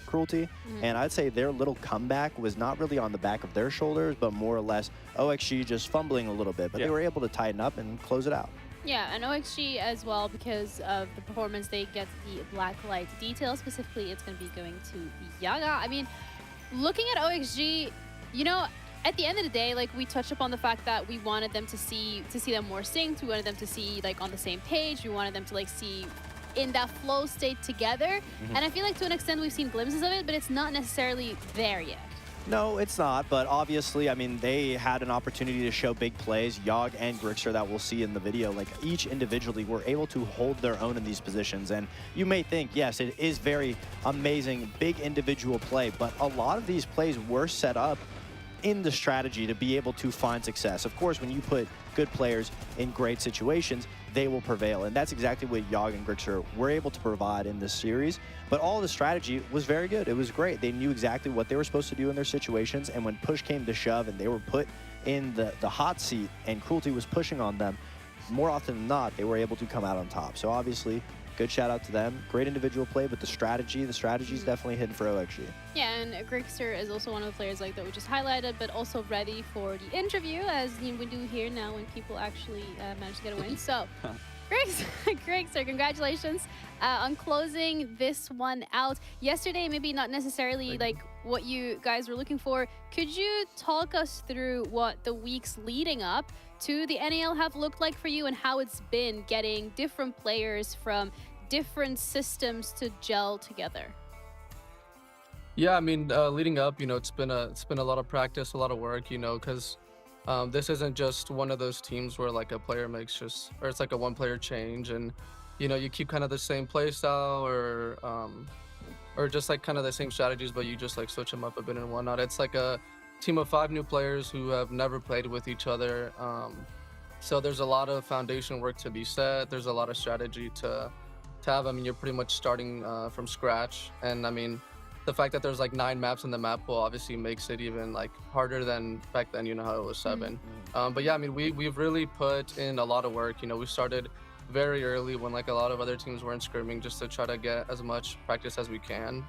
Cruelty. And I'd say their little comeback was not really on the back of their shoulders, but more or less OXG just fumbling a little bit, but they were able to tighten up and close it out. Yeah, and OXG as well, because of the performance, they get the black light detail. Specifically, it's going to be going to Yaga. I mean, looking at OXG, you know, at the end of the day, like we touched upon the fact that we wanted them to see them more synced. We wanted them to see like on the same page. We wanted them to like see in that flow state together. And I feel like to an extent we've seen glimpses of it, but it's not necessarily there yet. No, it's not, but obviously, I mean, they had an opportunity to show big plays. Yogg and Grixer that we'll see in the video, like each individually were able to hold their own in these positions. And you may think, yes, it is very amazing, big individual play, but a lot of these plays were set up in the strategy to be able to find success. Of course, when you put good players in great situations, they will prevail. And that's exactly what Yogg and Grixer were able to provide in this series. But all the strategy was very good. It was great. They knew exactly what they were supposed to do in their situations. And when push came to shove and they were put in the hot seat and Cruelty was pushing on them, more often than not, they were able to come out on top. So obviously, good shout out to them. Great individual play, but the strategy is definitely hidden for OXG. Yeah, and Grixer is also one of the players like that we just highlighted, but also ready for the interview, as you know, we do here now when people actually manage to get a win. So, Grixer, congratulations on closing this one out. Yesterday, maybe not necessarily like what you guys were looking for. Could you talk us through what the weeks leading up to the NAL have looked like for you and how it's been getting different players from different systems to gel together? Yeah, I mean, leading up, you know, it's been a lot of practice, a lot of work, you know, because this isn't just one of those teams where like a player makes or it's like a one-player change, and you know, you keep kind of the same play style or just like kind of the same strategies, but you just like switch them up a bit and whatnot. It's like a team of 5 new players who have never played with each other. So there's a lot of foundation work to be set. There's a lot of strategy to have. I mean, you're pretty much starting from scratch. And I mean, the fact that there's like 9 maps in the map pool obviously makes it even like harder than back then, you know, how it was 7. But yeah, I mean, we've really put in a lot of work. You know, we started very early when like a lot of other teams weren't scrimming, just to try to get as much practice as we can.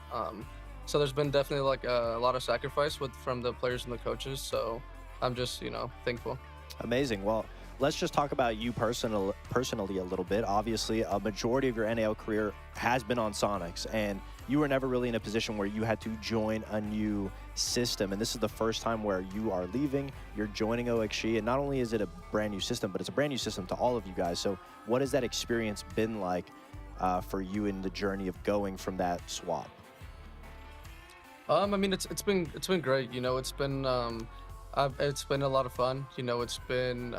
So there's been definitely like a lot of sacrifice from the players and the coaches. So I'm just, you know, thankful. Amazing. Well, let's just talk about you personally a little bit. Obviously, a majority of your NAL career has been on Sonics, and you were never really in a position where you had to join a new system. And this is the first time where you are leaving, you're joining OXG, and not only is it a brand new system, but it's a brand new system to all of you guys. So what has that experience been like for you in the journey of going from that swap? I mean, it's been great. You know, it's been a lot of fun. You know, it's been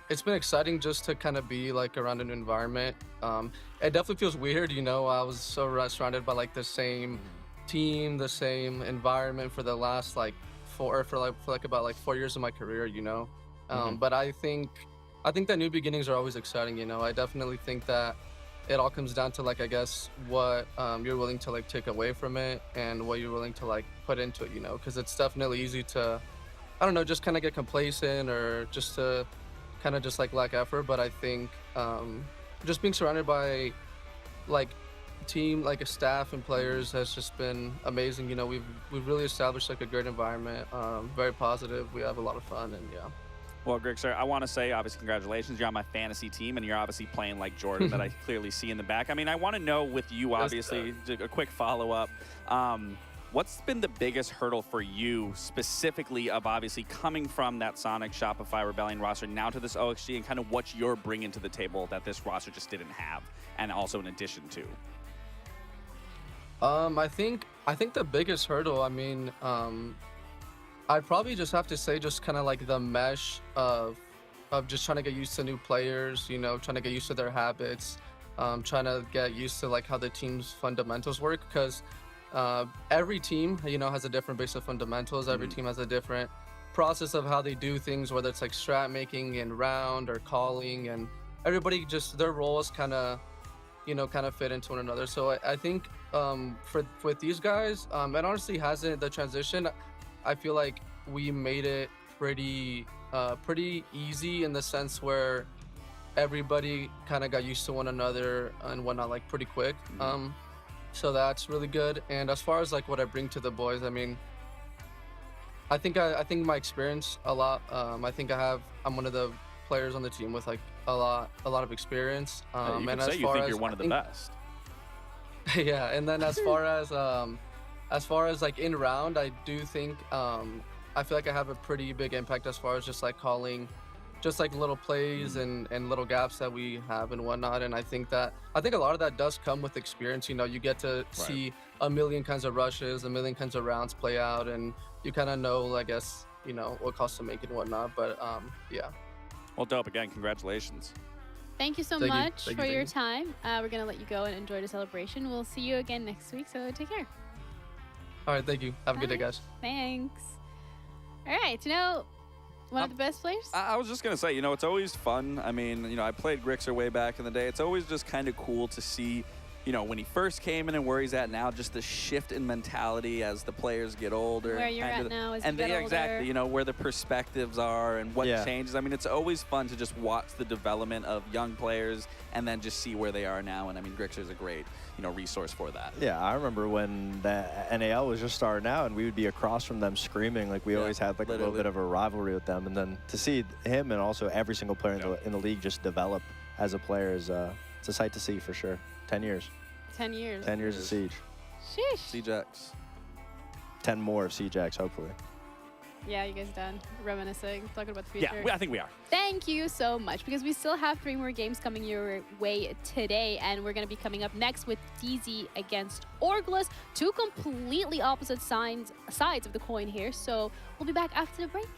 exciting just to kind of be like around an environment. It definitely feels weird. You know, I was so surrounded by like the same team, the same environment for the last like for about 4 years of my career. You know, but I think that new beginnings are always exciting. You know, I definitely think that it all comes down to like, I guess, what you're willing to like take away from it and what you're willing to like put into it, you know, because it's definitely easy to, I don't know, just kind of get complacent or just to kind of just like lack effort. But I think just being surrounded by like team, like a staff and players, has just been amazing. You know, we've really established like a great environment, very positive. We have a lot of fun, and yeah. Well, Greg, sir, I want to say, obviously, congratulations. You're on my fantasy team, and you're obviously playing like Jordan that I clearly see in the back. I mean, I want to know with you, obviously, a quick follow-up. What's been the biggest hurdle for you, specifically of obviously coming from that Sonic Shopify Rebellion roster now to this OXG, and kind of what you're bringing to the table that this roster just didn't have, and also in addition to? I think the biggest hurdle, I mean, I'd probably just have to say just kind of like the mesh of just trying to get used to new players, you know, trying to get used to their habits, trying to get used to like how the team's fundamentals work, because every team, you know, has a different base of fundamentals. Every team has a different process of how they do things, whether it's like strat making and round or calling, and everybody just their roles kind of, you know, kind of fit into one another. So I think with these guys, it honestly hasn't, the transition, I feel like we made it pretty easy in the sense where everybody kind of got used to one another and whatnot like pretty quick. So that's really good. And as far as like what I bring to the boys, I mean, I think my experience a lot. I think I'm one of the players on the team with like a lot of experience. You can say you think you're one of the best. Yeah, and then as far as like in round, I do think I feel like I have a pretty big impact as far as just like calling just like little plays and little gaps that we have and whatnot. And I think a lot of that does come with experience. You know, you get to see a million kinds of rushes, a million kinds of rounds play out, and you kind of know, I guess, you know, what calls to make and whatnot. But yeah. Well, dope. Again, congratulations. Thank you so much for your time. We're going to let you go and enjoy the celebration. We'll see you again next week, so take care. All right, thank you. Have a good day, guys. Thanks. All right, you know, one of the best players? I was just going to say, you know, it's always fun. I mean, you know, I played Grixer way back in the day. It's always just kind of cool to see, you know, when he first came in and where he's at now, just the shift in mentality as the players get older. Where you're at now as you get older. Exactly, you know, where the perspectives are and what changes. I mean, it's always fun to just watch the development of young players and then just see where they are now. And I mean, Grixer is a great, you know, resource for that. Yeah, I remember when the NAL was just starting out and we would be across from them screaming. Like we always had like a little bit of a rivalry with them. And then to see him and also every single player in the league just develop as a player is it's a sight to see for sure. 10 years. 10 years. 10 years of Siege. Sheesh. Siege X. 10 more of Siege X, hopefully. Yeah, you guys done reminiscing, talking about the future. Yeah, I think we are. Thank you so much, because we still have 3 more games coming your way today, and we're going to be coming up next with DZ against Orgless, 2 completely opposite sides of the coin here. So we'll be back after the break.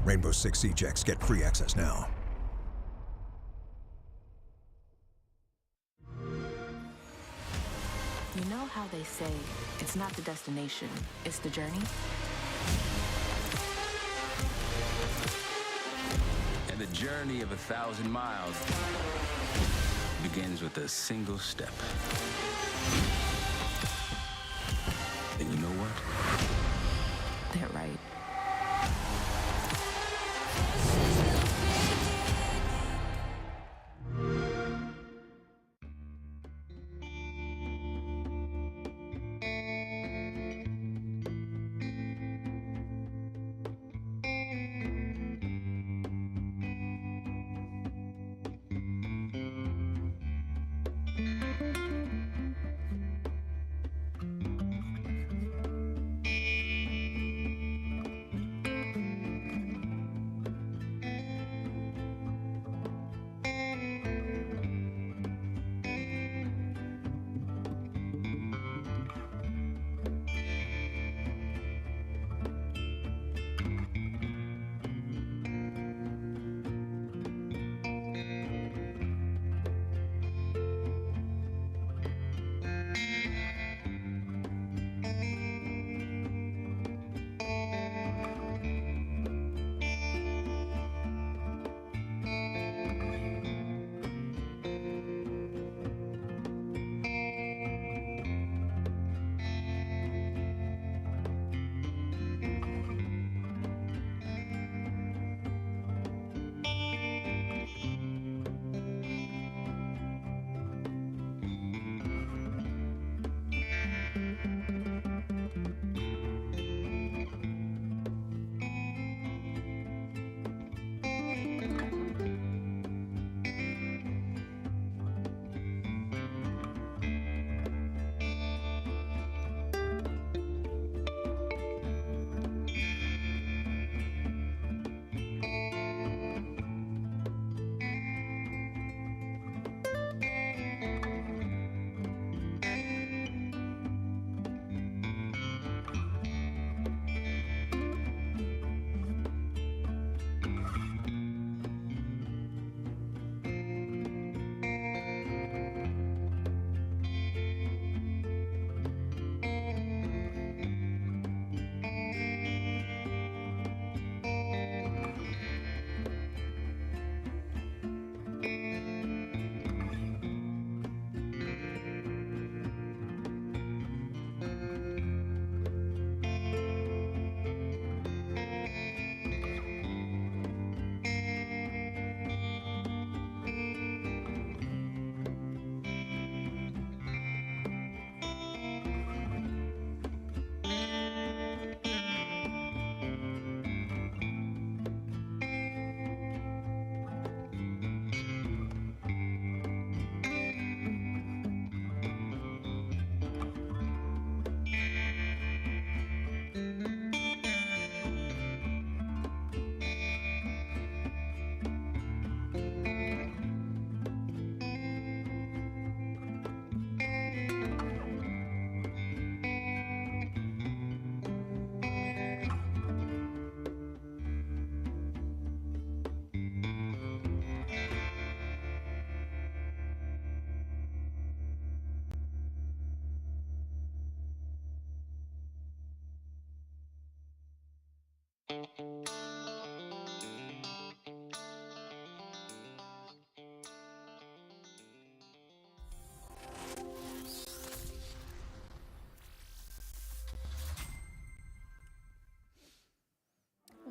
Rainbow Six Siege X. Get free access now. know they say it's not the destination, it's the journey. And the journey of 1,000 miles begins with a single step. And you know what? They're right.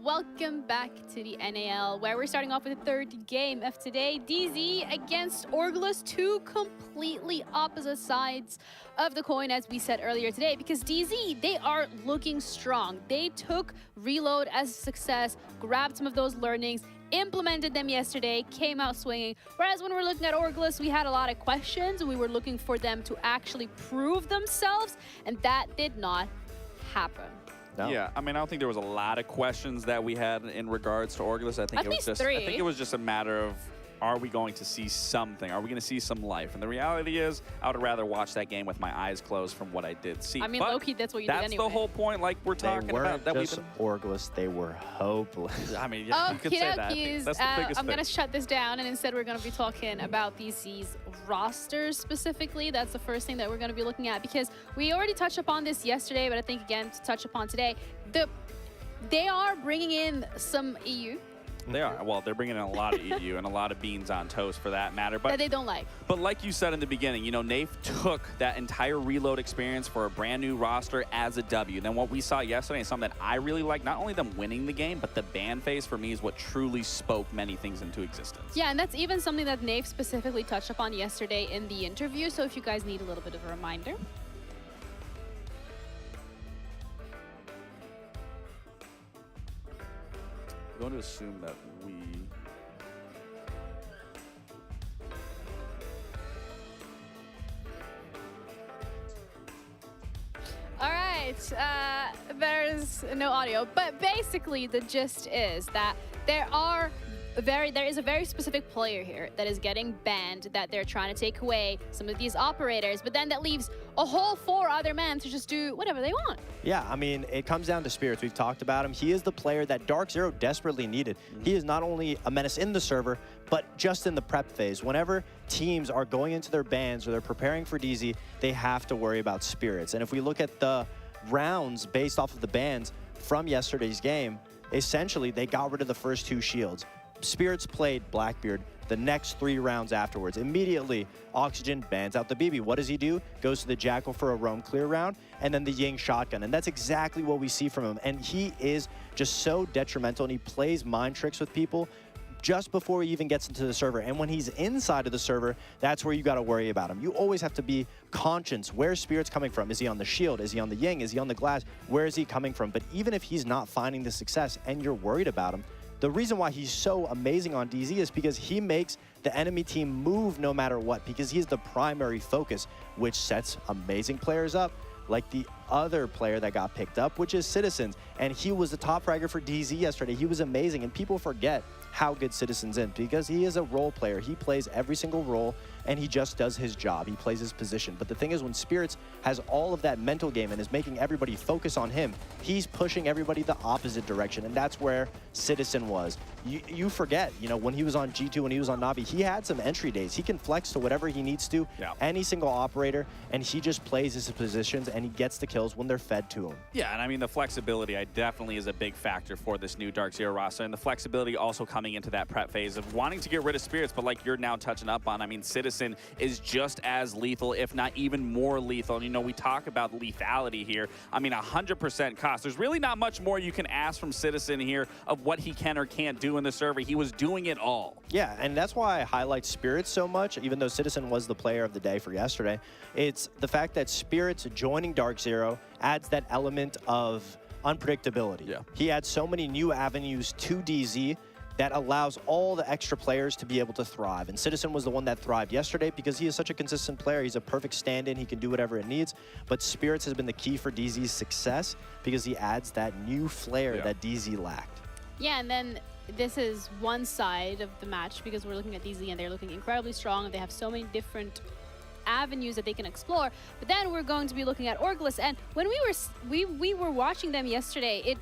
Welcome back to the NAL, where we're starting off with the third game of today. DZ against Orgless, two completely opposite sides of the coin, as we said earlier today, because DZ, they are looking strong. They took Reload as a success, grabbed some of those learnings, implemented them yesterday, came out swinging. Whereas when we're looking at Orgless, we had a lot of questions, and we were looking for them to actually prove themselves, and that did not happen. No. Yeah, I mean, I don't think there was a lot of questions that we had in regards to Orgless. I think At it was least just three. I think it was just a matter of are we going to see something? Are we going to see some life? And the reality is, I would rather watch that game with my eyes closed from what I did see. I mean, but low-key, that's what you did anyway. That's the whole point, like we're talking about. That just Orgless, they were hopeless. I mean, yeah, you could say that. I think that's the biggest I'm going to thing. shut this down, and instead we're going to be talking about DC's rosters specifically. That's the first thing that we're going to be looking at, because we already touched upon this yesterday, but I think, again, to touch upon today, they are bringing in some EU. They are. Well, they're bringing in a lot of EU and a lot of beans on toast for that matter. But that they don't like. But like you said in the beginning, you know, Nafe took that entire reload experience for a brand new roster as a W. Then what we saw yesterday is something that I really like, not only them winning the game, but the ban phase for me is what truly spoke many things into existence. Yeah, and that's even something that Nafe specifically touched upon yesterday in the interview. So if you guys need a little bit of a reminder. I'm going to assume that we... All right, there's no audio, but basically the gist is that there is a very specific player here that is getting banned, that they're trying to take away some of these operators, but then that leaves a whole 4 other men to just do whatever they want. Yeah, I mean, it comes down to Spirits. We've talked about him. He is the player that Dark Zero desperately needed. He is not only a menace in the server, but just in the prep phase. Whenever teams are going into their bans or they're preparing for DZ, they have to worry about Spirits. And if we look at the rounds based off of the bans from yesterday's game, essentially they got rid of the first 2 shields. Spirits played Blackbeard the next 3 rounds afterwards. Immediately, Oxygen bans out the BB. What does he do? Goes to the Jackal for a roam clear round, and then the Ying shotgun. And that's exactly what we see from him. And he is just so detrimental, and he plays mind tricks with people just before he even gets into the server. And when he's inside of the server, that's where you got to worry about him. You always have to be conscious. Where's Spirit's coming from? Is he on the shield? Is he on the Ying? Is he on the glass? Where is he coming from? But even if he's not finding the success and you're worried about him, the reason why he's so amazing on DZ is because he makes the enemy team move no matter what, because he's the primary focus, which sets amazing players up, like the other player that got picked up, which is Citizens. And he was the top fragger for DZ yesterday. He was amazing, and people forget how good Citizens is because he is a role player. He plays every single role, and he just does his job. He plays his position. But the thing is, when Spirits has all of that mental game and is making everybody focus on him, he's pushing everybody the opposite direction, and that's where Citizen was. You forget, you know, when he was on G2, when he was on Navi, he had some entry days. He can flex to whatever he needs to, any single operator, and he just plays his positions, and he gets the kills when they're fed to him. Yeah, and I mean, the flexibility definitely is a big factor for this new Dark Zero roster, and the flexibility also coming into that prep phase of wanting to get rid of Spirits, but like you're now touching up on, I mean, Citizen is just as lethal, if not even more lethal. And, you know, we talk about lethality here. I mean, 100% cost. There's really not much more you can ask from Citizen here of what he can or can't do in the server. He was doing it all. Yeah, and that's why I highlight Spirits so much, even though Citizen was the player of the day for yesterday. It's the fact that Spirits joining Dark Zero adds that element of unpredictability. Yeah. He adds so many new avenues to DZ that allows all the extra players to be able to thrive. And Citizen was the one that thrived yesterday because he is such a consistent player. He's a perfect stand-in. He can do whatever it needs. But Spirits has been the key for DZ's success because he adds that new flair that DZ lacked. Yeah, and then this is one side of the match because we're looking at DZ and they're looking incredibly strong. They have so many different avenues that they can explore. But then we're going to be looking at Orgless, and when we were watching them yesterday, it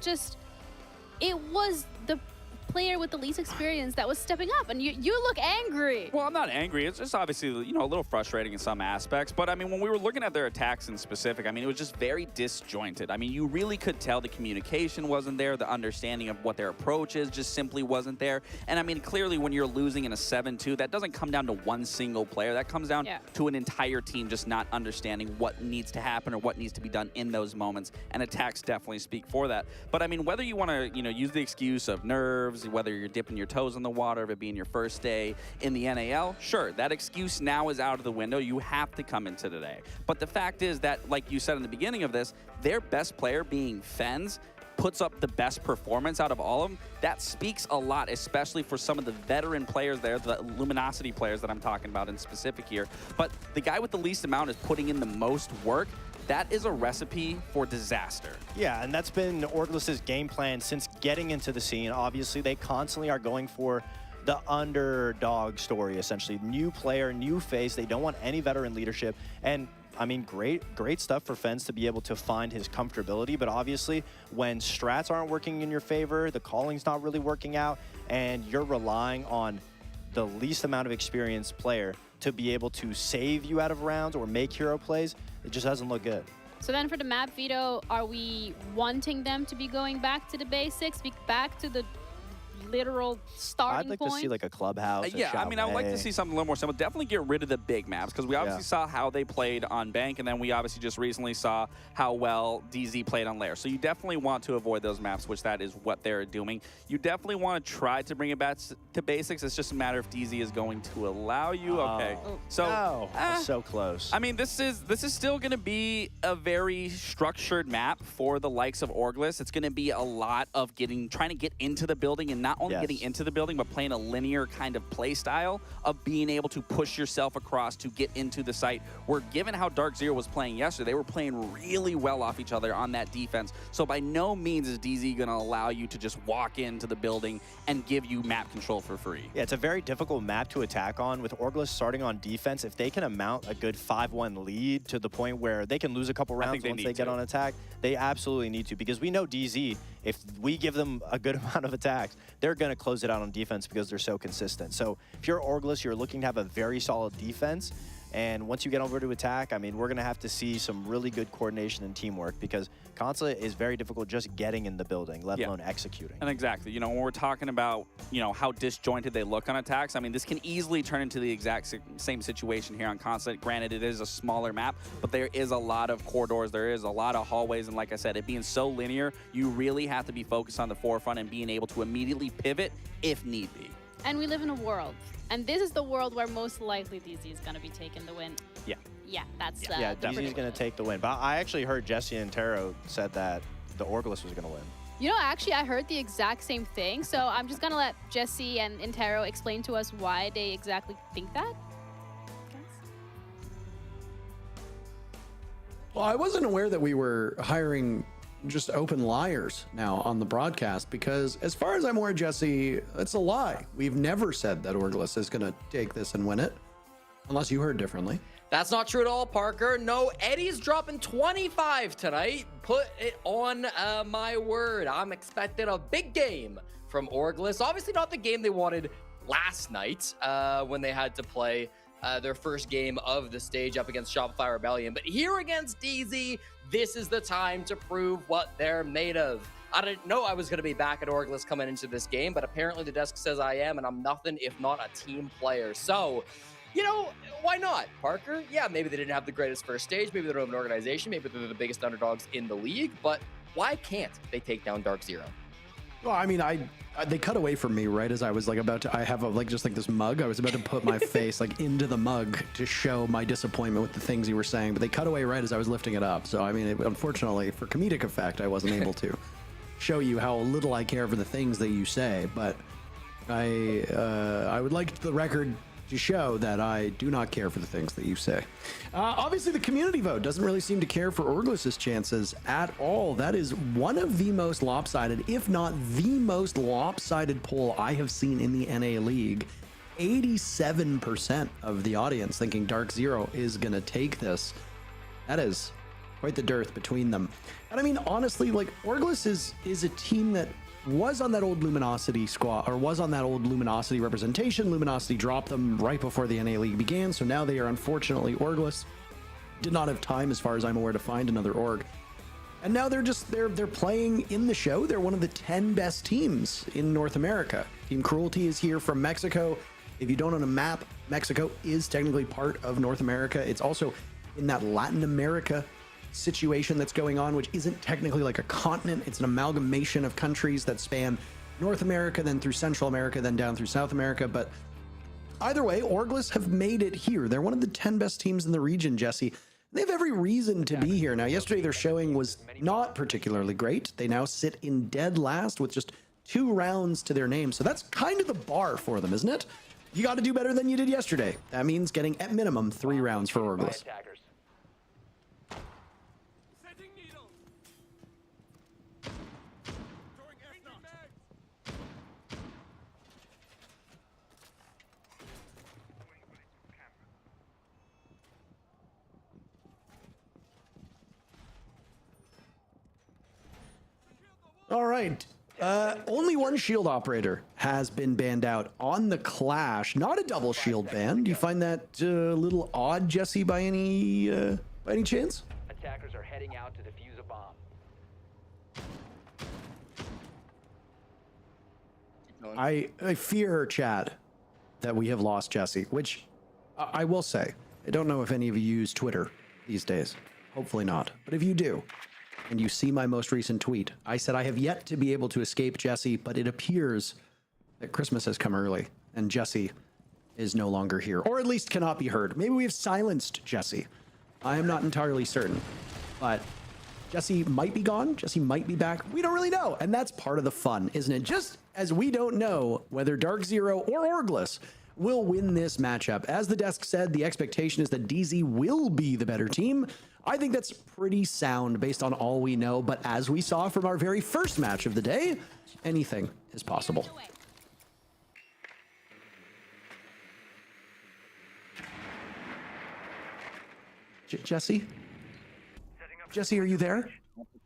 was the player with the least experience that was stepping up, and you look angry. Well, I'm not angry. It's just obviously, you know, a little frustrating in some aspects. But I mean, when we were looking at their attacks in specific, I mean, it was just very disjointed. I mean, you really could tell the communication wasn't there. The understanding of what their approach is just simply wasn't there. And I mean, clearly when you're losing in a 7-2, that doesn't come down to one single player. That comes down to an entire team just not understanding what needs to happen or what needs to be done in those moments. And attacks definitely speak for that. But I mean, whether you want to, you know, use the excuse of nerves, whether you're dipping your toes in the water, of it being your first day in the NAL, sure, that excuse now is out of the window. You have to come into today. But the fact is that, like you said in the beginning of this, their best player being Fens puts up the best performance out of all of them. That speaks a lot, especially for some of the veteran players there, the Luminosity players that I'm talking about in specific here. But the guy with the least amount is putting in the most work. That is a recipe for disaster. Yeah, and that's been Orgless's game plan since getting into the scene. Obviously, they constantly are going for the underdog story, essentially. New player, new face. They don't want any veteran leadership. And I mean, great stuff for Fence to be able to find his comfortability. But obviously, when strats aren't working in your favor, the calling's not really working out, and you're relying on the least amount of experienced player to be able to save you out of rounds or make hero plays, it just doesn't look good. So then for the map veto, are we wanting them to be going back to the basics, back to the literal starting I'd like point? to see like a clubhouse. Yeah, I mean, I would like to see something a little more simple. Definitely get rid of the big maps, because we obviously saw how they played on Bank, and then we obviously just recently saw how well DZ played on Lair. So you definitely want to avoid those maps, which that is what they're doing. You definitely want to try to bring it back to basics. It's just a matter if DZ is going to allow you. Okay, so so close. I mean, this is still going to be a very structured map for the likes of Orgless. It's going to be a lot of trying to get into the building, and not only getting into the building, but playing a linear kind of play style of being able to push yourself across to get into the site. Where given how Dark Zero was playing yesterday, they were playing really well off each other on that defense. So by no means is DZ going to allow you to just walk into the building and give you map control for free. Yeah, it's a very difficult map to attack on. With Orgless starting on defense, if they can amount a good 5-1 lead to the point where they can lose a couple rounds once they get on attack, they absolutely need to, because we know DZ, if we give them a good amount of attacks, they're going to close it out on defense because they're so consistent. So if you're Orgless, you're looking to have a very solid defense. And once you get over to attack, I mean, we're going to have to see some really good coordination and teamwork, because Consulate is very difficult just getting in the building, let alone executing. And exactly, you know, when we're talking about, you know, how disjointed they look on attacks, I mean, this can easily turn into the exact same situation here on Consulate. Granted, it is a smaller map, but there is a lot of corridors, there is a lot of hallways, and like I said, it being so linear, you really have to be focused on the forefront and being able to immediately pivot if need be. And we live in a world, and this is the world where most likely DZ is going to be taking the win. Yeah. Yeah, that's yeah, DZ is going to take the win. But I actually heard Jesse and Taro said that the Orgless was going to win. You know, actually, I heard the exact same thing. So I'm just going to let Jesse and Intero explain to us why they exactly think that. Well, I wasn't aware that we were hiring just open liars now on the broadcast, because as far as I'm aware, Jesse, it's a lie. We've never said that Orgless is going to take this and win it, unless you heard differently. That's not true at all, Parker. No, Eddie's dropping 25 tonight. Put it on my word. I'm expecting a big game from Orgless. Obviously not the game they wanted last night when they had to play their first game of the stage up against Shopify Rebellion. But here against DZ, this is the time to prove what they're made of. I didn't know I was going to be back at Orgless coming into this game, but apparently the desk says I am, and I'm nothing if not a team player. So, you know, why not, Parker? Yeah, maybe they didn't have the greatest first stage, maybe they don't have an organization, maybe they're the biggest underdogs in the league, but why can't they take down Dark Zero? Well, I mean, they cut away from me right as I was like about to. I have just like this mug. I was about to put my face like into the mug to show my disappointment with the things you were saying, but they cut away right as I was lifting it up. So I mean, unfortunately, for comedic effect, I wasn't able to show you how little I care for the things that you say. But I would like the record to show that I do not care for the things that you say. Obviously, the community vote doesn't really seem to care for Orgless's chances at all. That is one of the most lopsided, if not the most lopsided poll I have seen in the NA League. 87% of the audience thinking Dark Zero is going to take this. That is quite the dearth between them. And I mean, honestly, like, Orgless is a team that was on that old Luminosity squad, or was on that old Luminosity representation. Luminosity dropped them right before the NA League began, so now they are unfortunately Orgless. Did not have time, as far as I'm aware, to find another org. And now they're playing in the show. They're one of the 10 best teams in North America. Team Cruelty is here from Mexico. If you don't own a map, Mexico is technically part of North America. It's also in that Latin America situation that's going on, which isn't technically like a continent. It's an amalgamation of countries that span North America, then through Central America, then down through South America. But either way, Orgless have made it here. They're one of the 10 best teams in the region, Jesse. They have every reason to be here. Now, yesterday their showing was not particularly great. They now sit in dead last with just 2 rounds to their name. So that's kind of the bar for them, isn't it? You got to do better than you did yesterday. That means getting at minimum 3 rounds for Orgless. All right. Only one shield operator has been banned out on the Clash. Not a double shield ban. Do you find that a little odd, Jesse, by any chance? Attackers are heading out to defuse a bomb. I fear, Chad, that we have lost Jesse, which I will say, I don't know if any of you use Twitter these days. Hopefully not. But if you do, and you see my most recent tweet, I said I have yet to be able to escape Jesse, but it appears that Christmas has come early and Jesse is no longer here, or at least cannot be heard. Maybe we have silenced Jesse. I am not entirely certain, but Jesse might be gone. Jesse might be back. We don't really know. And that's part of the fun, isn't it? Just as we don't know whether Dark Zero or Orgless will win this matchup. As the desk said, the expectation is that DZ will be the better team. I think that's pretty sound based on all we know. But as we saw from our very first match of the day, anything is possible. Jesse? Jesse, are you there?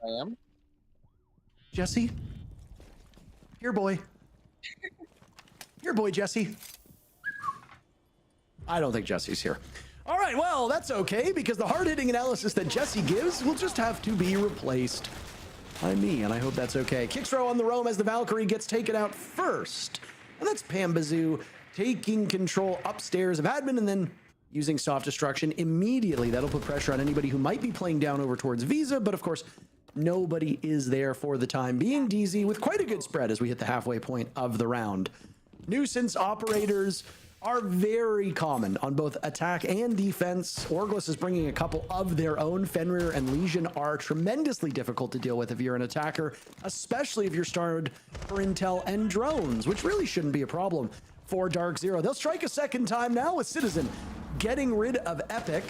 I am. Jesse? Here, boy. Here, boy, Jesse. I don't think Jesse's here. All right, well, that's okay, because the hard-hitting analysis that Jesse gives will just have to be replaced by me, and I hope that's okay. Kicks throw on the roam as the Valkyrie gets taken out first. And that's Pambazoo taking control upstairs of admin and then using soft destruction immediately. That'll put pressure on anybody who might be playing down over towards Visa, but of course, nobody is there for the time being. DZ with quite a good spread as we hit the halfway point of the round. Nuisance operators are very common on both attack and defense. Orgless is bringing a couple of their own. Fenrir and Legion are tremendously difficult to deal with if you're an attacker, especially if you're started for intel and drones, which really shouldn't be a problem for Dark Zero. They'll strike a second time now with Citizen getting rid of Epic,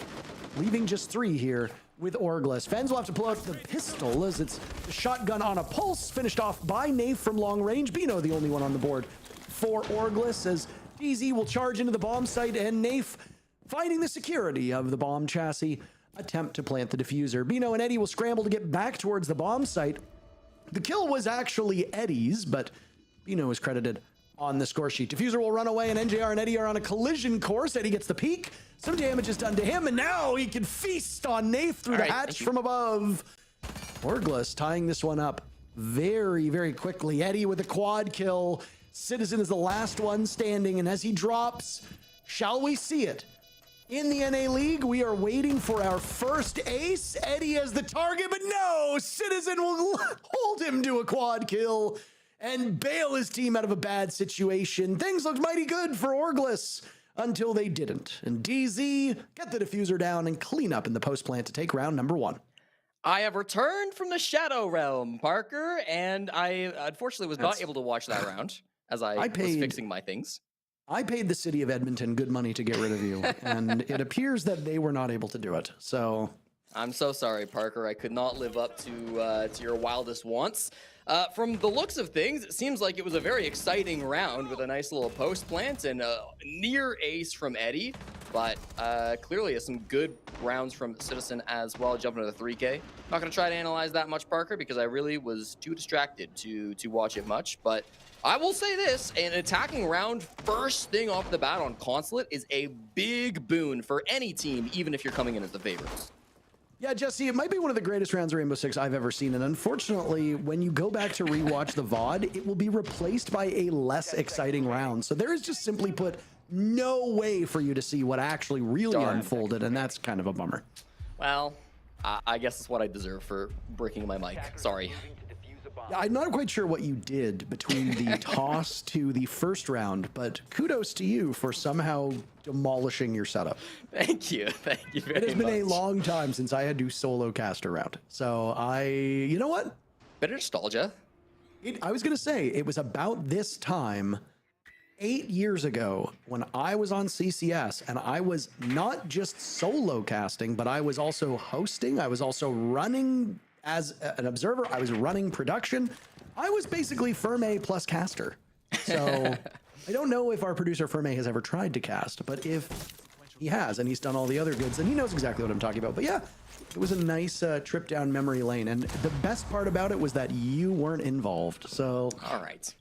leaving just 3 here with Orgless. Fens will have to pull out the pistol as it's the shotgun on a pulse, finished off by Nave from long range. Bino the only one on the board for Orgless as DZ will charge into the bomb site and Nafe, finding the security of the bomb chassis, attempt to plant the diffuser. Bino and Eddie will scramble to get back towards the bomb site. The kill was actually Eddie's, but Bino is credited on the score sheet. Diffuser will run away and NJR and Eddie are on a collision course. Eddie gets the peek. Some damage is done to him and now he can feast on Nafe through the hatch from above. Orgless tying this one up very, very quickly. Eddie with a quad kill. Citizen is the last one standing, and as he drops, shall we see it? In the NA League, we are waiting for our first ace. Eddie as the target, but no! Citizen will hold him to a quad kill and bail his team out of a bad situation. Things looked mighty good for Orgless until they didn't. And DZ get the diffuser down and clean up in the post plant to take round number 1. I have returned from the Shadow Realm, Parker, and I unfortunately was not able to watch that round as I was fixing my things. I paid the city of Edmonton good money to get rid of you, and it appears that they were not able to do it. So I'm so sorry, Parker. I could not live up to your wildest wants. From the looks of things, it seems like it was a very exciting round with a nice little post plant and a near ace from Eddie, but clearly some good rounds from Citizen as well. Jumping to the 3K. Not going to try to analyze that much, Parker, because I really was too distracted to watch it much, but I will say this, an attacking round first thing off the bat on Consulate is a big boon for any team, even if you're coming in as the favorites. Yeah, Jesse, it might be one of the greatest rounds of Rainbow Six I've ever seen. And unfortunately, when you go back to rewatch the VOD, it will be replaced by a less exciting round. So there is just simply put no way for you to see what actually really unfolded. And that's kind of a bummer. Well, I guess it's what I deserve for breaking my mic. Sorry. Yeah, I'm not quite sure what you did between the toss to the first round, but kudos to you for somehow demolishing your setup. Thank you. Thank you very much. It has been a long time since I had to solo cast a round. So you know what? Better nostalgia. I was going to say, it was about this time 8 years ago when I was on CCS and I was not just solo casting, but I was also hosting. I was also running as an observer. I was running production. I was basically Ferme plus caster. So I don't know if our producer Ferme has ever tried to cast, but if he has, and he's done all the other goods, and he knows exactly what I'm talking about. But yeah, it was a nice trip down memory lane, and the best part about it was that you weren't involved. So all right.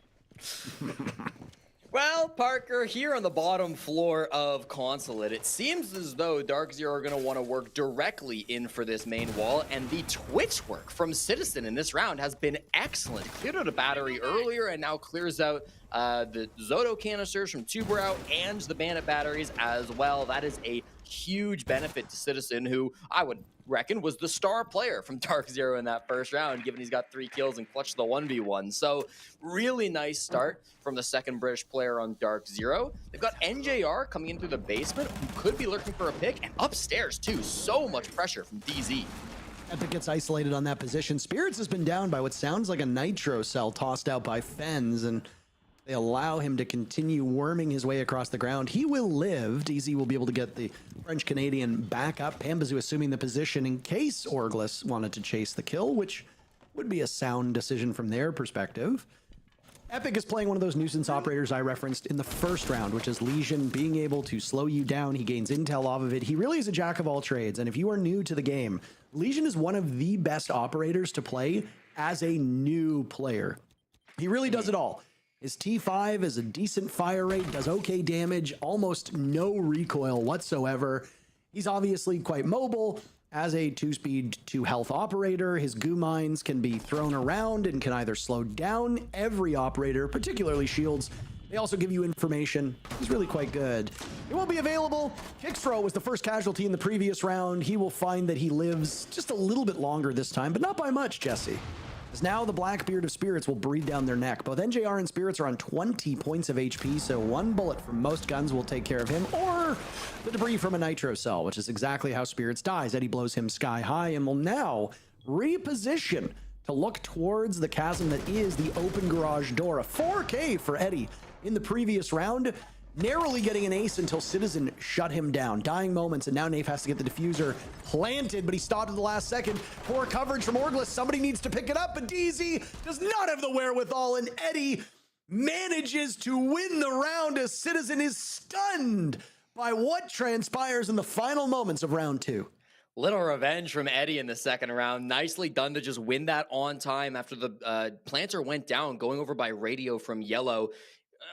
Well, Parker, here on the bottom floor of Consulate, it seems as though Dark Zero are going to want to work directly in for this main wall, and the Twitch work from Citizen in this round has been excellent. Cleared out a battery earlier and now clears out the Zoto canisters from Tuberout and the Bandit batteries as well. That is a huge benefit to Citizen, who I would reckon was the star player from Dark Zero in that first round, given he's got 3 kills and clutched the 1v1. So really nice start from the second British player on Dark Zero. They've got NJR coming in through the basement, who could be looking for a pick, and upstairs too. So much pressure from DZ. Epic gets isolated on that position. Spirits has been down by what sounds like a nitro cell tossed out by Fens, and they allow him to continue worming his way across the ground. He will live. DZ will be able to get the French-Canadian back up. Pambazu assuming the position in case Orgless wanted to chase the kill, which would be a sound decision from their perspective. Epic is playing one of those nuisance operators I referenced in the first round, which is Lesion, being able to slow you down. He gains intel off of it. He really is a jack of all trades, and if you are new to the game, Lesion is one of the best operators to play as a new player. He really does it all. His T5 is a decent fire rate, does okay damage, almost no recoil whatsoever. He's obviously quite mobile. As a 2-speed, 2-health operator, his goo mines can be thrown around and can either slow down every operator, particularly shields. They also give you information. He's really quite good. It won't be available. Kickthrow was the first casualty in the previous round. He will find that he lives just a little bit longer this time, but not by much, Jesse. As now the Blackbeard of Spirits will breathe down their neck. Both NJR and Spirits are on 20 points of HP, so 1 bullet from most guns will take care of him, or the debris from a nitro cell, which is exactly how Spirits dies. Eddie blows him sky high and will now reposition to look towards the chasm that is the open garage door. A 4K for Eddie in the previous round, narrowly getting an ace until Citizen shut him down. Dying moments, and now Nafe has to get the diffuser planted, but he stopped at the last second. Poor coverage from Orgless. Somebody needs to pick it up, but DZ does not have the wherewithal, and Eddie manages to win the round as Citizen is stunned by what transpires in the final moments of round 2. Little revenge from Eddie in the second round. Nicely done to just win that on time after the planter went down, going over by radio from Yellow.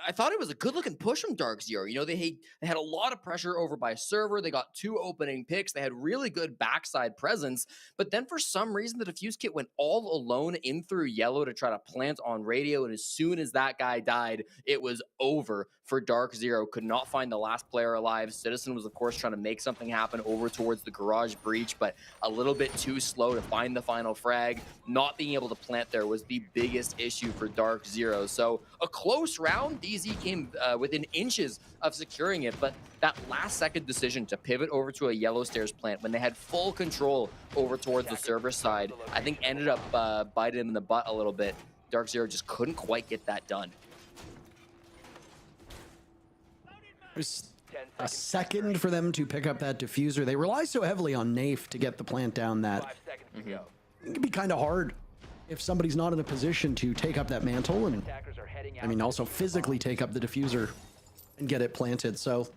I thought it was a good-looking push from Dark Zero. You know, they had a lot of pressure over by server. They got 2 opening picks. They had really good backside presence. But then for some reason, the defuse kit went all alone in through Yellow to try to plant on radio. And as soon as that guy died, it was over for Dark Zero. Could not find the last player alive. Citizen was, of course, trying to make something happen over towards the garage breach, but a little bit too slow to find the final frag. Not being able to plant there was the biggest issue for Dark Zero. So a close round. DZ came within inches of securing it, but that last second decision to pivot over to a Yellow Stairs plant when they had full control over towards the server side, I think ended up biting him in the butt a little bit. Dark Zero just couldn't quite get that done. There's a second for them to pick up that diffuser. They rely so heavily on Nafe to get the plant down that it can be kind of hard if somebody's not in a position to take up that mantle and, I mean, also physically take up the diffuser and get it planted. So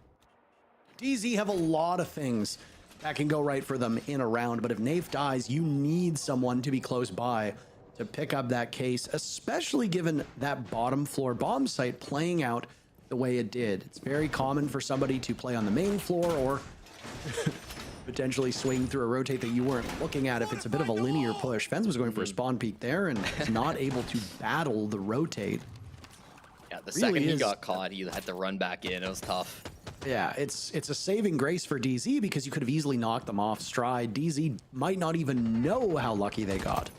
DZ have a lot of things that can go right for them in a round, but if Nafe dies, you need someone to be close by to pick up that case, especially given that bottom floor bomb site playing out the way it did. It's very common for somebody to play on the main floor or potentially swing through a rotate that you weren't looking at if it's a bit of a linear push. Fens was going for a spawn peek there and was not able to battle the rotate. Yeah, the second he got caught, he had to run back in. It was tough. Yeah, it's a saving grace for DZ because you could have easily knocked them off stride. DZ might not even know how lucky they got.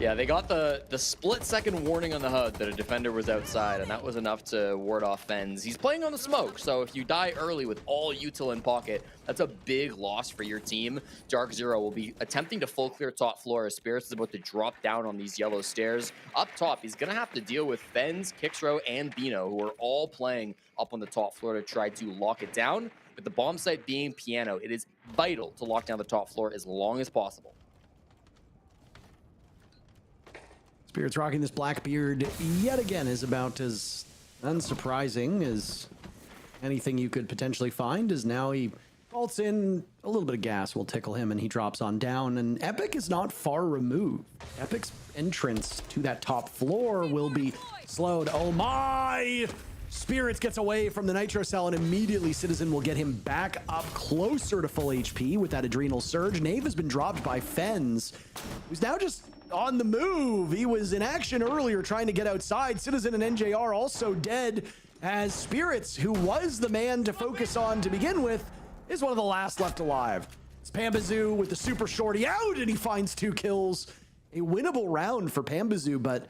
Yeah, they got the split-second warning on the HUD that a defender was outside, and that was enough to ward off Fens. He's playing on the smoke, so if you die early with all util in pocket, that's a big loss for your team. Dark Zero will be attempting to full clear top floor as Spirits is about to drop down on these Yellow Stairs. Up top, he's going to have to deal with Fens, Kicksrow, and Bino, who are all playing up on the top floor to try to lock it down. With the bomb site being Piano, it is vital to lock down the top floor as long as possible. Spirits rocking this Blackbeard yet again is about as unsurprising as anything you could potentially find, as now he vaults in. A little bit of gas will tickle him, and he drops on down. And Epic is not far removed. Epic's entrance to that top floor will be slowed. Oh my! Spirits gets away from the Nitro Cell, and immediately Citizen will get him back up closer to full HP with that Adrenal Surge. Knave has been dropped by Fens, who's now just on the move. He was in action earlier trying to get outside. Citizen and NJR also dead, as Spirits, who was the man to focus on to begin with, is one of the last left alive. It's Pambazoo with the super shorty out, and he finds 2 kills. A winnable round for Pambazoo, but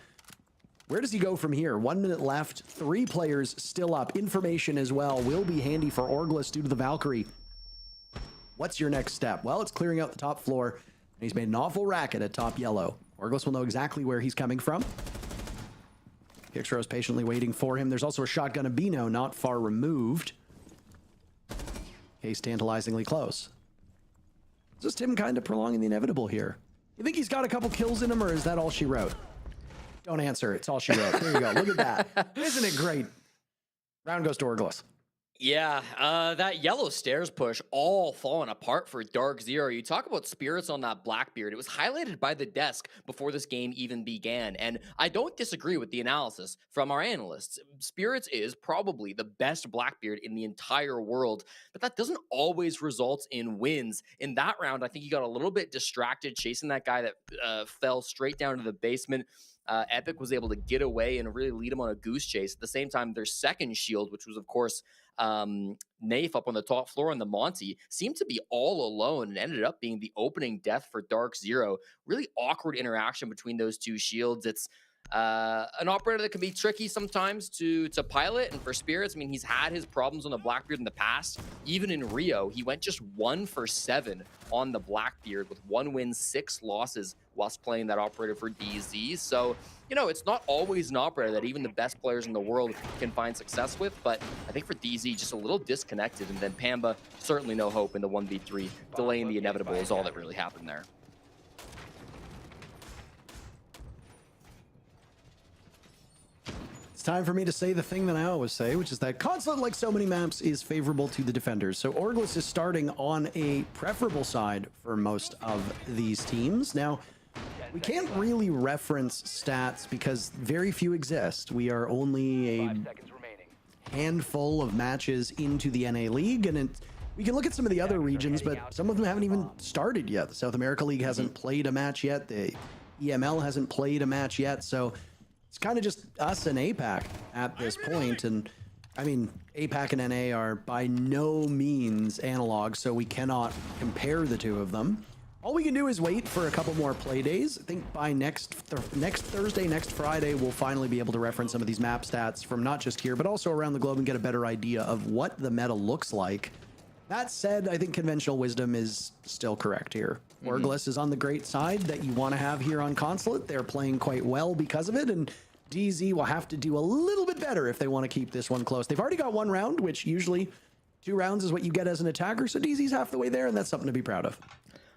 where does he go from here? 1 minute left, 3 players still up. Information as well will be handy for Orgless due to the Valkyrie. What's your next step? Well, it's clearing out the top floor, and he's made an awful racket at top yellow. Orgless will know exactly where he's coming from. Pixro's patiently waiting for him. There's also a shotgun Abino not far removed. Case tantalizingly close. Just him kind of prolonging the inevitable here. You think he's got a couple kills in him, or is that all she wrote? Don't answer. It's all she wrote. There you go. Look at that. Isn't it great? Round goes to Orgless. Yeah, that yellow stairs push all falling apart for Dark Zero. You talk about Spirits on that Blackbeard. It was highlighted by the desk before this game even began. And I don't disagree with the analysis from our analysts. Spirits is probably the best Blackbeard in the entire world, but that doesn't always result in wins. In that round, I think he got a little bit distracted chasing that guy that fell straight down to the basement. Epic was able to get away and really lead him on a goose chase. At the same time, their second shield, which was, of course, Nafe up on the top floor on the Monty, seemed to be all alone and ended up being the opening death for Dark Zero. Really awkward interaction between those 2 shields. It's an operator that can be tricky sometimes to pilot, and for Spirits, I mean, he's had his problems on the Blackbeard in the past. Even in Rio, he went just 1 for 7 on the Blackbeard with 1 win, 6 losses whilst playing that operator for DZ. So, you know, it's not always an operator that even the best players in the world can find success with, but I think for DZ, just a little disconnected, and then Pamba, certainly no hope in the 1v3. Delaying the inevitable is all that really happened there. It's time for me to say the thing that I always say, which is that Consulate, like so many maps, is favorable to the defenders. So Orgless is starting on a preferable side for most of these teams. Now, we can't really reference stats because very few exist. We are only a handful of matches into the NA League, and we can look at some of the other regions, but some of them haven't even started yet. The South America League hasn't played a match yet. The EML hasn't played a match yet. So it's kind of just us and APAC at this point. And I mean, APAC and NA are by no means analog, so we cannot compare the 2 of them. All we can do is wait for a couple more play days. I think by next Thursday, next Friday, we'll finally be able to reference some of these map stats from not just here, but also around the globe and get a better idea of what the meta looks like. That said, I think conventional wisdom is still correct here. Orgless is on the great side that you want to have here on Consulate. They're playing quite well because of it, and DZ will have to do a little bit better if they want to keep this one close. They've already got 1 round, which usually 2 rounds is what you get as an attacker, so DZ's half the way there, and that's something to be proud of.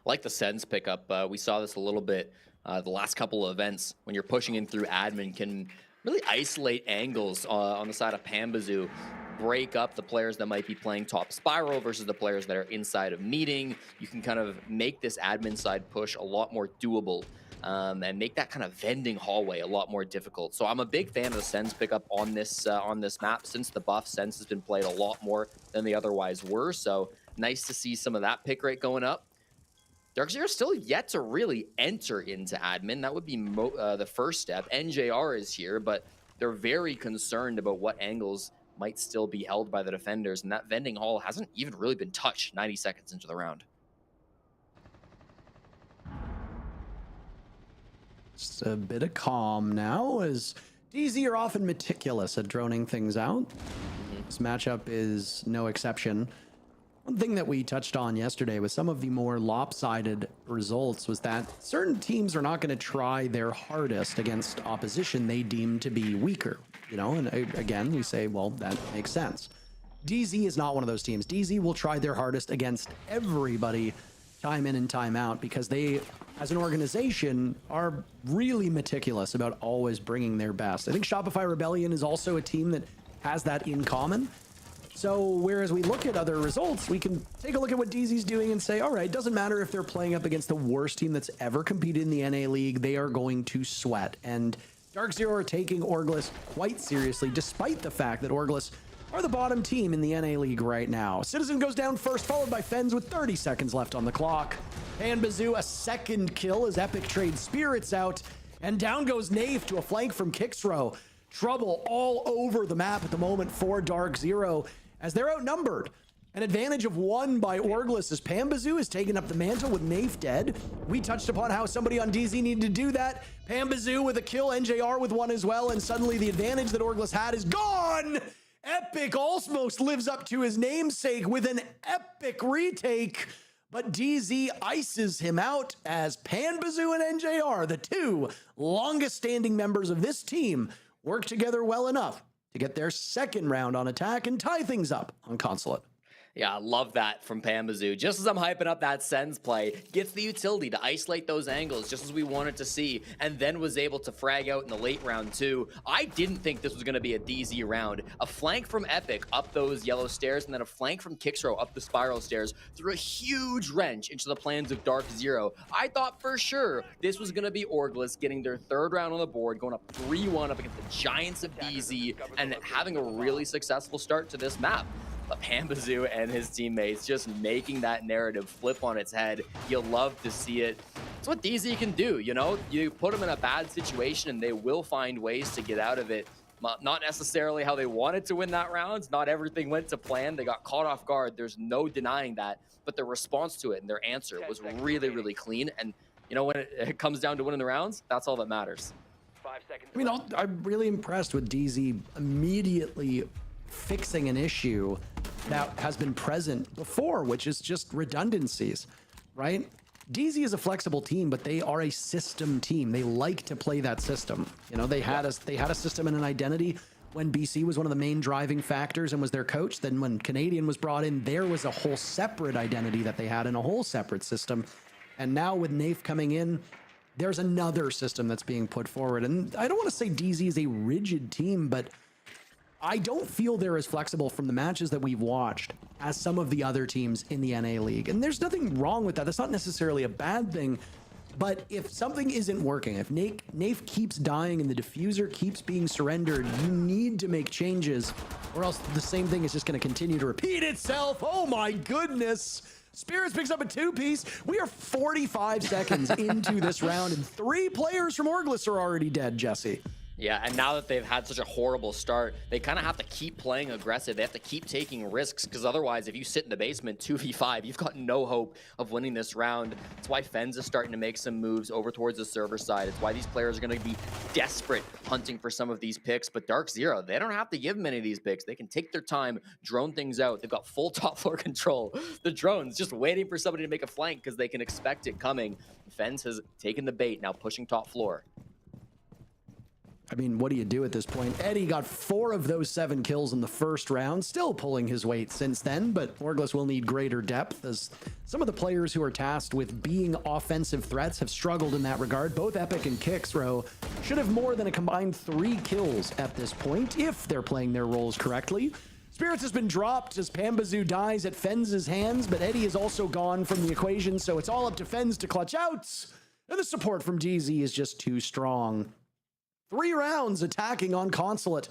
Like the Sens pickup, we saw this a little bit the last couple of events. When you're pushing in through admin, can really isolate angles on the side of Pambazoo, break up the players that might be playing top spiral versus the players that are inside of meeting. You can kind of make this admin side push a lot more doable and make that kind of vending hallway a lot more difficult. So I'm a big fan of the Sens pickup on this map. Since the buff, Sens has been played a lot more than they otherwise were. So nice to see some of that pick rate going up. Dark Zero still yet to really enter into admin. That would be the first step. NJR is here, but they're very concerned about what angles might still be held by the defenders, and that vending hall hasn't even really been touched 90 seconds into the round. Just a bit of calm now, as DZ are often meticulous at droning things out. This matchup is no exception. One thing that we touched on yesterday with some of the more lopsided results was that certain teams are not going to try their hardest against opposition they deem to be weaker. You know, and again, we say, well, that makes sense. DZ is not one of those teams. DZ will try their hardest against everybody time in and time out because they, as an organization, are really meticulous about always bringing their best. I think Shopify Rebellion is also a team that has that in common. So whereas we look at other results, we can take a look at what DZ's doing and say, all right, doesn't matter if they're playing up against the worst team that's ever competed in the NA League, they are going to sweat. And Dark Zero are taking Orgless quite seriously, despite the fact that Orgless are the bottom team in the NA League right now. Citizen goes down first, followed by Fens with 30 seconds left on the clock. And Bazoo, a second kill as Epic trades Spirits out. And down goes Nave to a flank from Kixrow. Trouble all over the map at the moment for Dark Zero as they're outnumbered. An advantage of 1 by Orgless as Pambazoo has taken up the mantle with Nafe dead. We touched upon how somebody on DZ needed to do that. Pambazoo with a kill, NJR with 1 as well, and suddenly the advantage that Orgless had is gone! Epic almost lives up to his namesake with an epic retake, but DZ ices him out as Pambazoo and NJR, the 2 longest standing members of this team, work together well enough to get their second round on attack and tie things up on Consulate. Yeah, I love that from Pambazoo. Just as I'm hyping up that Sens play, gets the utility to isolate those angles just as we wanted to see, and then was able to frag out in the late round too. I didn't think this was going to be a DZ round. A flank from Epic up those yellow stairs, and then a flank from Kixrow up the spiral stairs threw a huge wrench into the plans of Dark Zero. I thought for sure this was going to be Orgless getting their 3rd round on the board, going up 3-1 up against the Giants of DZ, and having a really successful start to this map. But Pambazoo and his teammates just making that narrative flip on its head. You'll love to see it. It's what DZ can do, you know? You put them in a bad situation and they will find ways to get out of it. Not necessarily how they wanted to win that round. Not everything went to plan. They got caught off guard. There's no denying that. But their response to it and their answer was really, really clean. And, you know, when it comes down to winning the rounds, that's all that matters. 5 seconds. I mean, I'm really impressed with DZ immediately fixing an issue that has been present before, which is just redundancies, right? DZ is a flexible team, but they are a system team. They like to play that system. You know, they had a system and an identity when BC was one of the main driving factors and was their coach. Then when Canadian was brought in, there was a whole separate identity that they had in a whole separate system. And now with Nafe coming in, there's another system that's being put forward. And I don't want to say DZ is a rigid team, but I don't feel they're as flexible from the matches that we've watched as some of the other teams in the NA League. And there's nothing wrong with that. That's not necessarily a bad thing. But if something isn't working, if Nafe keeps dying and the diffuser keeps being surrendered, you need to make changes, or else the same thing is just going to continue to repeat itself. Oh my goodness. Spirits picks up a 2-piece. We are 45 seconds into this round, and 3 players from Orgless are already dead, Jesse. Yeah, and now that they've had such a horrible start, they kind of have to keep playing aggressive. They have to keep taking risks, because otherwise, if you sit in the basement 2v5, you've got no hope of winning this round. That's why Fens is starting to make some moves over towards the server side. It's why these players are going to be desperate hunting for some of these picks. But Dark Zero, they don't have to give many of these picks. They can take their time, drone things out. They've got full top floor control. The drone's just waiting for somebody to make a flank because they can expect it coming. Fens has taken the bait, now pushing top floor. I mean, what do you do at this point? Eddie got 4 of those 7 kills in the first round, still pulling his weight since then, but Orgless will need greater depth as some of the players who are tasked with being offensive threats have struggled in that regard. Both Epic and Kixrow should have more than a combined 3 kills at this point if they're playing their roles correctly. Spirits has been dropped as Pambazoo dies at Fens' hands, but Eddie is also gone from the equation, so it's all up to Fens to clutch out, and the support from DZ is just too strong. 3 rounds attacking on Consulate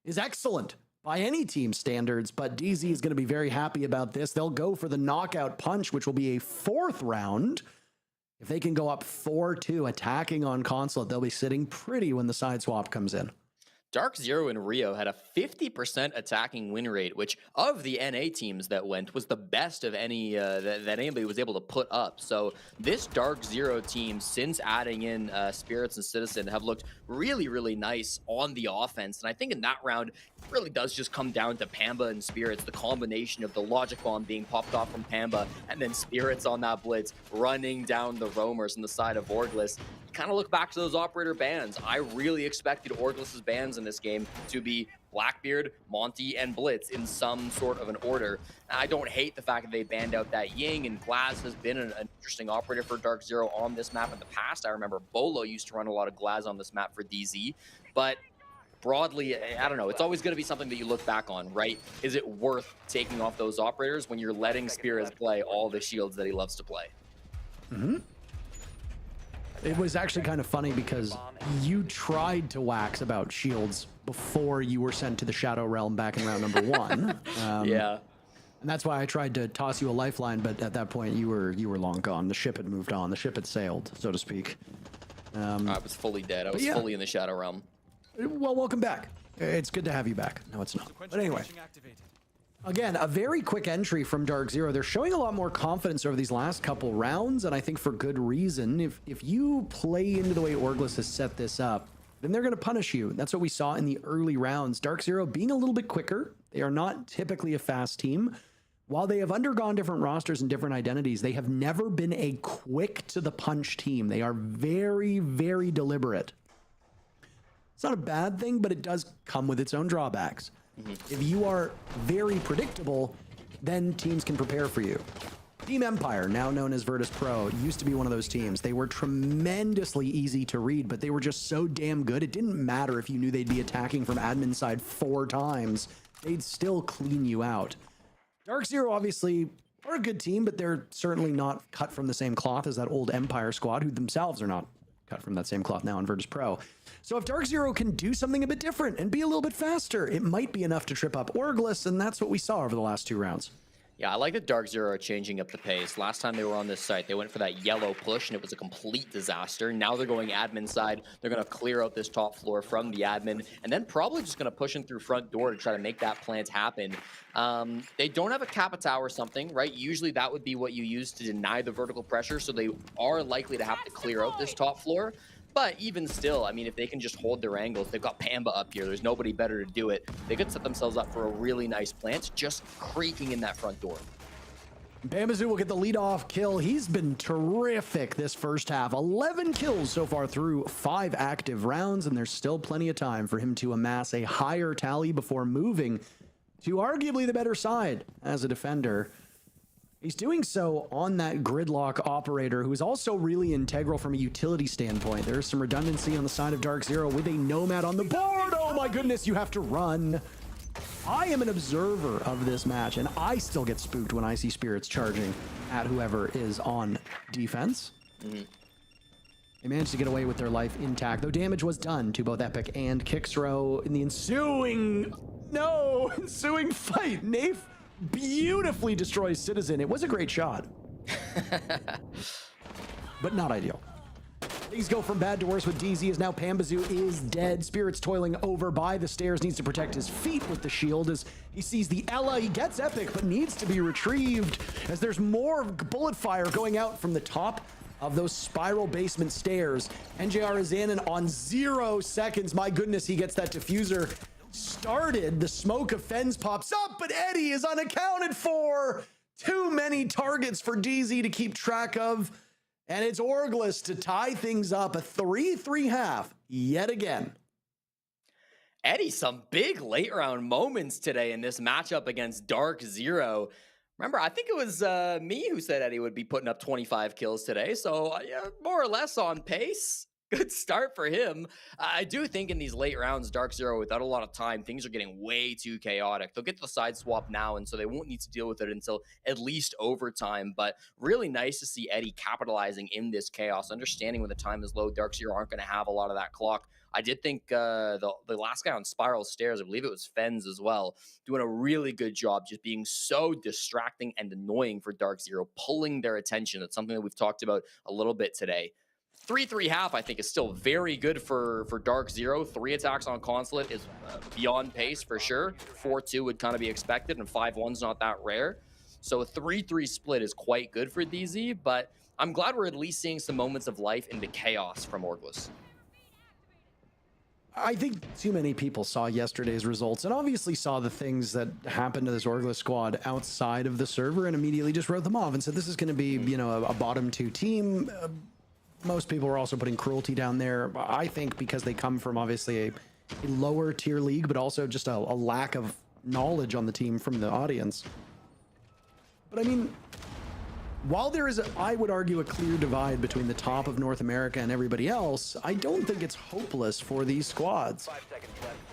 is excellent by any team standards, but DZ is going to be very happy about this. They'll go for the knockout punch, which will be a 4th round. If they can go up 4-2 attacking on Consulate, they'll be sitting pretty when the side swap comes in. Dark Zero in Rio had a 50% attacking win rate, which of the NA teams that went was the best of any that anybody was able to put up. So this Dark Zero team, since adding in Spirits and Citizen, have looked really, really nice on the offense. And I think in that round, it really does just come down to Pamba and Spirits, the combination of the logic bomb being popped off from Pamba and then Spirits on that blitz running down the roamers on the side of Orgless. Kind of look back to those operator bans. I really expected Orgless's bans in this game to be Blackbeard, Monty, and Blitz in some sort of an order. I don't hate the fact that they banned out that Ying, and Glaz has been an interesting operator for Dark Zero on this map in the past. I remember Bolo used to run a lot of Glaz on this map for DZ, but broadly, I don't know, it's always going to be something that you look back on, right? Is it worth taking off those operators when you're letting Spears play all the shields that he loves to play? It was actually kind of funny because you tried to wax about shields before you were sent to the Shadow Realm back in round number 1. Yeah. And that's why I tried to toss you a lifeline, but at that point you were long gone. The ship had moved on. The ship had sailed, so to speak. I was fully dead. I was fully in the Shadow Realm. Well, welcome back. It's good to have you back. No, it's not. But anyway. Again, a very quick entry from Dark Zero. They're showing a lot more confidence over these last couple rounds, and I think for good reason. If you play into the way Orgless has set this up, then they're going to punish you. That's what we saw in the early rounds. Dark Zero being a little bit quicker. They are not typically a fast team. While they have undergone different rosters and different identities, they have never been a quick-to-the-punch team. They are very, very deliberate. It's not a bad thing, but it does come with its own drawbacks. If you are very predictable, then teams can prepare for you. Team Empire, now known as Virtus Pro, used to be one of those teams. They were tremendously easy to read, but they were just so damn good. It didn't matter if you knew they'd be attacking from admin side 4 times. They'd still clean you out. Dark Zero obviously are a good team, but they're certainly not cut from the same cloth as that old Empire squad, who themselves are not cut from that same cloth now in Virtus Pro. So if Dark Zero can do something a bit different and be a little bit faster, it might be enough to trip up Orgless, and that's what we saw over the last 2 rounds. Yeah, I like that Dark Zero are changing up the pace. Last time they were on this site, they went for that yellow push, and it was a complete disaster. Now they're going admin side. They're going to clear out this top floor from the admin, and then probably just going to push in through front door to try to make that plant happen. They don't have a Capita or something, right? Usually that would be what you use to deny the vertical pressure, so they are likely to have to clear out this top floor. But even still, I mean, if they can just hold their angles, they've got Pamba up here. There's nobody better to do it. They could set themselves up for a really nice plant, just creaking in that front door. Bambazoo will get the lead-off kill. He's been terrific this first half. 11 kills so far through 5 active rounds, and there's still plenty of time for him to amass a higher tally before moving to arguably the better side as a defender. He's doing so on that gridlock operator, who is also really integral from a utility standpoint. There's some redundancy on the side of Dark Zero with a Nomad on the board. Oh my goodness, you have to run. I am an observer of this match, and I still get spooked when I see Spirits charging at whoever is on defense. They managed to get away with their life intact, though damage was done to both Epic and Kixro in the ensuing fight. Nafe beautifully destroys Citizen. It was a great shot, but not ideal. Things go from bad to worse with DZ as now Pambazoo is dead. Spirit's toiling over by the stairs, needs to protect his feet with the shield as he sees the Ella. He gets Epic, but needs to be retrieved as there's more bullet fire going out from the top of those spiral basement stairs. NJR is in, and on 0 seconds, my goodness, he gets that diffuser started. The smoke of Fens pops up, but Eddie is unaccounted for. Too many targets for DZ to keep track of, and it's Orgless to tie things up. A 3-3 half yet again. Eddie, some big late round moments today in this matchup against Dark Zero. Remember, I think it was me who said Eddie would be putting up 25 kills today, so yeah, more or less on pace. Good start for him. I do think in these late rounds, Dark Zero, without a lot of time, things are getting way too chaotic. They'll get the side swap now, and so they won't need to deal with it until at least overtime. But really nice to see Eddie capitalizing in this chaos, understanding when the time is low, Dark Zero aren't going to have a lot of that clock. I did think the last guy on Spiral Stairs, I believe it was Fens as well, doing a really good job just being so distracting and annoying for Dark Zero, pulling their attention. That's something that we've talked about a little bit today. 3-3 half, I think, is still very good for Dark Zero. 3 attacks on Consulate is beyond pace for sure. 4-2 would kind of be expected, and 5-1's not that rare. So a 3-3 split is quite good for DZ, but I'm glad we're at least seeing some moments of life in the chaos from Orgless. I think too many people saw yesterday's results and obviously saw the things that happened to this Orgless squad outside of the server and immediately just wrote them off and said this is going to be, you know, a bottom 2 team. Most people were also putting Cruelty down there, I think, because they come from obviously a lower tier league, but also just a lack of knowledge on the team from the audience. But I mean, while there is, I would argue, a clear divide between the top of North America and everybody else, I don't think it's hopeless for these squads.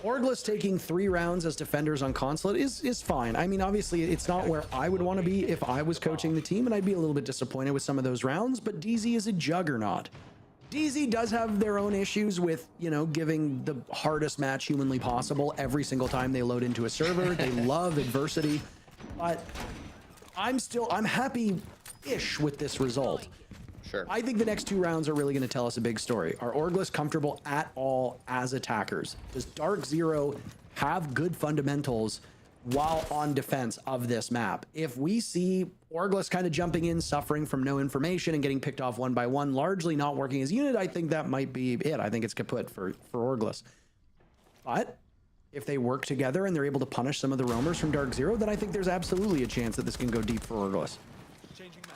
Orgless taking 3 rounds as defenders on Consulate is fine. I mean, obviously, it's not where I would want to be if I was coaching the team, and I'd be a little bit disappointed with some of those rounds, but DZ is a juggernaut. DZ does have their own issues with, you know, giving the hardest match humanly possible every single time they load into a server. They love adversity, but I'm happy-ish with this result. Sure. I think the next 2 rounds are really going to tell us a big story. Are Orgless comfortable at all as attackers? Does Dark Zero have good fundamentals while on defense of this map? If we see Orgless kind of jumping in, suffering from no information and getting picked off one by one, largely not working as a unit, I think that might be it. I think it's kaput for Orgless. But if they work together and they're able to punish some of the roamers from Dark Zero, then I think there's absolutely a chance that this can go deep for Orgless.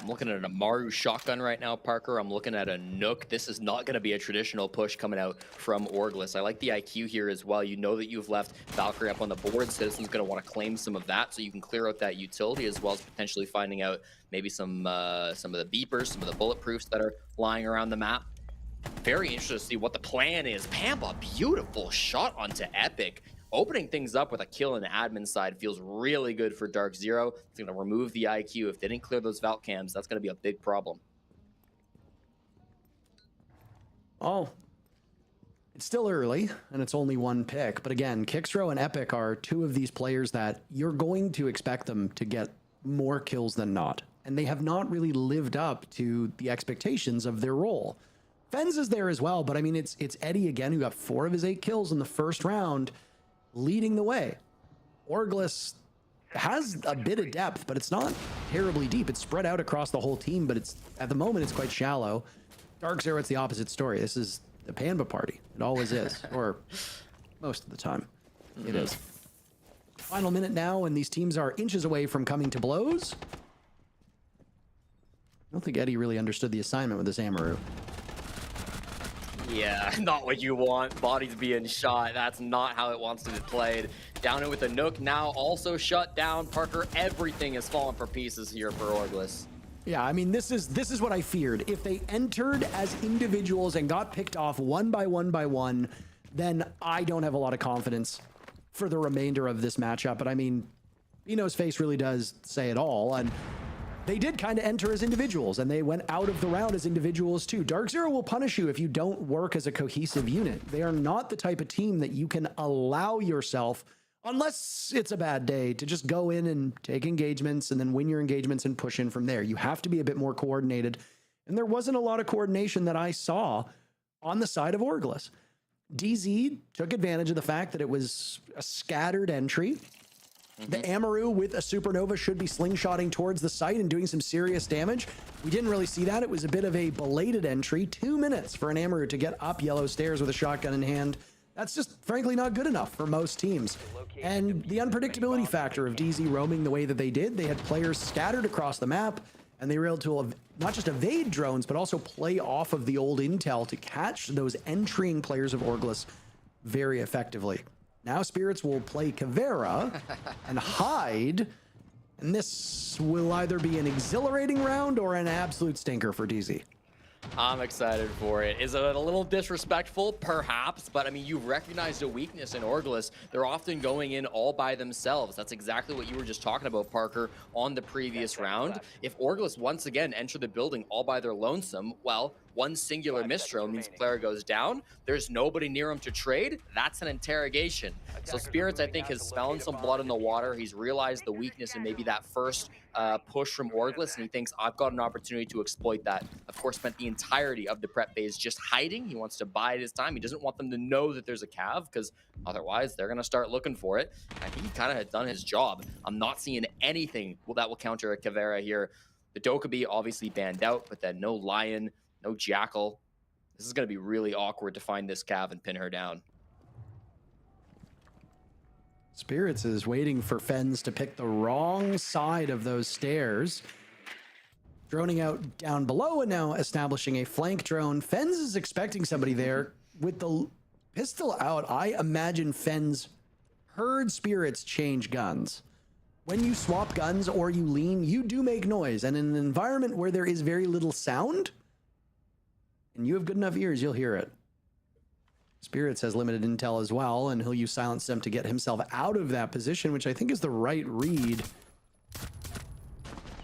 I'm looking at a Maru shotgun right now, Parker. I'm looking at a Nook. This is not going to be a traditional push coming out from Orgless. I like the IQ here as well. You know that you've left Valkyrie up on the board. Citizen's going to want to claim some of that, so you can clear out that utility, as well as potentially finding out maybe some of the beepers, some of the bulletproofs that are lying around the map. Very interested to see what the plan is. Pampa, beautiful shot onto Epic. Opening things up with a kill in the admin side feels really good for Dark Zero. It's going to remove the IQ. If they didn't clear those Valk cams, that's going to be a big problem. Oh, it's still early, and it's only 1 pick. But again, Kixro and Epic are 2 of these players that you're going to expect them to get more kills than not. And they have not really lived up to the expectations of their role. Fenz is there as well, but I mean, it's Eddie again, who got 4 of his 8 kills in the first round, leading the way. Orgless has a bit of depth, but it's not terribly deep. It's spread out across the whole team, but it's at the moment it's quite shallow. Dark Zero, it's the opposite story. This is the Panda party. It always is, or most of the time it is. Final minute now, and these teams are inches away from coming to blows. I don't think Eddie really understood the assignment with this Amaru. Yeah, not what you want. Bodies being shot. That's not how it wants to be played. Down it with a Nook now also shut down. Parker, everything is falling for pieces here for Orgless. Yeah, I mean, this is what I feared. If they entered as individuals and got picked off one by one, then I don't have a lot of confidence for the remainder of this matchup. But I mean, Bino's face really does say it all. And they did kind of enter as individuals, and they went out of the round as individuals too. Dark Zero will punish you if you don't work as a cohesive unit. They are not the type of team that you can allow yourself, unless it's a bad day, to just go in and take engagements and then win your engagements and push in from there. You have to be a bit more coordinated, and there wasn't a lot of coordination that I saw on the side of Orgless. DZ took advantage of the fact that it was a scattered entry. The Amaru with a Supernova should be slingshotting towards the site and doing some serious damage. We didn't really see that. It was a bit of a belated entry. 2 minutes for an Amaru to get up yellow stairs with a shotgun in hand. That's just frankly not good enough for most teams. And the unpredictability factor of DZ roaming the way that they did, they had players scattered across the map, and they were able to not just evade drones, but also play off of the old intel to catch those entering players of Orgless very effectively. Now Spirits will play Caveira and hide, and this will either be an exhilarating round or an absolute stinker for DZ. I'm excited for it. Is it a little disrespectful? Perhaps, but I mean, you've recognized a weakness in Orgless. They're often going in all by themselves. That's exactly what you were just talking about, Parker, on the previous round. If Orgless once again enter the building all by their lonesome, well, one singular misthrow means player goes down. There's nobody near him to trade. That's an interrogation. So Spirits, I think, has smelled some blood in the water. He's realized the weakness in maybe that first push from Orgless, and he thinks, I've got an opportunity to exploit that. Of course, spent the entirety of the prep phase just hiding. He wants to bide his time. He doesn't want them to know that there's a cav, because otherwise they're going to start looking for it. I think he kind of had done his job. I'm not seeing anything that will counter a Caveira here. The Dokkaebi obviously banned out, but then no Lion, no Jackal. This is going to be really awkward to find this cav and pin her down. Spirits is waiting for Fens to pick the wrong side of those stairs. Droning out down below and now establishing a flank drone. Fens is expecting somebody there with the pistol out. I imagine Fens heard Spirits change guns. when you swap guns or you lean, you do make noise. And in an environment where there is very little sound, and you have good enough ears, you'll hear it. Spirits has limited intel as well, and he'll use Silent Stem to get himself out of that position, which I think is the right read.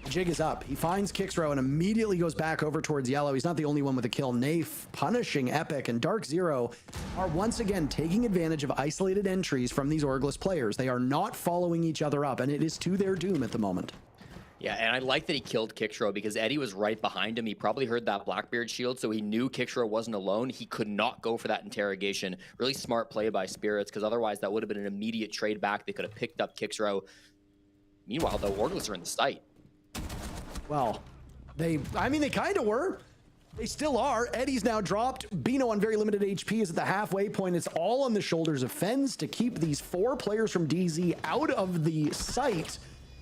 Jig is up. He finds Kixrow and immediately goes back over towards yellow. He's not the only one with a kill. Nafe punishing Epic, and Dark Zero are once again taking advantage of isolated entries from these Orgless players. They are not following each other up, and it is to their doom at the moment. Yeah, and I like that he killed Kixrow because Eddie was right behind him. He probably heard that Blackbeard shield, so he knew Kixrow wasn't alone. He could not go for that interrogation. Really smart play by Spirits, because otherwise that would have been an immediate trade back. They could have picked up Kixrow. Meanwhile, the Orgless are in the site. Well, they kind of were. They still are. Eddie's now dropped. Bino on very limited HP is at the halfway point. It's all on the shoulders of Fens to keep these 4 players from DZ out of the site.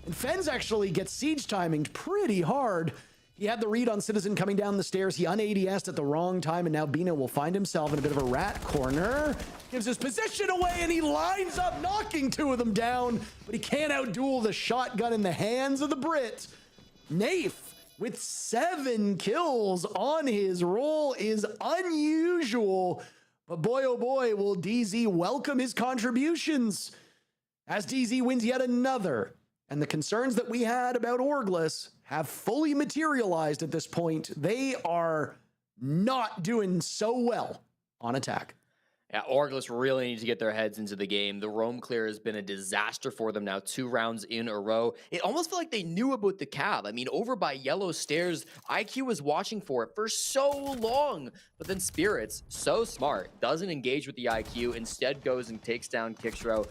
And Fens actually gets siege timinged pretty hard. He had the read on Citizen coming down the stairs. He un-ADS'd at the wrong time, and now Bino will find himself in a bit of a rat corner. Gives his position away, and he lines up, knocking 2 of them down, but he can't outduel the shotgun in the hands of the Brit. Nafe, with 7 kills on his roll, is unusual. But boy, oh boy, will DZ welcome his contributions as DZ wins yet another. And the concerns that we had about Orgless have fully materialized at this point. They are not doing so well on attack. Yeah, Orgless really need to get their heads into the game. The roam clear has been a disaster for them now, 2 rounds in a row. It almost felt like they knew about the cab. I mean, over by yellow stairs, IQ was watching for it for so long. But then Spirits, so smart, doesn't engage with the IQ, instead goes and takes down Kixrow.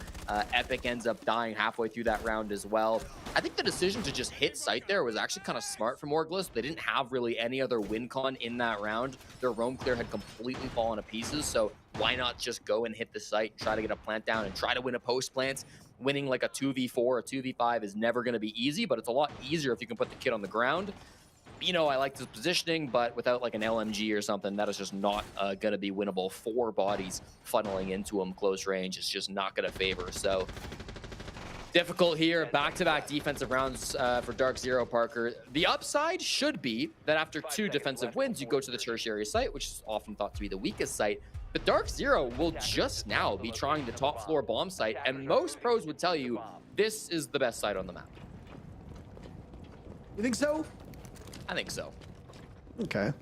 Epic ends up dying halfway through that round as well. I think the decision to just hit site there was actually kind of smart from Orgless. They didn't have really any other win con in that round. Their roam clear had completely fallen to pieces, so why not just go and hit the site, try to get a plant down, and try to win a post plant? Winning like a 2v4 or 2v5 is never going to be easy, but it's a lot easier if you can put the kid on the ground. I liked his positioning, but without like an LMG or something, that is just not going to be winnable. 4 bodies funneling into him close range is just not going to favor. So difficult here. Back-to-back defensive rounds for Dark Zero, Parker. The upside should be that after 2 defensive wins, you go to the tertiary site, which is often thought to be the weakest site. But Dark Zero will just now be trying the top floor bomb site, and most pros would tell you this is the best site on the map. You think so? I think so. Okay.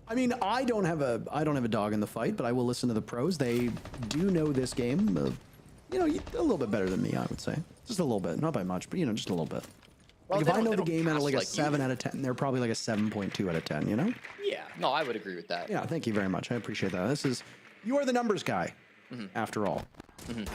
I mean, I don't have a dog in the fight, but I will listen to the pros. They do know this game, a little bit better than me, I would say. Just a little bit, not by much, but just a little bit. Well, like if I know the game at like a 7 out of 10, they're probably like a 7.2 out of 10, you know? Yeah, no, I would agree with that. Yeah, thank you very much. I appreciate that. You are the numbers guy, after all.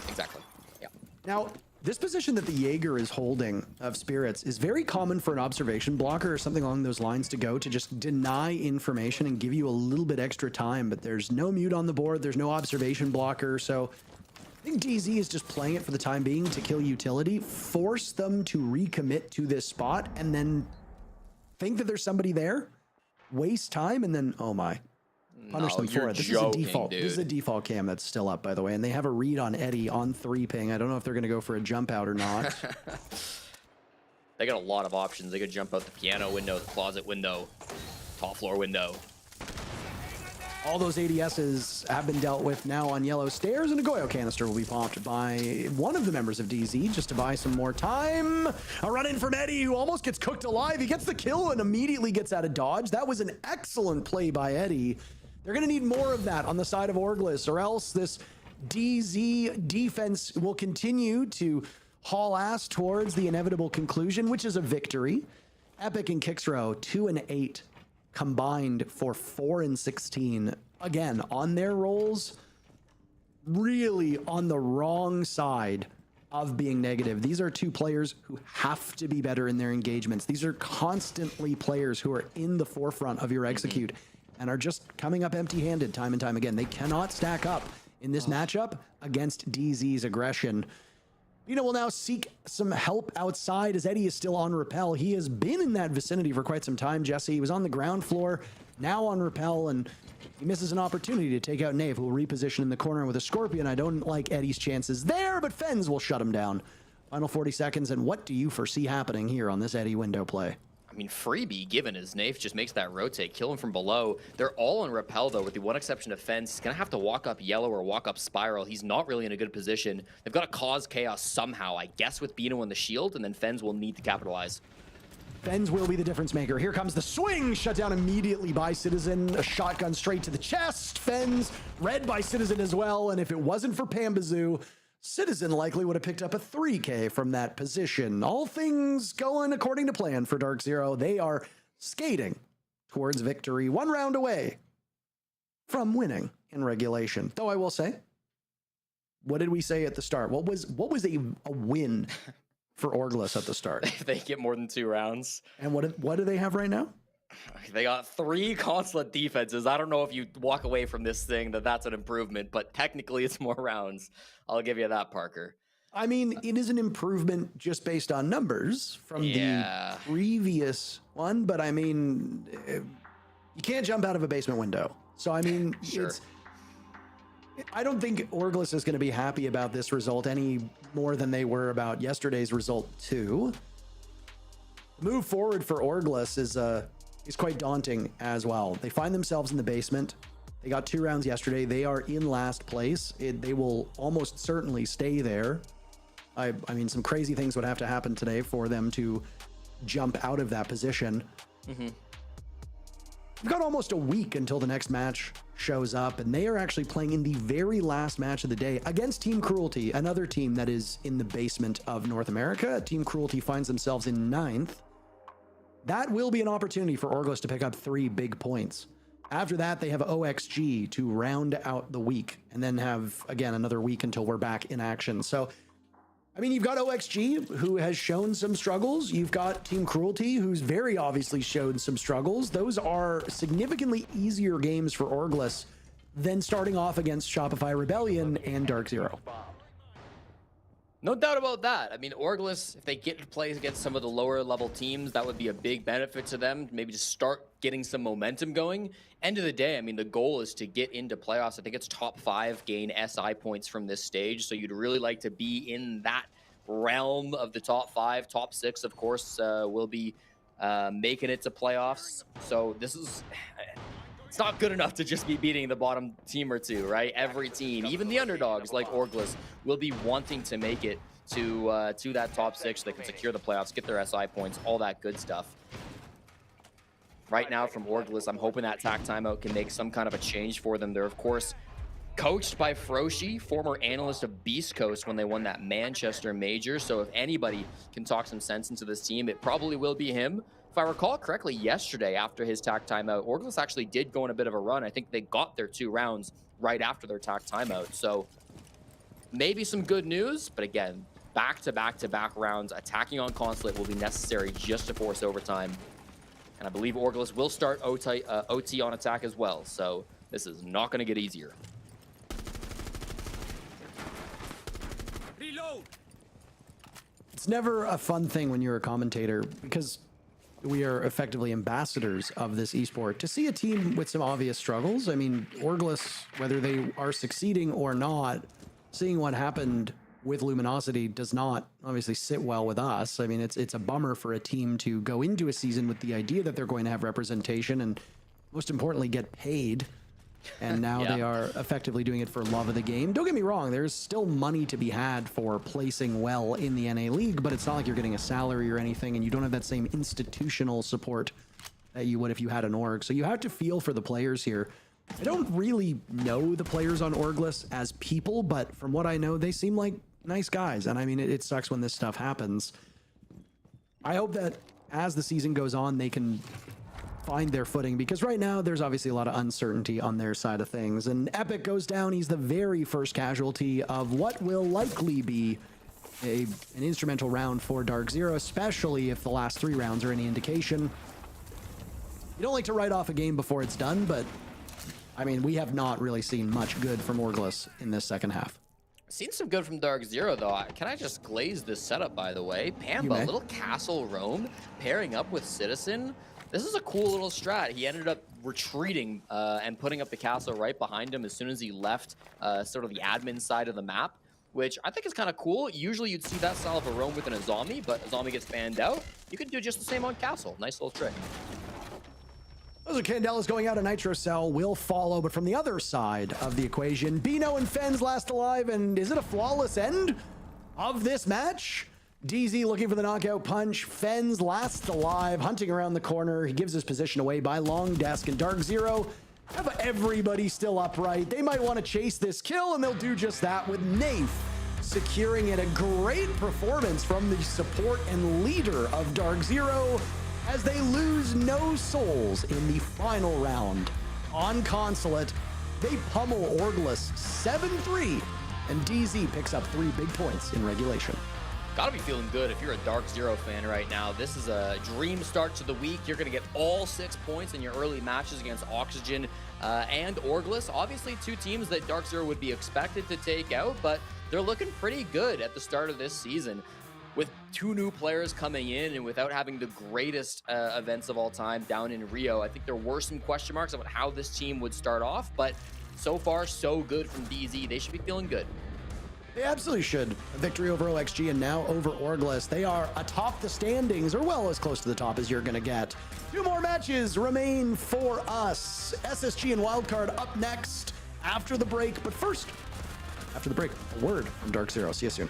Exactly, yeah. Now, this position that the Jaeger is holding of Spirits is very common for an observation blocker or something along those lines to go to just deny information and give you a little bit extra time, but there's no mute on the board, there's no observation blocker, so I think DZ is just playing it for the time being to kill utility, force them to recommit to this spot, and then think that there's somebody there, waste time, and then, oh my, punish them for it. This is a default. Dude. This is a default cam that's still up, by the way, and they have a read on Eddie on 3 ping. I don't know if they're going to go for a jump out or not. They got a lot of options. They could jump out the piano window, the closet window, top floor window. All those ADSs have been dealt with now on yellow stairs, and a Goyo canister will be popped by one of the members of DZ just to buy some more time. A run in from Eddie, who almost gets cooked alive. He gets the kill and immediately gets out of dodge. That was an excellent play by Eddie. They're going to need more of that on the side of Orgless, or else this DZ defense will continue to haul ass towards the inevitable conclusion, which is a victory. Epic and Kixrow, 2 and 8. Combined for 4 and 16. Again, on their rolls, really on the wrong side of being negative. These are 2 players who have to be better in their engagements. These are constantly players who are in the forefront of your execute and are just coming up empty-handed time and time again. They cannot stack up in this matchup against DZ's aggression. Will now seek some help outside as Eddie is still on rappel. He has been in that vicinity for quite some time, Jesse. He was on the ground floor, now on rappel, and he misses an opportunity to take out Nave, who will reposition in the corner with a Scorpion. I don't like Eddie's chances there, but Fens will shut him down. Final 40 seconds, and what do you foresee happening here on this Eddie window play? I mean, Freebie, given his Nafe, just makes that rotate, kill him from below. They're all on Repel, though, with the one exception of Fence. He's going to have to walk up Yellow or walk up Spiral. He's not really in a good position. They've got to cause chaos somehow, I guess, with Bino on the shield, and then Fens will need to capitalize. Fens will be the difference maker. Here comes the swing, shut down immediately by Citizen. A shotgun straight to the chest. Fens read by Citizen as well, and if it wasn't for Pambazoo, Citizen likely would have picked up a 3K from that position. All things going according to plan for Dark Zero. They are skating towards victory, 1 round away from winning in regulation. Though I will say, what did we say at the start? What was a win for Orgless at the start? If they get more than 2 rounds. And what do they have right now? They got 3 Consulate defenses. I don't know if you walk away from this thing that's an improvement, but technically it's more rounds. I'll give you that, Parker. I mean, it is an improvement just based on numbers from the previous one, but I mean, you can't jump out of a basement window. So, I mean, I don't think Orgless is going to be happy about this result any more than they were about yesterday's result, too. The move forward for Orgless is quite daunting as well. They find themselves in the basement. They got 2 rounds yesterday. They are in last place. They will almost certainly stay there. I mean, some crazy things would have to happen today for them to jump out of that position. We've got almost a week until the next match shows up, and they are actually playing in the very last match of the day against Team Cruelty, another team that is in the basement of North America. Team Cruelty finds themselves in 9th. That will be an opportunity for Orgless to pick up 3 big points. After that, they have OXG to round out the week, and then have, again, another week until we're back in action. So, I mean, you've got OXG, who has shown some struggles. You've got Team Cruelty, who's very obviously showed some struggles. Those are significantly easier games for Orgless than starting off against Shopify Rebellion and Dark Zero. No doubt about that. I mean, Orgless, if they get to play against some of the lower level teams, that would be a big benefit to them. Maybe just start getting some momentum going. End of the day, I mean, the goal is to get into playoffs. I think it's top 5 gain SI points from this stage. So you'd really like to be in that realm of the top 5. Top 6, of course, will be making it to playoffs. So this is... It's not good enough to just be beating the bottom team or 2, right? Every team, even the underdogs like Orgless, will be wanting to make it to that top 6 so they can secure the playoffs, get their SI points, all that good stuff. Right now from Orgless, I'm hoping that TAC timeout can make some kind of a change for them. They're, of course, coached by Froshi, former analyst of Beast Coast when they won that Manchester Major. So if anybody can talk some sense into this team, it probably will be him. If I recall correctly, yesterday after his TAC timeout, Orgless actually did go on a bit of a run. I think they got their 2 rounds right after their TAC timeout. So maybe some good news, but again, back-to-back-to-back rounds attacking on Consulate will be necessary just to force overtime. And I believe Orgless will start OT on attack as well. So this is not going to get easier. Reload. It's never a fun thing when you're a commentator because we are effectively ambassadors of this esport. To see a team with some obvious struggles, I mean, Orgless, whether they are succeeding or not, seeing what happened with Luminosity does not obviously sit well with us. I mean, it's a bummer for a team to go into a season with the idea that they're going to have representation and, most importantly, get paid. And now they are effectively doing it for love of the game. Don't get me wrong, there's still money to be had for placing well in the NA League, but it's not like you're getting a salary or anything, and you don't have that same institutional support that you would if you had an org. So you have to feel for the players here. I don't really know the players on Orgless as people, but from what I know, they seem like nice guys. And I mean, it sucks when this stuff happens. I hope that as the season goes on, they can find their footing, because right now there's obviously a lot of uncertainty on their side of things. And Epic goes down. He's the very first casualty of what will likely be an instrumental round for Dark Zero, especially if the last 3 rounds are any indication. You don't like to write off a game before it's done, but I mean, we have not really seen much good from Orgless in this second half. Seen some good from Dark Zero, though. Can I just glaze this setup, by the way? Pamba, little castle roam, pairing up with Citizen. This is a cool little strat. He ended up retreating and putting up the castle right behind him as soon as he left sort of the admin side of the map. which I think is kind of cool. Usually you'd see that style of a roam within a zombie, but a zombie gets banned out. You could do just the same on castle. Nice little trick. Those are Candelas going out. A Nitro Cell will follow, but from the other side of the equation, Bino and Fens last alive, and is it a flawless end of this match? DZ looking for the knockout punch. Fens last alive, hunting around the corner. He gives his position away by Long Desk, and Dark Zero have everybody still upright. They might want to chase this kill, and they'll do just that with Nath securing it. A great performance from the support and leader of Dark Zero as they lose no souls in the final round. On Consulate, they pummel Orgless 7-3, and DZ picks up 3 big points in regulation. Gotta be feeling good if you're a Dark Zero fan right now. This is a dream start to the week. You're gonna get all 6 points in your early matches against Oxygen and Orgless. Obviously 2 teams that Dark Zero would be expected to take out, but they're looking pretty good at the start of this season. With 2 new players coming in and without having the greatest events of all time down in Rio, I think there were some question marks about how this team would start off, but so far so good from DZ. They should be feeling good. They absolutely should. A victory over OXG and now over Orgless. They are atop the standings, or well, as close to the top as you're going to get. 2 more matches remain for us. SSG and Wildcard up next after the break. But first, after the break, a word from Dark Zero. See you soon.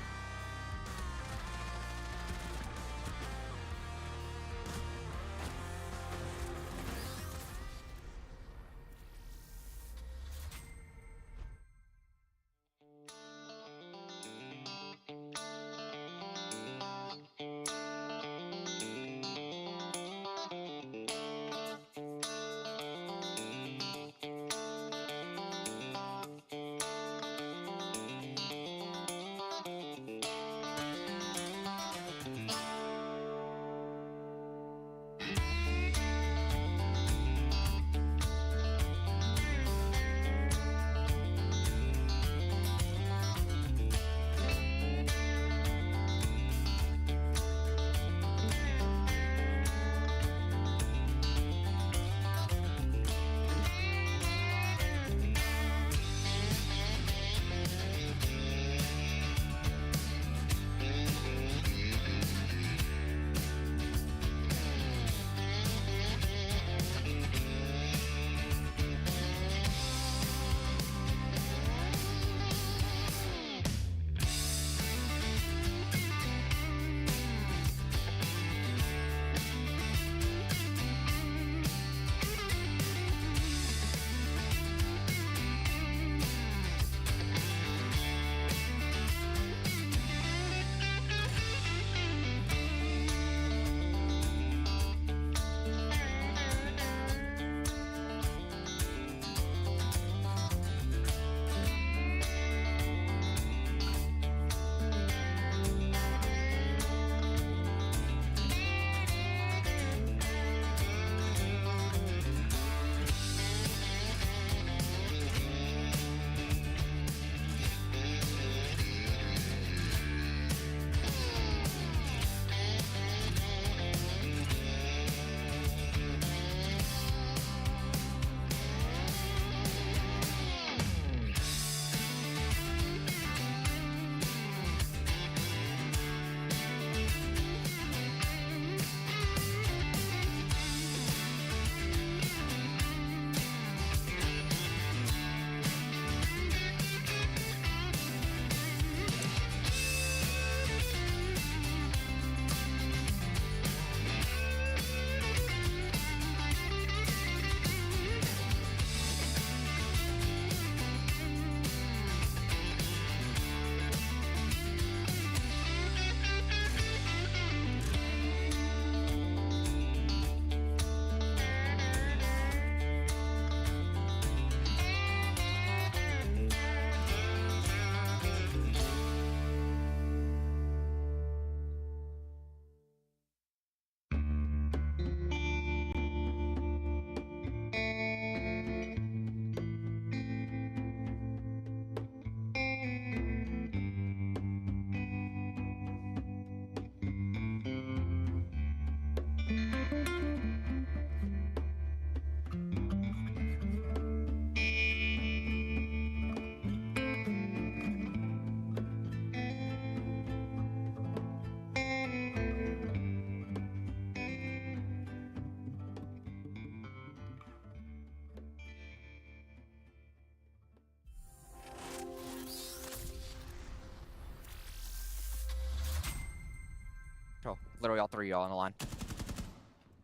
Literally all three of y'all on the line.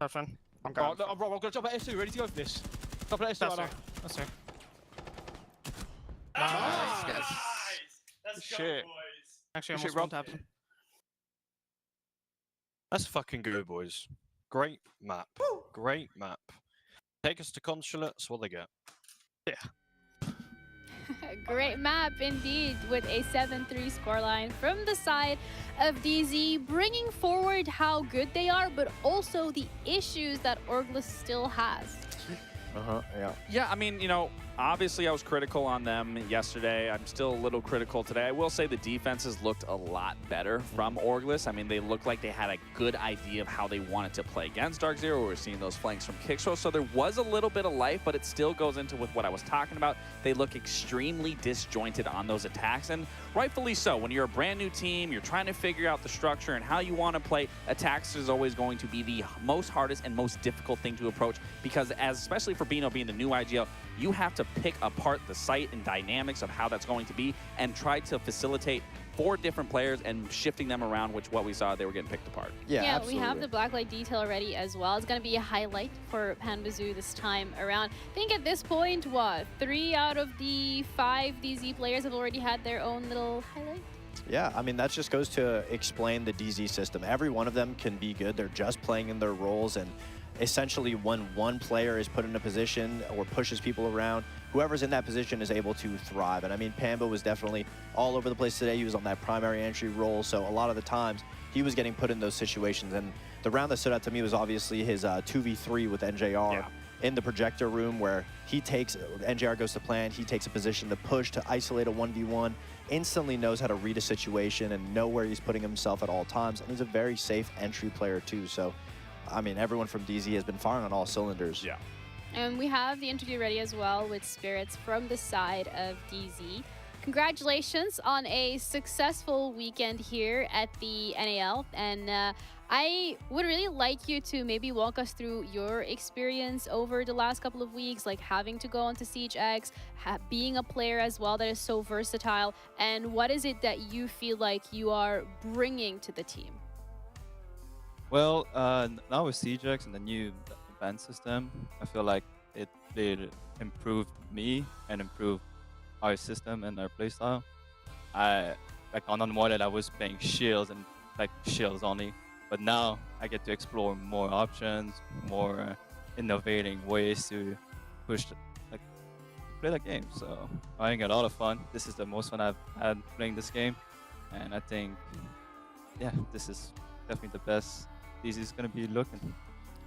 That's one. I'm Oh, going. look, I'm gonna jump at S2, ready to go for this. Jump at S2 That's right it. now. That's it. Nice, guys. Shit. Actually, Good I'm shit, almost Rob. one tapped. Let's fucking go, boys. Great map. Great map. Take us to Consulate, that's what they get. Yeah. Great map indeed, with a 7-3 scoreline from the side of DZ, bringing forward how good they are, but also the issues that Orgless still has. Yeah. Yeah, I mean, you know, obviously I was critical on them yesterday. I'm still a little critical today. I will say the defenses looked a lot better from Orgless. I mean, they looked like they had a good idea of how they wanted to play against Dark Zero. We were seeing those flanks from Kickstro, so there was a little bit of life, but it still goes into with what I was talking about. They look extremely disjointed on those attacks, and rightfully so. When you're a brand new team, you're trying to figure out the structure and how you want to play, attacks is always going to be the most hardest and most difficult thing to approach, because especially for Bino being the new IGL, you have to pick apart the site and dynamics of how that's going to be and try to facilitate 4 different players and shifting them around, which what we saw, they were getting picked apart. Yeah, we have the blacklight detail ready as well. It's going to be a highlight for Panbazoo this time around. I think at this point, what, 3 out of the 5 DZ players have already had their own little highlight? Yeah, I mean, that just goes to explain the DZ system. Every one of them can be good. They're just playing in their roles, and essentially when one player is put in a position or pushes people around, whoever's in that position is able to thrive. And I mean, Pamba was definitely all over the place today. He was on that primary entry role, so a lot of the times he was getting put in those situations. And the round that stood out to me was obviously his 2v3 with NJR in the projector room, where he takes, NJR goes to plan, he takes a position to push, to isolate a 1v1, instantly knows how to read a situation and know where he's putting himself at all times. And he's a very safe entry player too. So, I mean, everyone from DZ has been firing on all cylinders. Yeah. And we have the interview ready as well with Spirits from the side of DZ. Congratulations on a successful weekend here at the NAL. And I would really like you to maybe walk us through your experience over the last couple of weeks, like having to go onto Siege X, being a player as well that is so versatile, and what is it that you feel like you are bringing to the team? Well, now with CJX and the new event system, I feel like it improved me and improved our system and our playstyle. Like on Unwanted, I was playing shields and like shields only, but now I get to explore more options, more innovating ways to push, play the game. So I'm having a lot of fun. This is the most fun I've had playing this game, and I think, yeah, this is definitely the best DZ is going to be looking.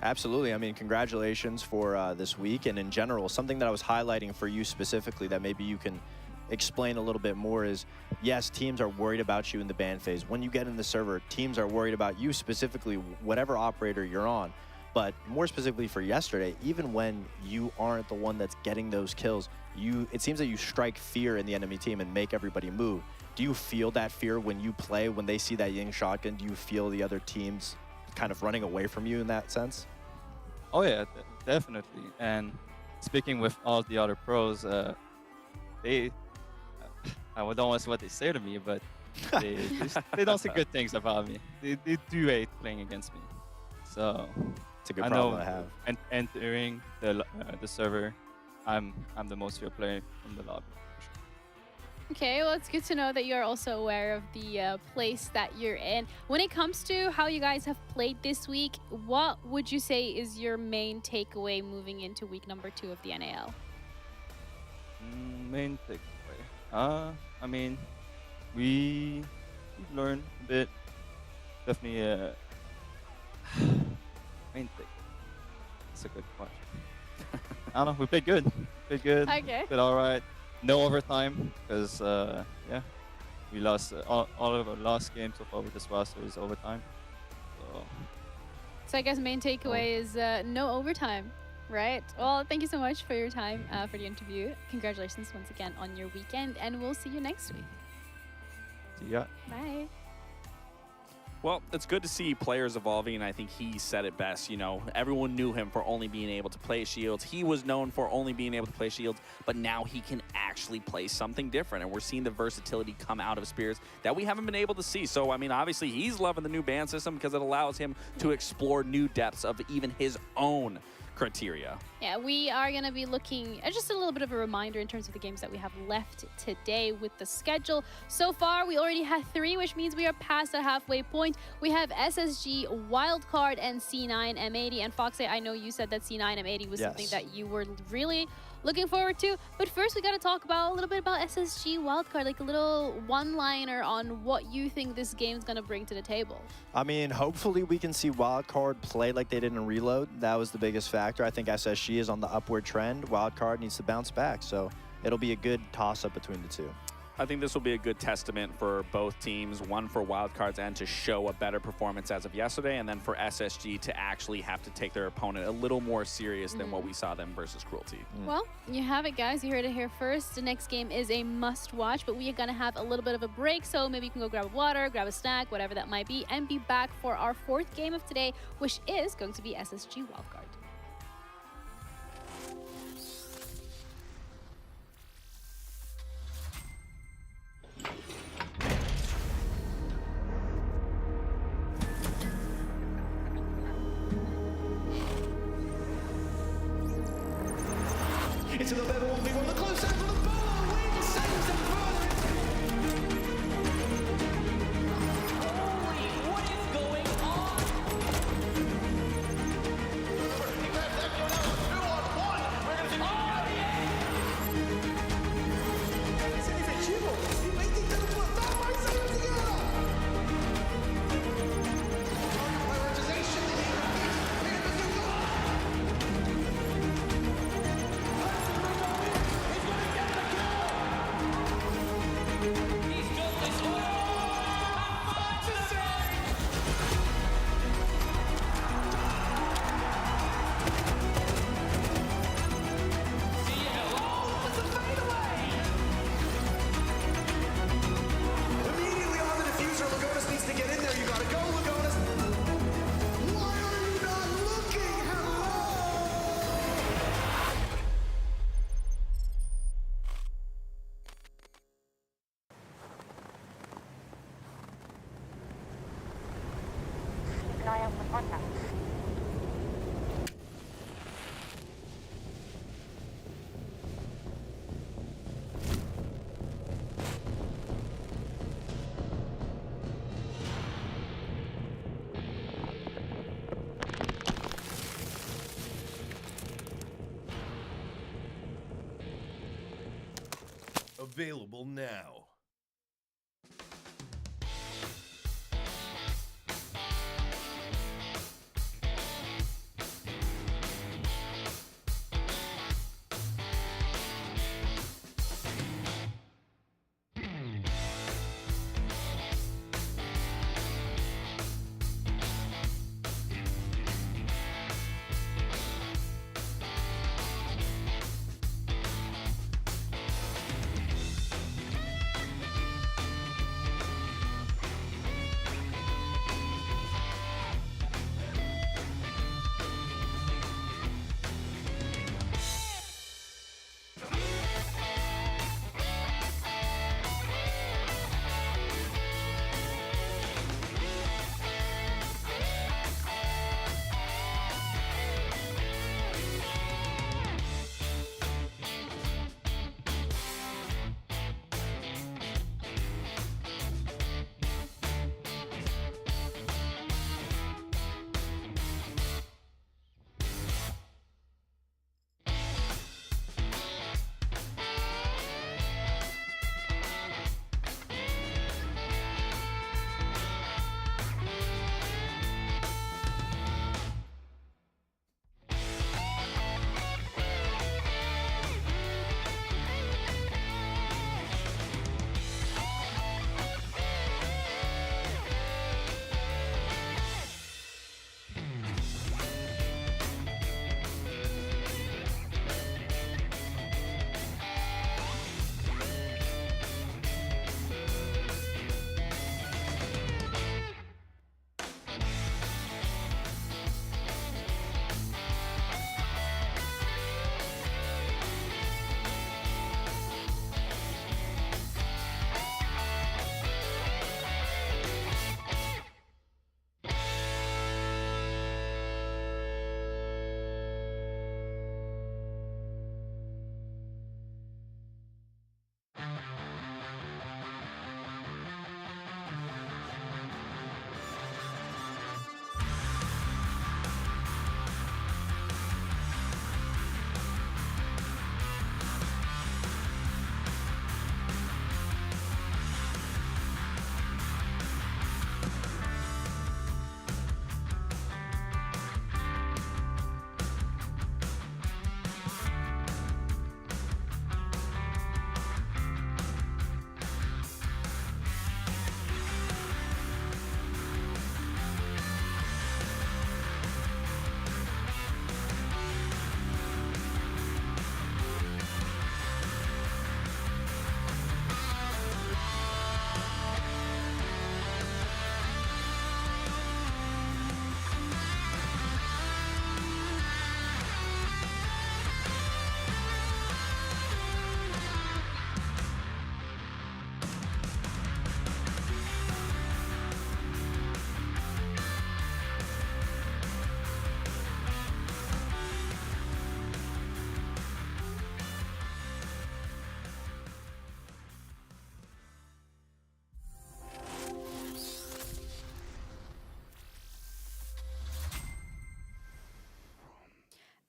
Absolutely. I mean, congratulations for this week. And in general, something that I was highlighting for you specifically that maybe you can explain a little bit more is, yes, teams are worried about you in the ban phase. When you get in the server, teams are worried about you specifically, whatever operator you're on. But more specifically for yesterday, even when you aren't the one that's getting those kills, it seems that you strike fear in the enemy team and make everybody move. Do you feel that fear when you play, when they see that Ying shotgun? Do you feel the other teams kind of running away from you in that sense? Oh yeah, definitely. And speaking with all the other pros, they, I don't want to say what they say to me, but they don't say good things about me. They do hate playing against me. So it's a good problem to have. And entering the server, I'm the most feared player in the lobby. Okay, well, it's good to know that you're also aware of the place that you're in. When it comes to how you guys have played this week, what would you say is your main takeaway moving into week number 2 of the NAL? Main takeaway. I mean, we've learned a bit. Definitely, main takeaway. That's a good question. I don't know. We played good. Okay. Played all right. No overtime, because yeah, we lost all of our last games so far with this roster is overtime. So I guess main takeaway is no overtime, right? Well, thank you so much for your time for the interview. Congratulations once again on your weekend, and we'll see you next week. See ya. Bye. Well, it's good to see players evolving, and I think he said it best. You know, everyone knew him for only being able to play shields. He was known for only being able to play shields, but now he can actually play something different, and we're seeing the versatility come out of Spirits that we haven't been able to see. So, I mean, obviously, he's loving the new ban system because it allows him to explore new depths of even his own criteria. Yeah, we are going to be looking at just a little bit of a reminder in terms of the games that we have left today with the schedule. So far, we already had 3, which means we are past the halfway point. We have SSG, Wildcard, and C9 M80. And Foxy, I know you said that C9 M80 was something that you were really looking forward to. But first, we got to talk about a little bit about SSG Wildcard, like a little one-liner on what you think this game's going to bring to the table. I mean, hopefully we can see Wildcard play like they did in Reload. That was the biggest factor. I think SSG is on the upward trend. Wildcard needs to bounce back, so it'll be a good toss-up between the two. I think this will be a good testament for both teams, one for Wildcard's end to show a better performance as of yesterday, and then for SSG to actually have to take their opponent a little more serious than what we saw them versus Cruelty. Well, you have it, guys. You heard it here first. The next game is a must-watch, but we are going to have a little bit of a break, so maybe you can go grab a water, grab a snack, whatever that might be, and be back for our 4th game of today, which is going to be SSG Wildcard. Into the level 1v1, the close end for the ball. Win saves the first. What is going on? Esse é efetivo? E vem tentando plantar, mas saiu de guerra. Prioritization, immediately on the diffuser. Lagonis needs to get in there. You gotta go, Lagonis. Why are you not looking? Hello? Keep an eye out for contact. Available now.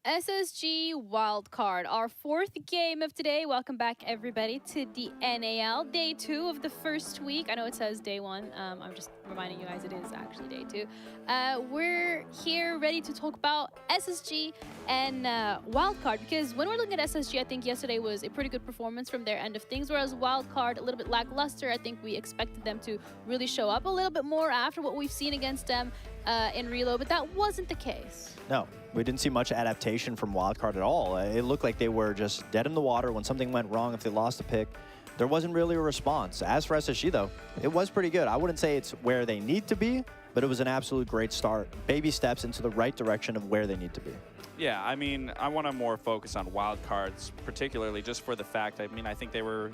SSG Wildcard, our fourth game of today. Welcome back, everybody, to the NAL. Day 2 of the first week. I know it says day 1. I'm just reminding you guys it is actually day 2. We're here ready to talk about SSG and Wildcard, because when we're looking at SSG, I think yesterday was a pretty good performance from their end of things, whereas Wildcard, a little bit lackluster. I think we expected them to really show up a little bit more after what we've seen against them in Reload, but that wasn't the case. No, we didn't see much adaptation from Wildcard at all. It looked like they were just dead in the water when something went wrong. If they lost a pick, there wasn't really a response. As for SSG, though, it was pretty good. I wouldn't say it's where they need to be, but it was an absolute great start. Baby steps into the right direction of where they need to be. Yeah, I mean, I want to more focus on wild cards, particularly just for the fact, I mean, I think they were,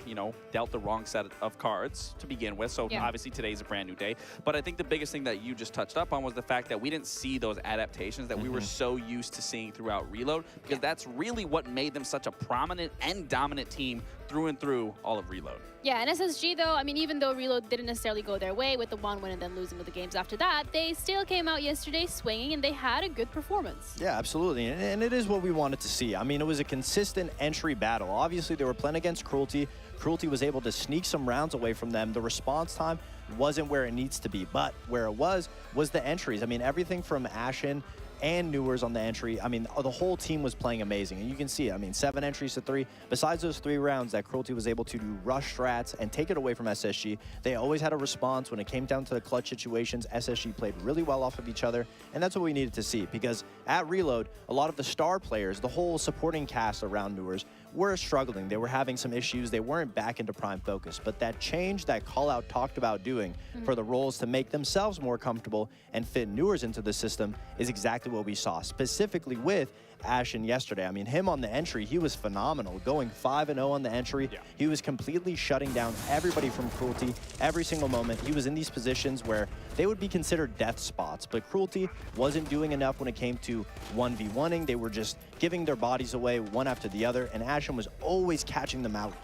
dealt the wrong set of cards to begin with. So obviously today's a brand new day. But I think the biggest thing that you just touched up on was the fact that we didn't see those adaptations that we were so used to seeing throughout Reload, because that's really what made them such a prominent and dominant team through and through all of Reload. Yeah, and SSG, though, I mean, even though Reload didn't necessarily go their way with the 1 win and then losing with the games after that, they still came out yesterday swinging, and they had a good performance. Yeah, absolutely, and it is what we wanted to see. I mean, it was a consistent entry battle. Obviously, they were playing against Cruelty. Cruelty was able to sneak some rounds away from them. The response time wasn't where it needs to be, but where it was the entries. I mean, everything from Ashen and Newers on the entry. I mean, the whole team was playing amazing, and you can see it. I mean, 7 entries to 3. Besides those 3 rounds that Cruelty was able to do rush strats and take it away from SSG, they always had a response when it came down to the clutch situations. SSG played really well off of each other, and that's what we needed to see, because at Reload, a lot of the star players, the whole supporting cast around Newers, were struggling. They were having some issues. They weren't back into prime focus, but that change that Callout talked about doing for the roles to make themselves more comfortable and fit Newers into the system is exactly what we saw, specifically with Ashen yesterday. I mean, him on the entry, he was phenomenal, going 5-0 on the entry. Yeah. He was completely shutting down everybody from Cruelty every single moment. He was in these positions where they would be considered death spots, but Cruelty wasn't doing enough when it came to 1v1ing. They were just giving their bodies away one after the other, and Ashen was always catching them out.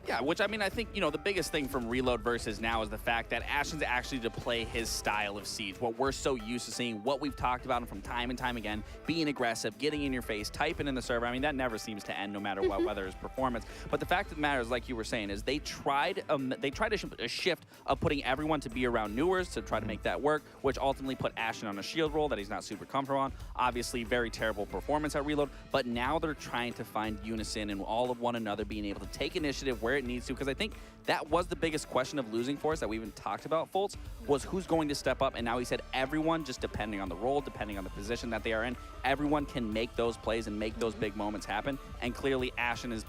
Yeah, which, I mean, I think, the biggest thing from Reload versus now is the fact that Ashen's actually to play his style of Siege, what we're so used to seeing, what we've talked about from time and time again, being aggressive, getting in your face, typing in the server. I mean, that never seems to end no matter what, whether it's performance. But the fact of the matter is, like you were saying, is they tried a shift of putting everyone to be around Newers to try to make that work, which ultimately put Ashen on a shield role that he's not super comfortable on. Obviously, very terrible performance at Reload, but now they're trying to find unison and all of one another, being able to take initiative where it needs to, because I think that was the biggest question of losing for us that we even talked about, Fultz, was who's going to step up. And now he said everyone, just depending on the role, depending on the position that they are in, everyone can make those plays and make those big moments happen. And clearly Ashen is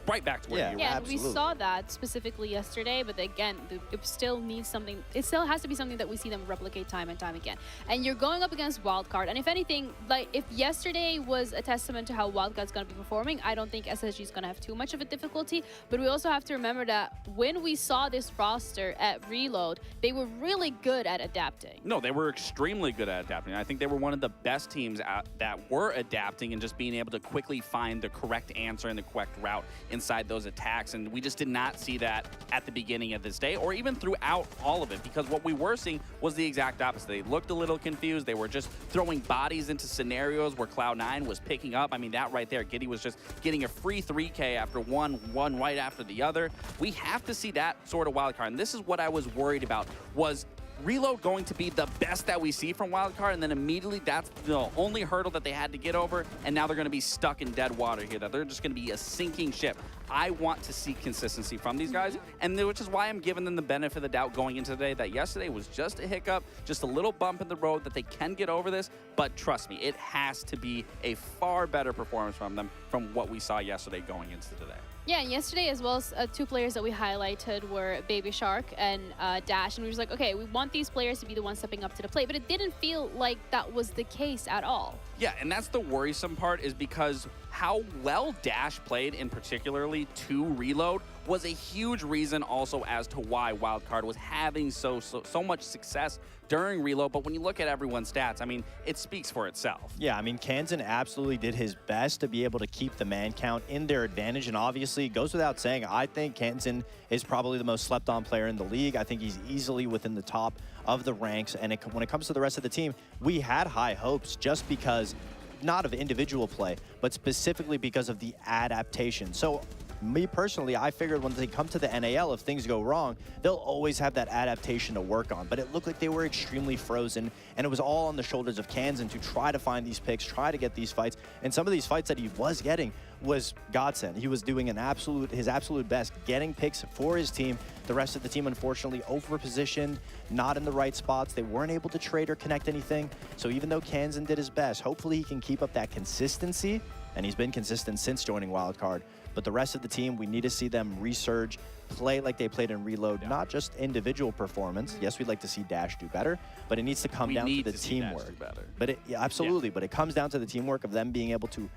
right back to where you were. Yeah, we saw that specifically yesterday, but again, it still needs something. It still has to be something that we see them replicate time and time again. And you're going up against Wildcard, and if anything, like if yesterday was a testament to how Wildcard's going to be performing, I don't think SSG is going to have too much of a difficulty. But we also have to remember that when we saw this roster at Reload, they were really good at adapting. No, they were extremely good at adapting. I think they were one of the best teams that were adapting and just being able to quickly find the correct answer and the correct route inside those attacks, and we just did not see that at the beginning of this day or even throughout all of it, because what we were seeing was the exact opposite. They looked a little confused. They were just throwing bodies into scenarios where Cloud9 was picking up. I mean, that right there, Giddy was just getting a free 3K after one right after the other. We have to see that sort of wildcard, and this is what I was worried about. Was Reload going to be the best that we see from Wildcard, and then immediately that's the only hurdle that they had to get over, and now they're going to be stuck in dead water here, that they're just going to be a sinking ship. I want to see consistency from these guys, and which is why I'm giving them the benefit of the doubt going into today, that yesterday was just a hiccup, just a little bump in the road, that they can get over this, but trust me, it has to be a far better performance from them from what we saw yesterday going into today. Yeah, and yesterday as well as 2 players that we highlighted were Baby Shark and Dash, and we were just like, okay, we want these players to be the ones stepping up to the plate, but it didn't feel like that was the case at all. Yeah, and that's the worrisome part, is because how well Dash played, in particularly to Reload, was a huge reason also as to why Wildcard was having so much success during Reload. But when you look at everyone's stats, I mean, it speaks for itself. Yeah, I mean, Kansan absolutely did his best to be able to keep the man count in their advantage, and obviously, it goes without saying, I think Kansan is probably the most slept-on player in the league. I think he's easily within the top of the ranks, and when it comes to the rest of the team, we had high hopes just because not of individual play, but specifically because of the adaptation. So me personally, I figured when they come to the NAL, if things go wrong, they'll always have that adaptation to work on. But it looked like they were extremely frozen, and it was all on the shoulders of Kansan to try to find these picks, try to get these fights. And some of these fights that he was getting was godsend. He was doing his absolute best, getting picks for his team. The rest of the team, unfortunately, over-positioned, not in the right spots. They weren't able to trade or connect anything. So even though Kansan did his best, hopefully he can keep up that consistency, and he's been consistent since joining Wildcard. But the rest of the team, we need to see them resurge, play like they played in Reload, not just individual performance. Yes, we'd like to see Dash do better, but it needs to come down to the teamwork. But absolutely, but it comes down to the teamwork of them being able to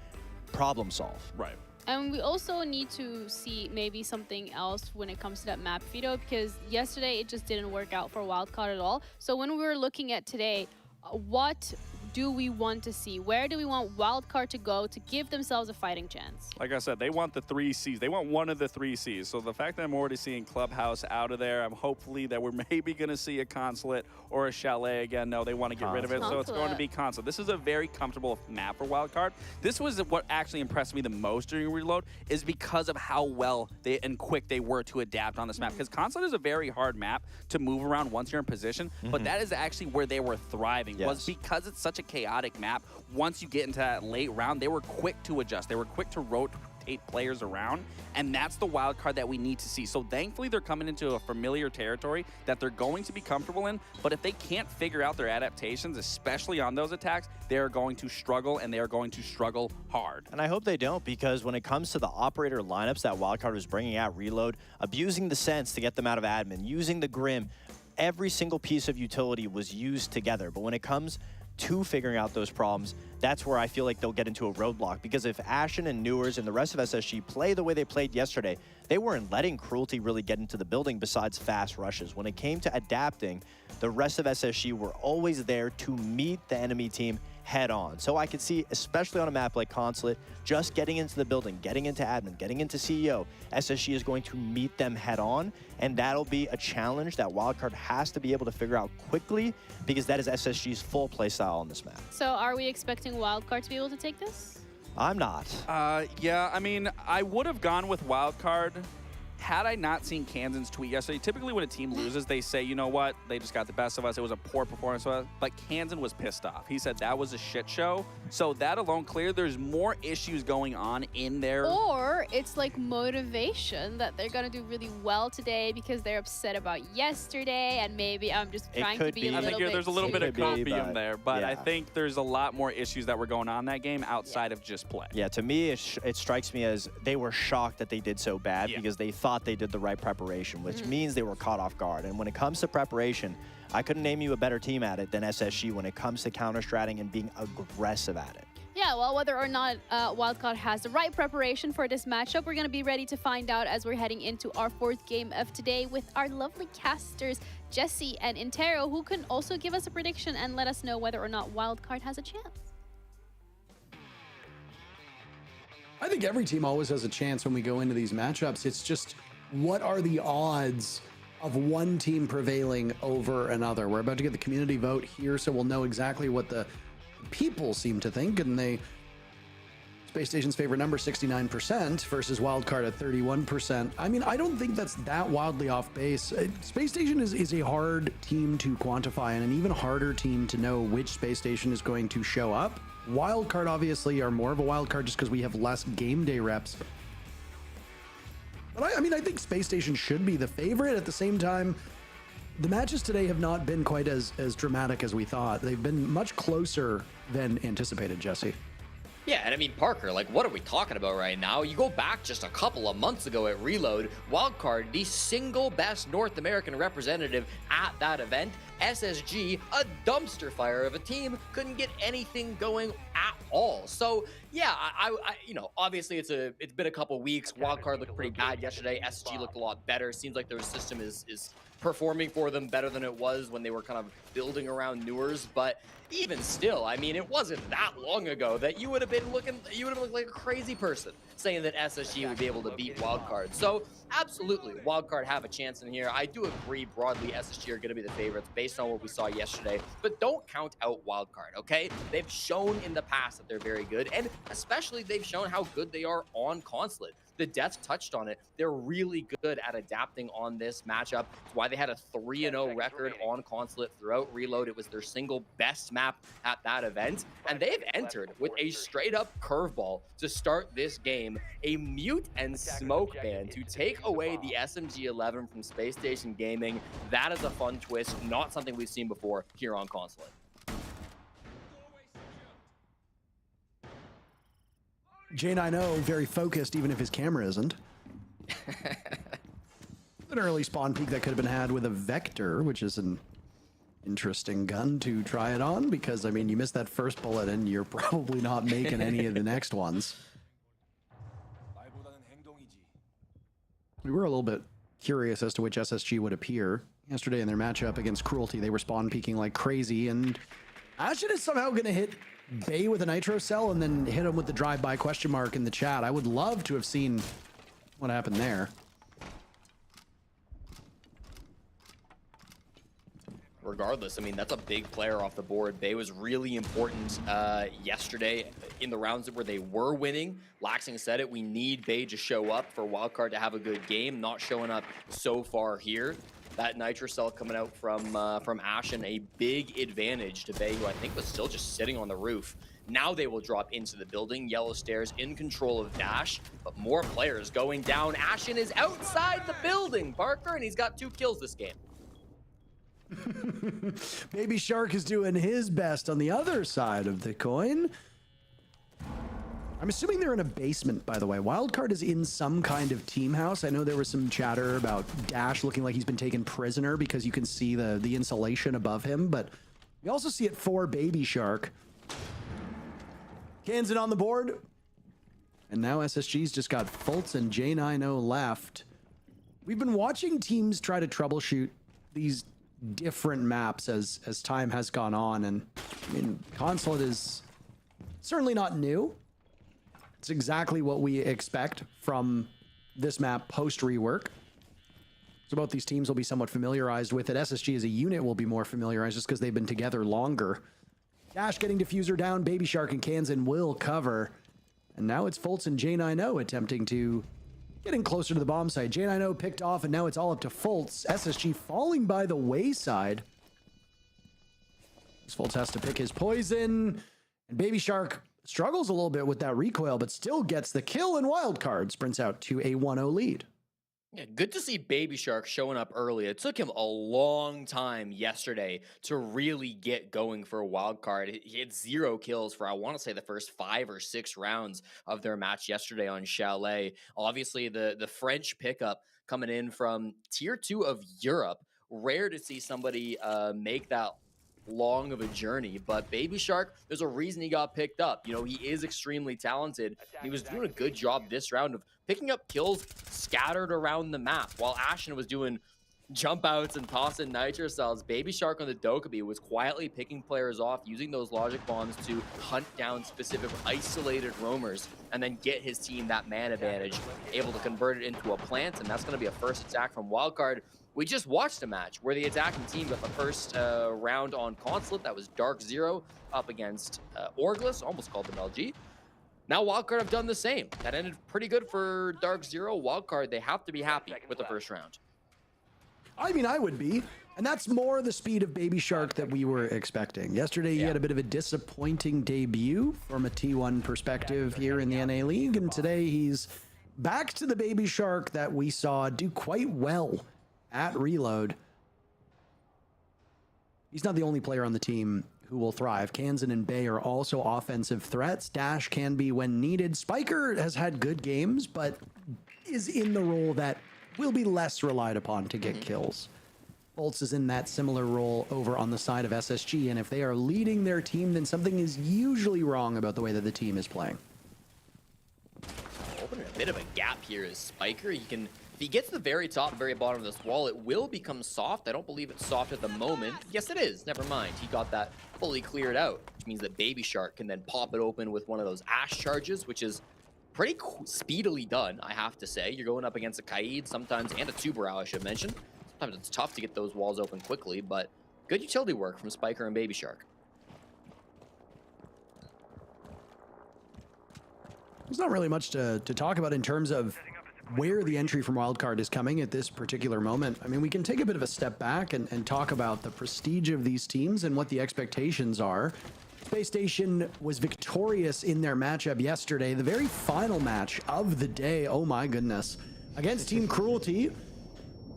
problem solve. Right. And we also need to see maybe something else when it comes to that map, Fido, because yesterday it just didn't work out for Wildcard at all. So when we were looking at today, what do we want to see? Where do we want Wildcard to go to give themselves a fighting chance? Like I said, they want the 3 Cs. They want one of the 3 Cs. So the fact that I'm already seeing Clubhouse out of there, I'm hopefully that we're maybe going to see a Consulate or a Chalet again. No, they want to get rid of it, so it's going to be Consulate. This is a very comfortable map for Wildcard. This was what actually impressed me the most during Reload, is because of how well and quick they were to adapt on this map. Because Consulate is a very hard map to move around once you're in position, but that is actually where they were thriving, was because it's such a chaotic map. Once you get into that late round, they were quick to adjust. They were quick to rotate players around, and that's the wild card that we need to see. So thankfully, they're coming into a familiar territory that they're going to be comfortable in, but if they can't figure out their adaptations, especially on those attacks, they're going to struggle, and they are going to struggle hard. And I hope they don't, because when it comes to the operator lineups that Wildcard was bringing out Reload, abusing the sense to get them out of admin, using the Grim, every single piece of utility was used together. But when it comes to figuring out those problems, that's where I feel like they'll get into a roadblock. Because if Ashen and Newers and the rest of SSG play the way they played yesterday, they weren't letting Cruelty really get into the building besides fast rushes. When it came to adapting, the rest of SSG were always there to meet the enemy team head on. So I could see, especially on a map like Consulate, just getting into the building, getting into admin, getting into CEO, SSG is going to meet them head on, and that'll be a challenge that Wildcard has to be able to figure out quickly, because that is SSG's full play style on this map. So are we expecting Wildcard to be able to take this? I'm not. Yeah, I mean, I would have gone with Wildcard had I not seen Kansan's tweet yesterday. Typically when a team loses, they say, you know what, they just got the best of us. It was a poor performance of us. But Kansan was pissed off. He said that was a shit show. So that alone, clear, there's more issues going on in there. Or it's like motivation that they're going to do really well today because they're upset about yesterday, and maybe I'm just trying to be a little bit. I think there's a little bit of copium there, but yeah. I think there's a lot more issues that were going on in that game outside of just play. Yeah, to me, it strikes me as they were shocked that they did so bad because they thought they did the right preparation, which means they were caught off guard. And when it comes to preparation, I couldn't name you a better team at it than SSG when it comes to counter-stratting and being aggressive at it. Yeah, well, whether or not Wildcard has the right preparation for this matchup, we're going to be ready to find out as we're heading into our 4th game of today with our lovely casters, Jesse and Intero, who can also give us a prediction and let us know whether or not Wildcard has a chance. I think every team always has a chance when we go into these matchups. It's just, what are the odds of one team prevailing over another? We're about to get the community vote here, so we'll know exactly what the people seem to think. And Space Station's favorite number, 69%, versus Wildcard at 31%. I mean, I don't think that's that wildly off base. Space Station is a hard team to quantify, and an even harder team to know which Space Station is going to show up. Wildcard obviously are more of a wildcard just because we have less game day reps. But I mean, I think Space Station should be the favorite. At the same time, the matches today have not been quite as dramatic as we thought. They've been much closer than anticipated, Jesse. Yeah, and I mean, Parker, like, what are we talking about right now? You go back just a couple of months ago at Reload, Wildcard, the single best North American representative at that event, SSG, a dumpster fire of a team, couldn't get anything going at all. So, yeah, I you know, obviously it's been a couple weeks. Wildcard looked pretty bad yesterday. SSG looked a lot better. Seems like their system is performing for them better than it was when they were kind of building around Newers, but even still, I mean, it wasn't that long ago that you would have looked like a crazy person saying that SSG would be able to beat Wildcard. So absolutely, Wildcard have a chance in here. I do agree broadly SSG are going to be the favorites based on what we saw yesterday, but don't count out Wildcard, okay? They've shown in the past that they're very good, and especially they've shown how good they are on Consulate. The Death touched on it. They're really good at adapting on this matchup. It's why they had a 3-0 record on Consulate throughout Reload. It was their single best map at that event. And they've entered with a straight-up curveball to start this game, a mute and smoke ban to take away the SMG-11 from Space Station Gaming. That is a fun twist, not something we've seen before here on Consulate. J9O very focused, even if his camera isn't. An early spawn peek that could have been had with a Vector, which is an interesting gun to try it on, because, I mean, you missed that first bullet and you're probably not making any of the next ones. We were a little bit curious as to which SSG would appear. Yesterday in their matchup against Cruelty, they were spawn peeking like crazy, and Ashen is somehow going to hit Bay with a nitro cell and then hit him with the drive-by question mark in the chat. I would love to have seen what happened there. Regardless, I mean, that's a big player off the board. Bay was really important yesterday in the rounds where they were winning. Laxing said it, we need Bay to show up for Wildcard to have a good game, not showing up so far here. That nitro cell coming out from Ashen, a big advantage to Bay, who I think was still just sitting on the roof. Now they will drop into the building. Yellow Stairs in control of Dash, but more players going down. Ashen is outside the building, Parker, and he's got 2 kills this game. Baby Shark is doing his best on the other side of the coin. I'm assuming they're in a basement, by the way. Wildcard is in some kind of team house. I know there was some chatter about Dash looking like he's been taken prisoner because you can see the insulation above him, but we also see it for Baby Shark. Kansan on the board. And now SSG's just got Fultz and J9O left. We've been watching teams try to troubleshoot these different maps as time has gone on, and I mean, Consulate is certainly not new. It's exactly what we expect from this map post rework. So both these teams will be somewhat familiarized with it. SSG as a unit will be more familiarized just because they've been together longer. Dash getting diffuser down, Baby Shark and Kansan will cover. And now it's Fultz and J9O attempting to getting closer to the bomb site. J9O picked off, and now it's all up to Fultz. SSG falling by the wayside. Fultz has to pick his poison, and Baby Shark struggles a little bit with that recoil, but still gets the kill, and Wildcard sprints out to a 1-0 lead. Yeah, good to see Baby Shark showing up early. It took him a long time yesterday to really get going for a wild card. He had 0 kills for, I want to say, the first 5 or 6 rounds of their match yesterday on Chalet. Obviously, the French pickup coming in from Tier 2 of Europe. Rare to see somebody make that long of a journey, but Baby Shark, there's a reason he got picked up. You know, he is extremely talented. He was doing a good job this round of picking up kills scattered around the map, while Ashen was doing jump outs and tossing nitro cells. Baby Shark on the Dokkaebi was quietly picking players off, using those logic bombs to hunt down specific isolated roamers and then get his team that man advantage, able to convert it into a plant, and that's going to be a first attack from Wildcard. We just watched a match where the attacking team got the first round on Consulate. That was Dark Zero up against Orgless, almost called them LG. Now Wildcard have done the same. That ended pretty good for Dark Zero. Wildcard, they have to be happy with the first round. I mean, I would be. And that's more the speed of Baby Shark that we were expecting. Yesterday, he had a bit of a disappointing debut from a T1 perspective here in the NA League. And today, he's back to the Baby Shark that we saw do quite well at Reload. He's not the only player on the team who will thrive. Kansan and Bay are also offensive threats. Dash can be when needed. Spiker has had good games, but is in the role that will be less relied upon to get kills. Fultz is in that similar role over on the side of SSG, and if they are leading their team, then something is usually wrong about the way that the team is playing. Opening a bit of a gap here is Spiker. He can If he gets to the very top, very bottom of this wall, it will become soft. I don't believe it's soft at the moment. Yes, it is. Never mind. He got that fully cleared out, which means that Baby Shark can then pop it open with one of those Ash charges, which is pretty speedily done, I have to say. You're going up against a Kaid sometimes, and a Tuberao, I should mention. Sometimes it's tough to get those walls open quickly, but good utility work from Spiker and Baby Shark. There's not really much to talk about in terms of where the entry from Wildcard is coming at this particular moment. I mean, we can take a bit of a step back and talk about the prestige of these teams and what the expectations are. Space Station was victorious in their matchup yesterday, the very final match of the day. Oh my goodness. Against Team Cruelty,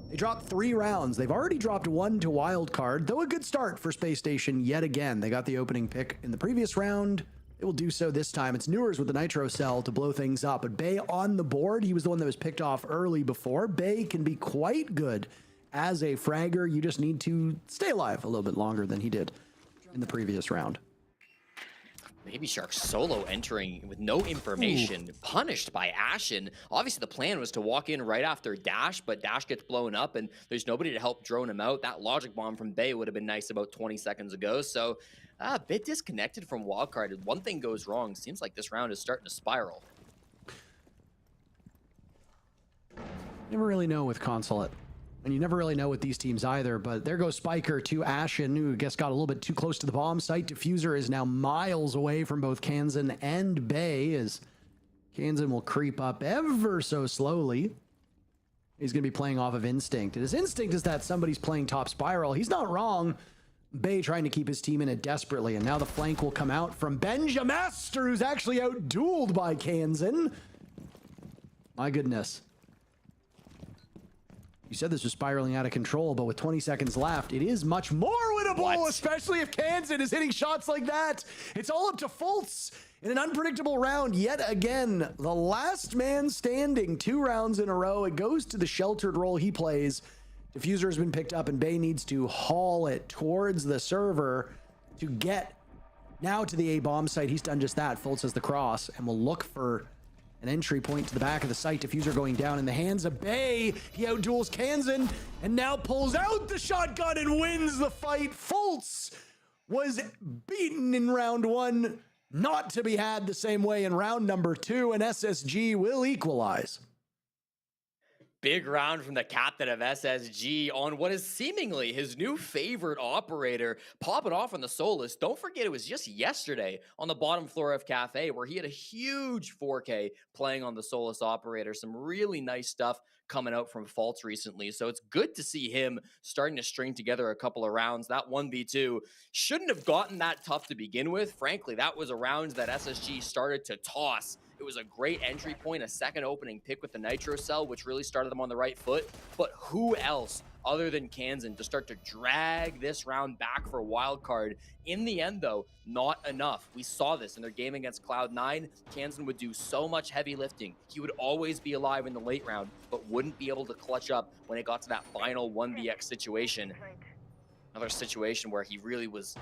they dropped 3 rounds. They've already dropped 1 to Wildcard, though a good start for Space Station yet again. They got the opening pick in the previous round. They will do so this time. It's Newers with the Nitro Cell to blow things up, but Bay on the board. He was the one that was picked off early before. Bay can be quite good as a fragger. You just need to stay alive a little bit longer than he did in the previous round. Baby Shark solo entering with no information, punished by Ashen. Obviously, the plan was to walk in right after Dash, but Dash gets blown up, and there's nobody to help drone him out. That logic bomb from Bay would have been nice about 20 seconds ago, so a bit disconnected from Wildcard. One thing goes wrong. Seems like this round is starting to spiral. Never really know with Consulate. And you never really know with these teams either, but there goes Spiker to Ashen, who I guess got a little bit too close to the bomb site. Diffuser is now miles away from both Kansan and Bay, as Kansan will creep up ever so slowly. He's going to be playing off of Instinct. And his instinct is that somebody's playing top spiral. He's not wrong. Bay trying to keep his team in it desperately, and now the flank will come out from Benjamaster, who's actually out-dueled by Kansan. My goodness. You said this was spiraling out of control, but with 20 seconds left, it is much more winnable, especially if Kansan is hitting shots like that. It's all up to Fultz in an unpredictable round yet again. The last man standing 2 rounds in a row. It goes to the sheltered role he plays. Diffuser has been picked up, and Bay needs to haul it towards the server to get now to the A bomb site. He's done just that. Fultz has the cross and will look for an entry point to the back of the site. Diffuser going down in the hands of Bay. He outduels Kansan and now pulls out the shotgun and wins the fight. Fultz was beaten in round 1, not to be had the same way in round number 2, and SSG will equalize. Big round from the captain of SSG on what is seemingly his new favorite operator, popping off on the Solus. Don't forget, it was just yesterday on the bottom floor of Cafe where he had a huge 4K playing on the Solus operator. Some really nice stuff coming out from Fultz recently. So it's good to see him starting to string together a couple of rounds. That 1v2 shouldn't have gotten that tough to begin with. Frankly, that was a round that SSG started to toss. It was a great entry point, a second opening pick with the Nitro Cell, which really started them on the right foot. But who else other than Kansan to start to drag this round back for a wild card? In the end, though, not enough. We saw this in their game against Cloud9. Kansan would do so much heavy lifting. He would always be alive in the late round, but wouldn't be able to clutch up when it got to that final 1vx situation. Another situation where he really was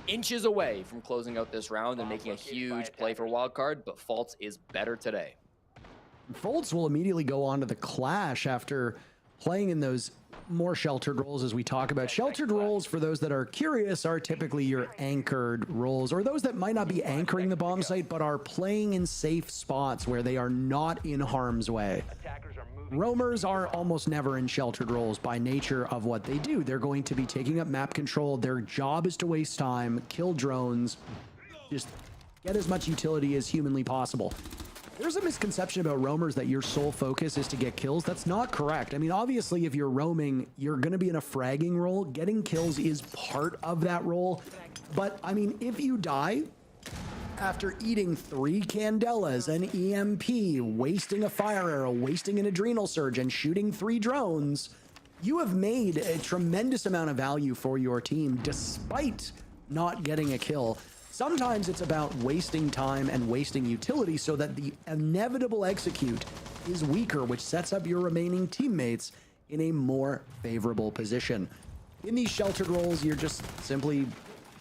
inches away from closing out this round and making a huge play for wildcard, but Fultz is better today. Fultz will immediately go on to the Clash after playing in those more sheltered roles, as we talk about. Sheltered roles, for those that are curious, are typically your anchored roles, or those that might not be anchoring the bomb site, but are playing in safe spots where they are not in harm's way. Roamers are almost never in sheltered roles by nature of what they do. They're going to be taking up map control. Their job is to waste time, kill drones, just get as much utility as humanly possible. There's a misconception about roamers that your sole focus is to get kills. That's not correct. I mean, obviously, if you're roaming, you're going to be in a fragging role. Getting kills is part of that role. But, I mean, if you die after eating 3 Candelas, an EMP, wasting a fire arrow, wasting an adrenal surge, and shooting 3 drones, you have made a tremendous amount of value for your team despite not getting a kill. Sometimes it's about wasting time and wasting utility so that the inevitable execute is weaker, which sets up your remaining teammates in a more favorable position. In these sheltered roles, you're just simply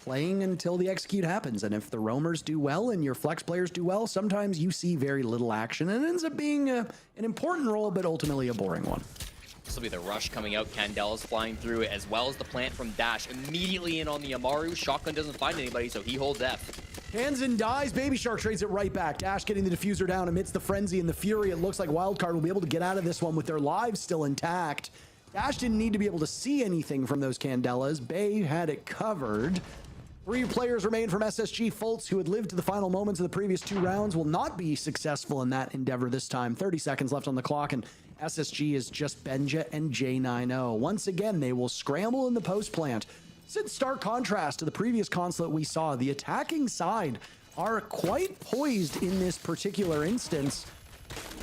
playing until the execute happens. And if the roamers do well and your flex players do well, sometimes you see very little action and it ends up being an important role, but ultimately a boring one. This will be the rush coming out. Candela's flying through it, as well as the plant from Dash. Immediately in on the Amaru. Shotgun doesn't find anybody, so he holds F. Hansen dies. Baby Shark trades it right back. Dash getting the diffuser down amidst the frenzy and the fury. It looks like Wildcard will be able to get out of this one with their lives still intact. Dash didn't need to be able to see anything from those Candelas. Bay had it covered. 3 players remain from SSG. Fultz, who had lived to the final moments of the previous 2 rounds, will not be successful in that endeavor this time. 30 seconds left on the clock, and SSG is just Benja and J90. Once again, they will scramble in the post plant. It's in stark contrast to the previous Consulate we saw. The attacking side are quite poised in this particular instance.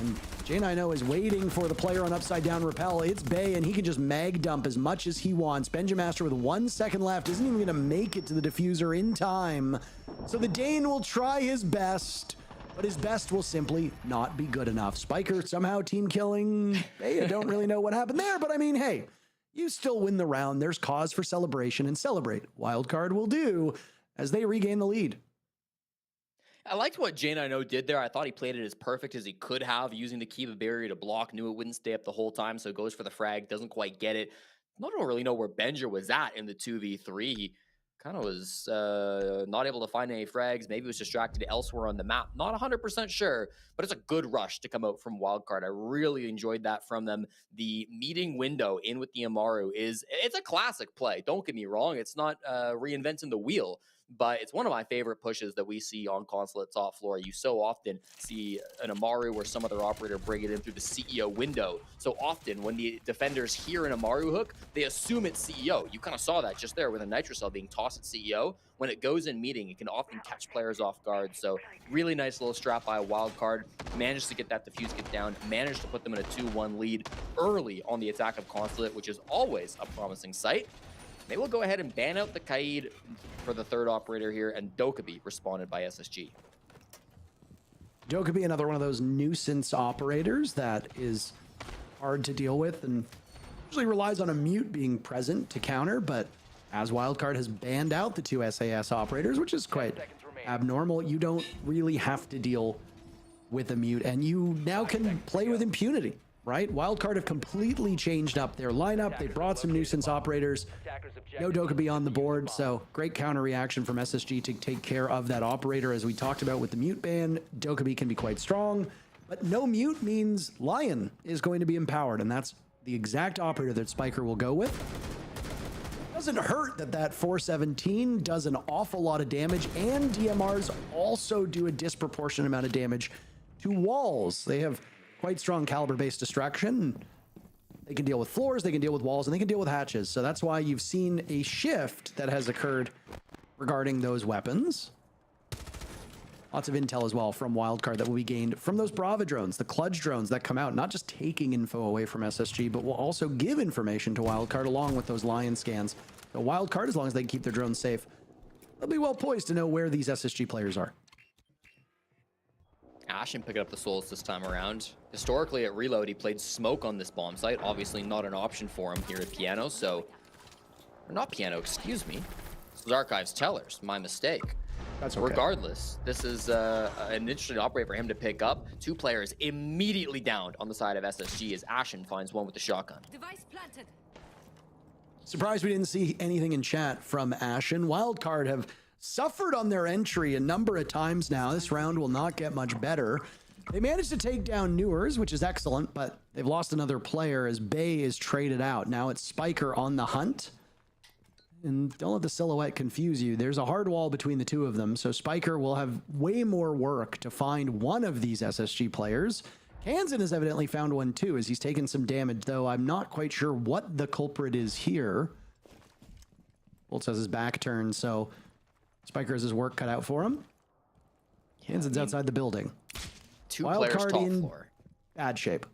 And J90 is waiting for the player on upside down rappel. It's Bay, and he can just mag dump as much as he wants. Benjamaster with 1 second left isn't even going to make it to the diffuser in time. So the Dane will try his best, but his best will simply not be good enough. Spiker somehow team killing Bay. I don't really know what happened there, but I mean, hey, you still win the round. There's cause for celebration, and celebrate. Wildcard will do as they regain the lead. I liked what J90 did there. I thought he played it as perfect as he could have, using the Kiva barrier to block. Knew it wouldn't stay up the whole time, so goes for the frag. Doesn't quite get it. I don't really know where Benja was at in the 2v3. He kind of was not able to find any frags. Maybe was distracted elsewhere on the map. Not 100% sure, but it's a good rush to come out from Wildcard. I really enjoyed that from them. The meeting window in with the Amaru it's a classic play. Don't get me wrong. It's not reinventing the wheel, but it's one of my favorite pushes that we see on Consulate top floor. You so often see an Amaru where some other operator bring it in through the CEO window. So often when the defenders hear an Amaru hook, they assume it's CEO. You kind of saw that just there with a Nitrocell being tossed at CEO. When it goes in meeting, it can often catch players off guard. So really nice little strap by Wildcard. Managed to get that defuse get down. Managed to put them in a 2-1 lead early on the attack of Consulate, which is always a promising sight. They will go ahead and ban out the Kaid for the third operator here, and Dokkaebi responded by SSG. Dokkaebi, another one of those nuisance operators that is hard to deal with and usually relies on a mute being present to counter, but as Wildcard has banned out the 2 SAS operators, which is quite abnormal, you don't really have to deal with a mute, and you now can play with impunity. Right? Wildcard have completely changed up their lineup. They brought some nuisance operators. No Dokkaebi on the board, so great counter reaction from SSG to take care of that operator. As we talked about with the mute ban, Dokkaebi can be quite strong, but no mute means Lion is going to be empowered, and that's the exact operator that Spiker will go with. Doesn't hurt that 417 does an awful lot of damage, and DMRs also do a disproportionate amount of damage to walls. They have quite strong caliber-based destruction. They can deal with floors, they can deal with walls, and they can deal with hatches. So that's why you've seen a shift that has occurred regarding those weapons. Lots of intel as well from Wildcard that will be gained from those Brava drones, the Clutch drones that come out, not just taking info away from SSG, but will also give information to Wildcard along with those Lion scans. So Wildcard, as long as they can keep their drones safe, they'll be well poised to know where these SSG players are. Ashen picking up the souls this time around. Historically at Reload, he played smoke on this bomb site. Obviously not an option for him here at Piano, so... Or not Piano, excuse me. This is Archives Tellers, my mistake. That's okay. Regardless, this is an interesting operator for him to pick up. 2 players immediately downed on the side of SSG as Ashen finds one with the shotgun. Device planted. Surprised we didn't see anything in chat from Ashen. Wildcard have suffered on their entry a number of times now. This round will not get much better. They managed to take down Newers, which is excellent, but they've lost another player as Bay is traded out. Now it's Spiker on the hunt. And don't let the silhouette confuse you. There's a hard wall between the 2 of them, so Spiker will have way more work to find one of these SSG players. Hansen has evidently found one too, as he's taken some damage, though I'm not quite sure what the culprit is here. Bolt says his back turned, so Spiker has his work cut out for him. Hansen's outside the building. 2 players top floor. Bad shape.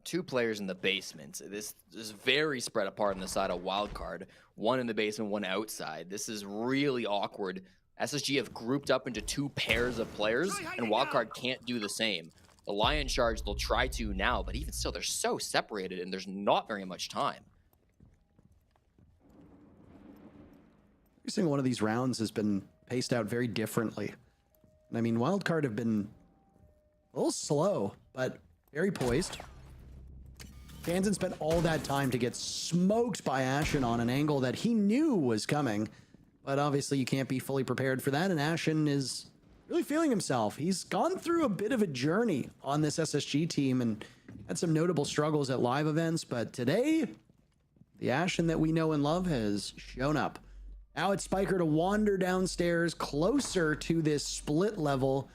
2 players in the basement. This is very spread apart on the side of Wildcard. 1 in the basement, 1 outside. This is really awkward. SSG have grouped up into 2 pairs of players, and Wildcard can't do the same. The Lion Charge, they'll try to now, but even still, they're so separated, and there's not very much time. every single one of these rounds has been paced out very differently. And I mean, Wildcard have been a little slow, but very poised. Danzen spent all that time to get smoked by Ashen on an angle that he knew was coming. But obviously you can't be fully prepared for that, and Ashen is really feeling himself. He's gone through a bit of a journey on this SSG team and had some notable struggles at live events, but today, the Ashen that we know and love has shown up. Now it's Spiker to wander downstairs closer to this split level.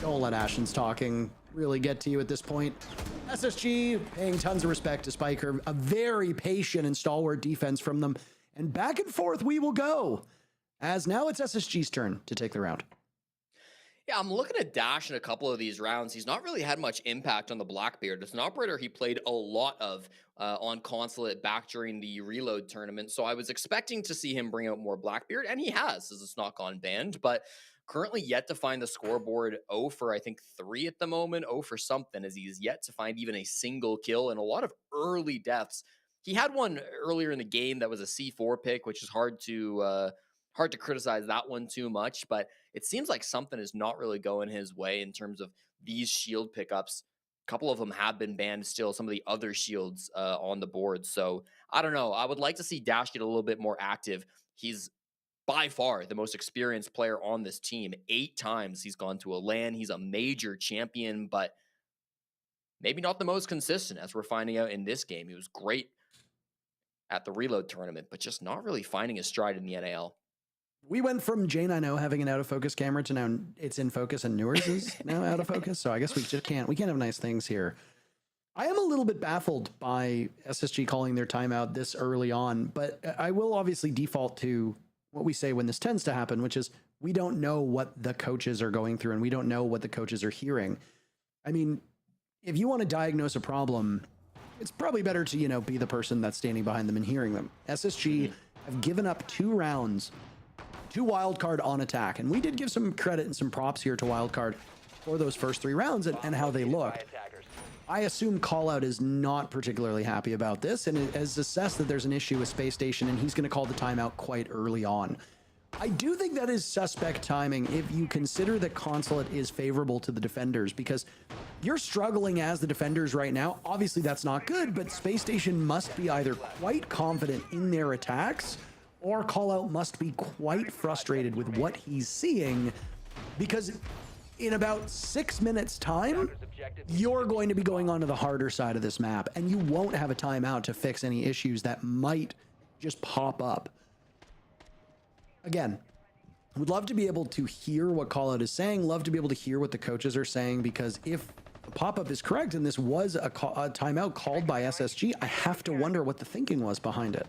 Don't let Ashen's talking really get to you at this point. SSG paying tons of respect to Spiker. A very patient and stalwart defense from them. And back and forth we will go. As now it's SSG's turn to take the round. Yeah, I'm looking at Dash in a couple of these rounds. He's not really had much impact on the Blackbeard. It's an operator he played a lot of on Consulate back during the Reload tournament. So I was expecting to see him bring out more Blackbeard, and he has, as it's not gone banned. But currently yet to find the scoreboard 0 for, I think, 3 at the moment, 0 for something, as he's yet to find even a single kill and a lot of early deaths. He had one earlier in the game that was a C4 pick, which is hard to criticize that one too much, but it seems like something is not really going his way in terms of these shield pickups. A couple of them have been banned still, some of the other shields on the board. So I don't know. I would like to see Dash get a little bit more active. He's by far the most experienced player on this team. 8 times he's gone to a LAN. He's a major champion, but maybe not the most consistent, as we're finding out in this game. He was great at the Reload tournament, but just not really finding his stride in the NAL. We went from J9O having an out of focus camera to now it's in focus and Newers is now out of focus. So I guess we can't have nice things here. I am a little bit baffled by SSG calling their timeout this early on, but I will obviously default to what we say when this tends to happen, which is we don't know what the coaches are going through and we don't know what the coaches are hearing. I mean, if you want to diagnose a problem, it's probably better to, be the person that's standing behind them and hearing them. SSG have given up 2 rounds to Wildcard on attack, and we did give some credit and some props here to Wildcard for those first 3 rounds and how they looked. I assume Callout is not particularly happy about this and has assessed that there's an issue with Space Station, and he's going to call the timeout quite early on. I do think that is suspect timing if you consider that Consulate is favorable to the defenders, because you're struggling as the defenders right now. Obviously that's not good, but Space Station must be either quite confident in their attacks or Callout must be quite frustrated with what he's seeing, because in about 6 minutes time, you're going to be going onto the harder side of this map and you won't have a timeout to fix any issues that might just pop up. Again, I would love to be able to hear what Callout is saying, love to be able to hear what the coaches are saying, because if the pop-up is correct and this was a timeout called by SSG, I have to wonder what the thinking was behind it.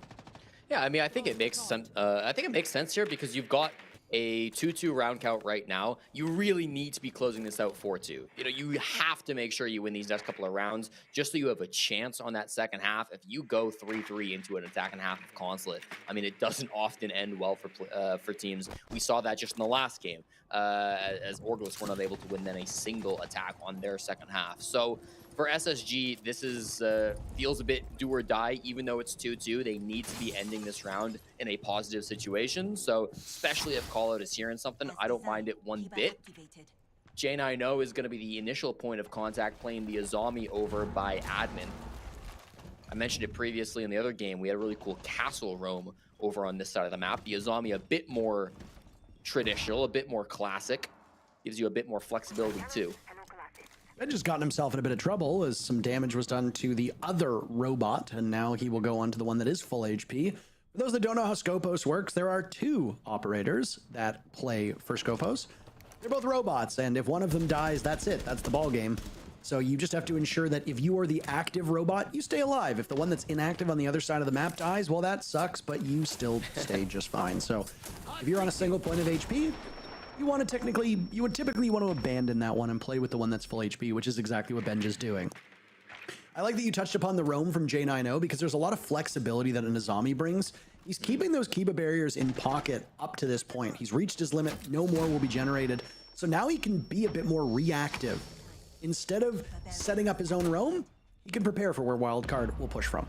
Yeah, I mean, I think it makes sense. I think it makes sense here because you've got a 2-2 round count right now. You really need to be closing this out 4-2. You have to make sure you win these next couple of rounds just so you have a chance on that second half. If you go 3-3 into an attacking half of Consulate, I mean, it doesn't often end well for teams. We saw that just in the last game as Orgless were not able to win then a single attack on their second half. So for SSG, this is feels a bit do or die. Even though it's 2-2, they need to be ending this round in a positive situation. So especially if Callout is hearing something, I don't mind it one bit. J9O is going to be the initial point of contact, playing the Azami over by admin. I mentioned it previously in the other game. We had a really cool castle roam over on this side of the map. The Azami a bit more traditional, a bit more classic. Gives you a bit more flexibility too. Ben just gotten himself in a bit of trouble as some damage was done to the other robot, and now he will go on to the one that is full HP. For those that don't know how Scopos works, there are 2 operators that play for Scopos. They're both robots, and if one of them dies, that's it. That's the ball game. So you just have to ensure that if you are the active robot, you stay alive. If the one that's inactive on the other side of the map dies, well, that sucks, but you still stay just fine. So if you're on a single point of HP, you would typically want to abandon that one and play with the one that's full HP, which is exactly what Benj is doing. I like that you touched upon the roam from J9O because there's a lot of flexibility that an Azami brings. He's keeping those Kiba barriers in pocket up to this point. He's reached his limit. No more will be generated. So now he can be a bit more reactive. Instead of setting up his own roam, he can prepare for where Wildcard will push from.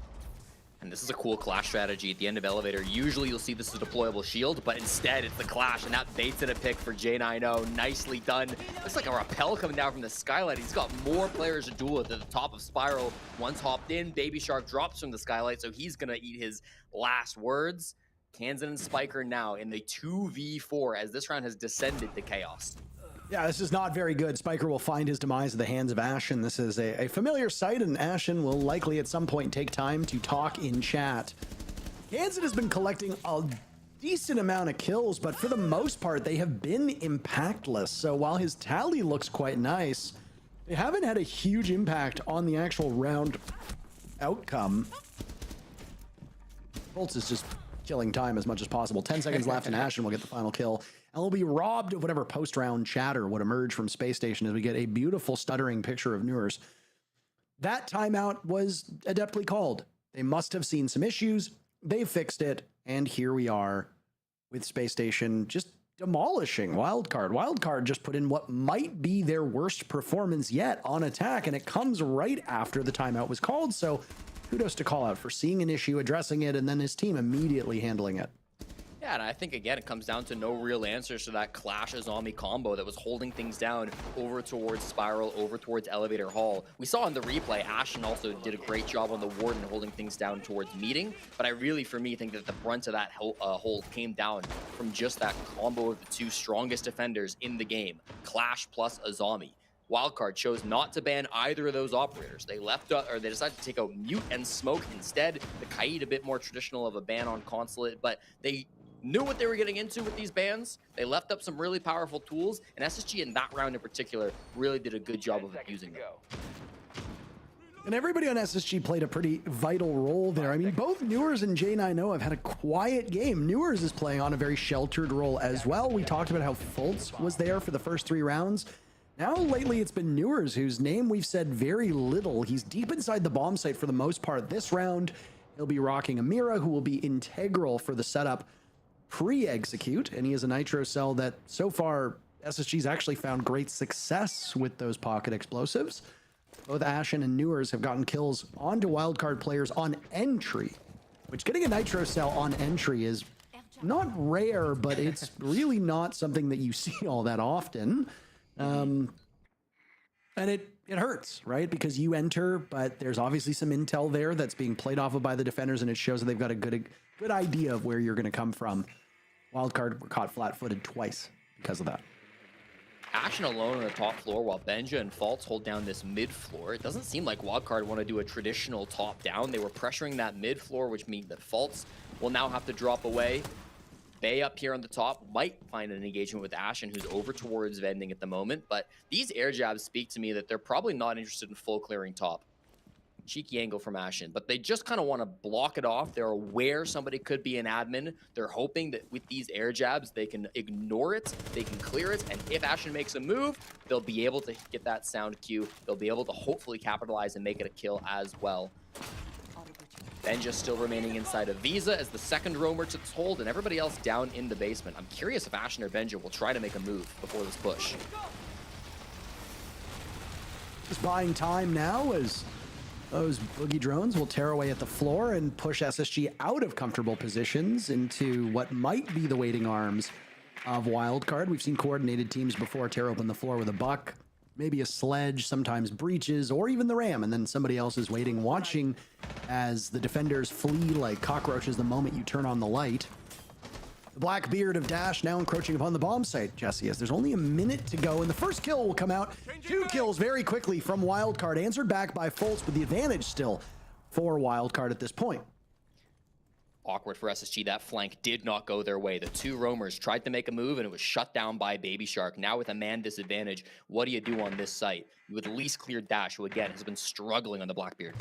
And this is a cool clash strategy at the end of elevator. Usually you'll see this as a deployable shield, but instead it's the clash, and that baits it a pick for J90. Nicely done. Looks like a rappel coming down from the skylight. He's got more players to duel at the top of Spiral. One's hopped in, Baby Shark drops from the skylight, so he's gonna eat his last words. Kansan and Spiker now in the 2v4 as this round has descended to chaos. Yeah, this is not very good. Spiker will find his demise at the hands of Ashen. This is a familiar sight, and Ashen will likely at some point take time to talk in chat. Kansan has been collecting a decent amount of kills, but for the most part, they have been impactless. So while his tally looks quite nice, they haven't had a huge impact on the actual round outcome. Bolts is just killing time as much as possible. 10 seconds left, and Ashen will get the final kill. And we'll be robbed of whatever post-round chatter would emerge from Space Station as we get a beautiful stuttering picture of Newers. That timeout was adeptly called. They must have seen some issues. They fixed it. And here we are with Space Station just demolishing Wildcard. Wildcard just put in what might be their worst performance yet on attack, and it comes right after the timeout was called. So kudos to Call Out for seeing an issue, addressing it, and then his team immediately handling it. Yeah, and I think, again, it comes down to no real answers to that Clash Azami combo that was holding things down over towards Spiral, over towards Elevator Hall. We saw in the replay, Ashen also did a great job on the Warden holding things down towards Meeting, but I really, for me, think that the brunt of that hold came down from just that combo of the two strongest defenders in the game, Clash plus Azami. Wildcard chose not to ban either of those operators. They they decided to take out Mute and Smoke instead. The Kaid a bit more traditional of a ban on Consulate, but they knew what they were getting into with these bans. They left up some really powerful tools, and SSG in that round in particular really did a good job of using them. And everybody on SSG played a pretty vital role there. I mean, both Newers and J90 have had a quiet game. Newers is playing on a very sheltered role as well. We talked about how Fultz was there for the first 3 rounds. Now, lately, it's been Newers, whose name we've said very little. He's deep inside the bomb site for the most part. This round, he'll be rocking Amira, who will be integral for the setup pre-execute, and he is a nitro cell that so far SSG's actually found great success with those pocket explosives. Both Ashen and Newers have gotten kills onto wildcard players on entry, which getting a nitro cell on entry is not rare, but it's really not something that you see all that often. And it hurts, right? Because you enter, but there's obviously some intel there that's being played off of by the defenders, and it shows that they've got a good idea of where you're going to come from. Wildcard were caught flat-footed twice because of that. Ashen alone on the top floor while Benja and Fultz hold down this mid floor. It doesn't seem like Wildcard want to do a traditional top down. They were pressuring that mid floor, which means that Fultz will now have to drop away. Bay up here on the top might find an engagement with Ashen, who's over towards vending at the moment, but these air jabs speak to me that they're probably not interested in full clearing top. Cheeky angle from Ashen, but they just kind of want to block it off. They're aware somebody could be an admin. They're hoping that with these air jabs, they can ignore it, they can clear it, and if Ashen makes a move, they'll be able to get that sound cue. They'll be able to hopefully capitalize and make it a kill as well. Benja still remaining inside of Visa as the second roamer to hold, and everybody else down in the basement. I'm curious if Ashen or Benja will try to make a move before this push. Just buying time now as those boogie drones will tear away at the floor and push SSG out of comfortable positions into what might be the waiting arms of Wildcard. We've seen coordinated teams before tear open the floor with a buck, maybe a sledge, sometimes breaches, or even the ram, and then somebody else is waiting, watching as the defenders flee like cockroaches the moment you turn on the light. The black beard of Dash now encroaching upon the bomb site, Jesse, as there's only a minute to go, and the first kill will come out. 2 kills very quickly from Wildcard, answered back by Fultz with the advantage still for Wildcard at this point. Awkward for SSG. That flank did not go their way. The 2 roamers tried to make a move, and it was shut down by Baby Shark. Now with a man disadvantage, what do you do on this site? You would at least clear Dash, who again has been struggling on the Blackbeard.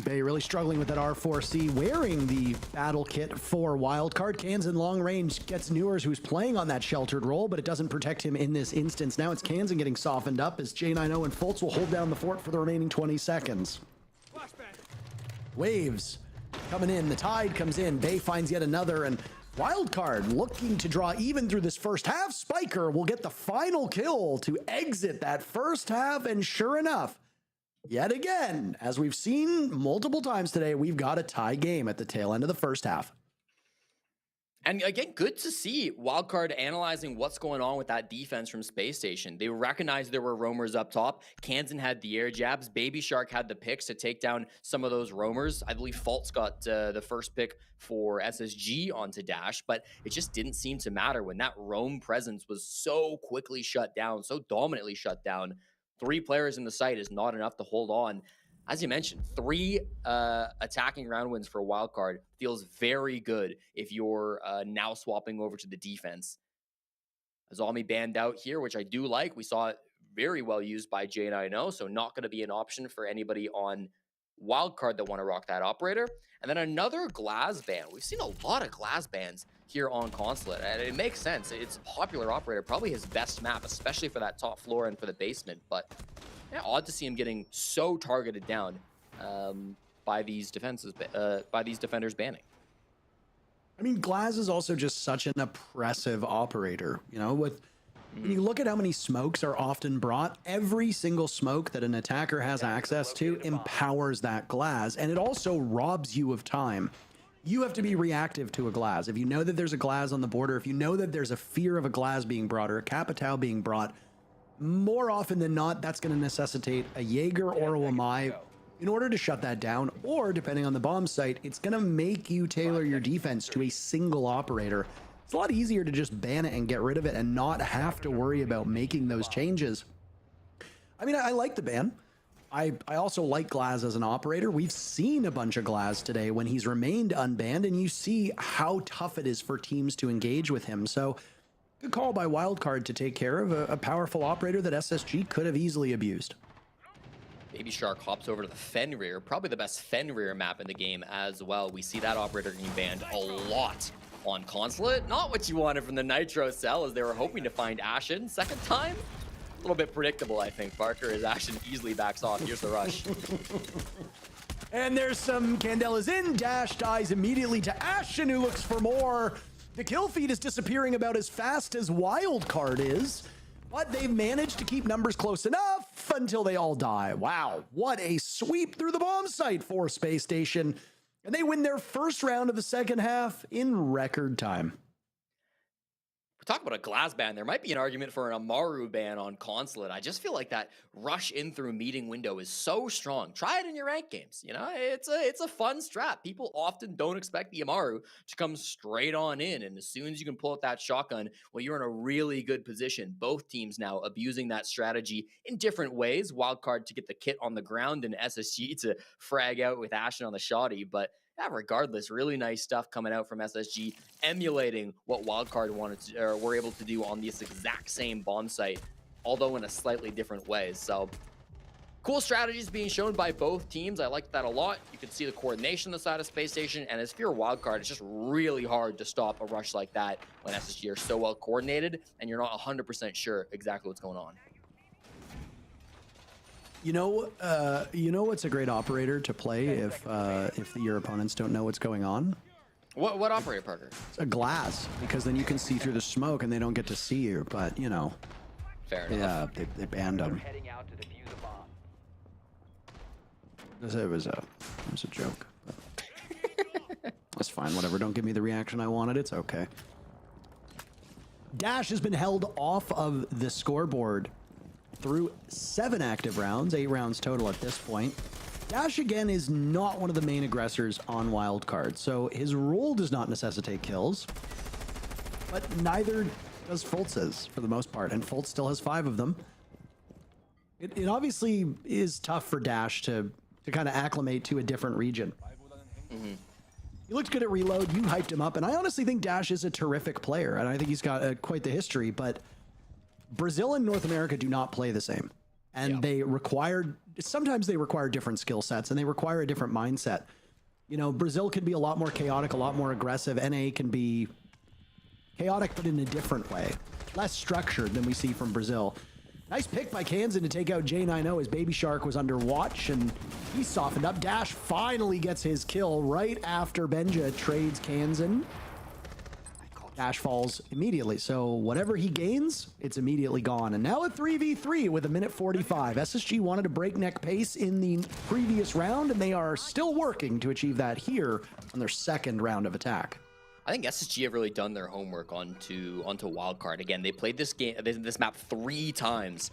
Bay really struggling with that R4C, wearing the battle kit for Wildcard. Kansan long range gets Newers, who's playing on that sheltered role, but it doesn't protect him in this instance. Now it's Kansan getting softened up as J90 and Fultz will hold down the fort for the remaining 20 seconds. Waves coming in, the tide comes in, Bay finds yet another, and Wildcard looking to draw even through this first half. Spiker will get the final kill to exit that first half, and sure enough, yet again, as we've seen multiple times today, we've got a tie game at the tail end of the first half. And again, good to see Wildcard analyzing what's going on with that defense from Space Station. They recognized there were roamers up top. Kansan had the air jabs. Baby Shark had the picks to take down some of those roamers. I believe Fault's got the first pick for SSG onto Dash, but it just didn't seem to matter when that roam presence was so quickly shut down, so dominantly shut down. 3 players in the site is not enough to hold on. As you mentioned, 3 attacking round wins for a wildcard feels very good if you're now swapping over to the defense. Azami banned out here, which I do like. We saw it very well used by J9O, so not going to be an option for anybody on wildcard that want to rock that operator. And then another glass ban. We've seen a lot of glass bans here on Consulate, and it makes sense. It's a popular operator, probably his best map, especially for that top floor and for the basement, but yeah, odd to see him getting so targeted down by these defenders banning. I mean, Glaz is also just such an oppressive operator. You know, when you look at how many smokes are often brought, every single smoke that an attacker has access to empowers that Glaz, and it also robs you of time. You have to be reactive to a Glaz. If you know that there's a Glaz on the border, if you know that there's a fear of a Glaz being brought or a Capitao being brought, more often than not, that's going to necessitate a Jaeger or a Wamai in order to shut that down, or depending on the bomb site, it's going to make you tailor your defense to a single operator. It's a lot easier to just ban it and get rid of it and not have to worry about making those changes. I mean, I like the ban. I also like Glaz as an operator. We've seen a bunch of Glaz today when he's remained unbanned, and you see how tough it is for teams to engage with him. So good call by Wildcard to take care of a powerful operator that SSG could have easily abused. Baby Shark hops over to the Fenrir, probably the best Fenrir map in the game as well. We see that operator getting banned a lot on Consulate. Not what you wanted from the Nitro cell, as they were hoping to find Ashen. Second time, a little bit predictable, I think, Parker, as Ashen easily backs off. Here's the rush. And there's some Candelas in. Dash dies immediately to Ashen, who looks for more. The kill feed is disappearing about as fast as Wildcard is, but they've managed to keep numbers close enough until they all die. Wow, what a sweep through the bomb site for Space Station. And they win their first round of the second half in record time. Talk about a glass ban. There might be an argument for an Amaru ban on Consulate. I just feel like that rush in through meeting window is so strong. Try it in your rank games. You know, it's a fun strat. People often don't expect the Amaru to come straight on in, and as soon as you can pull out that shotgun, well, you're in a really good position. Both teams now abusing that strategy in different ways. Wildcard to get the kit on the ground, and SSG to frag out with Ashen on the shoddy, but yeah, regardless, really nice stuff coming out from SSG, emulating what Wildcard wanted to, or were able to do on this exact same bomb site, although in a slightly different way. So cool strategies being shown by both teams. I like that a lot. You can see the coordination on the side of Space Station, and as if you're a Wildcard, it's just really hard to stop a rush like that when SSG are so well coordinated and you're not 100% sure exactly what's going on. You know what's a great operator to play if your opponents don't know what's going on? What operator, Parker? It's a Glass, because then you can see through the smoke and they don't get to see you. But you know, fair enough. Yeah, they banned them. Heading out to defuse a bomb. It was a joke. That's fine. Whatever. Don't give me the reaction I wanted. It's okay. Dash has been held off of the scoreboard through 7 active rounds, 8 rounds total at this point. Dash, again, is not one of the main aggressors on Wildcard, so his role does not necessitate kills, but neither does Fultz's, for the most part, and Fultz still has 5 of them. It obviously is tough for Dash to kind of acclimate to a different region. He looked good at reload, you hyped him up, and I honestly think Dash is a terrific player, and I think he's got quite the history, but Brazil and North America do not play the same, and sometimes they require different skill sets, and they require a different mindset. You know, Brazil can be a lot more chaotic, a lot more aggressive. NA can be chaotic, but in a different way, less structured than we see from Brazil. Nice pick by Kansan to take out J9O as Baby Shark was under watch, and he softened up. Dash finally gets his kill right after Benja trades Kansan. Dash falls immediately. So whatever he gains, it's immediately gone. And now a 3v3 with 1:45. SSG wanted to breakneck pace in the previous round, and they are still working to achieve that here on their second round of attack. I think SSG have really done their homework onto Wildcard. Again, they played this map 3 times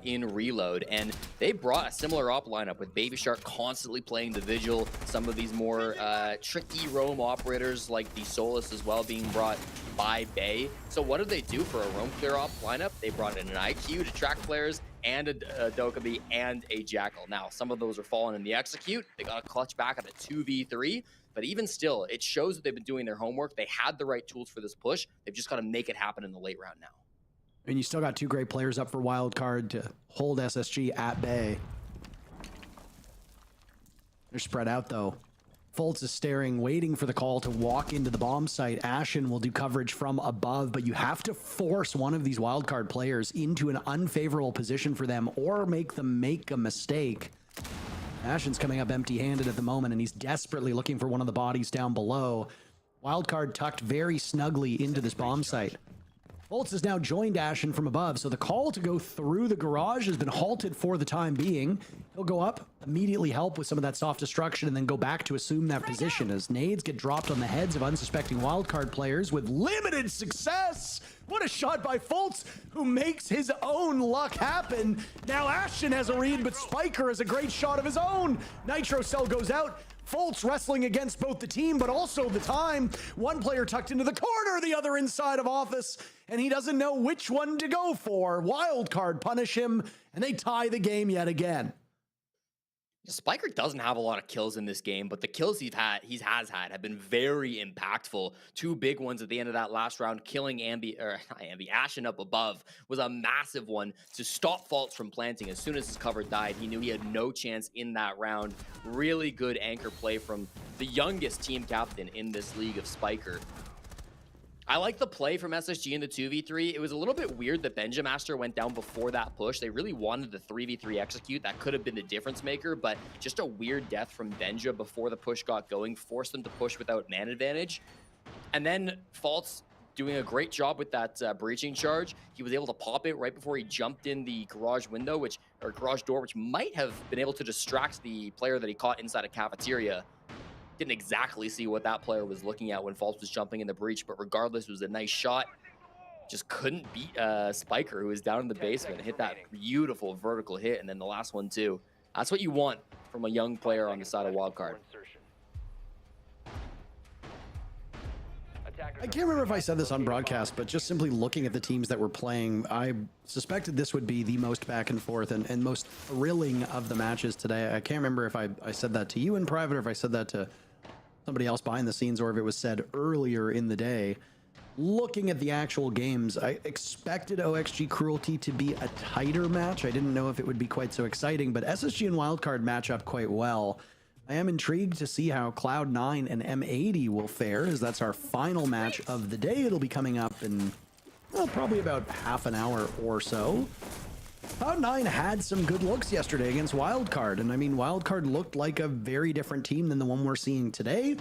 in Reload, and they brought a similar op lineup with Baby Shark constantly playing the Vigil, some of these more tricky roam operators like the Solus as well being brought by Bay. So what did they do for a roam clear op lineup? They brought in an IQ to track players and a Dokkaebi and a Jackal. Now, some of those are falling in the execute. They got a clutch back at a 2v3. But even still, it shows that they've been doing their homework. They had the right tools for this push. They've just got to make it happen in the late round now. And you still got 2 great players up for Wildcard to hold SSG at bay. They're spread out, though. Fultz is staring, waiting for the call to walk into the bomb site. Ashen will do coverage from above, but you have to force one of these Wildcard players into an unfavorable position for them or make them make a mistake. Ashen's coming up empty-handed at the moment, and he's desperately looking for one of the bodies down below. Wildcard tucked very snugly into this bomb site. Fultz has now joined Ashen from above, so the call to go through the garage has been halted for the time being. He'll go up, immediately help with some of that soft destruction, and then go back to assume that position as nades get dropped on the heads of unsuspecting Wildcard players with limited success. What a shot by Fultz, who makes his own luck happen. Now Ashen has a read, but Spiker has a great shot of his own. Nitro Cell goes out. Fultz wrestling against both the team, but also the time. One player tucked into the corner, the other inside of office, and he doesn't know which one to go for. Wildcard punish him, and they tie the game yet again. Spiker doesn't have a lot of kills in this game, but the kills he has had have been very impactful. 2 big ones at the end of that last round, killing Ashen up above was a massive one to stop Fultz from planting. As soon as his cover died, he knew he had no chance in that round. Really good anchor play from the youngest team captain in this league of Spiker. I like the play from SSG in the 2v3. It was a little bit weird that Benjamaster went down before that push. They really wanted the 3v3 execute. That could have been the difference maker, but just a weird death from Benja before the push got going, forced them to push without man advantage. And then Fultz doing a great job with that breaching charge. He was able to pop it right before he jumped in the garage window, or garage door, which might have been able to distract the player that he caught inside a cafeteria. Didn't exactly see what that player was looking at when Fultz was jumping in the breach, but regardless, it was a nice shot. Just couldn't beat Spiker, who was down in the basement, and hit that beautiful vertical hit, and then the last one too. That's what you want from a young player on the side of Wildcard. I can't remember if I said this on broadcast, but just simply looking at the teams that were playing, I suspected this would be the most back and forth and most thrilling of the matches today. I can't remember if I said that to you in private or if I said that to somebody else behind the scenes or if it was said earlier in the day. Looking at the actual games, I expected OXG Cruelty to be a tighter match. I didn't know if it would be quite so exciting, but SSG and Wildcard match up quite well. I am intrigued to see how Cloud9 and M80 will fare, as that's our final match of the day. It'll be coming up in, well, probably about half an hour or so. Cloud9 had some good looks yesterday against Wildcard, and I mean, Wildcard looked like a very different team than the one we're seeing today.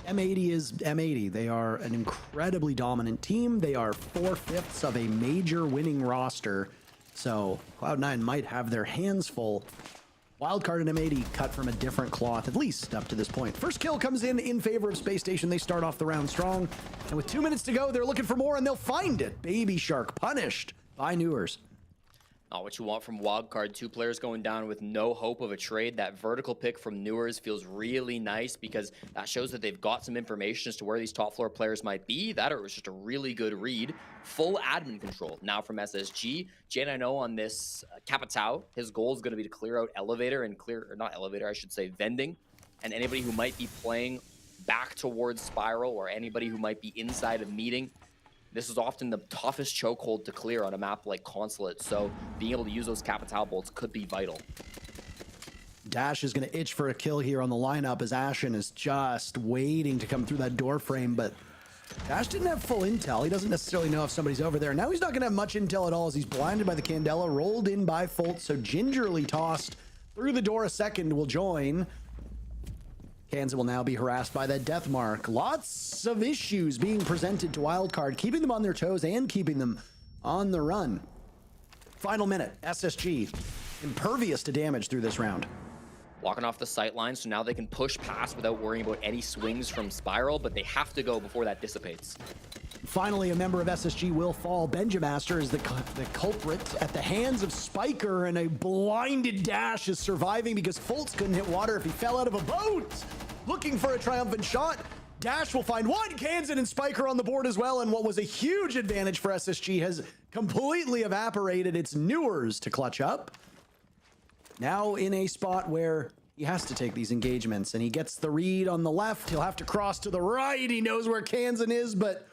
M80 is M80. They are an incredibly dominant team. They are 4/5 of a major winning roster, so Cloud9 might have their hands full. Wildcard and M80 cut from a different cloth, at least up to this point. First kill comes in favor of Space Station. They start off the round strong, and with 2 minutes to go, they're looking for more, and they'll find it. Baby Shark punished by Newers. Not what you want from Wildcard. 2 players going down with no hope of a trade. That vertical pick from Newers feels really nice because that shows that they've got some information as to where these top floor players might be. That or it was just a really good read. Full admin control now from SSG. Jane, I know on this Capitao, his goal is going to be to clear out elevator and vending. And anybody who might be playing back towards Spiral or anybody who might be inside of meeting. This is often the toughest chokehold to clear on a map like Consulate, so being able to use those Capitao bolts could be vital. Dash is going to itch for a kill here on the lineup as Ashen is just waiting to come through that door frame, but Dash didn't have full intel. He doesn't necessarily know if somebody's over there. Now he's not going to have much intel at all as he's blinded by the Candela, rolled in by Fultz, so gingerly tossed through the door. A second will join. Kansan will now be harassed by that death mark. Lots of issues being presented to Wildcard, keeping them on their toes and keeping them on the run. Final minute, SSG impervious to damage through this round. Walking off the sight line, so now they can push past without worrying about any swings from Spiral, but they have to go before that dissipates. Finally, a member of SSG will fall. Benjamaster is the culprit at the hands of Spiker, and a blinded Dash is surviving because Fultz couldn't hit water if he fell out of a boat. Looking for a triumphant shot. Dash will find one. Kansan and Spiker on the board as well, and what was a huge advantage for SSG has completely evaporated. It's Newers to clutch up. Now in a spot where he has to take these engagements, and he gets the read on the left. He'll have to cross to the right. He knows where Kansan is, but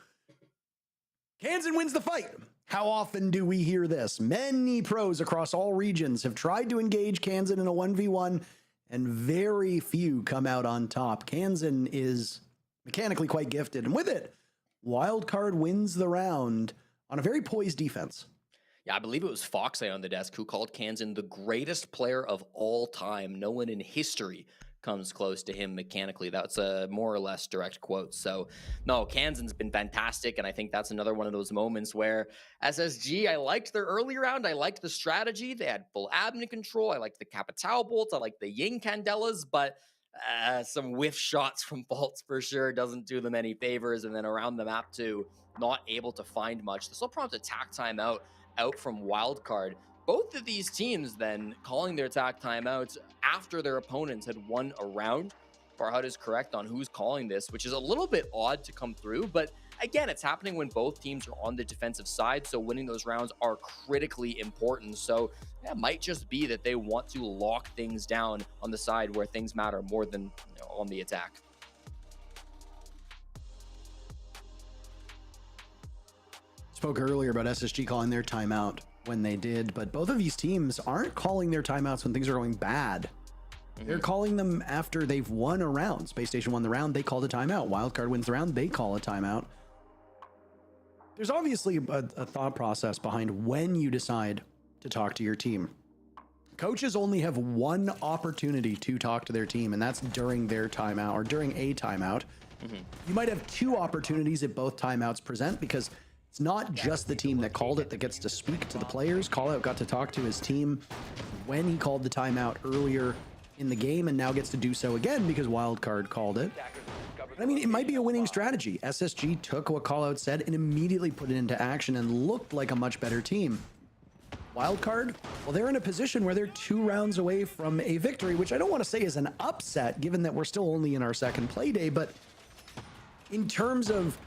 Kansan wins the fight. How often do we hear this? Many pros across all regions have tried to engage Kansan in a 1v1, and very few come out on top. Kansan is mechanically quite gifted, and with it, Wildcard wins the round on a very poised defense. Yeah, I believe it was Foxay on the desk who called Kansan the greatest player of all time. No one in history comes close to him mechanically. That's a more or less direct quote. So, no, Kansan's been fantastic, and I think that's another one of those moments where SSG, I liked their early round. I liked the strategy. They had full admin control. I liked the Capitao bolts. I liked the Ying Candelas, but some whiff shots from Fultz for sure doesn't do them any favors. And then around the map too, not able to find much. This will prompt attack timeout out from Wildcard. Both of these teams then calling their attack timeouts after their opponents had won a round. Farhad is correct on who's calling this, which is a little bit odd to come through, but again, it's happening when both teams are on the defensive side, so winning those rounds are critically important. So yeah, it might just be that they want to lock things down on the side where things matter more than on the attack. Spoke earlier about SSG calling their timeout when they did, but both of these teams aren't calling their timeouts when things are going bad. They're calling them after they've won a round. Space Station won the round, they called a timeout. Wildcard wins the round, they call a timeout. There's obviously a thought process behind when you decide to talk to your team. Coaches only have one opportunity to talk to their team, and that's during their timeout or during a timeout. You might have two opportunities if both timeouts present, because it's not just the team that called it that gets to speak to the players. Callout got to talk to his team when he called the timeout earlier in the game, and now gets to do so again because Wildcard called it. I mean, it might be a winning strategy. SSG took what Callout said and immediately put it into action and looked like a much better team. Wildcard, well, they're in a position where they're 2 rounds away from a victory, which I don't want to say is an upset, given that we're still only in our second play day, but in terms of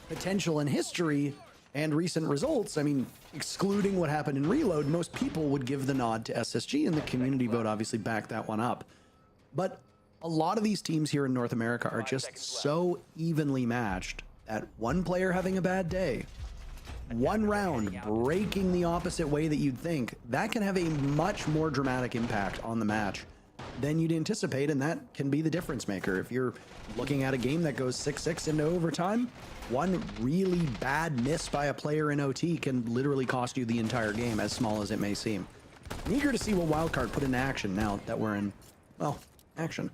potential and history and recent results, I mean, excluding what happened in Reload, most people would give the nod to SSG, and the community vote obviously backed that one up. But a lot of these teams here in North America are just so evenly matched that one player having a bad day, one round breaking the opposite way that you'd think, that can have a much more dramatic impact on the match than you'd anticipate, and that can be the difference maker. If you're looking at a game that goes 6-6 into overtime, one really bad miss by a player in OT can literally cost you the entire game, as small as it may seem. I'm eager to see what Wildcard put into action now that we're in, well, action.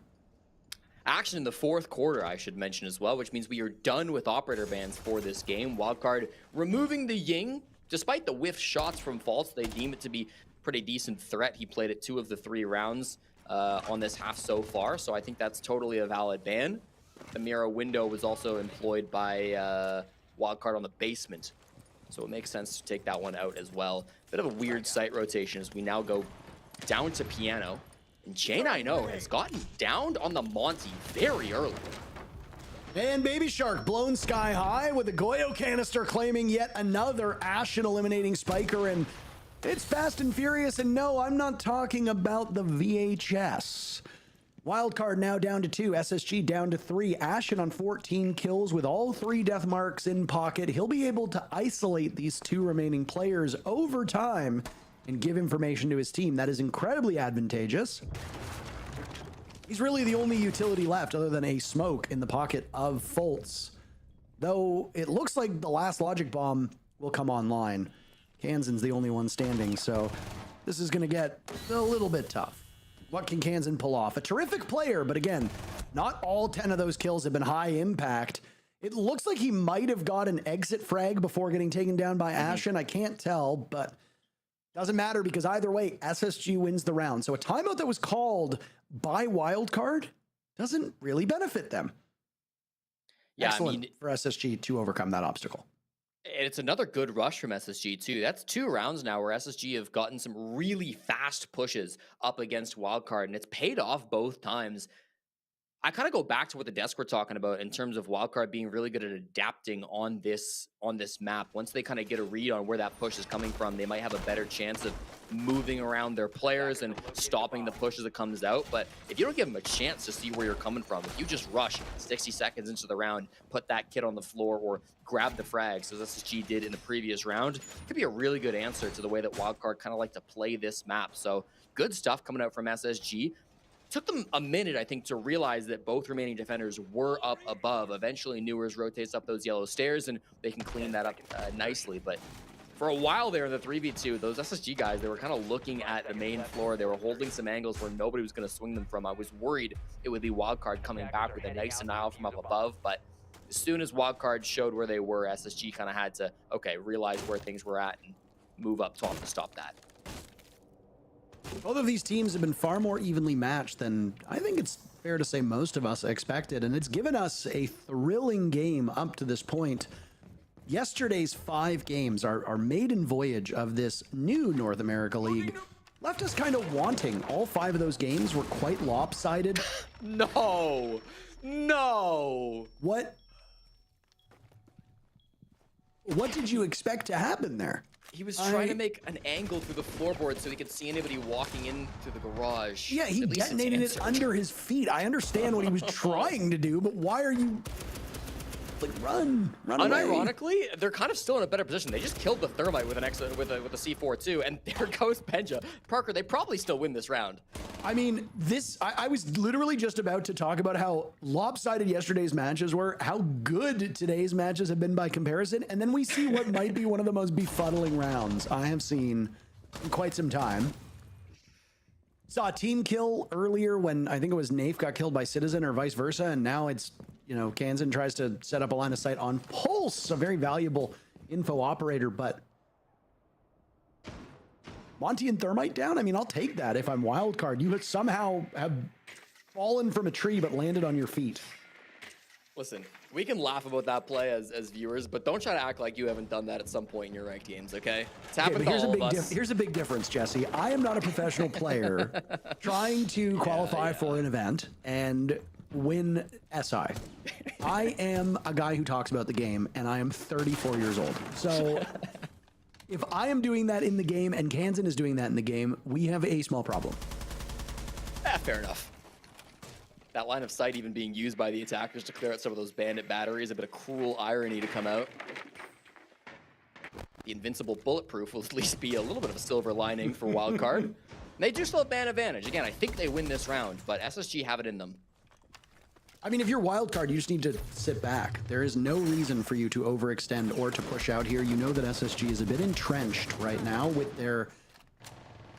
Action in the fourth quarter, I should mention as well, which means we are done with operator bans for this game. Wildcard removing the Ying. Despite the whiff shots from Fultz, they deem it to be pretty decent threat. He played it 2 of the 3 rounds on this half so far, so I think that's totally a valid ban. The Mira window was also employed by Wildcard on the basement, so it makes sense to take that one out as well. Bit of a weird site rotation as we now go down to Piano. And Chain I know has gotten downed on the Monty very early. And Baby Shark blown sky high with a Goyo canister claiming yet another Ashen eliminating Spiker, and it's fast and furious, and no, I'm not talking about the VHS. Wildcard now down to 2, SSG down to 3, Ashen on 14 kills with all 3 death marks in pocket. He'll be able to isolate these 2 remaining players over time and give information to his team. That is incredibly advantageous. He's really the only utility left other than a smoke in the pocket of Fultz. Though it looks like the last logic bomb will come online. Kansan's the only one standing, so this is going to get a little bit tough. what can Kansan pull off? A terrific player, but again, not all 10 of those kills have been high impact. It looks like he might have got an exit frag before getting taken down by Ashen. I can't tell, but doesn't matter because either way, SSG wins the round. So a timeout that was called by Wildcard doesn't really benefit them. Yeah, Excellent I mean, for SSG to overcome that obstacle. And it's another good rush from SSG too. That's 2 rounds now where SSG have gotten some really fast pushes up against Wildcard, and it's paid off both times. I kind of go back to what the desk were talking about in terms of Wildcard being really good at adapting on this map. Once they kind of get a read on where that push is coming from, they might have a better chance of moving around their players and stopping the push as it comes out. But if you don't give them a chance to see where you're coming from, if you just rush 60 seconds into the round, put that kid on the floor or grab the frags, as SSG did in the previous round, it could be a really good answer to the way that Wildcard kind of like to play this map. So good stuff coming out from SSG. Took them a minute, I think, to realize that both remaining defenders were up above. Eventually, Newers rotates up those yellow stairs, and they can clean that up nicely. But for a while there in the 3v2, those SSG guys, they were kind of looking at the main floor. They were holding some angles where nobody was going to swing them from. I was worried it would be Wildcard coming back with a nice denial from up above. But as soon as Wildcard showed where they were, SSG kind of had to, okay, realize where things were at and move up top to stop that. Both of these teams have been far more evenly matched than I think it's fair to say most of us expected, and it's given us a thrilling game up to this point. Yesterday's 5 games, our maiden voyage of this new North America League, left us kind of wanting. All 5 of those games were quite lopsided. No! What did you expect to happen there? He was trying to make an angle through the floorboard so he could see anybody walking into the garage. Yeah, he detonated it under his feet. I understand what he was trying to do, but why are you... Like, run away. Unironically, they're kind of still in a better position. They just killed the Thermite with a C4 too, and there goes Benja. Parker, they probably still win this round. I mean, I was literally just about to talk about how lopsided yesterday's matches were, how good today's matches have been by comparison, and then we see what might be one of the most befuddling rounds I have seen in quite some time. Saw a team kill earlier when I think it was Nafe got killed by Citizen or vice versa, and now it's, you know, Kansan tries to set up a line of sight on Pulse, a very valuable info operator, but Monty and Thermite down? I mean, I'll take that if I'm Wildcard. You somehow have fallen from a tree but landed on your feet. Listen, we can laugh about that play as viewers, but don't try to act like you haven't done that at some point in your ranked games, okay? It's happened to all of us. Here's a big difference, Jesse. I am not a professional player trying to qualify for an event and win SI. I am a guy who talks about the game, and I am 34 years old. So if I am doing that in the game and Kansan is doing that in the game, we have a small problem. Fair enough. That line of sight even being used by the attackers to clear out some of those bandit batteries, a bit of cruel irony to come out. The invincible bulletproof will at least be a little bit of a silver lining for Wildcard. They do still have ban advantage. Again, I think they win this round, but SSG have it in them. I mean, if you're Wildcard, you just need to sit back. There is no reason for you to overextend or to push out here. You know that SSG is a bit entrenched right now with their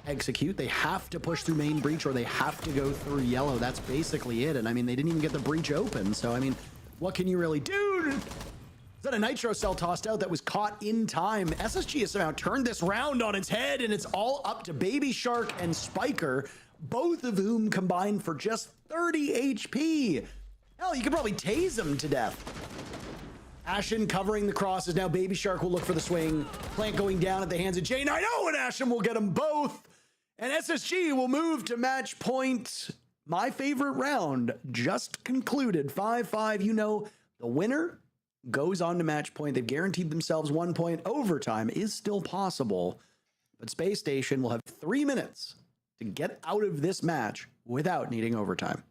execute. They have to push through main breach or they have to go through yellow. That's basically it. And I mean, they didn't even get the breach open. So, I mean, what can you really do? Is that a nitro cell tossed out that was caught in time? SSG has somehow turned this round on its head, and it's all up to Baby Shark and Spiker, both of whom combined for just 30 HP. Hell, you could probably tase them to death. Ashen covering the crosses. Now Baby Shark will look for the swing. Plant going down at the hands of J9. Oh, and Ashen will get them both. And SSG will move to match point. My favorite round just concluded. 5-5. You know, the winner goes on to match point. They've guaranteed themselves 1 point. Overtime is still possible. But Space Station will have 3 minutes to get out of this match without needing overtime.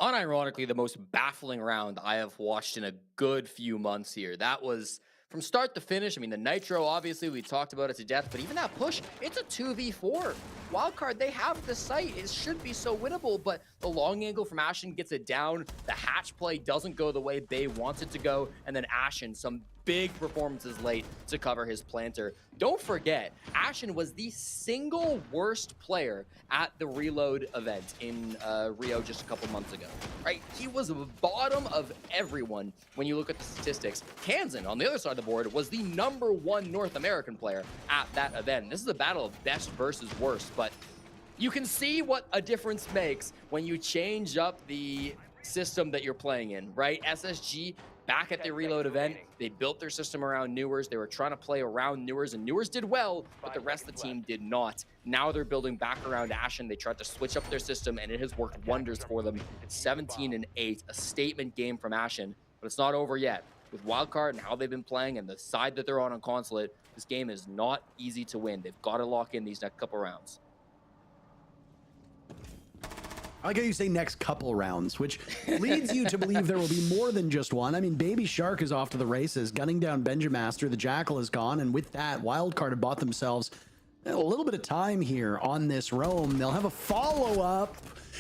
Unironically, the most baffling round I have watched in a good few months here. That was from start to finish. I mean, the Nitro, obviously, we talked about it to death, but even that push, it's a 2v4. Wildcard, they have the sight. It should be so winnable, but the long angle from Ashen gets it down. The hatch play doesn't go the way Bay wants it to go, and then Ashen, some big performances late to cover his planter. Don't forget, Ashen was the single worst player at the Reload event in Rio just a couple months ago, right? He was bottom of everyone when you look at the statistics. Kansan, on the other side of the board, was the #1 North American player at that event. This is a battle of best versus worst, but you can see what a difference makes when you change up the system that you're playing in, right? SSG, back at the Reload event, they built their system around Newers. They were trying to play around Newers, and Newers did well, but the rest of the team did not. Now they're building back around Ashen. They tried to switch up their system, and it has worked wonders for them. 17-8, a statement game from Ashen, but it's not over yet. With Wildcard and how they've been playing and the side that they're on Consulate, this game is not easy to win. They've got to lock in these next couple rounds. I like how you say next couple rounds, which leads you to believe there will be more than just one. I mean, Baby Shark is off to the races, gunning down Benjamaster. The Jackal is gone, and with that, Wildcard have bought themselves a little bit of time here on this roam. They'll have a follow-up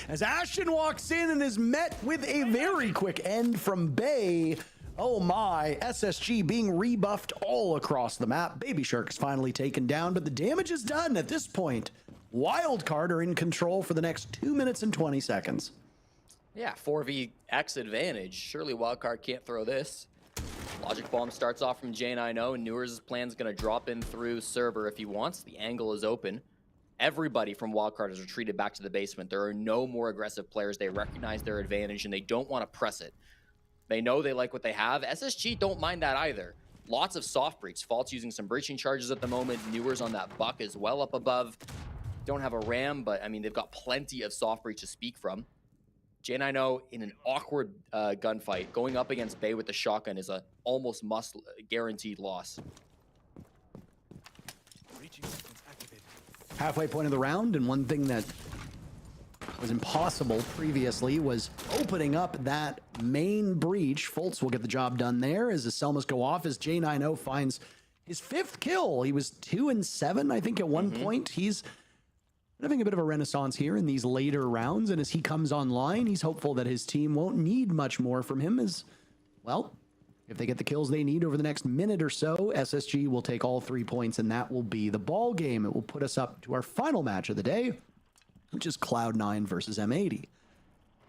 as Ashen walks in and is met with a very quick end from Bay. Oh my, SSG being rebuffed all across the map. Baby Shark is finally taken down, but the damage is done at this point. Wildcard are in control for the next 2 minutes and 20 seconds. Yeah, 4vx advantage. Surely Wildcard can't throw this. Logic Bomb starts off from J90, and Newers' plan's going to drop in through Server if he wants. The angle is open. Everybody from Wildcard has retreated back to the basement. There are no more aggressive players. They recognize their advantage, and they don't want to press it. They know they like what they have. SSG don't mind that either. Lots of soft breach. Fault's using some breaching charges at the moment. Newers on that buck as well up above. Don't have a ram, but I mean, they've got plenty of soft breach to speak from. J90 in an awkward gunfight. Going up against Bay with the shotgun is a almost guaranteed loss. Halfway point of the round, and one thing that was impossible previously was opening up that main breach. Fultz will get the job done there as the Selmas go off as J90 finds his 5th kill. He was 2-7, I think, at one point. He's having a bit of a renaissance here in these later rounds, and as he comes online, he's hopeful that his team won't need much more from him as, well, if they get the kills they need over the next minute or so, SSG will take all 3 points, and that will be the ball game. It will put us up to our final match of the day, which is Cloud9 versus M80.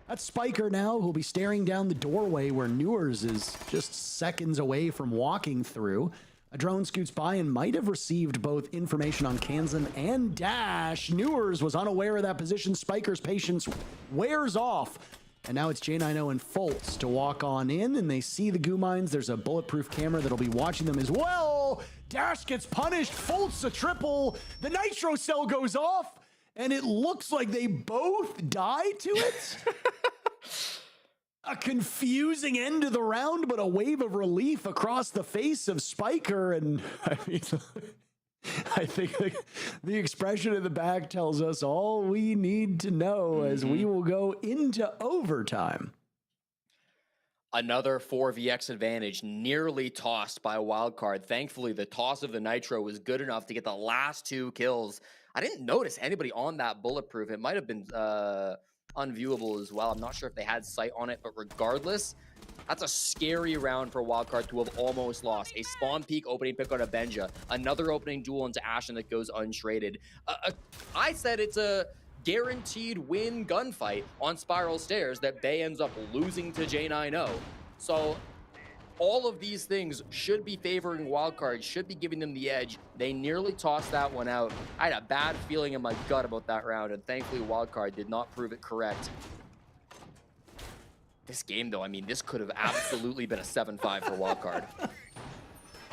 That's Spiker now, who'll be staring down the doorway where Newers is just seconds away from walking through. A drone scoots by and might have received both information on Kansan and Dash. Newers was unaware of that position. Spiker's patience wears off. And now it's J90 and Fultz to walk on in, and they see the goo mines. There's a bulletproof camera that'll be watching them as well. Dash gets punished. Fultz a triple. The nitro cell goes off, and it looks like they both die to it. A confusing end to the round, but a wave of relief across the face of Spiker. And I mean, I think the expression in the back tells us all we need to know as we will go into overtime. Another 4vx advantage nearly tossed by Wildcard. Thankfully, the toss of the nitro was good enough to get the last 2 kills. I didn't notice anybody on that bulletproof. It might have been unviewable as well. I'm not sure if they had sight on it, but regardless, that's a scary round for Wildcard to have almost lost. A spawn peak opening pick on a Benja, another opening duel into Ashen that goes untraded. I said it's a guaranteed win gunfight on Spiral Stairs that Bay ends up losing to J90. So all of these things should be favoring Wildcard, should be giving them the edge. They nearly tossed that one out. I had a bad feeling in my gut about that round, and thankfully Wildcard did not prove it correct. This game, though, I mean, this could have absolutely been a 7-5 for Wildcard.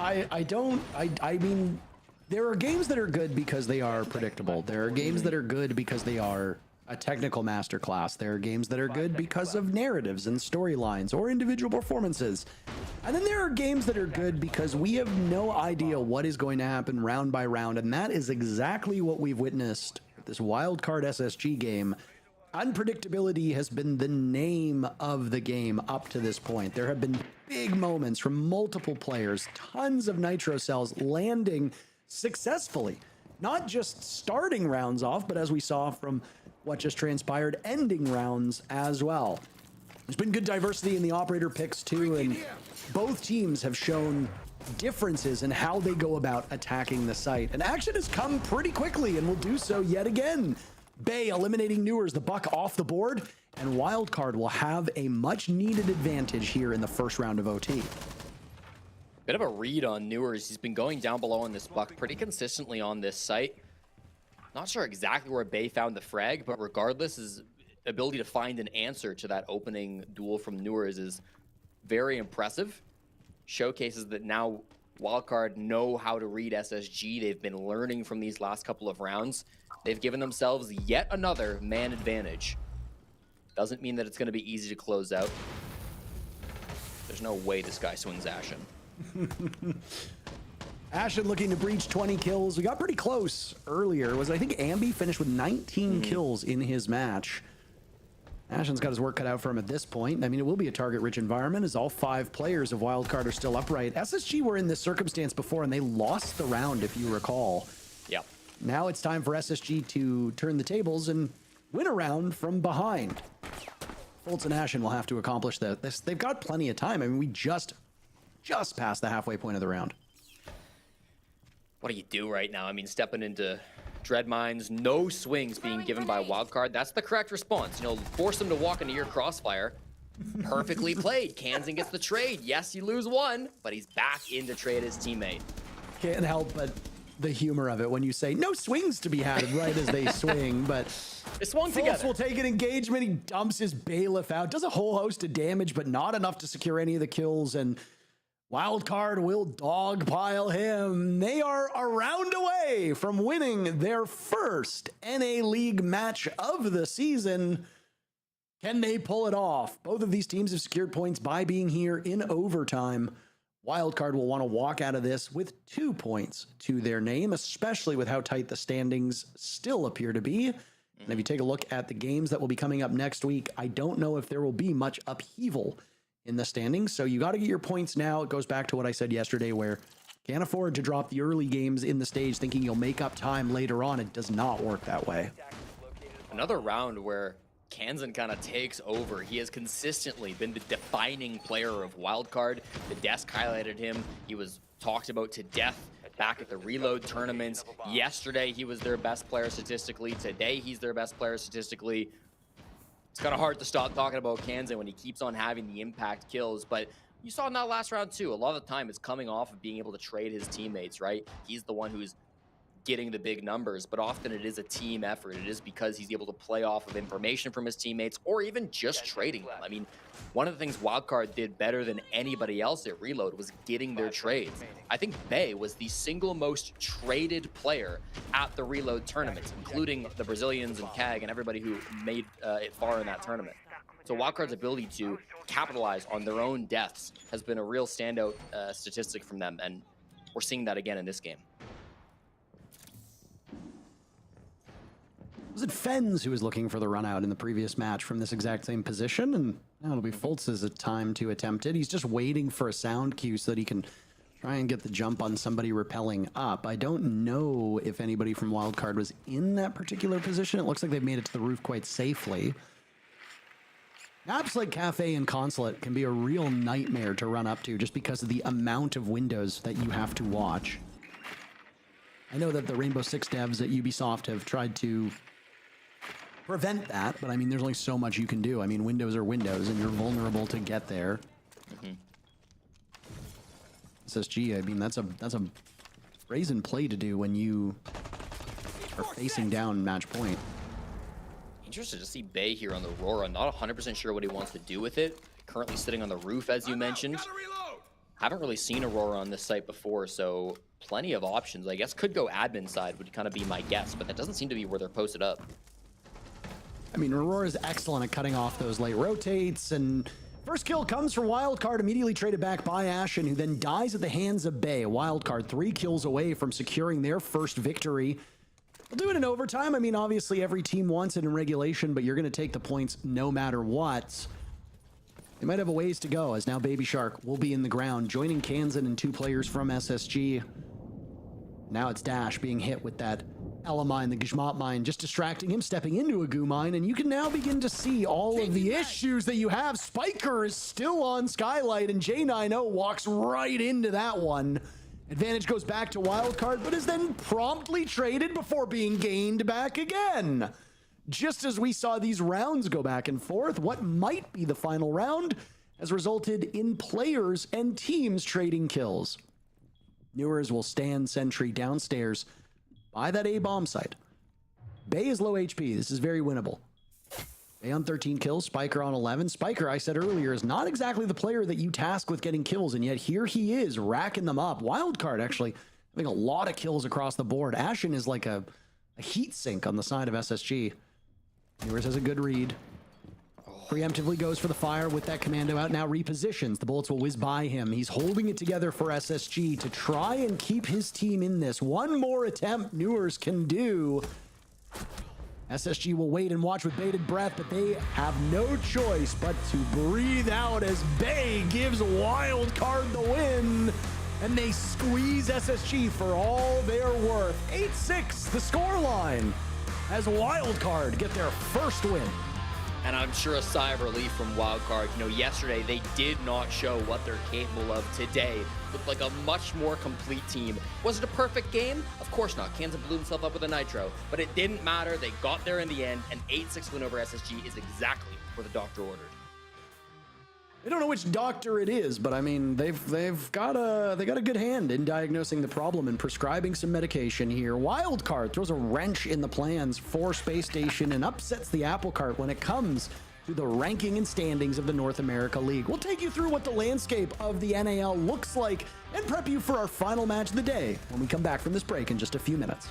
I mean, there are games that are good because they are predictable. There are games that are good because they are a technical masterclass. There are games that are good because of narratives and storylines or individual performances. And then there are games that are good because we have no idea what is going to happen round by round. And that is exactly what we've witnessed with this Wildcard SSG game. Unpredictability has been the name of the game up to this point. There have been big moments from multiple players, tons of nitro cells landing successfully. Not just starting rounds off, but as we saw from what just transpired, ending rounds as well. There's been good diversity in the operator picks too, and both teams have shown differences in how they go about attacking the site. And action has come pretty quickly and will do so yet again. Bay eliminating Newers, the buck off the board, and Wildcard will have a much needed advantage here in the first round of OT. Bit of a read on Newers. He's been going down below on this buck pretty consistently on this site. Not sure exactly where Bay found the frag, but regardless, his ability to find an answer to that opening duel from Newers is very impressive. Showcases that now Wildcard know how to read SSG. They've been learning from these last couple of rounds. They've given themselves yet another man advantage. Doesn't mean that it's going to be easy to close out. There's no way this guy swings Ashen. Ashen looking to breach 20 kills. We got pretty close earlier. I think Ambi finished with 19 kills in his match. Ashen's got his work cut out for him at this point. I mean, it will be a target-rich environment as all 5 players of Wildcard are still upright. SSG were in this circumstance before, and they lost the round, if you recall. Yeah. Now it's time for SSG to turn the tables and win a round from behind. Fultz and Ashen will have to accomplish this. They've got plenty of time. I mean, we just passed the halfway point of the round. What do you do right now? I mean, stepping into Dread Mines, no swings being given by Wildcard. That's the correct response. You know, force them to walk into your crossfire. Perfectly played. Kansan gets the trade. Yes, you lose one, but he's back in to trade his teammate. Can't help but the humor of it when you say no swings to be had right as they swing, but it swung Fultz together. will take an engagement. He dumps his bailiff out, does a whole host of damage, but not enough to secure any of the kills, and Wildcard will dogpile him. They are a round away from winning their first NA League match of the season. Can they pull it off? Both of these teams have secured points by being here in overtime. Wildcard will want to walk out of this with 2 points to their name, especially with how tight the standings still appear to be. And if you take a look at the games that will be coming up next week, I don't know if there will be much upheaval in the standings. So you got to get your points now. It goes back to what I said yesterday, where can't afford to drop the early games in the stage thinking you'll make up time later on. It does not work that way. Another round where Kansan kind of takes over. He has consistently been the defining player of Wildcard. The desk highlighted him. He was talked about to death back at the Reload tournaments. Yesterday, he was their best player statistically. Today, he's their best player statistically. It's kind of hard to stop talking about Kansan when he keeps on having the impact kills, but you saw in that last round too, a lot of the time it's coming off of being able to trade his teammates, right? He's the one who's getting the big numbers, but often it is a team effort. It is because he's able to play off of information from his teammates or even just trading them. I mean, one of the things Wildcard did better than anybody else at Reload was getting their trades. I think Bay was the single most traded player at the Reload tournament, including the Brazilians and CAG and everybody who made it far in that tournament. So Wildcard's ability to capitalize on their own deaths has been a real standout statistic from them, and we're seeing that again in this game. Was it Fens who was looking for the run out in the previous match from this exact same position? And now it'll be Fultz's time to attempt it. He's just waiting for a sound cue so that he can try and get the jump on somebody rappelling up. I don't know if anybody from Wildcard was in that particular position. It looks like they've made it to the roof quite safely. Apps like Cafe and Consulate can be a real nightmare to run up to just because of the amount of windows that you have to watch. I know that the Rainbow Six devs at Ubisoft have tried to prevent that, but I mean, there's only so much you can do. I mean, windows are windows, and you're vulnerable to get there. SSG, I mean, that's a brazen play to do when you are facing down match point. Interested to see Bay here on the Aurora. Not 100% sure what he wants to do with it. Currently sitting on the roof, as you mentioned. Haven't really seen Aurora on this site before, so plenty of options. I guess could go admin side would kind of be my guess, but that doesn't seem to be where they're posted up. I mean, Aurora is excellent at cutting off those late rotates, and first kill comes from Wildcard, immediately traded back by Ashen, who then dies at the hands of Bay. Wildcard 3 kills away from securing their first victory. We'll do it in overtime. I mean, obviously every team wants it in regulation, but you're going to take the points no matter what. They might have a ways to go, as now Baby Shark will be in the ground, joining Kansan and 2 players from SSG. Now it's Dash being hit with that Ella mine, the Gishmat mine, just distracting him, stepping into a goo mine, and you can now begin to see all of the issues that you have. Spiker is still on Skylight, and J90 walks right into that one. Advantage goes back to Wildcard, but is then promptly traded before being gained back again. Just as we saw these rounds go back and forth, what might be the final round has resulted in players and teams trading kills. Newers will stand sentry downstairs by that A bomb site. Bay is low HP. This is very winnable. Bay on 13 kills, Spiker on 11. Spiker, I said earlier, is not exactly the player that you task with getting kills, and yet here he is racking them up. Wildcard actually having a lot of kills across the board. Ashen is like a heat sink on the side of SSG. Newers has a good read. Preemptively goes for the fire with that commando out. Now repositions. The bullets will whiz by him. He's holding it together for SSG to try and keep his team in this. One more attempt Newers can do. SSG will wait and watch with bated breath, but they have no choice but to breathe out as Bay gives Wildcard the win. And they squeeze SSG for all they're worth. 8-6 the scoreline as Wildcard get their first win. And I'm sure a sigh of relief from Wildcard. You know, yesterday they did not show what they're capable of. Today looked like a much more complete team. Was it a perfect game? Of course not. Kansas blew himself up with a nitro, but it didn't matter. They got there in the end. An 8-6 win over SSG is exactly what the doctor ordered. I don't know which doctor it is, but I mean, they've got a good hand in diagnosing the problem and prescribing some medication here. Wildcard throws a wrench in the plans for Space Station and upsets the apple cart when it comes to the ranking and standings of the North America League. We'll take you through what the landscape of the NAL looks like and prep you for our final match of the day when we come back from this break in just a few minutes.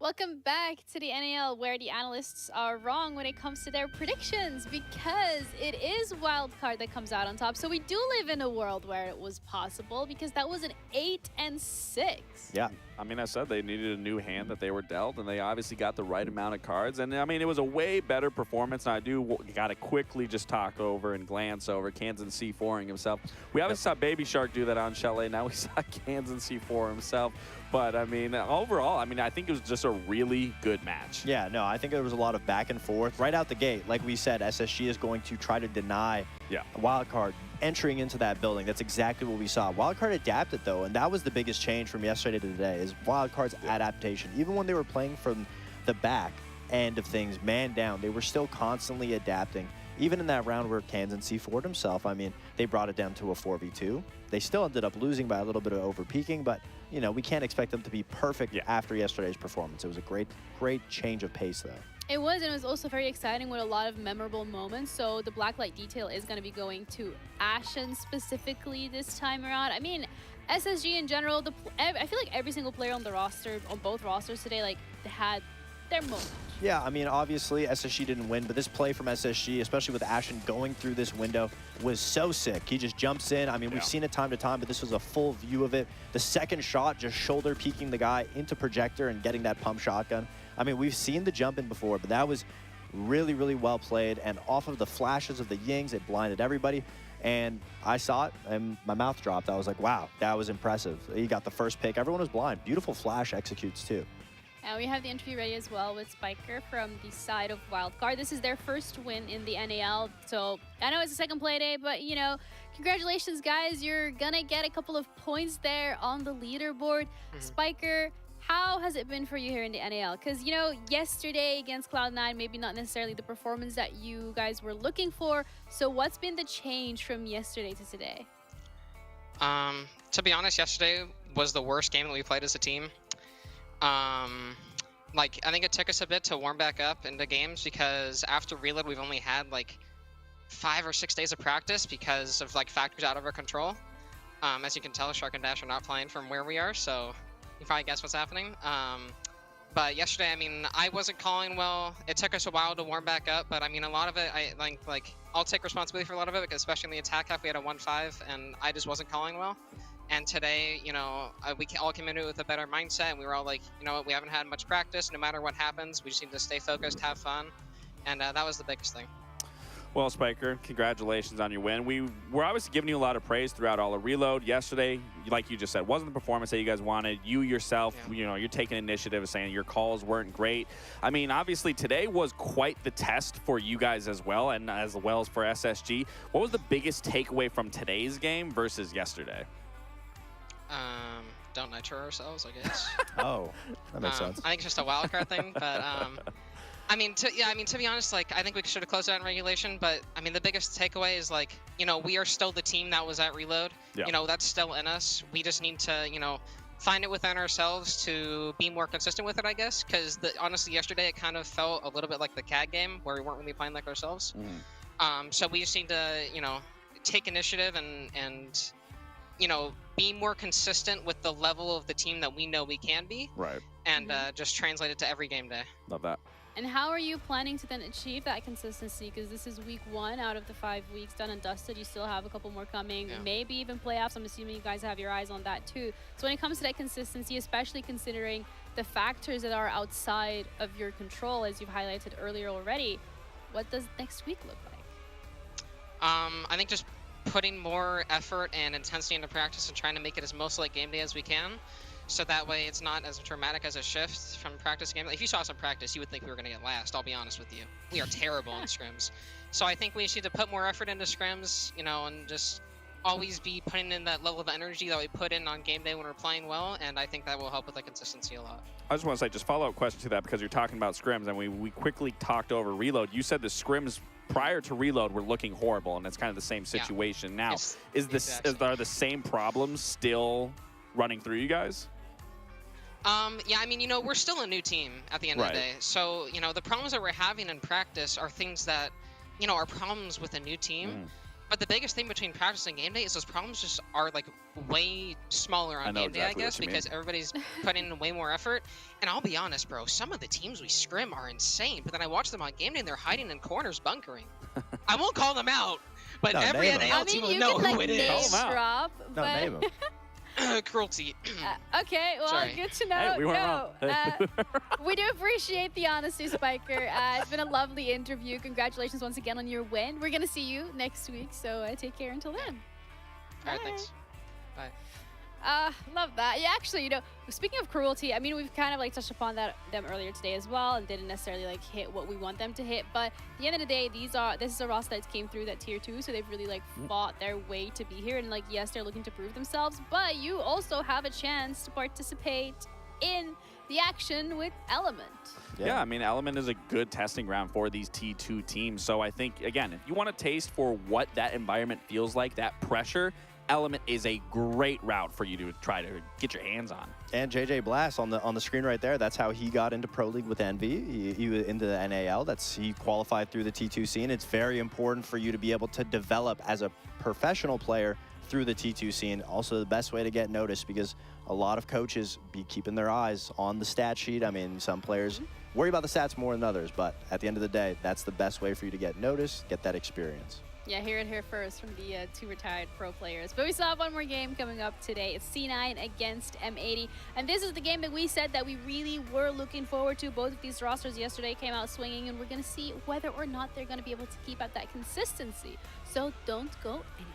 Welcome back to the NAL, where the analysts are wrong when it comes to their predictions, because it is wildcard that comes out on top. So we do live in a world where it was possible, because that was an 8 and 6. Yeah. I mean, I said they needed a new hand that they were dealt, and they obviously got the right amount of cards. And I mean, it was a way better performance. And I do got to quickly just talk over and glance over Kansas C4ing himself. We obviously saw Baby Shark do that on Chalet. Now we saw Kansas C4 himself. But I mean, overall, I mean, I think it was just a really good match. Yeah, no, I think there was a lot of back and forth. Right out the gate, like we said, SSG is going to try to deny a wildcard entering into that building. That's exactly what we saw. Wildcard adapted, though, and that was the biggest change from yesterday to today, is wildcard's adaptation. Even when they were playing from the back end of things, man down, they were still constantly adapting. Even in that round where Kansas C4'd himself, I mean, they brought it down to a 4v2. They still ended up losing by a little bit of over-peaking, but, you know, we can't expect them to be perfect after yesterday's performance. It was a great change of pace, though. It was, and it was also very exciting with a lot of memorable moments. So the blacklight detail is going to be going to Ashen specifically this time around. I mean, SSG in general, I feel like every single player on the roster, on both rosters today, like, they had their moment. Yeah, I mean, obviously, SSG didn't win, but this play from SSG, especially with Ashen going through this window, was so sick. He just jumps in. I mean, we've seen it time to time, but this was a full view of it. The second shot, just shoulder peeking the guy into projector and getting that pump shotgun. I mean, we've seen the jump in before, but that was really, really well played. And off of the flashes of the yings, it blinded everybody. And I saw it, and my mouth dropped. I was like, wow, that was impressive. He got the first pick. Everyone was blind. Beautiful flash executes, too. And we have the interview ready as well with Spiker from the side of Wildcard. This is their first win in the NAL. So I know it's a second play day, but, you know, congratulations, guys. You're going to get a couple of points there on the leaderboard. Spiker, how has it been for you here in the NAL? Because, you know, yesterday against Cloud9, maybe not necessarily the performance that you guys were looking for. So what's been the change from yesterday to today? To be honest, yesterday was the worst game that we played as a team. Like, I think it took us a bit to warm back up into games, because after Reload, we've only had like 5 or 6 days of practice because of like factors out of our control. As you can tell, Shark and Dash are not playing from where we are, so you probably guess what's happening. But yesterday, I mean, I wasn't calling well. It took us a while to warm back up, but I mean, a lot of it, I'll take responsibility for a lot of it, because especially in the attack half, we had a 1-5, and I just wasn't calling well. And today, you know, we all came into it with a better mindset, and we were all like, you know what, we haven't had much practice. No matter what happens, we just need to stay focused, have fun, and that was the biggest thing. Well, Spiker, congratulations on your win. We're obviously giving you a lot of praise throughout all the Reload. Yesterday, like you just said, wasn't the performance that you guys wanted. You yourself, you know, you're taking initiative, saying your calls weren't great. I mean, obviously, today was quite the test for you guys as well, and as well as for SSG. What was the biggest takeaway from today's game versus yesterday? Don't nitro ourselves, I guess. Oh, that makes sense. I think it's just a wildcard thing, but I mean, to be honest, like, I think we should have closed out in regulation, but I mean, the biggest takeaway is, like, you know, we are still the team that was at Reload. You know, that's still in us. We just need to, you know, find it within ourselves to be more consistent with it, I guess, because honestly, yesterday it kind of felt a little bit like the CAD game, where we weren't really playing like ourselves. So we just need to, you know, take initiative and you know, be more consistent with the level of the team that we know we can be. Right. And just translate it to every game day. Love that. And how are you planning to then achieve that consistency? Because this is week 1 out of the 5 weeks done and dusted. You still have a couple more coming, maybe even playoffs. I'm assuming you guys have your eyes on that too. So when it comes to that consistency, especially considering the factors that are outside of your control, as you've highlighted earlier already, what does next week look like? I think just putting more effort and intensity into practice and trying to make it as most like game day as we can, so that way it's not as dramatic as a shift from practice to game. If you saw us in practice, you would think we were going to get last, I'll be honest with you. We are terrible in scrims. So I think we just need to put more effort into scrims, you know, and just always be putting in that level of energy that we put in on game day when we're playing well, and I think that will help with the consistency a lot. I just want to say, just follow-up question to that, because you're talking about scrims, and we quickly talked over Reload. You said the scrims prior to Reload were looking horrible, and it's kind of the same situation now. Are the same problems still running through you guys? Yeah, I mean, you know, we're still a new team at the end of the day. So, you know, the problems that we're having in practice are things that, you know, are problems with a new team. But the biggest thing between practice and game day is those problems just are like way smaller I on know game day, exactly I what guess, you mean. because everybody's putting in way more effort. And I'll be honest, bro, some of the teams we scrim are insane, but then I watch them on game day and they're hiding in corners bunkering. I won't call them out, but No, every name 'em. NAL I team mean, will you know can who like it is. Call 'em name out. drop, No, but name 'em. Cruelty. Okay, well, Sorry. good to know. Hey, we weren't No, wrong. we do appreciate the honesty, Spiker. It's been a lovely interview. Congratulations once again on your win. We're gonna see you next week, so take care until then. All right, thanks. Bye. Love that. Yeah, actually, you know, speaking of Cruelty, I mean, we've kind of like touched upon them earlier today as well, and didn't necessarily like hit what we want them to hit. But at the end of the day, this is a roster that came through that tier 2, so they've really like fought their way to be here. And like, yes, they're looking to prove themselves, but you also have a chance to participate in the action with Element. Yeah, I mean, Element is a good testing ground for these T2 teams. So I think, again, if you want a taste for what that environment feels like, that pressure, Element is a great route for you to try to get your hands on. And JJ Blast on the screen right there. That's how he got into Pro League with Envy. He was into the NAL. He qualified through the T2 scene. It's very important for you to be able to develop as a professional player through the T2 scene. Also the best way to get noticed, because a lot of coaches be keeping their eyes on the stat sheet. I mean, some players worry about the stats more than others, but at the end of the day, that's the best way for you to get noticed, get that experience. Yeah, hear it here first from the 2 retired pro players. But we still have one more game coming up today. It's C9 against M80. And this is the game that we said that we really were looking forward to. Both of these rosters yesterday came out swinging, and we're going to see whether or not they're going to be able to keep up that consistency. So don't go anywhere.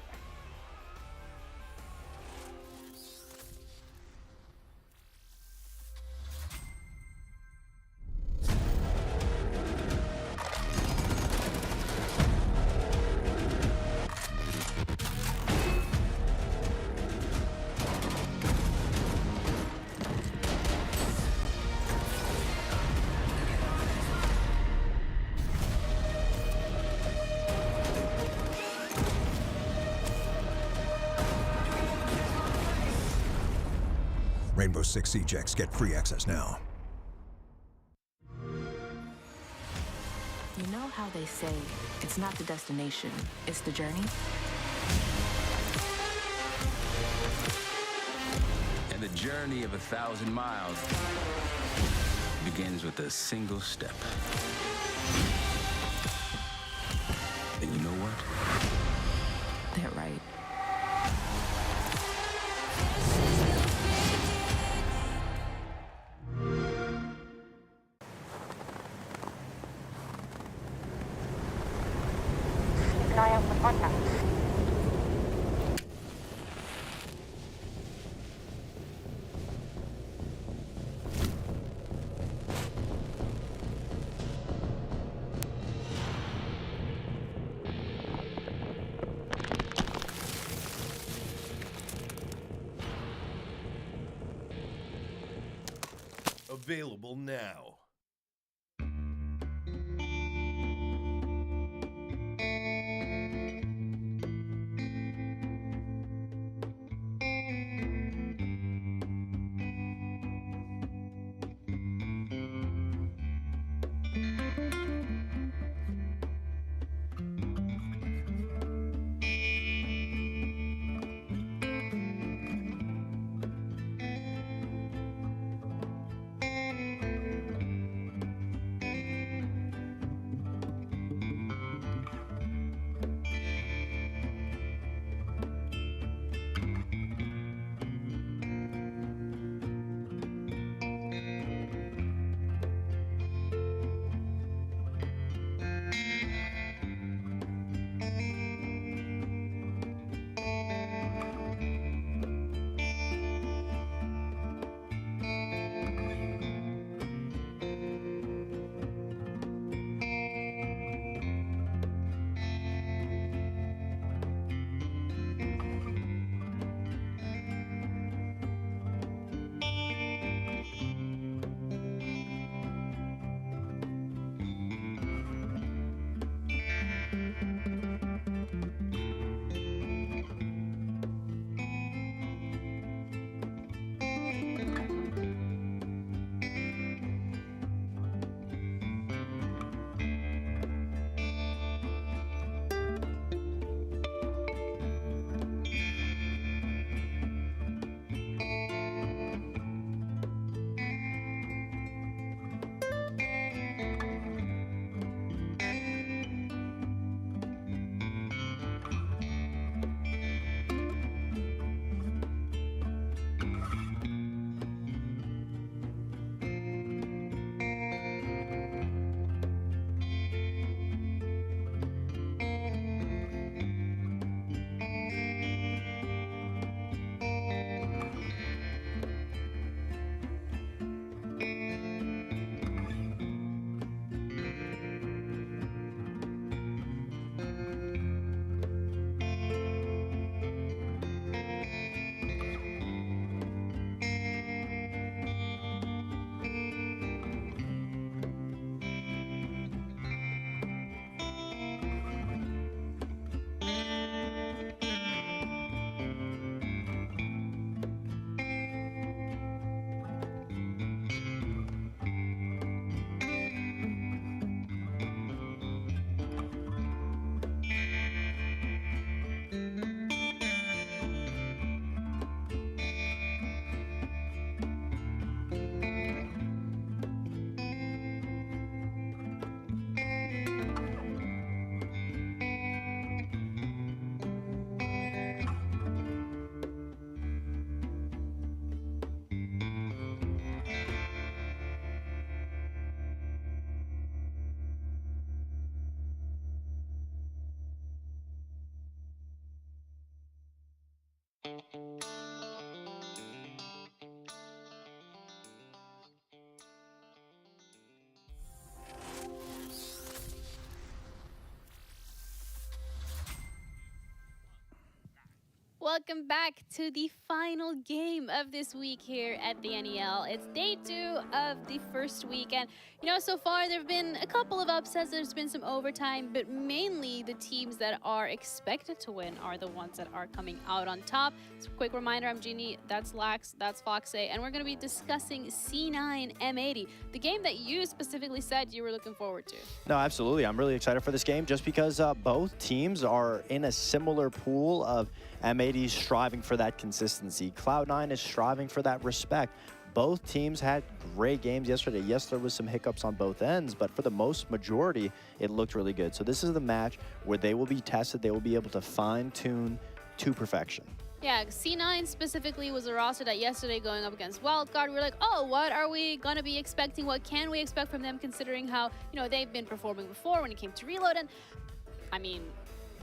Rainbow Six Ejects get free access now. You know how they say it's not the destination, it's the journey? And the journey of 1,000 miles begins with a single step. And you know what? They're right. Keep an eye out for contact. Available now. welcome back to the final game of this week here at the NEL. It's day 2 of the first week, and so far there have been a couple of upsets, there's been some overtime, but mainly the teams that are expected to win are the ones that are coming out on top. So quick reminder, I'm Jeannie, that's Lax, that's Foxe, and we're going to be discussing C9 M80, the game that you specifically said you were looking forward to. No, absolutely. I'm really excited for this game just because both teams are in a similar pool of M80 striving for that consistency. Cloud9 is striving for that respect. Both teams had great games yesterday. Yes, there was some hiccups on both ends, but for the most majority, it looked really good. So this is the match where they will be tested. They will be able to fine-tune to perfection. Yeah, C9 specifically was a roster that yesterday going up against Wildcard, we were like, oh, what are we going to be expecting? What can we expect from them considering how, they've been performing before when it came to Reload? And, I mean,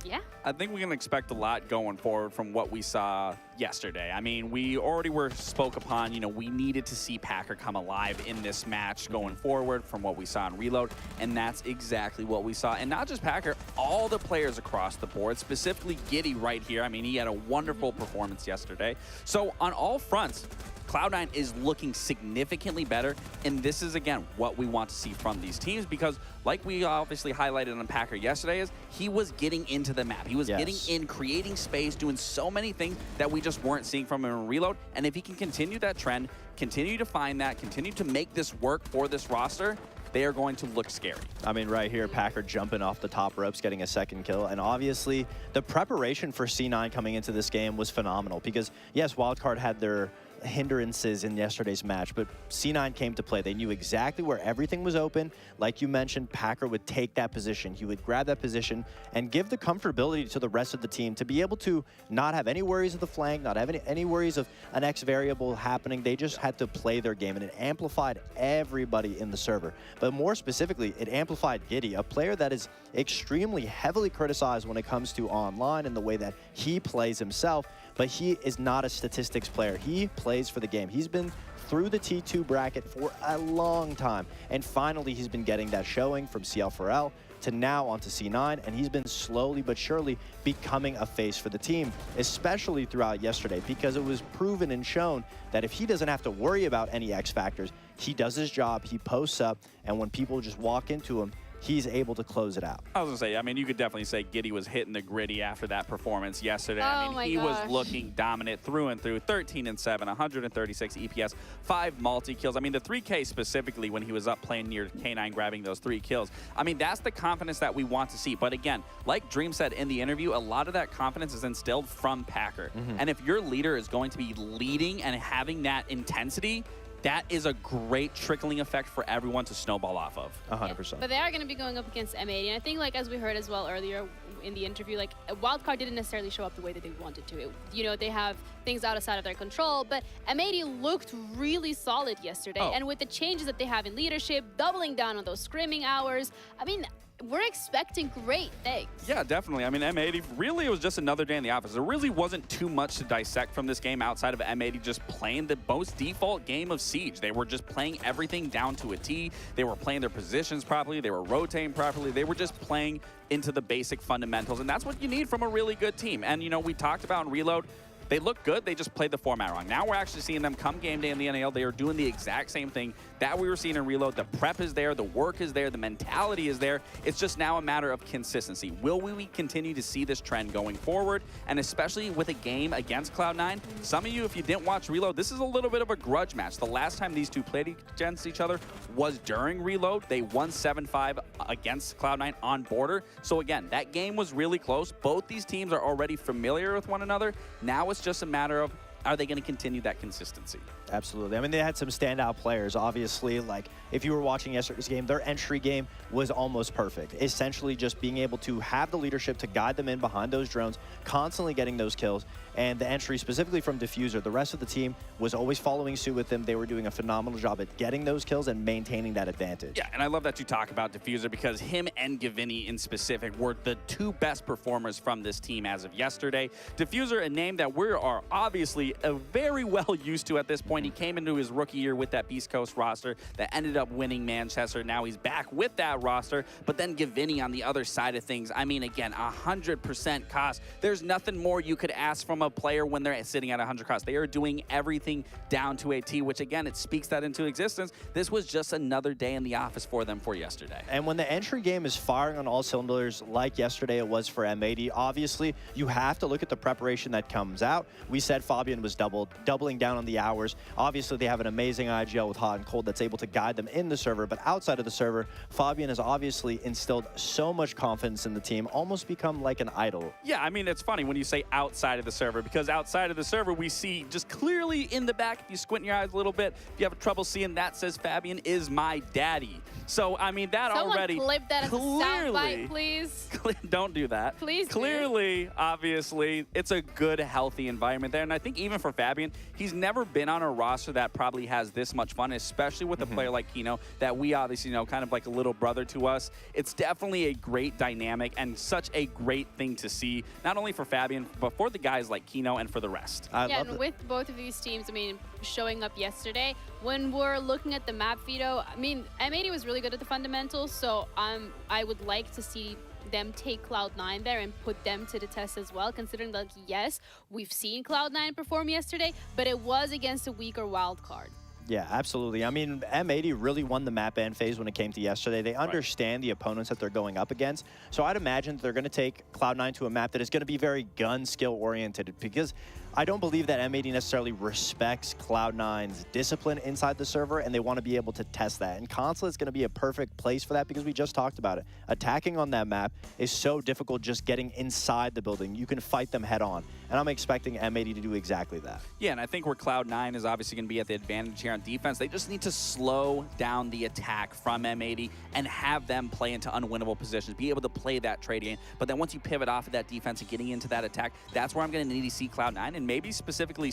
yeah. I think we can expect a lot going forward from what we saw yesterday. I mean, we already spoke upon, we needed to see Packer come alive in this match going forward from what we saw in Reload, and that's exactly what we saw. And not just Packer, all the players across the board, specifically Giddy right here. I mean, he had a wonderful performance yesterday. So on all fronts, Cloud9 is looking significantly better, and this is, again, what we want to see from these teams because, like we obviously highlighted on Packer yesterday, is he was getting into the map. He was getting in, creating space, doing so many things that we just weren't seeing from him in Reload, and if he can continue that trend, continue to find that, continue to make this work for this roster, they are going to look scary. I mean, right here, Packer jumping off the top ropes, getting a second kill. And obviously, the preparation for C9 coming into this game was phenomenal because, yes, Wildcard had their hindrances in yesterday's match, but C9 came to play. They knew exactly where everything was open. Like you mentioned, Packer would take that position. He would grab that position and give the comfortability to the rest of the team to be able to not have any worries of the flank, not have any worries of an X variable happening. They just had to play their game, and it amplified everybody in the server. But more specifically, it amplified Giddy, a player that is extremely heavily criticized when it comes to online and the way that he plays himself. But he is not a statistics player. He plays for the game. He's been through the T2 bracket for a long time. And finally, he's been getting that showing from CL4L to now onto C9. And he's been slowly but surely becoming a face for the team, especially throughout yesterday, because it was proven and shown that if he doesn't have to worry about any X factors, he does his job, he posts up, and when people just walk into him, he's able to close it out. I was going to say, I mean, you could definitely say Giddy was hitting the gritty after that performance yesterday. Oh, I mean, he was gosh. looking dominant through and through. 13-7, 136 EPS, 5 multi-kills. I mean, the 3K specifically when he was up playing near K9 grabbing those 3 kills. I mean, that's the confidence that we want to see. But again, like Dream said in the interview, a lot of that confidence is instilled from Packer. And if your leader is going to be leading and having that intensity, that is a great trickling effect for everyone to snowball off of. 100%. But they are going to be going up against M80. And I think, like, as we heard as well earlier in the interview, like, Wildcard didn't necessarily show up the way that they wanted to. They have things outside of their control. But M80 looked really solid yesterday. And with the changes that they have in leadership, doubling down on those scrimming hours, I mean, we're expecting great things. Yeah, definitely. I mean, M80, really it was just another day in the office. There really wasn't too much to dissect from this game outside of M80 just playing the most default game of Siege. They were just playing everything down to a T. They were playing their positions properly. They were rotating properly. They were just playing into the basic fundamentals, and that's what you need from a really good team. And, we talked about in Reload, they look good, they just played the format wrong. Now we're actually seeing them come game day in the NAL. They are doing the exact same thing that we were seeing in Reload. The prep is there, the work is there, the mentality is there. It's just now a matter of consistency. Will we continue to see this trend going forward? And especially with a game against Cloud9, some of you, if you didn't watch Reload, this is a little bit of a grudge match. The last time these two played against each other was during Reload. They won 7-5 against Cloud9 on border. So again, that game was really close. Both these teams are already familiar with one another. Now it's just a matter of, are they going to continue that consistency? Absolutely. I mean, they had some standout players, obviously. Like, if you were watching yesterday's game, their entry game was almost perfect. Essentially just being able to have the leadership to guide them in behind those drones, constantly getting those kills. And the entry specifically from Diffuser, the rest of the team was always following suit with them. They were doing a phenomenal job at getting those kills and maintaining that advantage. Yeah, and I love that you talk about Diffuser because him and Gavini in specific were the two best performers from this team as of yesterday. Diffuser, a name that we are obviously very well used to at this point. He came into his rookie year with that Beast Coast roster that ended up winning Manchester. Now he's back with that roster, but then Gavini on the other side of things. I mean, again, 100% cost. There's nothing more you could ask from a player when they're sitting at 100 cost. They are doing everything down to a T, which again, it speaks that into existence. This was just another day in the office for them for yesterday. And when the entry game is firing on all cylinders like yesterday it was for M80, obviously you have to look at the preparation that comes out. We said Fabian was doubling down on the hours. Obviously they have an amazing IGL with Hot and Cold that's able to guide them in the server, but outside of the server, Fabian has obviously instilled so much confidence in the team, almost become like an idol. Yeah, I mean, it's funny when you say outside of the server, because outside of the server, we see just clearly in the back, if you squint your eyes a little bit, if you have trouble seeing, that says Fabian is my daddy. So, I mean, that Someone already clip that as a soundbite, please. Don't do that. Please do. Clearly, obviously, it's a good, healthy environment there. And I think even for Fabian, he's never been on a roster that probably has this much fun, especially with a player like Kino that we obviously know kind of like a little brother to us. It's definitely a great dynamic and such a great thing to see, not only for Fabian, but for the guys like Kino and for the rest. Yeah, and with both of these teams, I mean, showing up yesterday, when we're looking at the map, Vito, I mean, M80 was really good at the fundamentals, so I would like to see them take Cloud9 there and put them to the test as well, considering that, yes, we've seen Cloud9 perform yesterday, but it was against a weaker wild card. Yeah, absolutely. I mean, M80 really won the map ban phase when it came to yesterday. They understand the opponents that they're going up against. So I'd imagine they're going to take Cloud9 to a map that is going to be very gun skill oriented, because I don't believe that M80 necessarily respects Cloud9's discipline inside the server, and they want to be able to test that. And Consulate is going to be a perfect place for that, because we just talked about it. Attacking on that map is so difficult just getting inside the building. You can fight them head on. And I'm expecting M80 to do exactly that. Yeah, and I think where Cloud9 is obviously going to be at the advantage here on defense, they just need to slow down the attack from M80 and have them play into unwinnable positions, be able to play that trade game. But then once you pivot off of that defense and getting into that attack, that's where I'm going to need to see Cloud9 and maybe specifically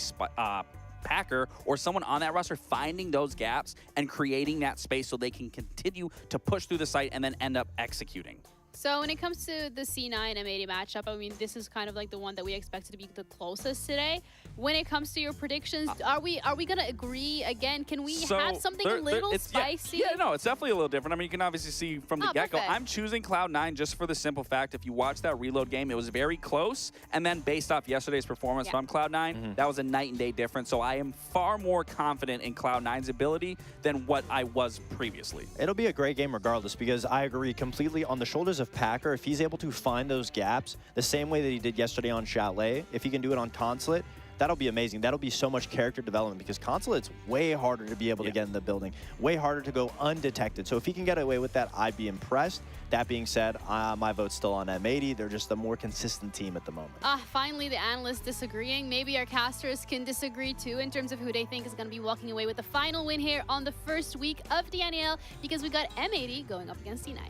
Packer or someone on that roster finding those gaps and creating that space so they can continue to push through the site and then end up executing. So when it comes to the C9 M80 matchup, I mean, this is kind of like the one that we expected to be the closest today. When it comes to your predictions, are we gonna agree again? Can we have something a little spicy? Yeah, no, it's definitely a little different. I mean, you can obviously see from the get-go. Perfect. I'm choosing Cloud9 just for the simple fact, if you watch that reload game, it was very close. And then based off yesterday's performance from Cloud9, that was a night and day difference. So I am far more confident in Cloud9's ability than what I was previously. It'll be a great game regardless, because I agree completely on the shoulders of Packer. If he's able to find those gaps the same way that he did yesterday on Chalet, if he can do it on Consulate, that'll be amazing. That'll be so much character development, because Consulate's way harder to be able to get in the building, way harder to go undetected. So if he can get away with that, I'd be impressed. That being said, my vote's still on M80. They're just the more consistent team at the moment. Finally, the analysts disagreeing. Maybe our casters can disagree too in terms of who they think is going to be walking away with the final win here on the first week of the NAL, because we got M80 going up against C9.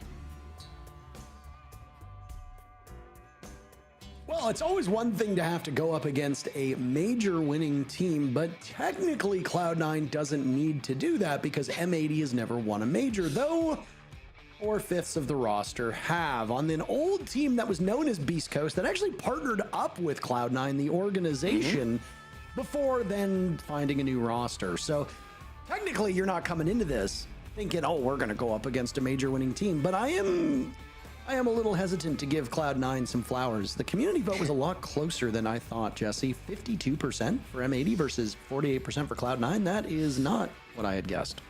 Well, it's always one thing to have to go up against a major winning team, but technically Cloud9 doesn't need to do that because M80 has never won a major, though 4/5 of the roster have. On an old team that was known as Beast Coast that actually partnered up with Cloud9, the organization, before then finding a new roster. So technically you're not coming into this thinking, oh, we're going to go up against a major winning team, but I am a little hesitant to give Cloud9 some flowers. The community vote was a lot closer than I thought, Jesse. 52% for M80 versus 48% for Cloud9. That is not what I had guessed.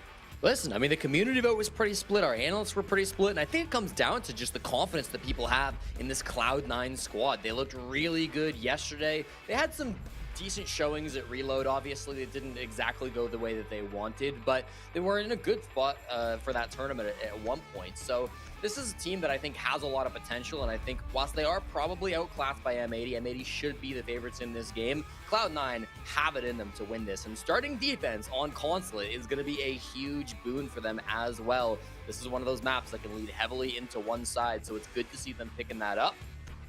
Listen, I mean, the community vote was pretty split. Our analysts were pretty split. And I think it comes down to just the confidence that people have in this Cloud9 squad. They looked really good yesterday. They had some decent showings at Reload. Obviously, they didn't exactly go the way that they wanted, but they were in a good spot for that tournament at one point. So this is a team that I think has a lot of potential, and I think whilst they are probably outclassed by M80, M80 should be the favorites in this game. Cloud9 have it in them to win this, and starting defense on Consulate is going to be a huge boon for them as well. This is one of those maps that can lead heavily into one side, so it's good to see them picking that up.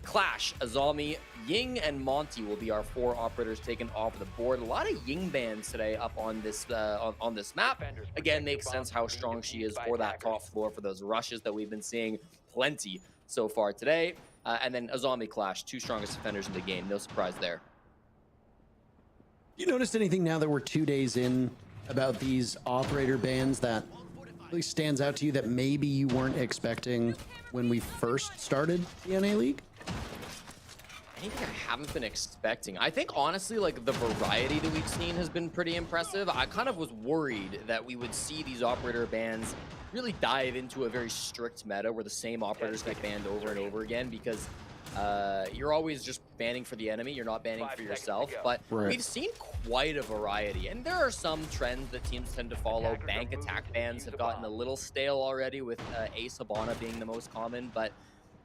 Clash, Azami, Ying, and Monty will be our 4 operators taken off the board. A lot of Ying bans today up on this on this map. Again, makes sense how strong she is for that top floor for those rushes that we've been seeing plenty so far today. And then Azami Clash, 2 strongest defenders in the game. No surprise there. You noticed anything now that we're 2 days in about these operator bans that really stands out to you that maybe you weren't expecting when we first started the NA League? Anything I haven't been expecting. I think honestly, like the variety that we've seen has been pretty impressive. I kind of was worried that we would see these operator bans really dive into a very strict meta where the same operators get banned over and over again, because you're always just banning for the enemy, you're not banning for yourself. But we've seen quite a variety, and there are some trends that teams tend to follow. Bank attack bans have gotten a little stale already, with Ace Habana being the most common. But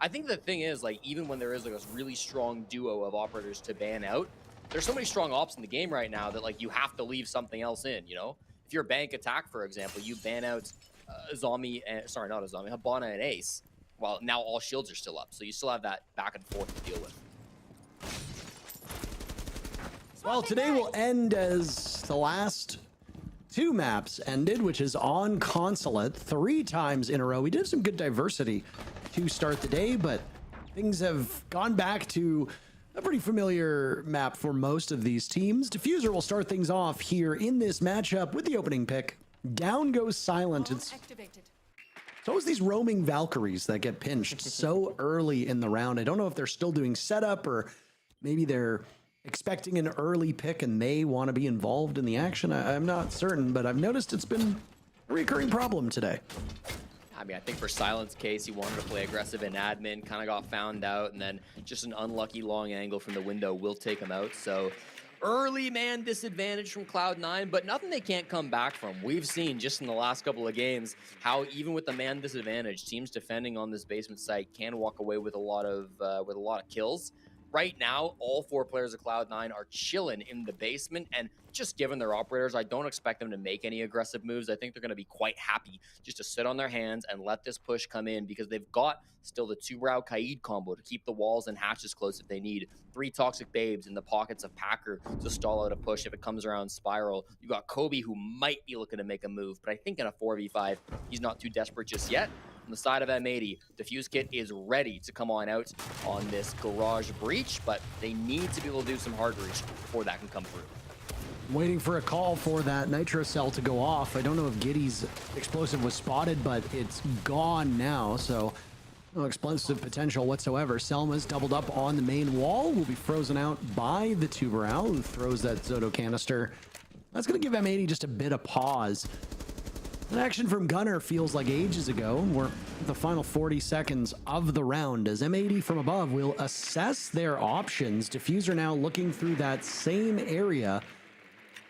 I think the thing is, like, even when there is like a really strong duo of operators to ban out, there's so many strong ops in the game right now that like you have to leave something else in, you know? If you're bank attack, for example, you ban out Zombie, and sorry, not a Zombie, Habana and Ace. Well, now all shields are still up, so you still have that back and forth to deal with. Well, today will end as the last 2 maps ended, which is on Consulate 3 times in a row. We did have some good diversity to start the day, but things have gone back to a pretty familiar map for most of these teams. Diffuser will start things off here in this matchup with the opening pick. Down goes Silent. It's always these roaming Valkyries that get pinched so early in the round. I don't know if they're still doing setup, or maybe they're expecting an early pick and they want to be involved in the action. I'm not certain, but I've noticed it's been a recurring problem today. I mean, I think for Silent's case, he wanted to play aggressive in admin, kind of got found out, and then just an unlucky long angle from the window will take him out. So early man disadvantage from Cloud9, but nothing they can't come back from. We've seen just in the last couple of games how even with the man disadvantage, teams defending on this basement site can walk away with a lot of kills. Right now, all 4 players of Cloud9 are chilling in the basement, and just given their operators, I don't expect them to make any aggressive moves. I think they're going to be quite happy just to sit on their hands and let this push come in, because they've got still the 2-Brow Kaid combo to keep the walls and hatches close if they need. 3 Toxic Babes in the pockets of Packer to stall out a push if it comes around Spiral. You got Kobe, who might be looking to make a move, but I think in a 4v5, he's not too desperate just yet. On the side of M80, Diffuse Kit is ready to come on out on this garage breach, but they need to be able to do some hard reach before that can come through. Waiting for a call for that nitro cell to go off. I don't know if Giddy's explosive was spotted, but it's gone now, so no explosive potential whatsoever. Selma's doubled up on the main wall, will be frozen out by the 2-Brow, who throws that Zoto canister. That's going to give M80 just a bit of pause. An action from Gunner feels like ages ago. We're at the final 40 seconds of the round as M80 from above will assess their options. Diffuser now looking through that same area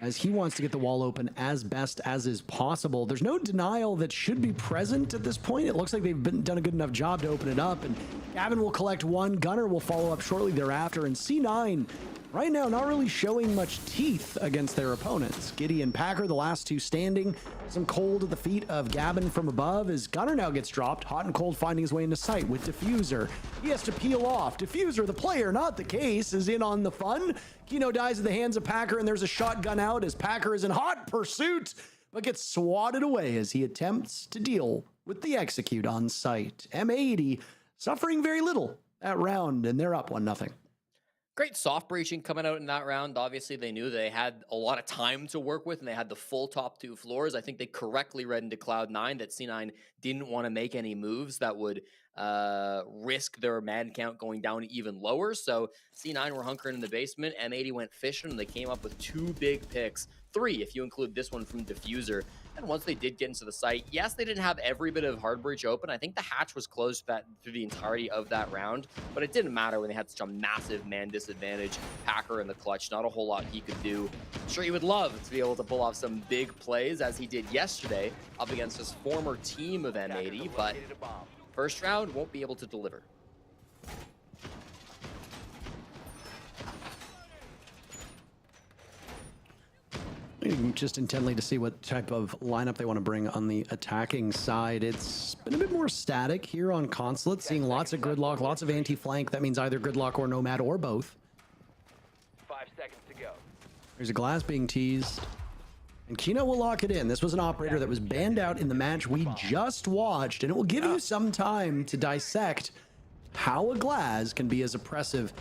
as he wants to get the wall open as best as is possible. There's no denial that should be present at this point. It looks like they've done a good enough job to open it up, and Gavin will collect one. Gunner will follow up shortly thereafter, and C9 right now not really showing much teeth against their opponents. Giddy and Packer, the last 2 standing. Some cold at the feet of Gavin from above as Gunner now gets dropped. Hot and Cold finding his way into sight with Diffuser. He has to peel off. Diffuser, the player, not the case, is in on the fun. Kino dies at the hands of Packer, and there's a shotgun out as Packer is in hot pursuit, but gets swatted away as he attempts to deal with the execute on site. M80 suffering very little that round, and they're up 1-0. Great soft breaching coming out in that round. Obviously, they knew they had a lot of time to work with, and they had the full top 2 floors. I think they correctly read into Cloud9 that C9 didn't want to make any moves that would risk their man count going down even lower. So C9 were hunkering in the basement. M80 went fishing, and they came up with 2 big picks. 3, if you include this one from Diffuser. And once they did get into the site, yes, they didn't have every bit of hard breach open. I think the hatch was closed through the entirety of that round, but it didn't matter when they had such a massive man disadvantage. Packer in the clutch, not a whole lot he could do. I'm sure he would love to be able to pull off some big plays as he did yesterday up against his former team of M80, but first round won't be able to deliver. Waiting just intently to see what type of lineup they want to bring on the attacking side. It's been a bit more static here on Consulate, seeing lots of gridlock, lots of anti-flank. That means either gridlock or nomad or both. 5 seconds to go. There's a glass being teased, and Kino will lock it in. This was an operator that was banned out in the match we just watched, and it will give you some time to dissect how a glass can be as oppressive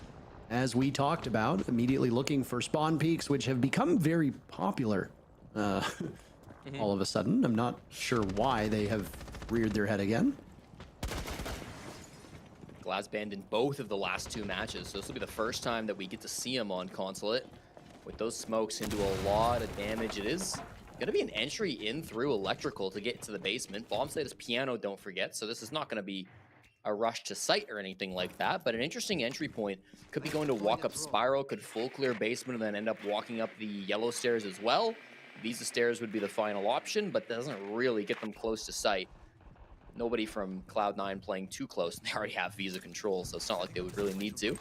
as we talked about, immediately looking for spawn peaks, which have become very popular all of a sudden. I'm not sure why they have reared their head again. Glaz banned in both of the last 2 matches, so this will be the first time that we get to see him on Consulate. With those smokes into a lot of damage, it is going to be an entry in through electrical to get to the basement. Bomb site is piano, don't forget, so this is not going to be a rush to site or anything like that, but an interesting entry point. Could be going to walk up spiral, could full clear basement and then end up walking up the yellow stairs as well. Visa stairs would be the final option, but that doesn't really get them close to site. Nobody from Cloud9 playing too close. They already have Visa control, so it's not like they would really need to.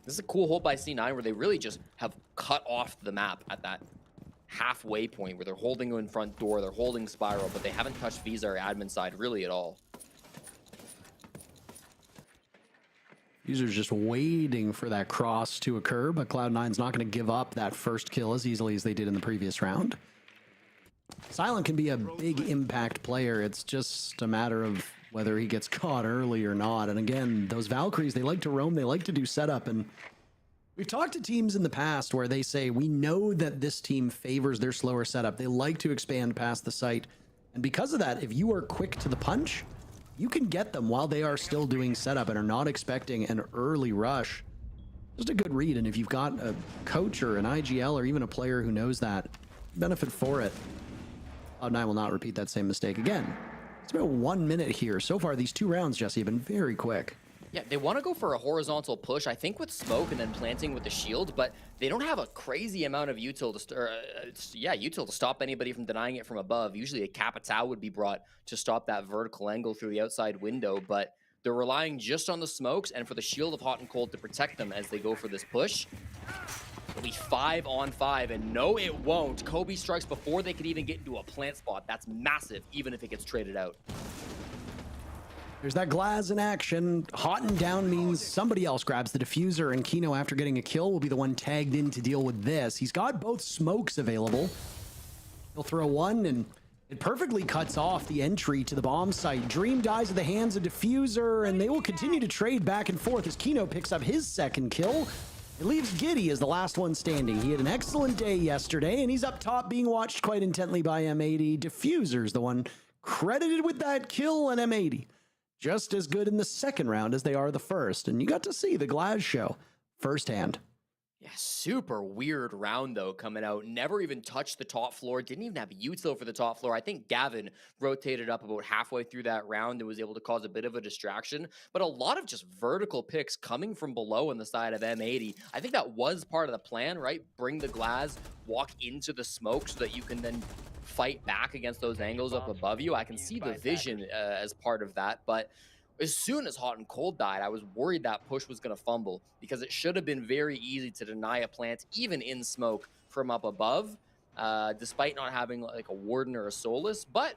This is a cool hold by C9 where they really just have cut off the map at that halfway point where they're holding in front door, they're holding spiral, but they haven't touched Visa or admin side really at all. Users just waiting for that cross to occur, but Cloud9's not going to give up that first kill as easily as they did in the previous round. Silent can be a big impact player. It's just a matter of whether he gets caught early or not. And again, those Valkyries, they like to roam, they like to do setup. And we've talked to teams in the past where they say, we know that this team favors their slower setup. They like to expand past the site. And because of that, if you are quick to the punch, you can get them while they are still doing setup and are not expecting an early rush. Just a good read. And if you've got a coach or an IGL or even a player who knows that, benefit for it. Cloud9 will not repeat that same mistake again. It's about 1 minute here. So far, these 2 rounds, Jesse, have been very quick. Yeah, they want to go for a horizontal push, I think with smoke and then planting with the shield, but they don't have a crazy amount of util to stop anybody from denying it from above. Usually a Capitao would be brought to stop that vertical angle through the outside window, but they're relying just on the smokes and for the shield of hot and cold to protect them as they go for this push. It'll be 5 on 5, and no, it won't. Kobe strikes before they could even get into a plant spot. That's massive, even if it gets traded out. There's that Glaz in action. Hot and down means somebody else grabs the diffuser, and Kino, after getting a kill, will be the one tagged in to deal with this. He's got both smokes available. He'll throw one, and it perfectly cuts off the entry to the bomb site. Dream dies at the hands of diffuser, and they will continue to trade back and forth as Kino picks up his second kill. It leaves Giddy as the last one standing. He had an excellent day yesterday, and he's up top being watched quite intently by M80. Diffuser's the one credited with that kill, and M80 just as good in the second round as they are the first. And you got to see the Glaz show firsthand. Yeah, super weird round, though, coming out. Never even touched the top floor. Didn't even have util for the top floor. I think Gavin rotated up about halfway through that round and was able to cause a bit of a distraction. But a lot of just vertical picks coming from below on the side of M80. I think that was part of the plan, right? Bring the Glaz, walk into the smoke so that you can then fight back against those angles up above you. I can see the vision as part of that, but as soon as hot and cold died, I was worried that push was going to fumble because it should have been very easy to deny a plant, even in smoke from up above, despite not having like a Warden or a Solus. But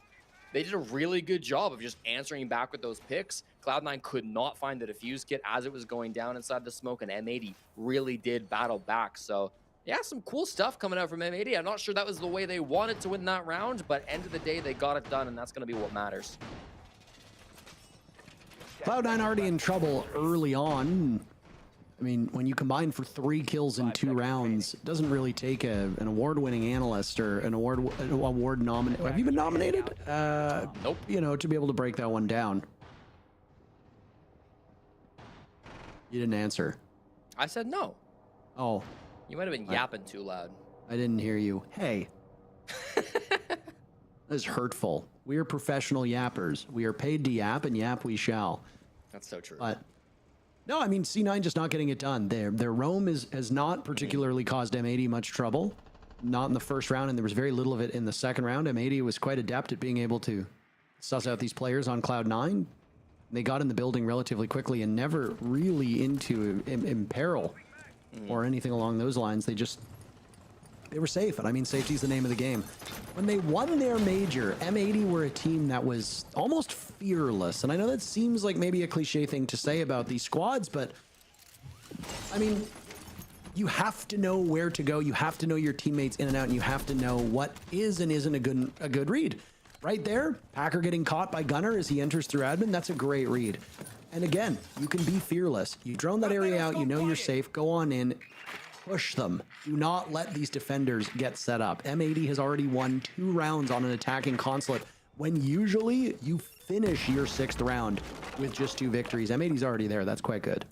they did a really good job of just answering back with those picks. Cloud9 could not find the defuse kit as it was going down inside the smoke, and M80 really did battle back. So yeah, some cool stuff coming out from M80. I'm not sure that was the way they wanted to win that round, but end of the day, they got it done, and that's going to be what matters. Cloud9 already in trouble early on. I mean, when you combine for 3 kills in 2 rounds, it doesn't really take an award-winning analyst or an award nominated. Have you been nominated? Nope. You know, to be able to break that one down. You didn't answer. I said no. Oh. You might have been yapping too loud. I didn't hear you. Hey. That is hurtful. We are professional yappers. We are paid to yap, and yap we shall. That's so true. But no, I mean, C9 just not getting it done. Their roam has not particularly caused M80 much trouble. Not in the first round, and there was very little of it in the second round. M80 was quite adept at being able to suss out these players on Cloud9. They got in the building relatively quickly and never really into imperil or anything along those lines. They were safe, and I mean, safety is the name of the game. When they won their major, M80 were a team that was almost fearless, and I know that seems like maybe a cliche thing to say about these squads, but I mean, you have to know where to go, you have to know your teammates in and out, and you have to know what is and isn't a good read. Right there, Packer getting caught by Gunner as he enters through admin, that's a great read. And again, you can be fearless. You drone that area out, you know you're safe, go on in, push them. Do not let these defenders get set up. M80 has already won 2 rounds on an attacking Consulate, when usually you finish your 6th round with just 2 victories. M80's already there, that's quite good.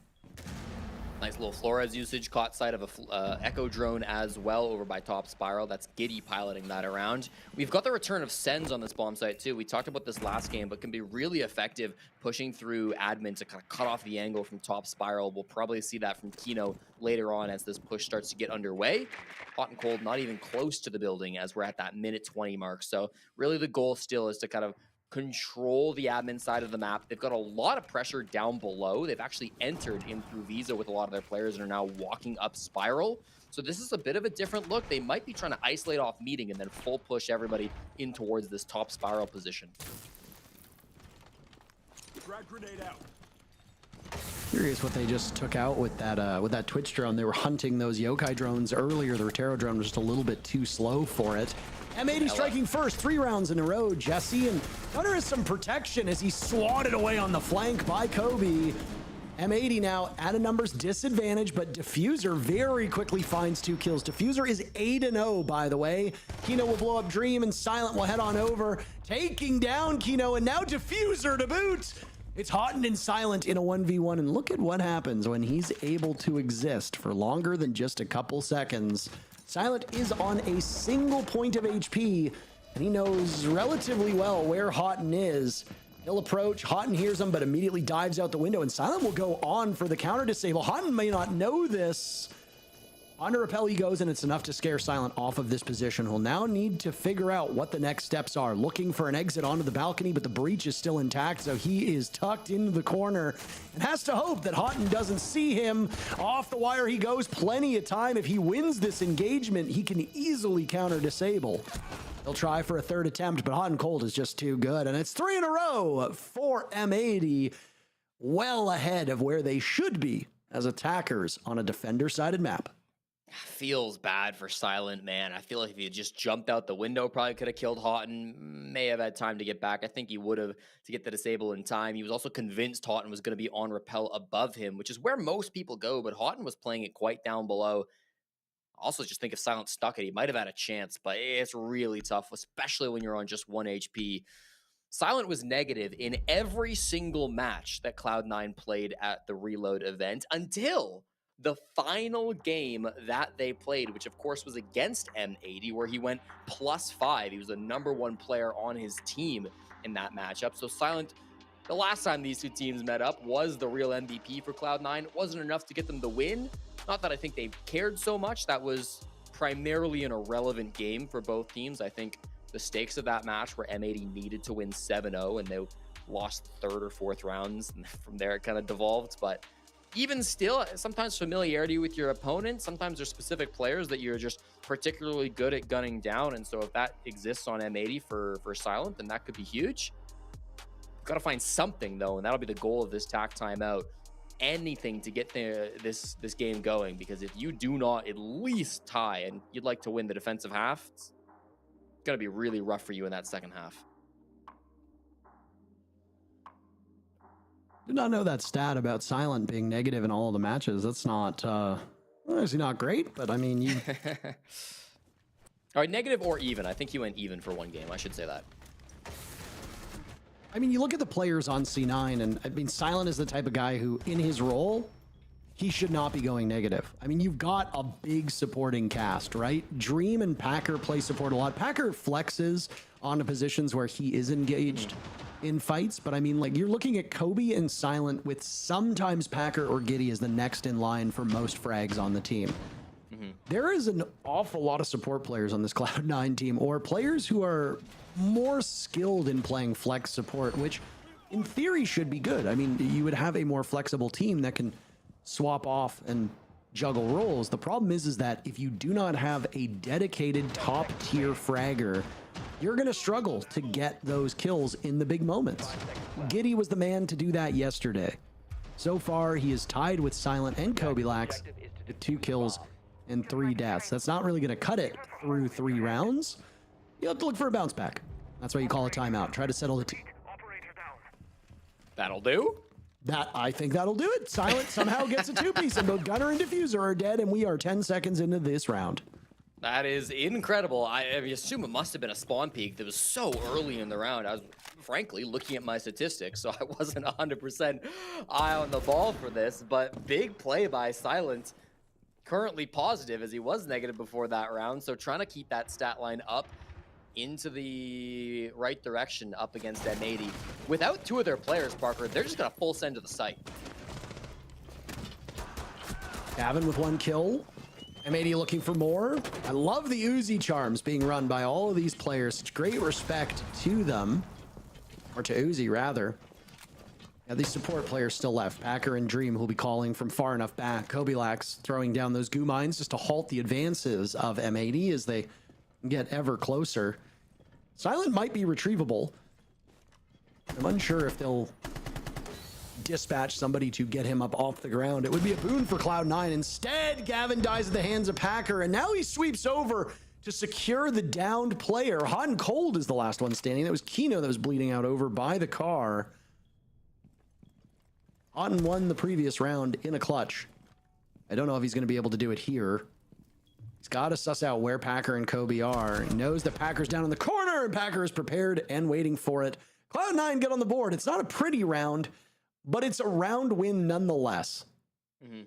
Nice little Flores usage, caught sight of a Echo drone as well over by top spiral. That's Giddy piloting that around. We've got the return of Sens on this bomb site too. We talked about this last game, but can be really effective pushing through admin to kind of cut off the angle from top spiral. We'll probably see that from Kino later on as this push starts to get underway. Hot and Cold not even close to the building as we're at that minute 20 mark. So really the goal still is to kind of control the admin side of the map. They've got a lot of pressure down below. They've actually entered in through Visa with a lot of their players and are now walking up spiral. So this is a bit of a different look. They might be trying to isolate off meeting and then full push everybody in towards this top spiral position. Frag grenade out. Curious what they just took out with that Twitch drone. They were hunting those yokai drones earlier. The Rotero drone was just a little bit too slow for it. M80 striking first, 3 rounds in a row. Jesse, and Hunter has some protection as he's swatted away on the flank by Kobe. M80 now at a numbers disadvantage, but Diffuser very quickly finds 2 kills. Diffuser is 8-0, by the way. Kino will blow up Dream, and Silent will head on over, taking down Kino, and now Diffuser to boot. It's Hotton and Silent in a 1v1, and look at what happens when he's able to exist for longer than just a couple seconds. Silent is on a single point of HP, and he knows relatively well where Hotton is. He'll approach, Hotton hears him, but immediately dives out the window, and Silent will go on for the counter disable. Hotton may not know this. Under repel he goes, and it's enough to scare Silent off of this position. He'll now need to figure out what the next steps are. Looking for an exit onto the balcony, but the breach is still intact, so he is tucked into the corner and has to hope that Hotton doesn't see him. Off the wire he goes, plenty of time. If he wins this engagement, he can easily counter disable. He'll try for a 3rd attempt, but Hot and Cold is just too good, and it's 3 in a row for M80, well ahead of where they should be as attackers on a defender-sided map. Feels bad for Silent, man. I feel like if he had just jumped out the window, probably could have killed Houghton. May have had time to get back. I think he would have to get the disable in time. He was also convinced Houghton was going to be on repel above him, which is where most people go, but Houghton was playing it quite down below. Also, just think if Silent stuck it, he might have had a chance, but it's really tough, especially when you're on just 1 HP. Silent was negative in every single match that Cloud9 played at the Reload event until the final game that they played, which of course was against M80, where he went +5. He was the #1 player on his team in that matchup. So Silent, the last time these two teams met up, was the real MVP for Cloud9. It wasn't enough to get them the win. Not that I think they cared so much. That was primarily an irrelevant game for both teams. I think the stakes of that match were M80 needed to win 7-0, and they lost 3rd or 4th rounds, and from there it kind of devolved. But even still, sometimes familiarity with your opponent, sometimes there's specific players that you're just particularly good at gunning down, and so if that exists on M80 for Silent, then that could be huge. Got to find something, though, and that'll be the goal of this TAC timeout. Anything to get this game going, because if you do not at least tie, and you'd like to win the defensive half, it's going to be really rough for you in that second half. Did not know that stat about Silent being negative in all of the matches. That's not, obviously not great, but I mean, you... All right, negative or even. I think he went even for 1 game. I should say that. I mean, you look at the players on C9, and I mean, Silent is the type of guy who, in his role, he should not be going negative. I mean, you've got a big supporting cast, right? Dream and Packer play support a lot. Packer flexes onto positions where he is engaged in fights, but I mean, like, you're looking at Kobe and Silent with sometimes Packer or Giddy as the next in line for most frags on the team. There is an awful lot of support players on this Cloud9 team, or players who are more skilled in playing flex support, which in theory should be good. I mean, you would have a more flexible team that can swap off and juggle roles. The problem is that if you do not have a dedicated top tier fragger, you're going to struggle to get those kills in the big moments. Giddy was the man to do that yesterday. So far, he is tied with Silent and Kobe Lax with 2 kills and 3 deaths. That's not really going to cut it through 3 rounds. You'll have to look for a bounce back. That's why you call a timeout. Try to settle the team. That'll do. I think that'll do it. Silent somehow gets a two-piece, and both Gunner and Diffuser are dead, and we are 10 seconds into this round. That is incredible. I assume it must have been a spawn peak that was so early in the round. I was, frankly, looking at my statistics, so I wasn't 100% eye on the ball for this, but big play by Silent. Currently positive, as he was negative before that round, so trying to keep that stat line up into the right direction up against M80. Without two of their players, Parker, they're just going to full send to the site. Gavin with 1 kill. M80 looking for more. I love the Uzi charms being run by all of these players. Such great respect to them. Or to Uzi, rather. Yeah, these support players still left. Packer and Dream, who'll be calling from far enough back. Kobilax throwing down those goo mines just to halt the advances of M80 as they get ever closer. Silent might be retrievable. I'm unsure if they'll dispatch somebody to get him up off the ground. It would be a boon for Cloud9. Instead, Gavin dies at the hands of Packer, and now he sweeps over to secure the downed player. Hot and Cold is the last one standing. That was Kino that was bleeding out over by the car. Otten won the previous round in a clutch. I don't know if he's going to be able to do it here. He's got to suss out where Packer and Kobe are. He knows that Packer's down in the corner, and Packer is prepared and waiting for it. Cloud9 get on the board. It's not a pretty round, but it's a round win nonetheless. Mm-hmm.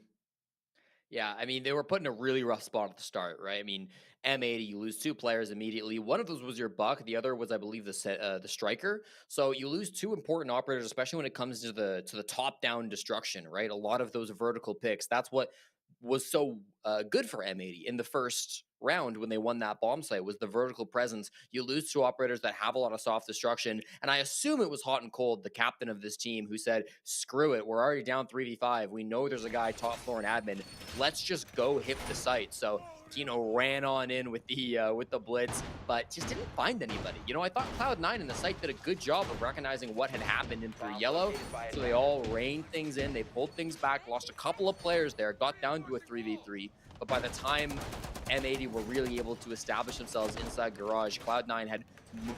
Yeah, I mean, they were put in a really rough spot at the start, right? I mean, M80, you lose 2 players immediately. One of those was your Buck. The other was, I believe, the striker. So you lose 2 important operators, especially when it comes to the top-down destruction, right? A lot of those vertical picks. That's what was so good for M80 in the first round when they won that bomb site, was the vertical presence. You lose 2 operators that have a lot of soft destruction, and I assume it was Hot and Cold, the captain of this team, who said, screw it, we're already down 3v5. We know there's a guy top floor in admin. Let's just go hit the site. So Kino ran on in with the blitz, but just didn't find anybody. You know, I thought Cloud9 and the site did a good job of recognizing what had happened in through yellow, so they all reined things in, they pulled things back, lost a couple of players there, got down to a 3v3, but by the time M80 were really able to establish themselves inside Garage, Cloud9 had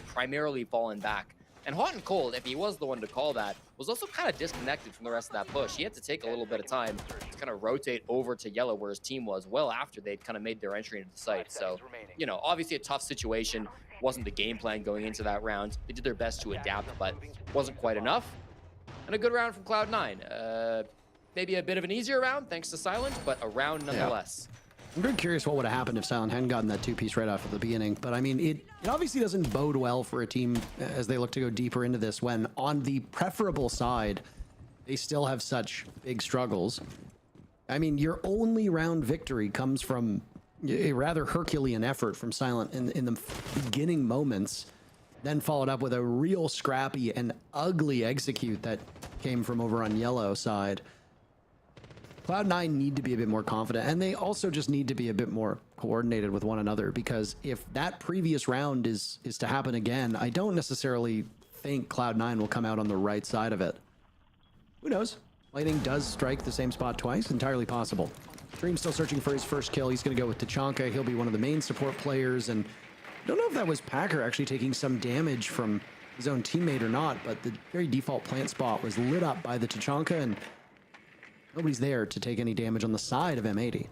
primarily fallen back. And Hot and Cold, if he was the one to call that, was also kind of disconnected from the rest of that push. He had to take a little bit of time to kind of rotate over to yellow where his team was well after they'd kind of made their entry into the site. So, you know, obviously a tough situation. Wasn't the game plan going into that round. They did their best to adapt, but wasn't quite enough. And a good round from Cloud9. Maybe a bit of an easier round thanks to Silent, but a round nonetheless. Yeah. I'm very curious what would have happened if Silent hadn't gotten that 2-piece right off at the beginning. But I mean, it obviously doesn't bode well for a team as they look to go deeper into this when on the preferable side, they still have such big struggles. I mean, your only round victory comes from a rather Herculean effort from Silent in the beginning moments, then followed up with a real scrappy and ugly execute that came from over on yellow side. Cloud9 need to be a bit more confident, and they also just need to be a bit more coordinated with one another, because if that previous round is to happen again, I don't necessarily think Cloud9 will come out on the right side of it. Who knows? Lightning does strike the same spot twice, entirely possible. Dream still searching for his first kill. He's going to go with Tachanka. He'll be one of the main support players, and I don't know if that was Packer actually taking some damage from his own teammate or not, but the very default plant spot was lit up by the Tachanka, and nobody's there to take any damage on the side of M80.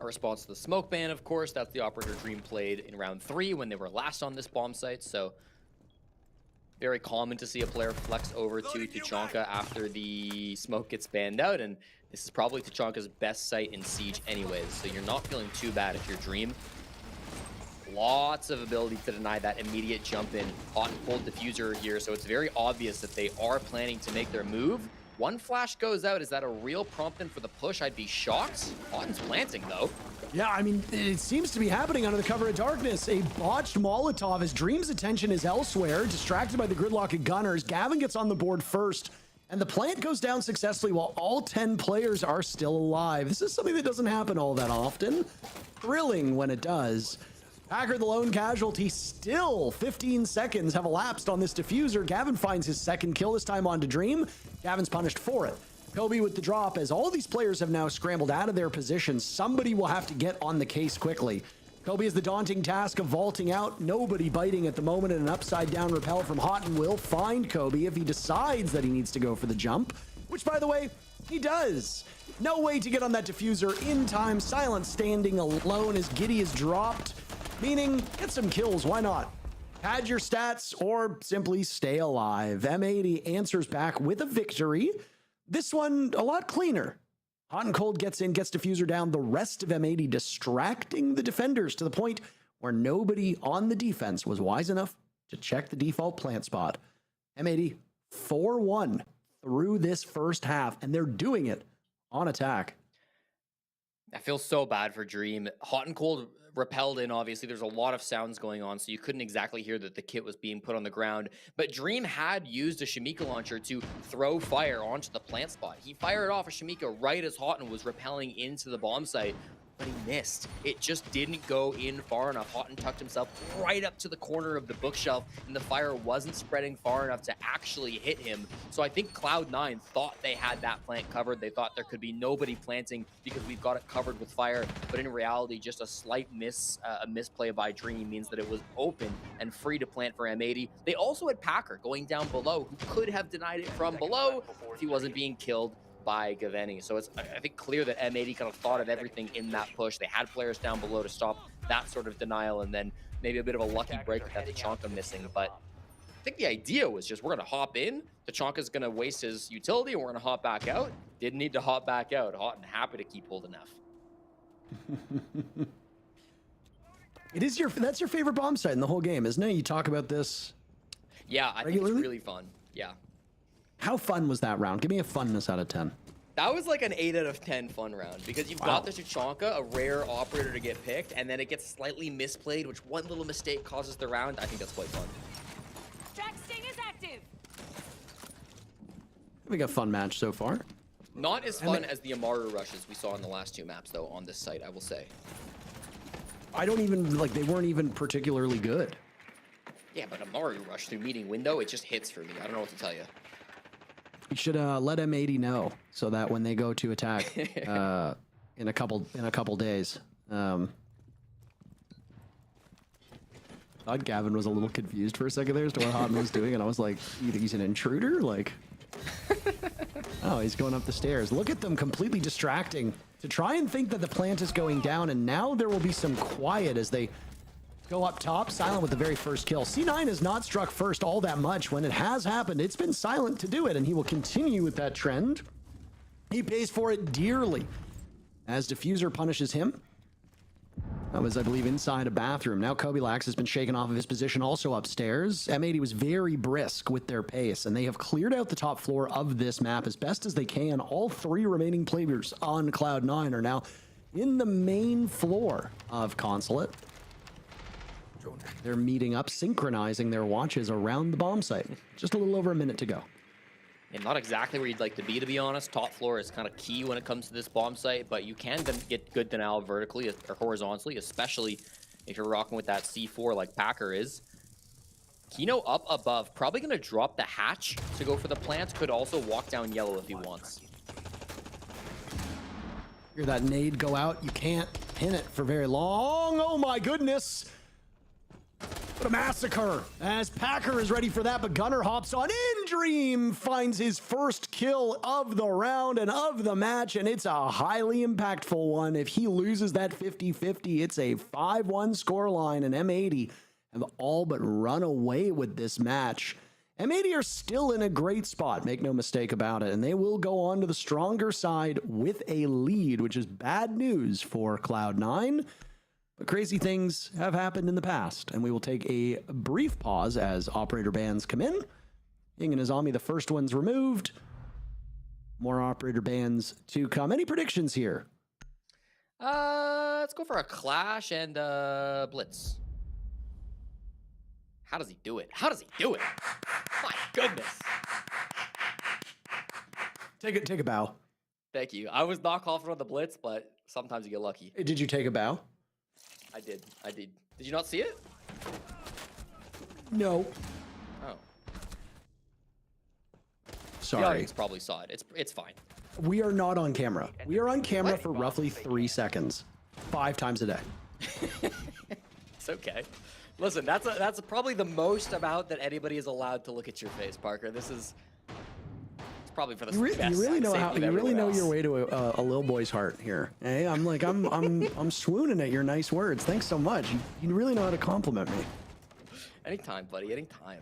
A response to the smoke ban, of course. That's the operator Dream played in round 3 when they were last on this bomb site. So very common to see a player flex over to Tachanka after the smoke gets banned out. And this is probably Tachanka's best site in Siege anyways. So you're not feeling too bad if you're Dream. Lots of ability to deny that immediate jump in. Hot and Cold diffuser here. So it's very obvious that they are planning to make their move. One flash goes out. Is that a real prompting for the push? I'd be shocked. Otten's planting, though. Yeah, I mean, it seems to be happening under the cover of darkness. A botched Molotov as Dream's attention is elsewhere, distracted by the gridlock of Gunners. Gavin gets on the board first, and the plant goes down successfully while all 10 players are still alive. This is something that doesn't happen all that often. Thrilling when it does. Packer, the lone casualty, still 15 seconds have elapsed on this diffuser. Gavin finds his second kill, this time onto Dream. Gavin's punished for it. Kobe with the drop, as all these players have now scrambled out of their positions. Somebody will have to get on the case quickly. Kobe has the daunting task of vaulting out. Nobody biting at the moment, and an upside down rappel from Houghton will find Kobe if he decides that he needs to go for the jump. which, by the way, he does. No way to get on that diffuser in time. Silent standing alone as Giddy is dropped, meaning get some kills. Why not? Pad your stats or simply stay alive. M80 answers back with a victory. This one a lot cleaner. Hot and Cold gets in, gets diffuser down. The rest of M80 distracting the defenders to the point where nobody on the defense was wise enough to check the default plant spot. M80 4-1 through this first half, and they're doing it on attack. I feel so bad for Dream. Hot and Cold repelled in, obviously. There's a lot of sounds going on, so you couldn't exactly hear that the kit was being put on the ground. But Dream had used a Shamika launcher to throw fire onto the plant spot. He fired off a Shamika right as Houghton was repelling into the bomb site, but he missed. It just didn't go in far enough. Houghton tucked himself right up to the corner of the bookshelf, and the fire wasn't spreading far enough to actually hit him. So I think Cloud9 thought they had that plant covered. They thought there could be nobody planting because we've got it covered with fire. But in reality, just a slight misplay by Dream means that it was open and free to plant for M80. They also had Packer going down below, who could have denied it from below if he wasn't being killed by Gaveni. So it's, I think, clear that M80 kind of thought of everything in that push. They had players down below to stop that sort of denial, and then maybe a bit of a lucky break with that Tachanka missing. But I think the idea was just, we're going to hop in, Tachanka's going to waste his utility, and we're going to hop back out. Didn't need to hop back out. Hot and happy to keep holding F. That's your favorite bomb site in the whole game, isn't it? You talk about this. Yeah, I think it's really fun. Yeah. How fun was that round? Give me a funness out of 10. That was like an 8 out of 10 fun round, because you've got the Tachanka, a rare operator to get picked, and then it gets slightly misplayed, which one little mistake causes the round. I think that's quite fun. Jack Sting is active. We got a fun match so far. Not as fun as the Amaru rushes we saw in the last two maps, though, on this site, I will say. I don't even, like, they weren't even particularly good. Yeah, but Amaru rush through meeting window, it just hits for me. I don't know what to tell you. You should let M80 know so that when they go to attack in a couple days. Thought Gavin was a little confused for a second there as to what Hotman was doing, and I was like, you think he's an intruder? Like, oh, he's going up the stairs. Look at them completely distracting to try and think that the plant is going down, and now there will be some quiet as they go up top. Silent with the very first kill. C9 has not struck first all that much. When it has happened, it's been Silent to do it, and he will continue with that trend. He pays for it dearly as Diffuser punishes him. That was, I believe, inside a bathroom. Now Kobilax has been shaken off of his position also upstairs. M80 was very brisk with their pace, and they have cleared out the top floor of this map as best as they can. All three remaining players on Cloud9 are now in the main floor of Consulate. They're meeting up, synchronizing their watches around the bomb site. Just a little over a minute to go. And not exactly where you'd like to be honest. Top floor is kind of key when it comes to this bomb site, but you can get good denial vertically or horizontally, especially if you're rocking with that C4 like Packer is. Kino up above, probably going to drop the hatch to go for the plant. Could also walk down yellow if he wants. Hear that nade go out. You can't pin it for very long. Oh my goodness. What a massacre as Packer is ready for that, but Gunner hops on in. Dream finds his first kill of the round and of the match, and it's a highly impactful one. If he loses that 50-50, it's a 5-1 scoreline, and M80 have all but run away with this match. M80 are still in a great spot, make no mistake about it, and they will go on to the stronger side with a lead, which is bad news for Cloud9. But crazy things have happened in the past, and we will take a brief pause as operator bans come in. Ying and Azami, the first one's removed. More operator bans to come. Any predictions here? Let's go for a clash and blitz. How does he do it? How does he do it? My goodness. Take a bow. Thank you. I was not confident on the blitz, but sometimes you get lucky. Did you take a bow? I did. Did you not see it? No. Oh. Sorry. The audience probably saw it. It's fine. We are not on camera. We are on camera for roughly 3 seconds, 5 times a day. It's okay. Listen, that's probably the most amount that anybody is allowed to look at your face, Parker. This is probably for the You best. really know safety how of you really everyone know else. your way to a little boy's heart here. Hey, I'm swooning at your nice words. Thanks so much. You really know how to compliment me. Anytime, buddy. Anytime.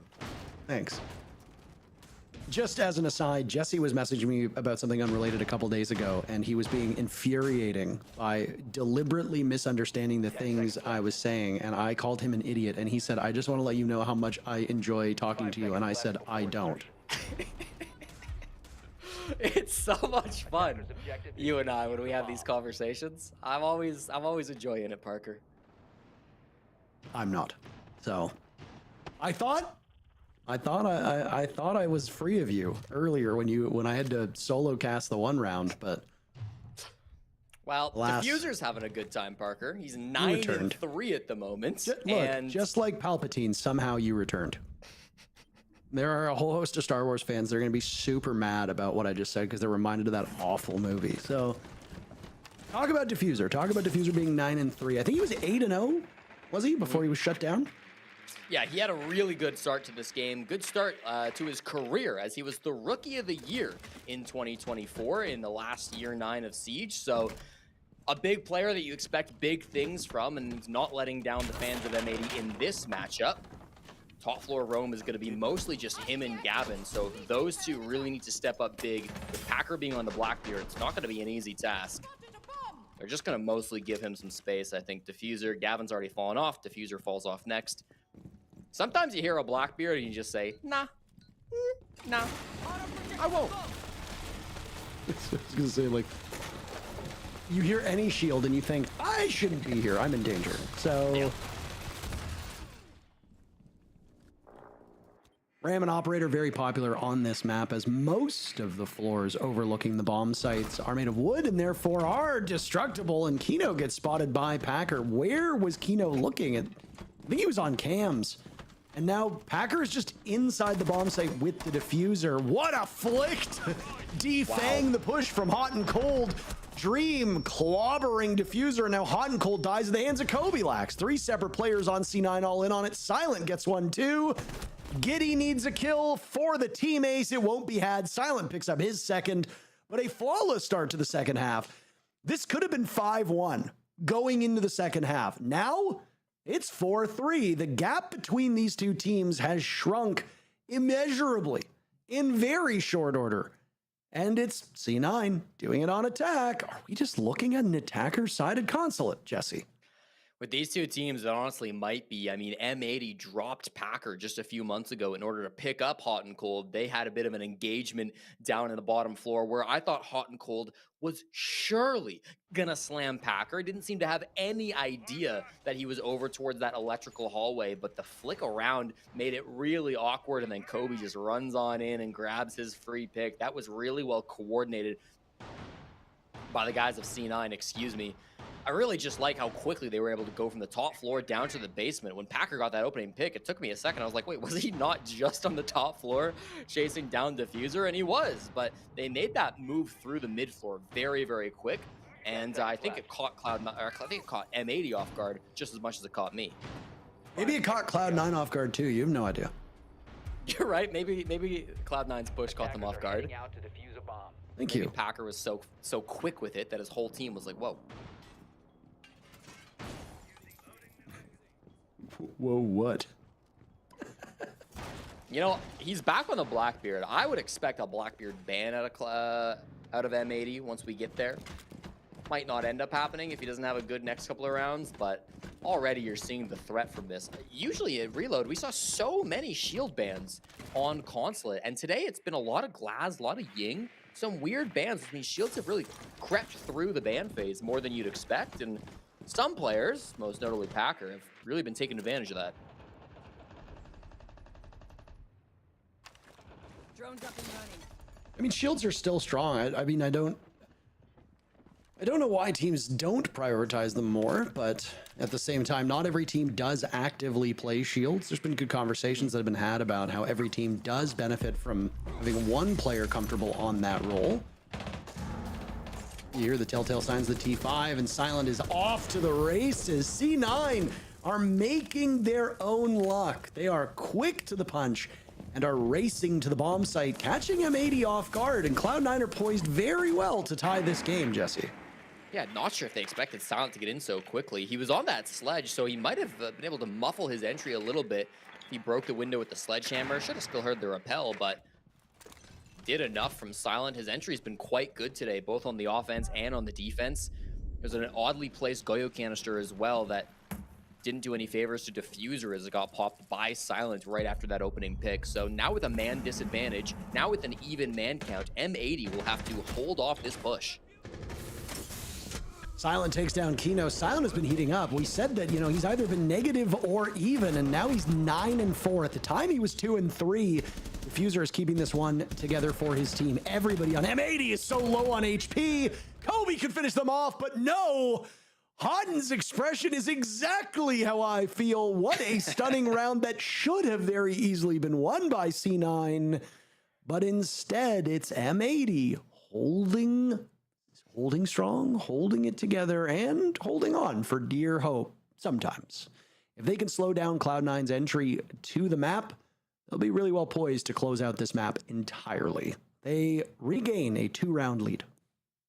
Thanks. Just as an aside, Jesse was messaging me about something unrelated a couple days ago, and he was being infuriating by deliberately misunderstanding the things I was saying, and I called him an idiot, and he said, I just want to let you know how much I enjoy talking to you, and I said, I don't. It's so much fun, you and I, when we have these conversations. I'm always enjoying it, Parker. I'm not. So, I thought I was free of you earlier when I had to solo cast the one round, but well, alas, Diffuser's having a good time, Parker. He's 9-3 at the moment. Just like Palpatine, somehow you returned. There are a whole host of Star Wars fans that are going to be super mad about what I just said because they're reminded of that awful movie. So, talk about Diffuser. Talk about Diffuser being 9-3. I think he was 8-0, was he, before he was shut down? Yeah, he had a really good start to this game. Good start to his career, as he was the Rookie of the Year in 2024 in the last year 9 of Siege. So a big player that you expect big things from, and he's not letting down the fans of M80 in this matchup. Top floor roam is going to be mostly just him and Gavin. So those two really need to step up big. With Packer being on the Blackbeard, it's not going to be an easy task. They're just going to mostly give him some space. I think Diffuser, Gavin's already fallen off. Diffuser falls off next. Sometimes you hear a Blackbeard and you just say, nah, nah, I won't. I was gonna say, like, you hear any shield and you think, I shouldn't be here, I'm in danger. So, yeah. Ram and Operator, very popular on this map, as most of the floors overlooking the bomb sites are made of wood and therefore are destructible, and Kino gets spotted by Packer. Where was Kino looking? I think he was on cams. And now Packer is just inside the bomb site with the Diffuser. What a flick to defang the push from Hot and Cold. Dream clobbering Diffuser, and now Hot and Cold dies at the hands of Kobe Lax. 3 separate players on C9 all in on it. Silent gets one too. Giddy needs a kill for the team ace. It won't be had. Silent picks up his second, but a flawless start to the second half. This could have been 5-1 going into the second half. Now, it's 4-3. The gap between these two teams has shrunk immeasurably in very short order. And it's C9 doing it on attack. Are we just looking at an attacker-sided Consulate, Jesse? With these two teams, it honestly might be. I mean, M80 dropped Packer just a few months ago in order to pick up Hot and Cold. They had a bit of an engagement down in the bottom floor where I thought Hot and Cold was surely gonna slam Packer. Didn't seem to have any idea that he was over towards that electrical hallway, but the flick around made it really awkward, and then Kobe just runs on in and grabs his free pick. That was really well coordinated by the guys of C9, excuse me. I really just like how quickly they were able to go from the top floor down to the basement. When Packer got that opening pick, it took me a second. I was like, wait, was he not just on the top floor chasing down Diffuser? And he was, but they made that move through the mid floor very, very quick. And I think it caught it caught M80 off guard just as much as it caught me. Maybe it caught Cloud9 off guard too. You have no idea. You're right. Maybe Cloud9's push caught them off guard. Thank Maybe you. Packer was so quick with it that his whole team was like, whoa. Whoa, what? You know, he's back on the Blackbeard. I would expect a Blackbeard ban out of M80 once we get there. Might not end up happening if he doesn't have a good next couple of rounds, but already you're seeing the threat from this. Usually at Reload, we saw so many shield bans on Consulate, and today it's been a lot of Glaz, a lot of Ying, some weird bans. I mean, shields have really crept through the ban phase more than you'd expect, and some players, most notably Packer, have really been taking advantage of that. Drones up and running. I mean, shields are still strong. I mean, I don't know why teams don't prioritize them more, but at the same time, not every team does actively play shields. There's been good conversations that have been had about how every team does benefit from having one player comfortable on that role. You hear the telltale signs of the T5, and Silent is off to the races. C9 are making their own luck. They are quick to the punch, and are racing to the bomb site, catching M80 off guard, and Cloud9 are poised very well to tie this game, Jesse. Yeah, not sure if they expected Silent to get in so quickly. He was on that sledge, so he might have been able to muffle his entry a little bit. He broke the window with the sledgehammer. Should have still heard the rappel, but did enough from Silent. His entry's been quite good today, both on the offense and on the defense. There's an oddly placed Goyo canister as well that didn't do any favors to Diffuser as it got popped by Silent right after that opening pick. So now with a man disadvantage, now with an even man count, M80 will have to hold off this push. Silent takes down Kino. Silent has been heating up. We said that, he's either been negative or even, and now he's 9-4. At the time, he was 2-3. Diffuser is keeping this one together for his team. Everybody on M80 is so low on HP. Kobe can finish them off, but no. Hodden's expression is exactly how I feel. What a stunning round that should have very easily been won by C9. But instead, it's M80 holding strong, holding it together, and holding on for dear hope sometimes. If they can slow down Cloud9's entry to the map, they'll be really well poised to close out this map entirely. They regain a 2-round lead.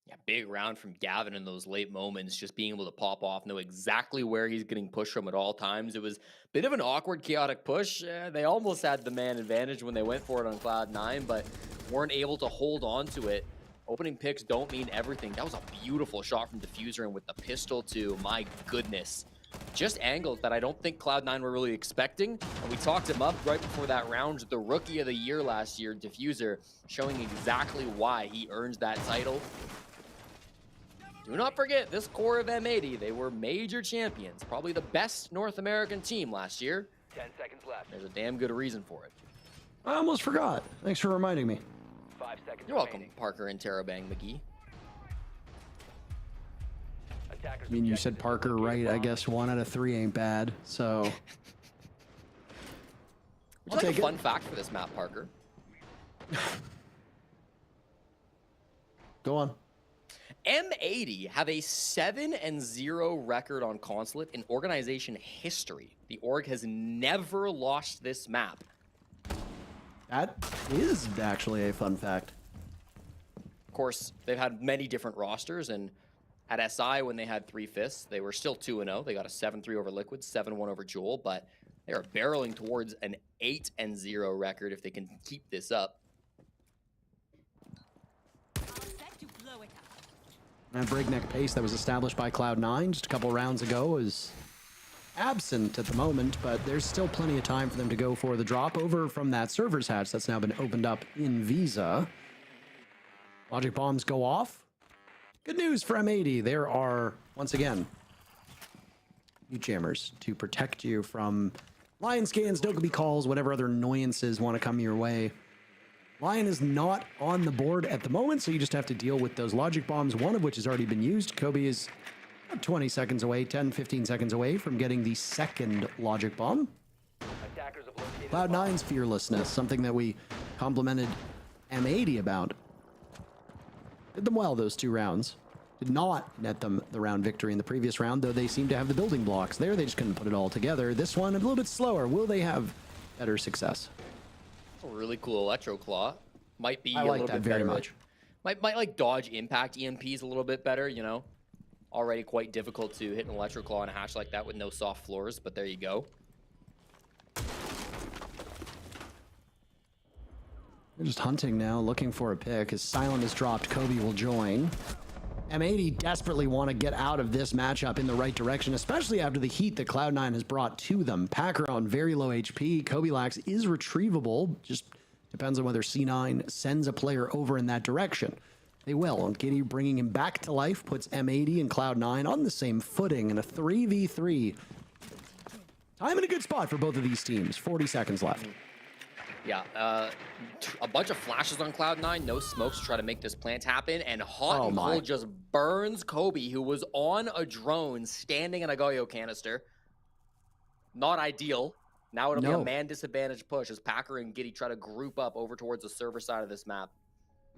Yeah, big round from Gavin in those late moments, just being able to pop off, know exactly where he's getting pushed from at all times. It was a bit of an awkward, chaotic push. They almost had the man advantage when they went for it on Cloud9, but weren't able to hold on to it. Opening picks don't mean everything. That was a beautiful shot from Diffuser, and with the pistol too, my goodness. Just angles that I don't think Cloud9 were really expecting. And we talked him up right before that round. The Rookie of the Year last year, Diffuser, showing exactly why he earns that title. Do not forget, this core of M80, they were major champions. Probably the best North American team last year. 10 seconds left. There's a damn good reason for it. I almost forgot. Thanks for reminding me. 5 seconds You're welcome, remaining. Parker and Terabang McGee. Attackers I mean, you objective said Parker is right. I bomb. guess 1 out of 3 ain't bad. So Would you like a fun fact for this map, Parker? Go on. M80 have a 7-0 record on Consulate in organization history. The org has never lost this map. That is actually a fun fact. Of course, they've had many different rosters, and at SI, when they had 3 fists, they were still 2-0. They got a 7-3 over Liquid, 7-1 over Jewel, but they are barreling towards an 8-0 record if they can keep this up. That breakneck pace that was established by Cloud9 just a couple rounds ago is absent at the moment, but there's still plenty of time for them to go for the drop over from that server's hatch that's now been opened up in Visa. Logic bombs go off. Good news for M80. There are, once again, new jammers to protect you from Lion scans, Dokkaebi calls, whatever other annoyances want to come your way. Lion is not on the board at the moment, so you just have to deal with those logic bombs, one of which has already been used. Kobe is about 20 seconds away, 10, 15 seconds away from getting the second logic bomb. Attackers have located Cloud9's fearlessness, something that we complimented M80 about. Did them well those 2 rounds. Did not net them the round victory in the previous round, though they seem to have the building blocks there. They just couldn't put it all together. This one, a little bit slower. Will they have better success? A really cool Electro Claw. Might be I a like little that bit very better. much. Might like dodge impact EMPs a little bit better, you know. Already quite difficult to hit an Electro Claw on a hatch like that with no soft floors, but there you go. They're just hunting now, looking for a pick. As Silent is dropped, Kobe will join. M80 desperately want to get out of this matchup in the right direction, especially after the heat that Cloud9 has brought to them. Packer on very low HP. Kobe Lax is retrievable. Just depends on whether C9 sends a player over in that direction. They will. And Giddy bringing him back to life puts M80 and Cloud9 on the same footing in a 3v3. Time in a good spot for both of these teams. 40 seconds left. Yeah, a bunch of flashes on Cloud9, no smokes to try to make this plant happen, and Hot and Cold just burns Kobe, who was on a drone standing in a Goyo canister. Not ideal. Now it'll be a man disadvantage push as Packer and Giddy try to group up over towards the server side of this map.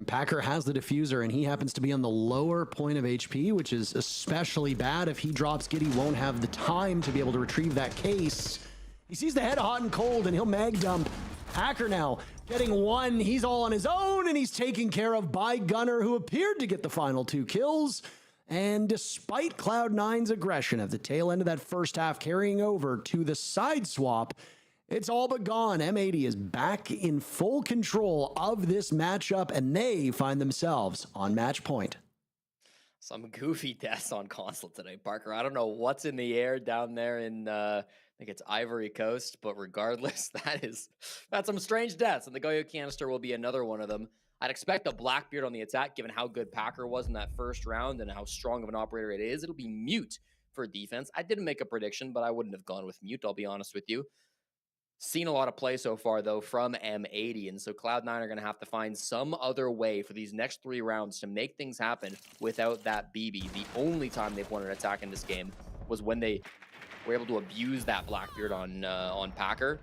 Packer has the diffuser, and he happens to be on the lower point of HP, which is especially bad. If he drops, Giddy won't have the time to be able to retrieve that case. He sees the head of Hot and Cold, and he'll mag dump Packer now getting one. He's all on his own, and he's taken care of by Gunner, who appeared to get the final 2 kills. And despite Cloud9's aggression at the tail end of that first half carrying over to the side swap, it's all but gone. M80 is back in full control of this matchup, and they find themselves on match point. Some goofy deaths on Consulate today, Parker. I don't know what's in the air down there in, I think it's Ivory Coast, but regardless, that's some strange deaths, and the Goyo canister will be another one of them. I'd expect a Blackbeard on the attack, given how good Packer was in that first round and how strong of an operator it is. It'll be Mute for defense. I didn't make a prediction, but I wouldn't have gone with Mute, I'll be honest with you. Seen a lot of play so far, though, from M80, and so Cloud9 are going to have to find some other way for these next 3 rounds to make things happen without that BB. The only time they've won an attack in this game was when they were able to abuse that Blackbeard on Packer.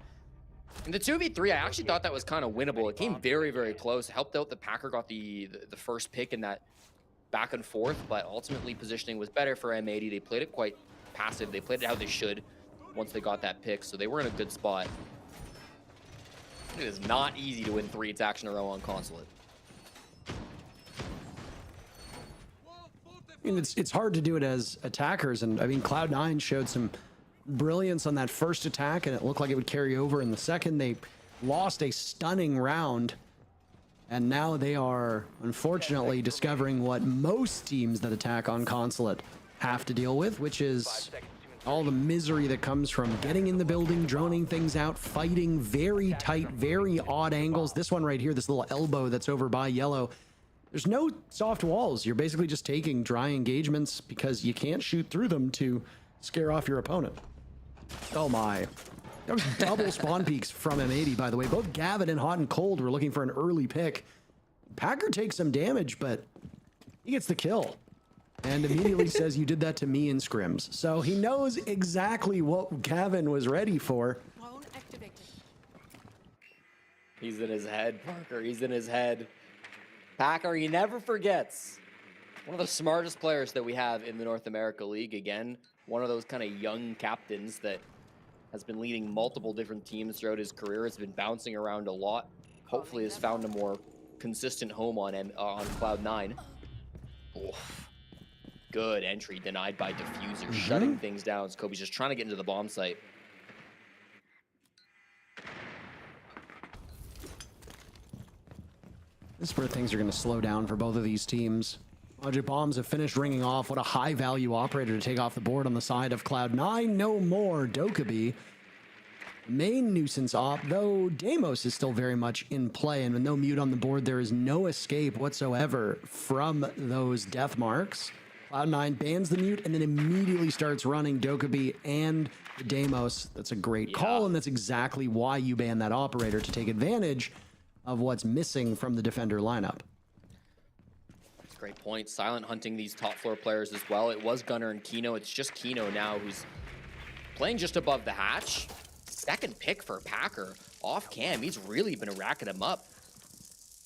In the 2v3, I actually thought that was kind of winnable. It came very, very close. It helped out that Packer got the first pick in that back and forth, but ultimately positioning was better for M80. They played it quite passive. They played it how they should once they got that pick, so they were in a good spot. It is not easy to win 3 attacks in a row on Consulate. I mean, it's hard to do it as attackers, and I mean, Cloud9 showed some brilliance on that first attack, and it looked like it would carry over in the second. They lost a stunning round, and now they are unfortunately discovering what most teams that attack on Consulate have to deal with, which is all the misery that comes from getting in the building, droning things out, fighting very tight, very odd angles. This one right here, this little elbow that's over by yellow, there's no soft walls. You're basically just taking dry engagements because you can't shoot through them to scare off your opponent. Oh my. That was double spawn peaks from M80, by the way. Both Gavin and Hot and Cold were looking for an early pick. Packer takes some damage, but he gets the kill. And immediately says, you did that to me in scrims. So he knows exactly what Gavin was ready for. He's in his head, Parker. He's in his head. Packer, he never forgets. One of the smartest players that we have in the North America League. Again, one of those kind of young captains that has been leading multiple different teams throughout his career. Has been bouncing around a lot. Hopefully has found a more consistent home on Cloud9. Oof. Good entry denied by Diffuser, shutting things down. Kobe's just trying to get into the bomb site. This is where things are going to slow down for both of these teams. Logic bombs have finished ringing off. What a high value operator to take off the board on the side of Cloud9. No more Dokkaebi. Main nuisance op, though Deimos is still very much in play, and with no Mute on the board, there is no escape whatsoever from those death marks. Cloud9 bans the Mute and then immediately starts running Dokkaebi and the Deimos. That's a great call, and that's exactly why you ban that operator, to take advantage of what's missing from the defender lineup. That's a great point. Silent hunting these top floor players as well. It was Gunner and Kino. It's just Kino now who's playing just above the hatch. Second pick for Packer. Off cam, he's really been racking him up.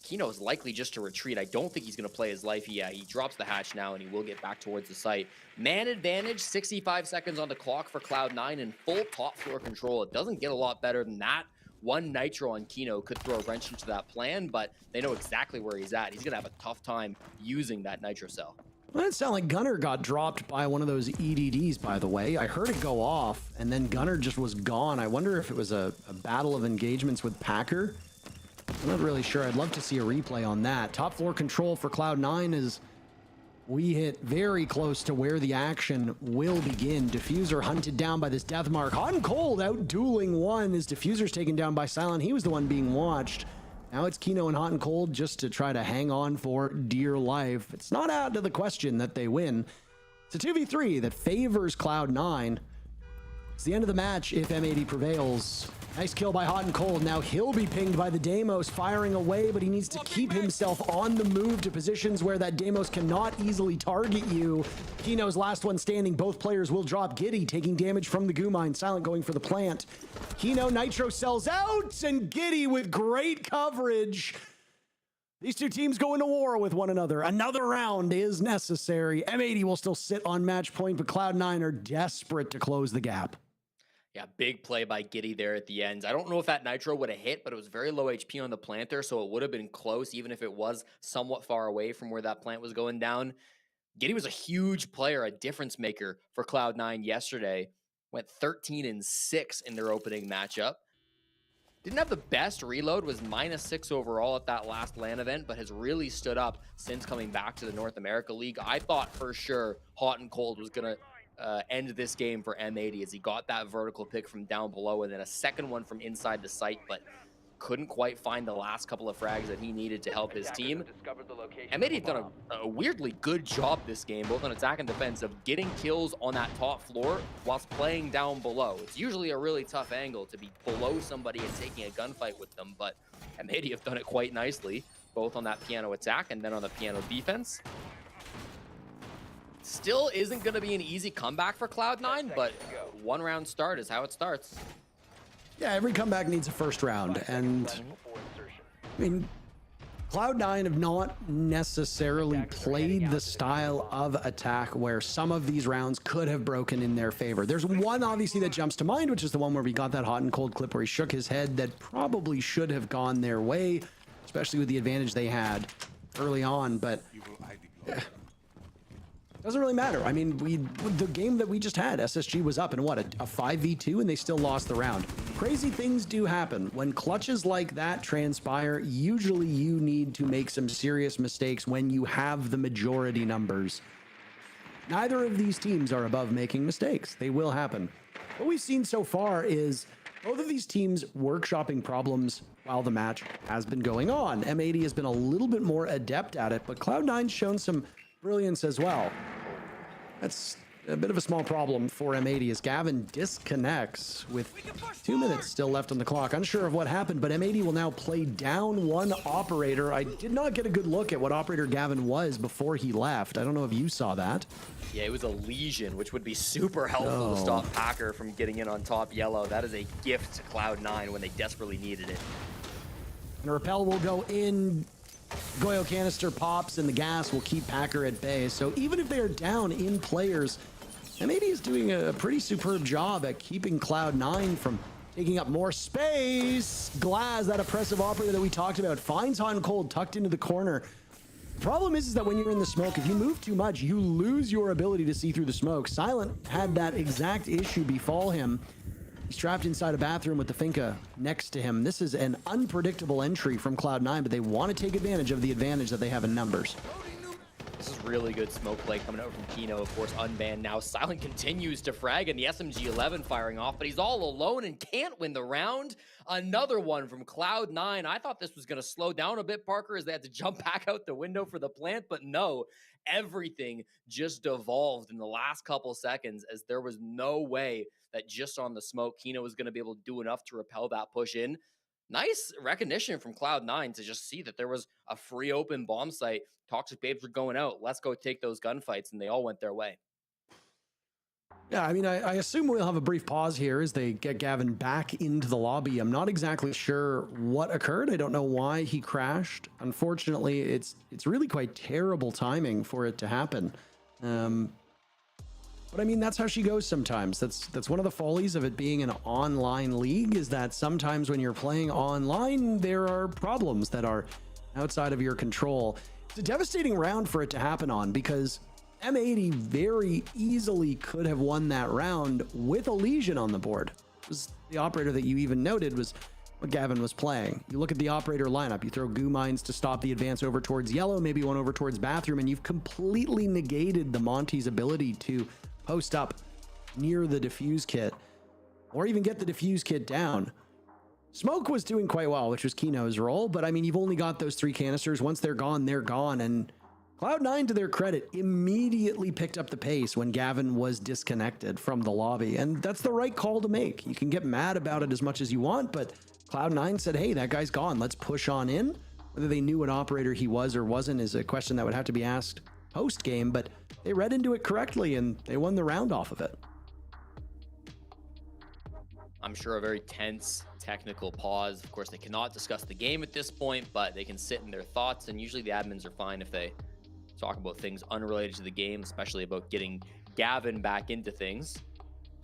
Kino is likely just to retreat. I don't think he's going to play his life. Yeah, he drops the hatch now, and he will get back towards the site. Man advantage, 65 seconds on the clock for Cloud9 and full top floor control. It doesn't get a lot better than that. One Nitro on Kino could throw a wrench into that plan, but they know exactly where he's at. He's going to have a tough time using that Nitro cell. Well, it sounded like Gunner got dropped by one of those EDDs, by the way. I heard it go off, and then Gunner just was gone. I wonder if it was a battle of engagements with Packer. I'm not really sure. I'd love to see a replay on that. Top floor control for Cloud9 is we hit very close to where the action will begin. Diffuser hunted down by this death mark. Hot and Cold out dueling one as Diffuser's taken down by Silent. He was the one being watched. Now it's Kino and Hot and Cold just to try to hang on for dear life. It's not out of the question that they win. It's a 2v3 that favors Cloud9. It's the end of the match if M80 prevails. Nice kill by Hot and Cold. Now he'll be pinged by the Deimos, firing away, but he needs to keep himself on the move to positions where that Deimos cannot easily target you. Kino's last one standing. Both players will drop. Giddy taking damage from the goo mine. Silent going for the plant. Kino Nitro sells out, and Giddy with great coverage. These two teams go into war with one another. Another round is necessary. M80 will still sit on match point, but Cloud9 are desperate to close the gap. Yeah, big play by Giddy there at the end. I don't know if that Nitro would have hit, but it was very low HP on the planter, so it would have been close, even if it was somewhat far away from where that plant was going down. Giddy was a huge player, a difference maker for Cloud9 yesterday. Went 13-6 in their opening matchup. Didn't have the best reload, was -6 overall at that last LAN event, but has really stood up since coming back to the North America League. I thought for sure Hot and Cold was going to end this game for M80 as he got that vertical pick from down below and then a second one from inside the site, but couldn't quite find the last couple of frags that he needed to help his team. M80 have done a weirdly good job this game, both on attack and defense, of getting kills on that top floor whilst playing down below. It's usually a really tough angle to be below somebody and taking a gunfight with them, but M80 have done it quite nicely, both on that piano attack and then on the piano defense. Still isn't going to be an easy comeback for Cloud9, but one round start is how it starts. Yeah, every comeback needs a first round, and I mean, Cloud9 have not necessarily played the style of attack where some of these rounds could have broken in their favor. There's one obviously that jumps to mind, which is the one where we got that hot and cold clip where he shook his head that probably should have gone their way, especially with the advantage they had early on, but doesn't really matter. I mean, the game that we just had, SSG was up in what, a 5v2, and they still lost the round. Crazy things do happen. When clutches like that transpire, usually you need to make some serious mistakes when you have the majority numbers. Neither of these teams are above making mistakes. They will happen. What we've seen so far is both of these teams workshopping problems while the match has been going on. M80 has been a little bit more adept at it, but Cloud9's shown some brilliance as well. That's a bit of a small problem for M80 as Gavin disconnects with 2 minutes still left on the clock. Unsure of what happened, but M80 will now play down one operator. I did not get a good look at what operator Gavin was before he left. I don't know if you saw that. Yeah, it was a Legion, which would be super helpful to stop Packer from getting in on top yellow. That is a gift to Cloud9 when they desperately needed it. And a repel will go in. Goyo canister pops and the gas will keep Packer at bay. So even if they are down in players, M80 is doing a pretty superb job at keeping Cloud9 from taking up more space. Glaz, that oppressive operator that we talked about, finds Hot and Cold tucked into the corner. The problem is that when you're in the smoke, if you move too much, you lose your ability to see through the smoke. Silent had that exact issue befall him. He's trapped inside a bathroom with the Finka next to him. This is an unpredictable entry from Cloud9, but they want to take advantage of the advantage that they have in numbers. This is really good smoke play coming out from Kino, of course, unbanned now. Silent continues to frag, and the SMG-11 firing off, but he's all alone and can't win the round. Another one from Cloud9. I thought this was going to slow down a bit, Parker, as they had to jump back out the window for the plant, but no. Everything just devolved in the last couple seconds as there was no way that just on the smoke, Kino was going to be able to do enough to repel that push in. Nice recognition from Cloud9 to just see that there was a free open bomb site. Toxic Babes were going out. Let's go take those gunfights, and they all went their way. Yeah, I mean, I assume we'll have a brief pause here as they get Gavin back into the lobby. I'm not exactly sure what occurred. I don't know why he crashed. Unfortunately, it's really quite terrible timing for it to happen. But I mean, that's how she goes sometimes. That's one of the follies of it being an online league, is that sometimes when you're playing online, there are problems that are outside of your control. It's a devastating round for it to happen on, because M80 very easily could have won that round with a Legion on the board. It was the operator that you even noted was what Gavin was playing. You look at the operator lineup, you throw goo mines to stop the advance over towards yellow, maybe one over towards bathroom, and you've completely negated the Monty's ability to post up near the defuse kit or even get the defuse kit down. Smoke was doing quite well, which was Kino's role, but I mean, you've only got those 3 canisters. Once they're gone, and Cloud9, to their credit, immediately picked up the pace when Gavin was disconnected from the lobby, and that's the right call to make. You can get mad about it as much as you want, but Cloud9 said, hey, that guy's gone, let's push on in. Whether they knew what operator he was or wasn't is a question that would have to be asked post-game, but they read into it correctly and they won the round off of it. I'm sure a very tense technical pause. Of course, they cannot discuss the game at this point, but they can sit in their thoughts, and usually the admins are fine if they talk about things unrelated to the game, especially about getting Gavin back into things.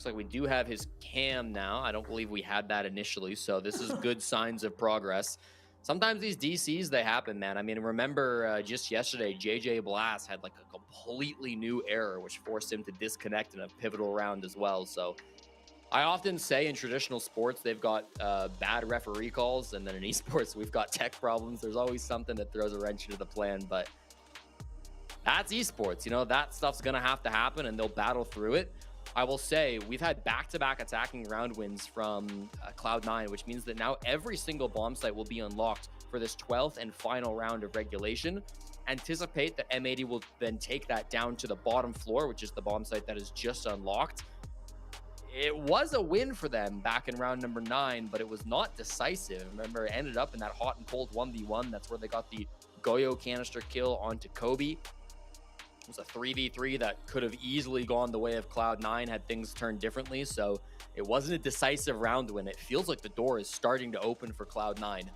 Looks like we do have his cam now. I don't believe we had that initially, so this is good signs of progress. Sometimes these DCs, they happen, man. I mean, remember just yesterday, JJ Blast had like a completely new error, which forced him to disconnect in a pivotal round as well. So I often say in traditional sports, they've got bad referee calls, and then in esports, we've got tech problems. There's always something that throws a wrench into the plan, but that's esports. You know, that stuff's going to happen, and they'll battle through it. I will say we've had back-to-back attacking round wins from Cloud9, which means that now every single bomb site will be unlocked for this 12th and final round of regulation. Anticipate that M80 will then take that down to the bottom floor, which is the bomb site that is just unlocked. It was a win for them back in round number 9, but it was not decisive. Remember, it ended up in that hot and cold 1v1. That's where they got the Goyo canister kill onto Kobe. It was a 3v3 that could have easily gone the way of Cloud9 had things turned differently. So it wasn't a decisive round win. It feels like the door is starting to open for Cloud9.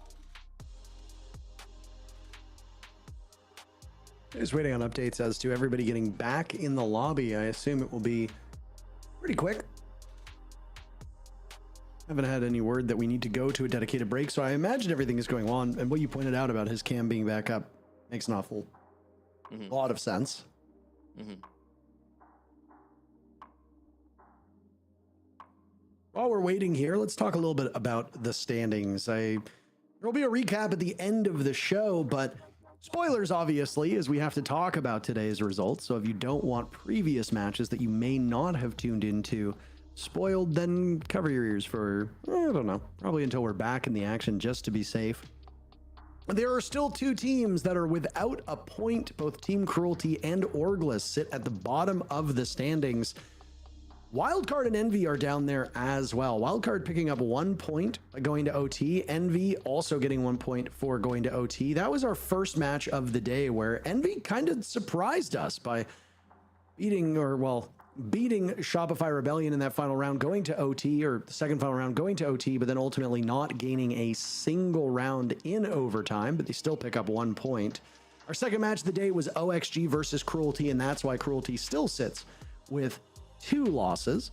Just waiting on updates as to everybody getting back in the lobby. I assume it will be pretty quick. Haven't had any word that we need to go to a dedicated break, so I imagine everything is going on. And what you pointed out about his cam being back up makes an awful lot of sense. While we're waiting here, let's talk a little bit about the standings. There will be a recap at the end of the show, but spoilers, obviously, as we have to talk about today's results. So if you don't want previous matches that you may not have tuned into spoiled, then cover your ears for, I don't know, probably until we're back in the action, just to be safe. There are still two teams that are without a point. Both Team Cruelty and Orgless sit at the bottom of the standings. Wildcard and Envy are down there as well. Wildcard picking up 1 point by going to OT. Envy also getting 1 point for going to OT. That was our first match of the day, where Envy kind of surprised us by beating Shopify Rebellion in that final round, going to OT, or the second final round going to OT, but then ultimately not gaining a single round in overtime, but they still pick up 1 point. Our second match of the day was OXG versus Cruelty, and that's why Cruelty still sits with 2 losses.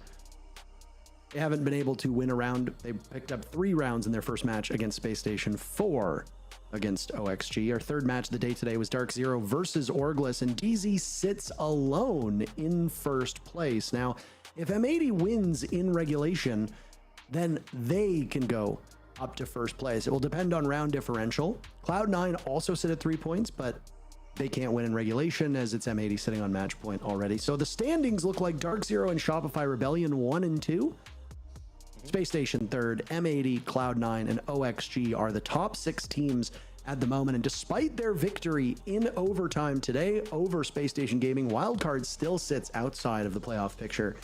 They haven't been able to win a round. They picked up 3 rounds in their first match against Space Station 4 against OXG. Our third match of the day today was Dark Zero versus Orgless, and DZ sits alone in first place. Now, if M80 wins in regulation, then they can go up to first place. It will depend on round differential. Cloud9 also sit at 3 points, but they can't win in regulation as it's M80 sitting on match point already. So the standings look like Dark Zero and Shopify Rebellion 1 and 2. Space Station 3rd, M80, Cloud9, and OXG are the top 6 teams at the moment. And despite their victory in overtime today over Space Station Gaming, Wildcard still sits outside of the playoff picture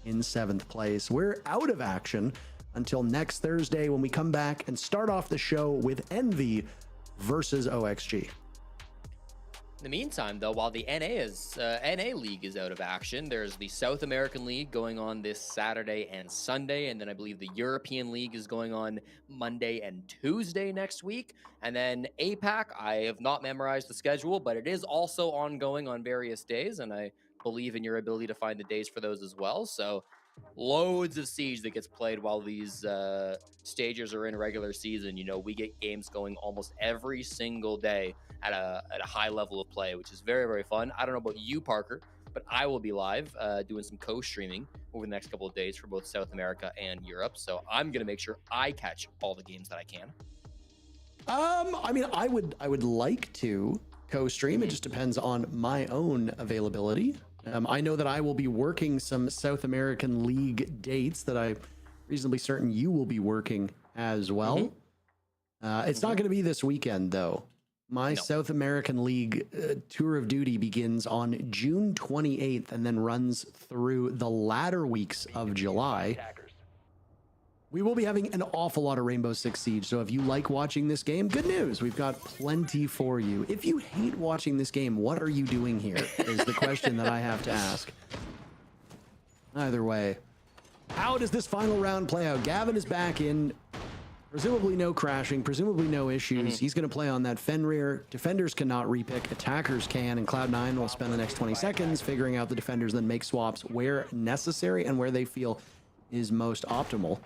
in 7th place. We're out of action until next Thursday, when we come back and start off the show with Envy versus OXG. In the meantime, though, while the NA League is out of action, there's the South American League going on this Saturday and Sunday, and then I believe the European League is going on Monday and Tuesday next week. And then APAC, I have not memorized the schedule, but it is also ongoing on various days, and I believe in your ability to find the days for those as well. So loads of Siege that gets played while these stages are in regular season. You know, we get games going almost every single day at a high level of play, which is very, very fun. I don't know about you, Parker, but I will be live doing some co-streaming over the next couple of days for both South America and Europe. So I'm going to make sure I catch all the games that I can. I mean, I would like to co-stream. It just depends on my own availability. I know that I will be working some South American League dates that I'm reasonably certain you will be working as well. It's not going to be this weekend, though. My South American League tour of duty begins on June 28th and then runs through the latter weeks of July. We will be having an awful lot of Rainbow Six Siege, so if you like watching this game, good news, we've got plenty for you. If you hate watching this game, what are you doing here, is the question that I have to ask. Either way, how does this final round play out? Gavin is back in. Presumably no crashing, presumably no issues. He's going to play on that Fenrir. Defenders cannot repick, attackers can, and Cloud9 will spend the next 20 seconds figuring out the defenders, then make swaps where necessary and where they feel is most optimal.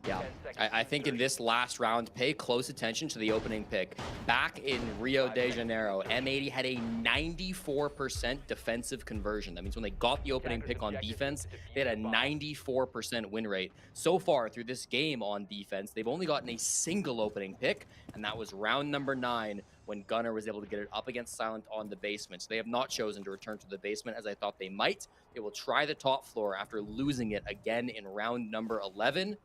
Yeah, I think in this last round, pay close attention to the opening pick. Back in Rio de Janeiro, M80 had a 94% defensive conversion. That means when they got the opening pick on defense, they had a 94% win rate. So far through this game on defense, they've only gotten a single opening pick, and that was round number 9 when Gunnar was able to get it up against Silent on the basement. So they have not chosen to return to the basement as I thought they might. They will try the top floor after losing it again in round number 11.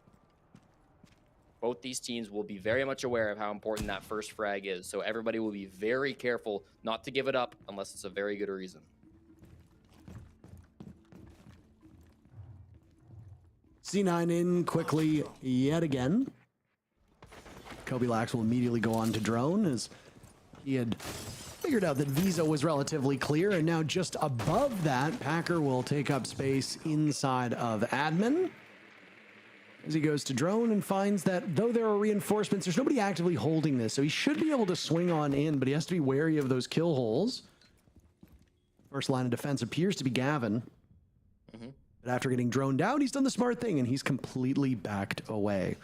Both these teams will be very much aware of how important that first frag is. So everybody will be very careful not to give it up unless it's a very good reason. C9 in quickly yet again. Kobe will immediately go on to drone as he had figured out that Visa was relatively clear, and now just above that, Packer will take up space inside of admin. As he goes to drone and finds that though there are reinforcements, there's nobody actively holding this, so he should be able to swing on in, but he has to be wary of those kill holes. First line of defense appears to be Gavin. But after getting droned out, he's done the smart thing, and he's completely backed away.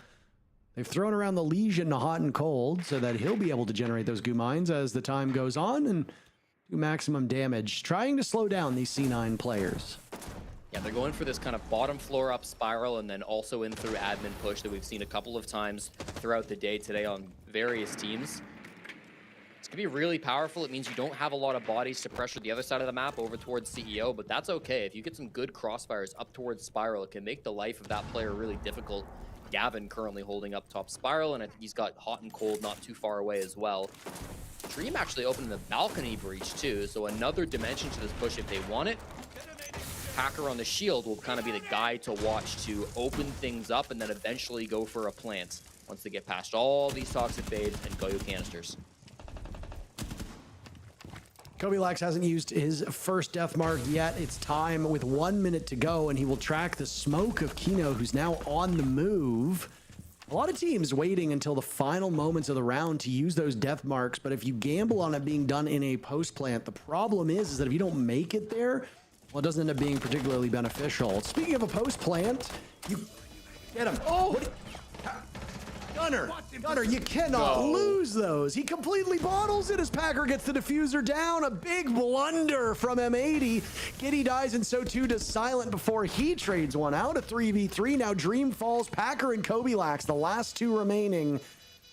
They've thrown around the Legion hot and cold so that he'll be able to generate those goo mines as the time goes on and do maximum damage, trying to slow down these C9 players. Yeah, they're going for this kind of bottom floor up spiral and then also in through admin push that we've seen a couple of times throughout the day today on various teams. It's going to be really powerful. It means you don't have a lot of bodies to pressure the other side of the map over towards CEO, but that's okay. If you get some good crossfires up towards spiral, it can make the life of that player really difficult. Gavin currently holding up top spiral, and I think he's got hot and cold not too far away as well. Dream actually opened the balcony breach too, so another dimension to this push if they want it. Packer on the shield will kind of be the guy to watch to open things up and then eventually go for a plant once they get past all these toxic fades and Goyo canisters. Kobe hasn't used his first death mark yet. It's time with 1 minute to go, and he will track the smoke of Kino, who's now on the move. A lot of teams waiting until the final moments of the round to use those death marks, but if you gamble on it being done in a post plant, the problem is that if you don't make it there, well, it doesn't end up being particularly beneficial. Speaking of a post plant, you get him. Oh! Gunnar, you cannot lose those. He completely bottles it as Packer gets the diffuser down. A big blunder from M80. Giddy dies, and so too does Silent before he trades one out. A 3v3. Now Dream falls. Packer and Kobe the last two remaining.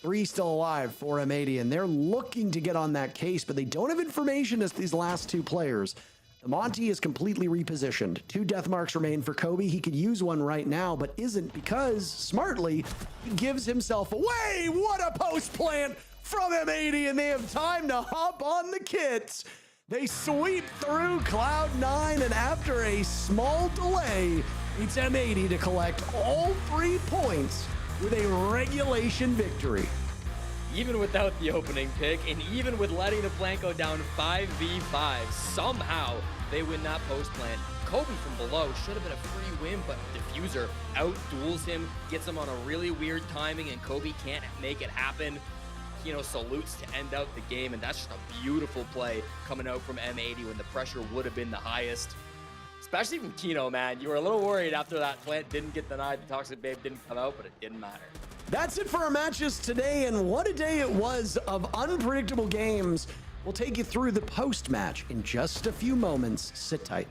3 still alive for M80, and they're looking to get on that case, but they don't have information as these last two players. The Monty is completely repositioned. 2 death marks remain for Kobe. He could use one right now, but isn't because, smartly, he gives himself away. What a post plant from M80, and they have time to hop on the kits. They sweep through Cloud9, and after a small delay, it's M80 to collect all 3 points with a regulation victory. Even without the opening pick, and even with letting the Blanco down 5v5, somehow they win that post plant. Kobe from below should have been a free win, but Diffuser out-duels him, gets him on a really weird timing, and Kobe can't make it happen. Kino salutes to end out the game, and that's just a beautiful play coming out from M80 when the pressure would have been the highest. Especially from Kino, man. You were a little worried after that plant didn't get denied, the Toxic Babe didn't come out, but it didn't matter. That's it for our matches today, and what a day it was of unpredictable games. We'll take you through the post-match in just a few moments. Sit tight.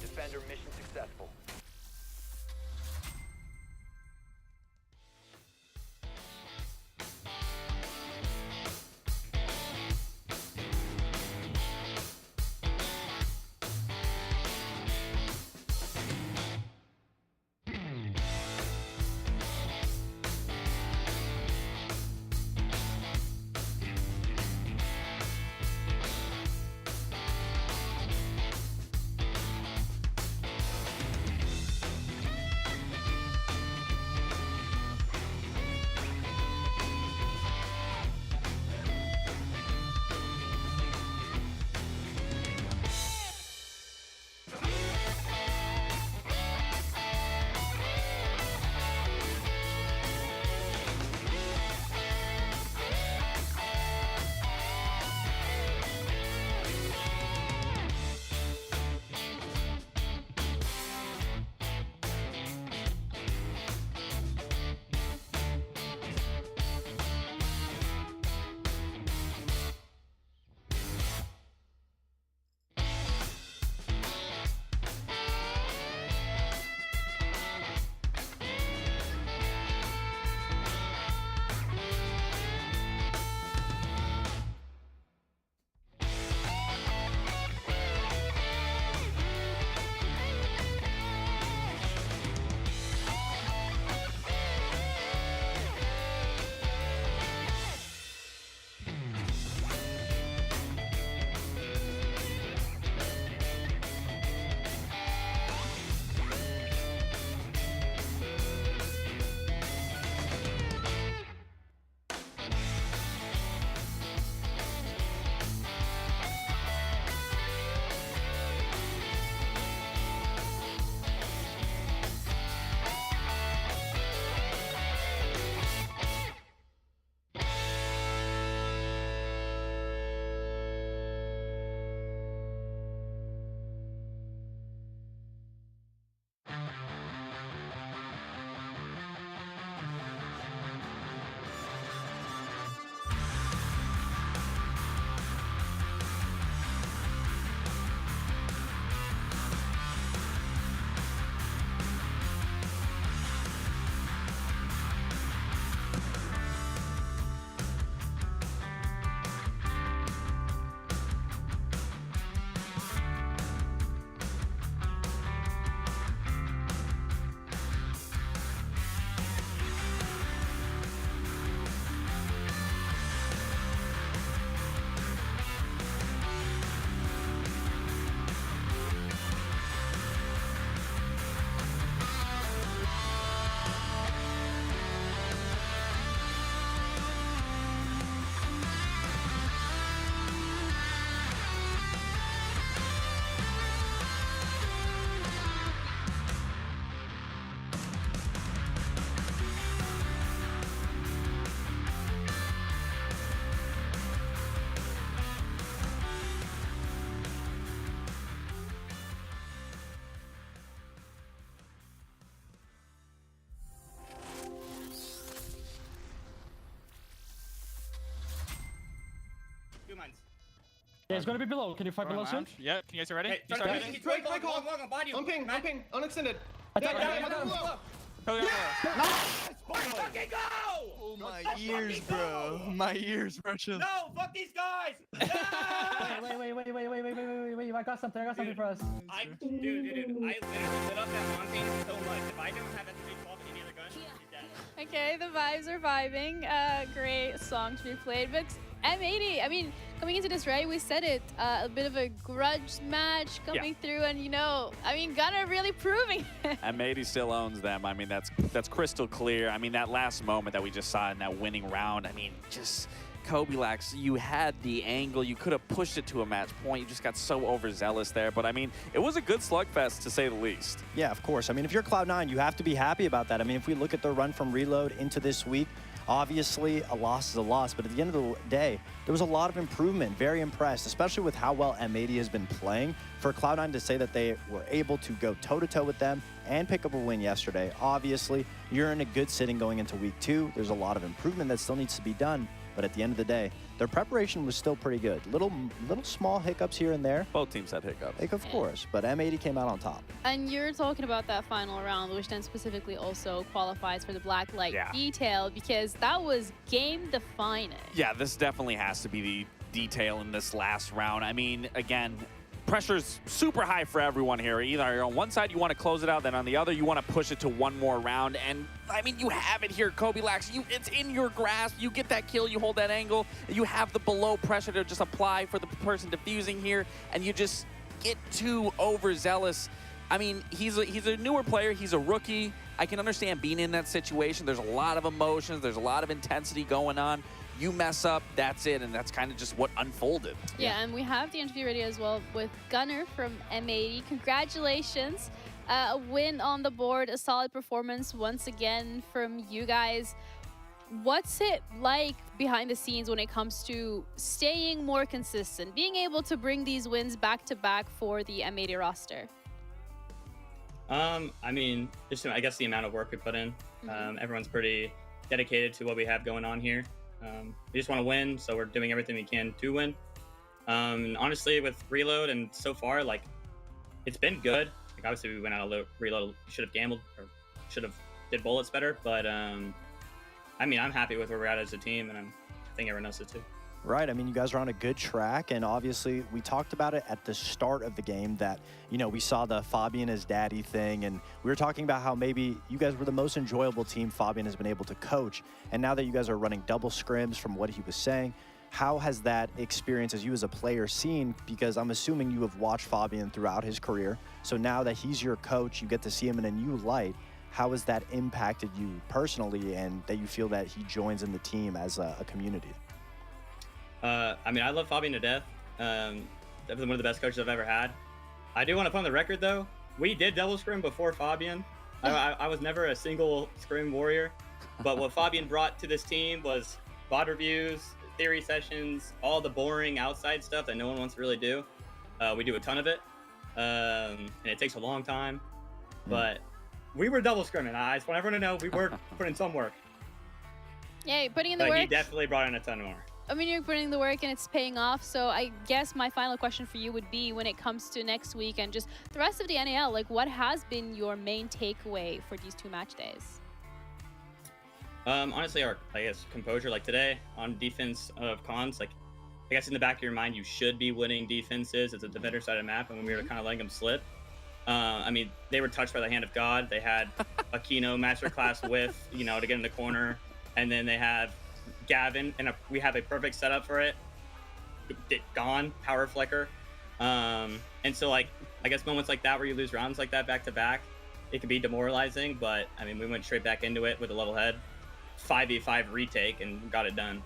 Defender mission successful. Yeah, it's gonna be below. Can you fight below soon? Yeah, can you guys ready? Hey, You start ready? On ping, unextended. I got him. Fucking go! Oh, my ears, bro. My ears, Merchant. No, fuck these guys! Wait. I got something for us. Dude, I literally lit up that on ping so much. If I don't have that 312 in any other gun, he's dead. Okay, the vibes are vibing. Great song to be played. But M80, I mean, coming into this, right, we said it, a bit of a grudge match coming through, and I mean, Gunner really proving it. M80 still owns them. I mean, that's crystal clear. I mean, that last moment that we just saw in that winning round, I mean, just Kobilax, you had the angle. You could have pushed it to a match point. You just got so overzealous there. But, I mean, it was a good slugfest, to say the least. Yeah, of course. I mean, if you're Cloud9, you have to be happy about that. I mean, if we look at the run from Reload into this week, obviously, a loss is a loss, but at the end of the day, there was a lot of improvement. Very impressed, especially with how well M80 has been playing. For Cloud9 to say that they were able to go toe-to-toe with them and pick up a win yesterday, obviously, you're in a good sitting going into week 2. There's a lot of improvement that still needs to be done, but at the end of the day, their preparation was still pretty good. Little small hiccups here and there. Both teams had hiccups. Of course, but M80 came out on top. And you're talking about that final round, which then specifically also qualifies for the black light detail, because that was game defining. Yeah, this definitely has to be the detail in this last round. I mean, again, pressure's super high for everyone here. Either on one side you want to close it out, then on the other you want to push it to one more round. And I mean, you have it here, Kobilax. It's in your grasp. You get that kill, you hold that angle, you have the below pressure to just apply for the person defusing here, and you just get too overzealous. I mean, he's a newer player. He's a rookie. I can understand being in that situation. There's a lot of emotions. There's a lot of intensity going on. You mess up, that's it, and that's kind of just what unfolded. Yeah, and we have the interview ready as well with Gunner from M80. Congratulations. A win on the board, a solid performance once again from you guys. What's it like behind the scenes when it comes to staying more consistent, being able to bring these wins back to back for the M80 roster? I mean, just I guess the amount of work we put in. Everyone's pretty dedicated to what we have going on here. We just want to win, so we're doing everything we can to win. Honestly, with Reload and so far, like, it's been good. Like, obviously, we went out of Reload. Should have gambled or should have did bullets better. But I mean, I'm happy with where we're at as a team, and I think everyone else is too. Right. I mean, you guys are on a good track, and obviously we talked about it at the start of the game that, you know, we saw the Fabian as daddy thing, and we were talking about how maybe you guys were the most enjoyable team Fabian has been able to coach. And now that you guys are running double scrims from what he was saying, how has that experience as you as a player seen? Because I'm assuming you have watched Fabian throughout his career. So now that he's your coach, you get to see him in a new light. How has that impacted you personally, and that you feel that he joins in the team as a community? I mean, I love Fabian to death. Definitely one of the best coaches I've ever had. I do want to put on the record, though. We did double scrim before Fabian. I was never a single scrim warrior. But what Fabian brought to this team was VOD reviews, theory sessions, all the boring outside stuff that no one wants to really do. We do a ton of it. And it takes a long time. But we were double scrimming. I just want everyone to know we were putting some work. Yeah, putting in the but work. He definitely brought in a ton more. I mean, you're putting the work and it's paying off. So I guess my final question for you would be, when it comes to next week and just the rest of the NAL, like, what has been your main takeaway for these 2 match days? Honestly, I guess composure. Like today on defense of cons, like, I guess in the back of your mind, you should be winning defenses. It's a better side of the map, and when we were kind of letting them slip. I mean, they were touched by the hand of God. They had a Kino masterclass with, you know, to get in the corner, and then they have Gavin, and we have a perfect setup for it. Gone, power flicker. And so, like, I guess moments like that where you lose rounds like that back to back, it can be demoralizing. But I mean, we went straight back into it with a level head, 5v5 retake, and got it done.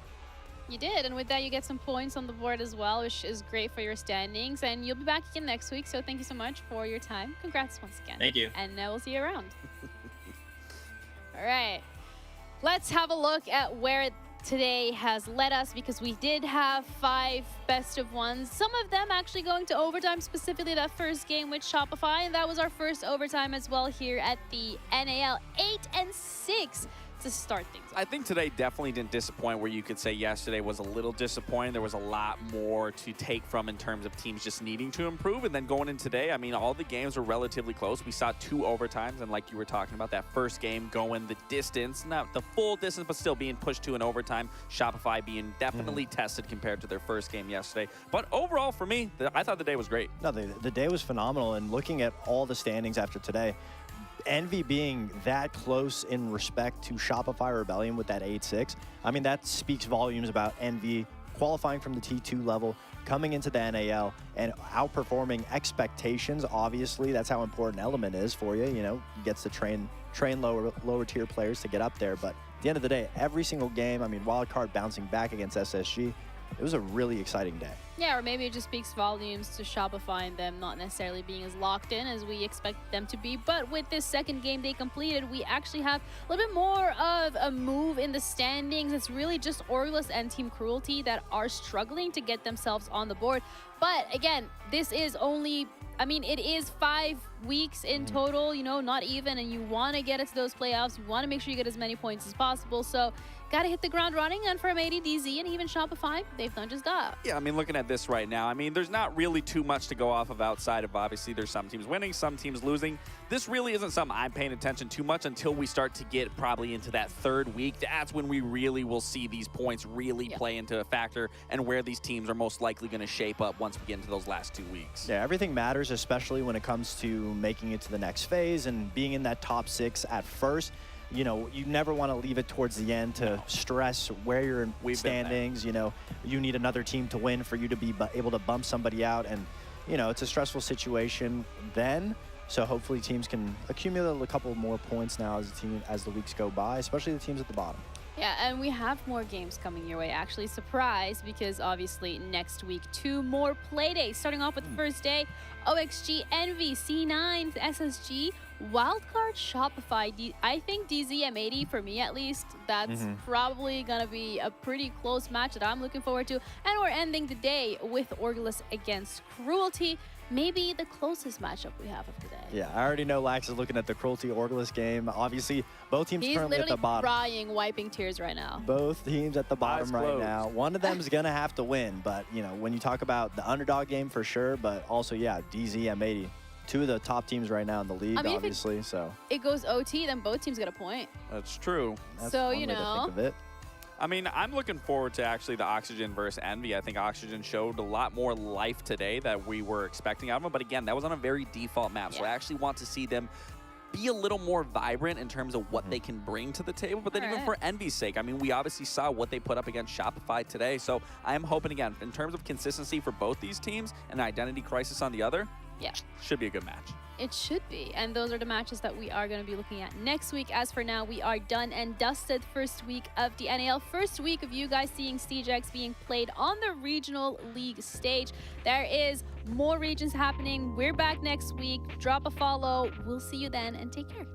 You did, and with that, you get some points on the board as well, which is great for your standings. And you'll be back again next week, so thank you so much for your time. Congrats once again. Thank you. And we'll see you around. All right, let's have a look at where today has led us, because we did have 5 best of ones, some of them actually going to overtime, specifically that first game with Shopify, and that was our first overtime as well here at the NAL. 8-6 to start things off. I think today definitely didn't disappoint, where you could say yesterday was a little disappointing. There was a lot more to take from in terms of teams just needing to improve. And then going in today, I mean, all the games were relatively close. We saw 2 overtimes, and like you were talking about, that first game going the distance, not the full distance, but still being pushed to an overtime. Shopify being definitely tested compared to their first game yesterday. But overall, for me, I thought the day was great. No, the day was phenomenal. And looking at all the standings after today, Envy being that close in respect to Shopify Rebellion with that 8-6, I mean, that speaks volumes about Envy qualifying from the T2 level, coming into the NAL, and outperforming expectations. Obviously, that's how important Element is for you. You know, he gets to train lower tier players to get up there. But at the end of the day, every single game, I mean, Wildcard bouncing back against SSG, it was a really exciting day. Yeah, or maybe it just speaks volumes to Shopify and them not necessarily being as locked in as we expect them to be. But with this second game they completed, we actually have a little bit more of a move in the standings. It's really just Orgless and Team Cruelty that are struggling to get themselves on the board. But again, this is only, I mean, it is 5 weeks in total, you know, not even, and you want to get into those playoffs. You want to make sure you get as many points as possible. So got to hit the ground running, and for 80, DZ, and even Shopify, they've done just that. Yeah, I mean, looking at this right now, I mean, there's not really too much to go off of outside of, obviously, there's some teams winning, some teams losing. This really isn't something I'm paying attention too much until we start to get probably into that 3rd week. That's when we really will see these points really play into a factor and where these teams are most likely going to shape up once we get into those last 2 weeks. Yeah, everything matters, especially when it comes to making it to the next phase and being in that top 6 at first. You know, you never want to leave it towards the end to stress where you're in standings. You know, you need another team to win for you to be able to bump somebody out. And, you know, it's a stressful situation then. So hopefully teams can accumulate a couple more points now as the weeks go by, especially the teams at the bottom. Yeah, and we have more games coming your way, actually. Surprise, because obviously next week, 2 more play days. Starting off with the first day, OXG, Envy, C9, SSG, Wildcard, Shopify. I think DZM80, for me at least, that's probably going to be a pretty close match that I'm looking forward to. And we're ending the day with Orgless against Cruelty. Maybe the closest matchup we have of the day. Yeah, I already know Lax is looking at the Cruelty Orgless game. Obviously, both teams currently at the bottom. He's literally crying, wiping tears right now. Both teams at the bottom right now. One of them is going to have to win. But, you know, when you talk about the underdog game for sure, but also, yeah, DZ, M80. 2 of the top teams right now in the league, obviously. So it goes OT, then both teams get a point. That's true. That's so, one you way to know. think of it. I mean, I'm looking forward to actually the Oxygen versus Envy. I think Oxygen showed a lot more life today that we were expecting out of them. But again, that was on a very default map. So I actually want to see them be a little more vibrant in terms of what they can bring to the table. But then even for Envy's sake, I mean, we obviously saw what they put up against Shopify today. So I am hoping, again, in terms of consistency for both these teams and Identity Crisis on the other, should be a good match. It should be. And those are the matches that we are going to be looking at next week. As for now, we are done and dusted. First week of the NAL. First week of you guys seeing CJX being played on the regional league stage. There is more regions happening. We're back next week. Drop a follow. We'll see you then and take care.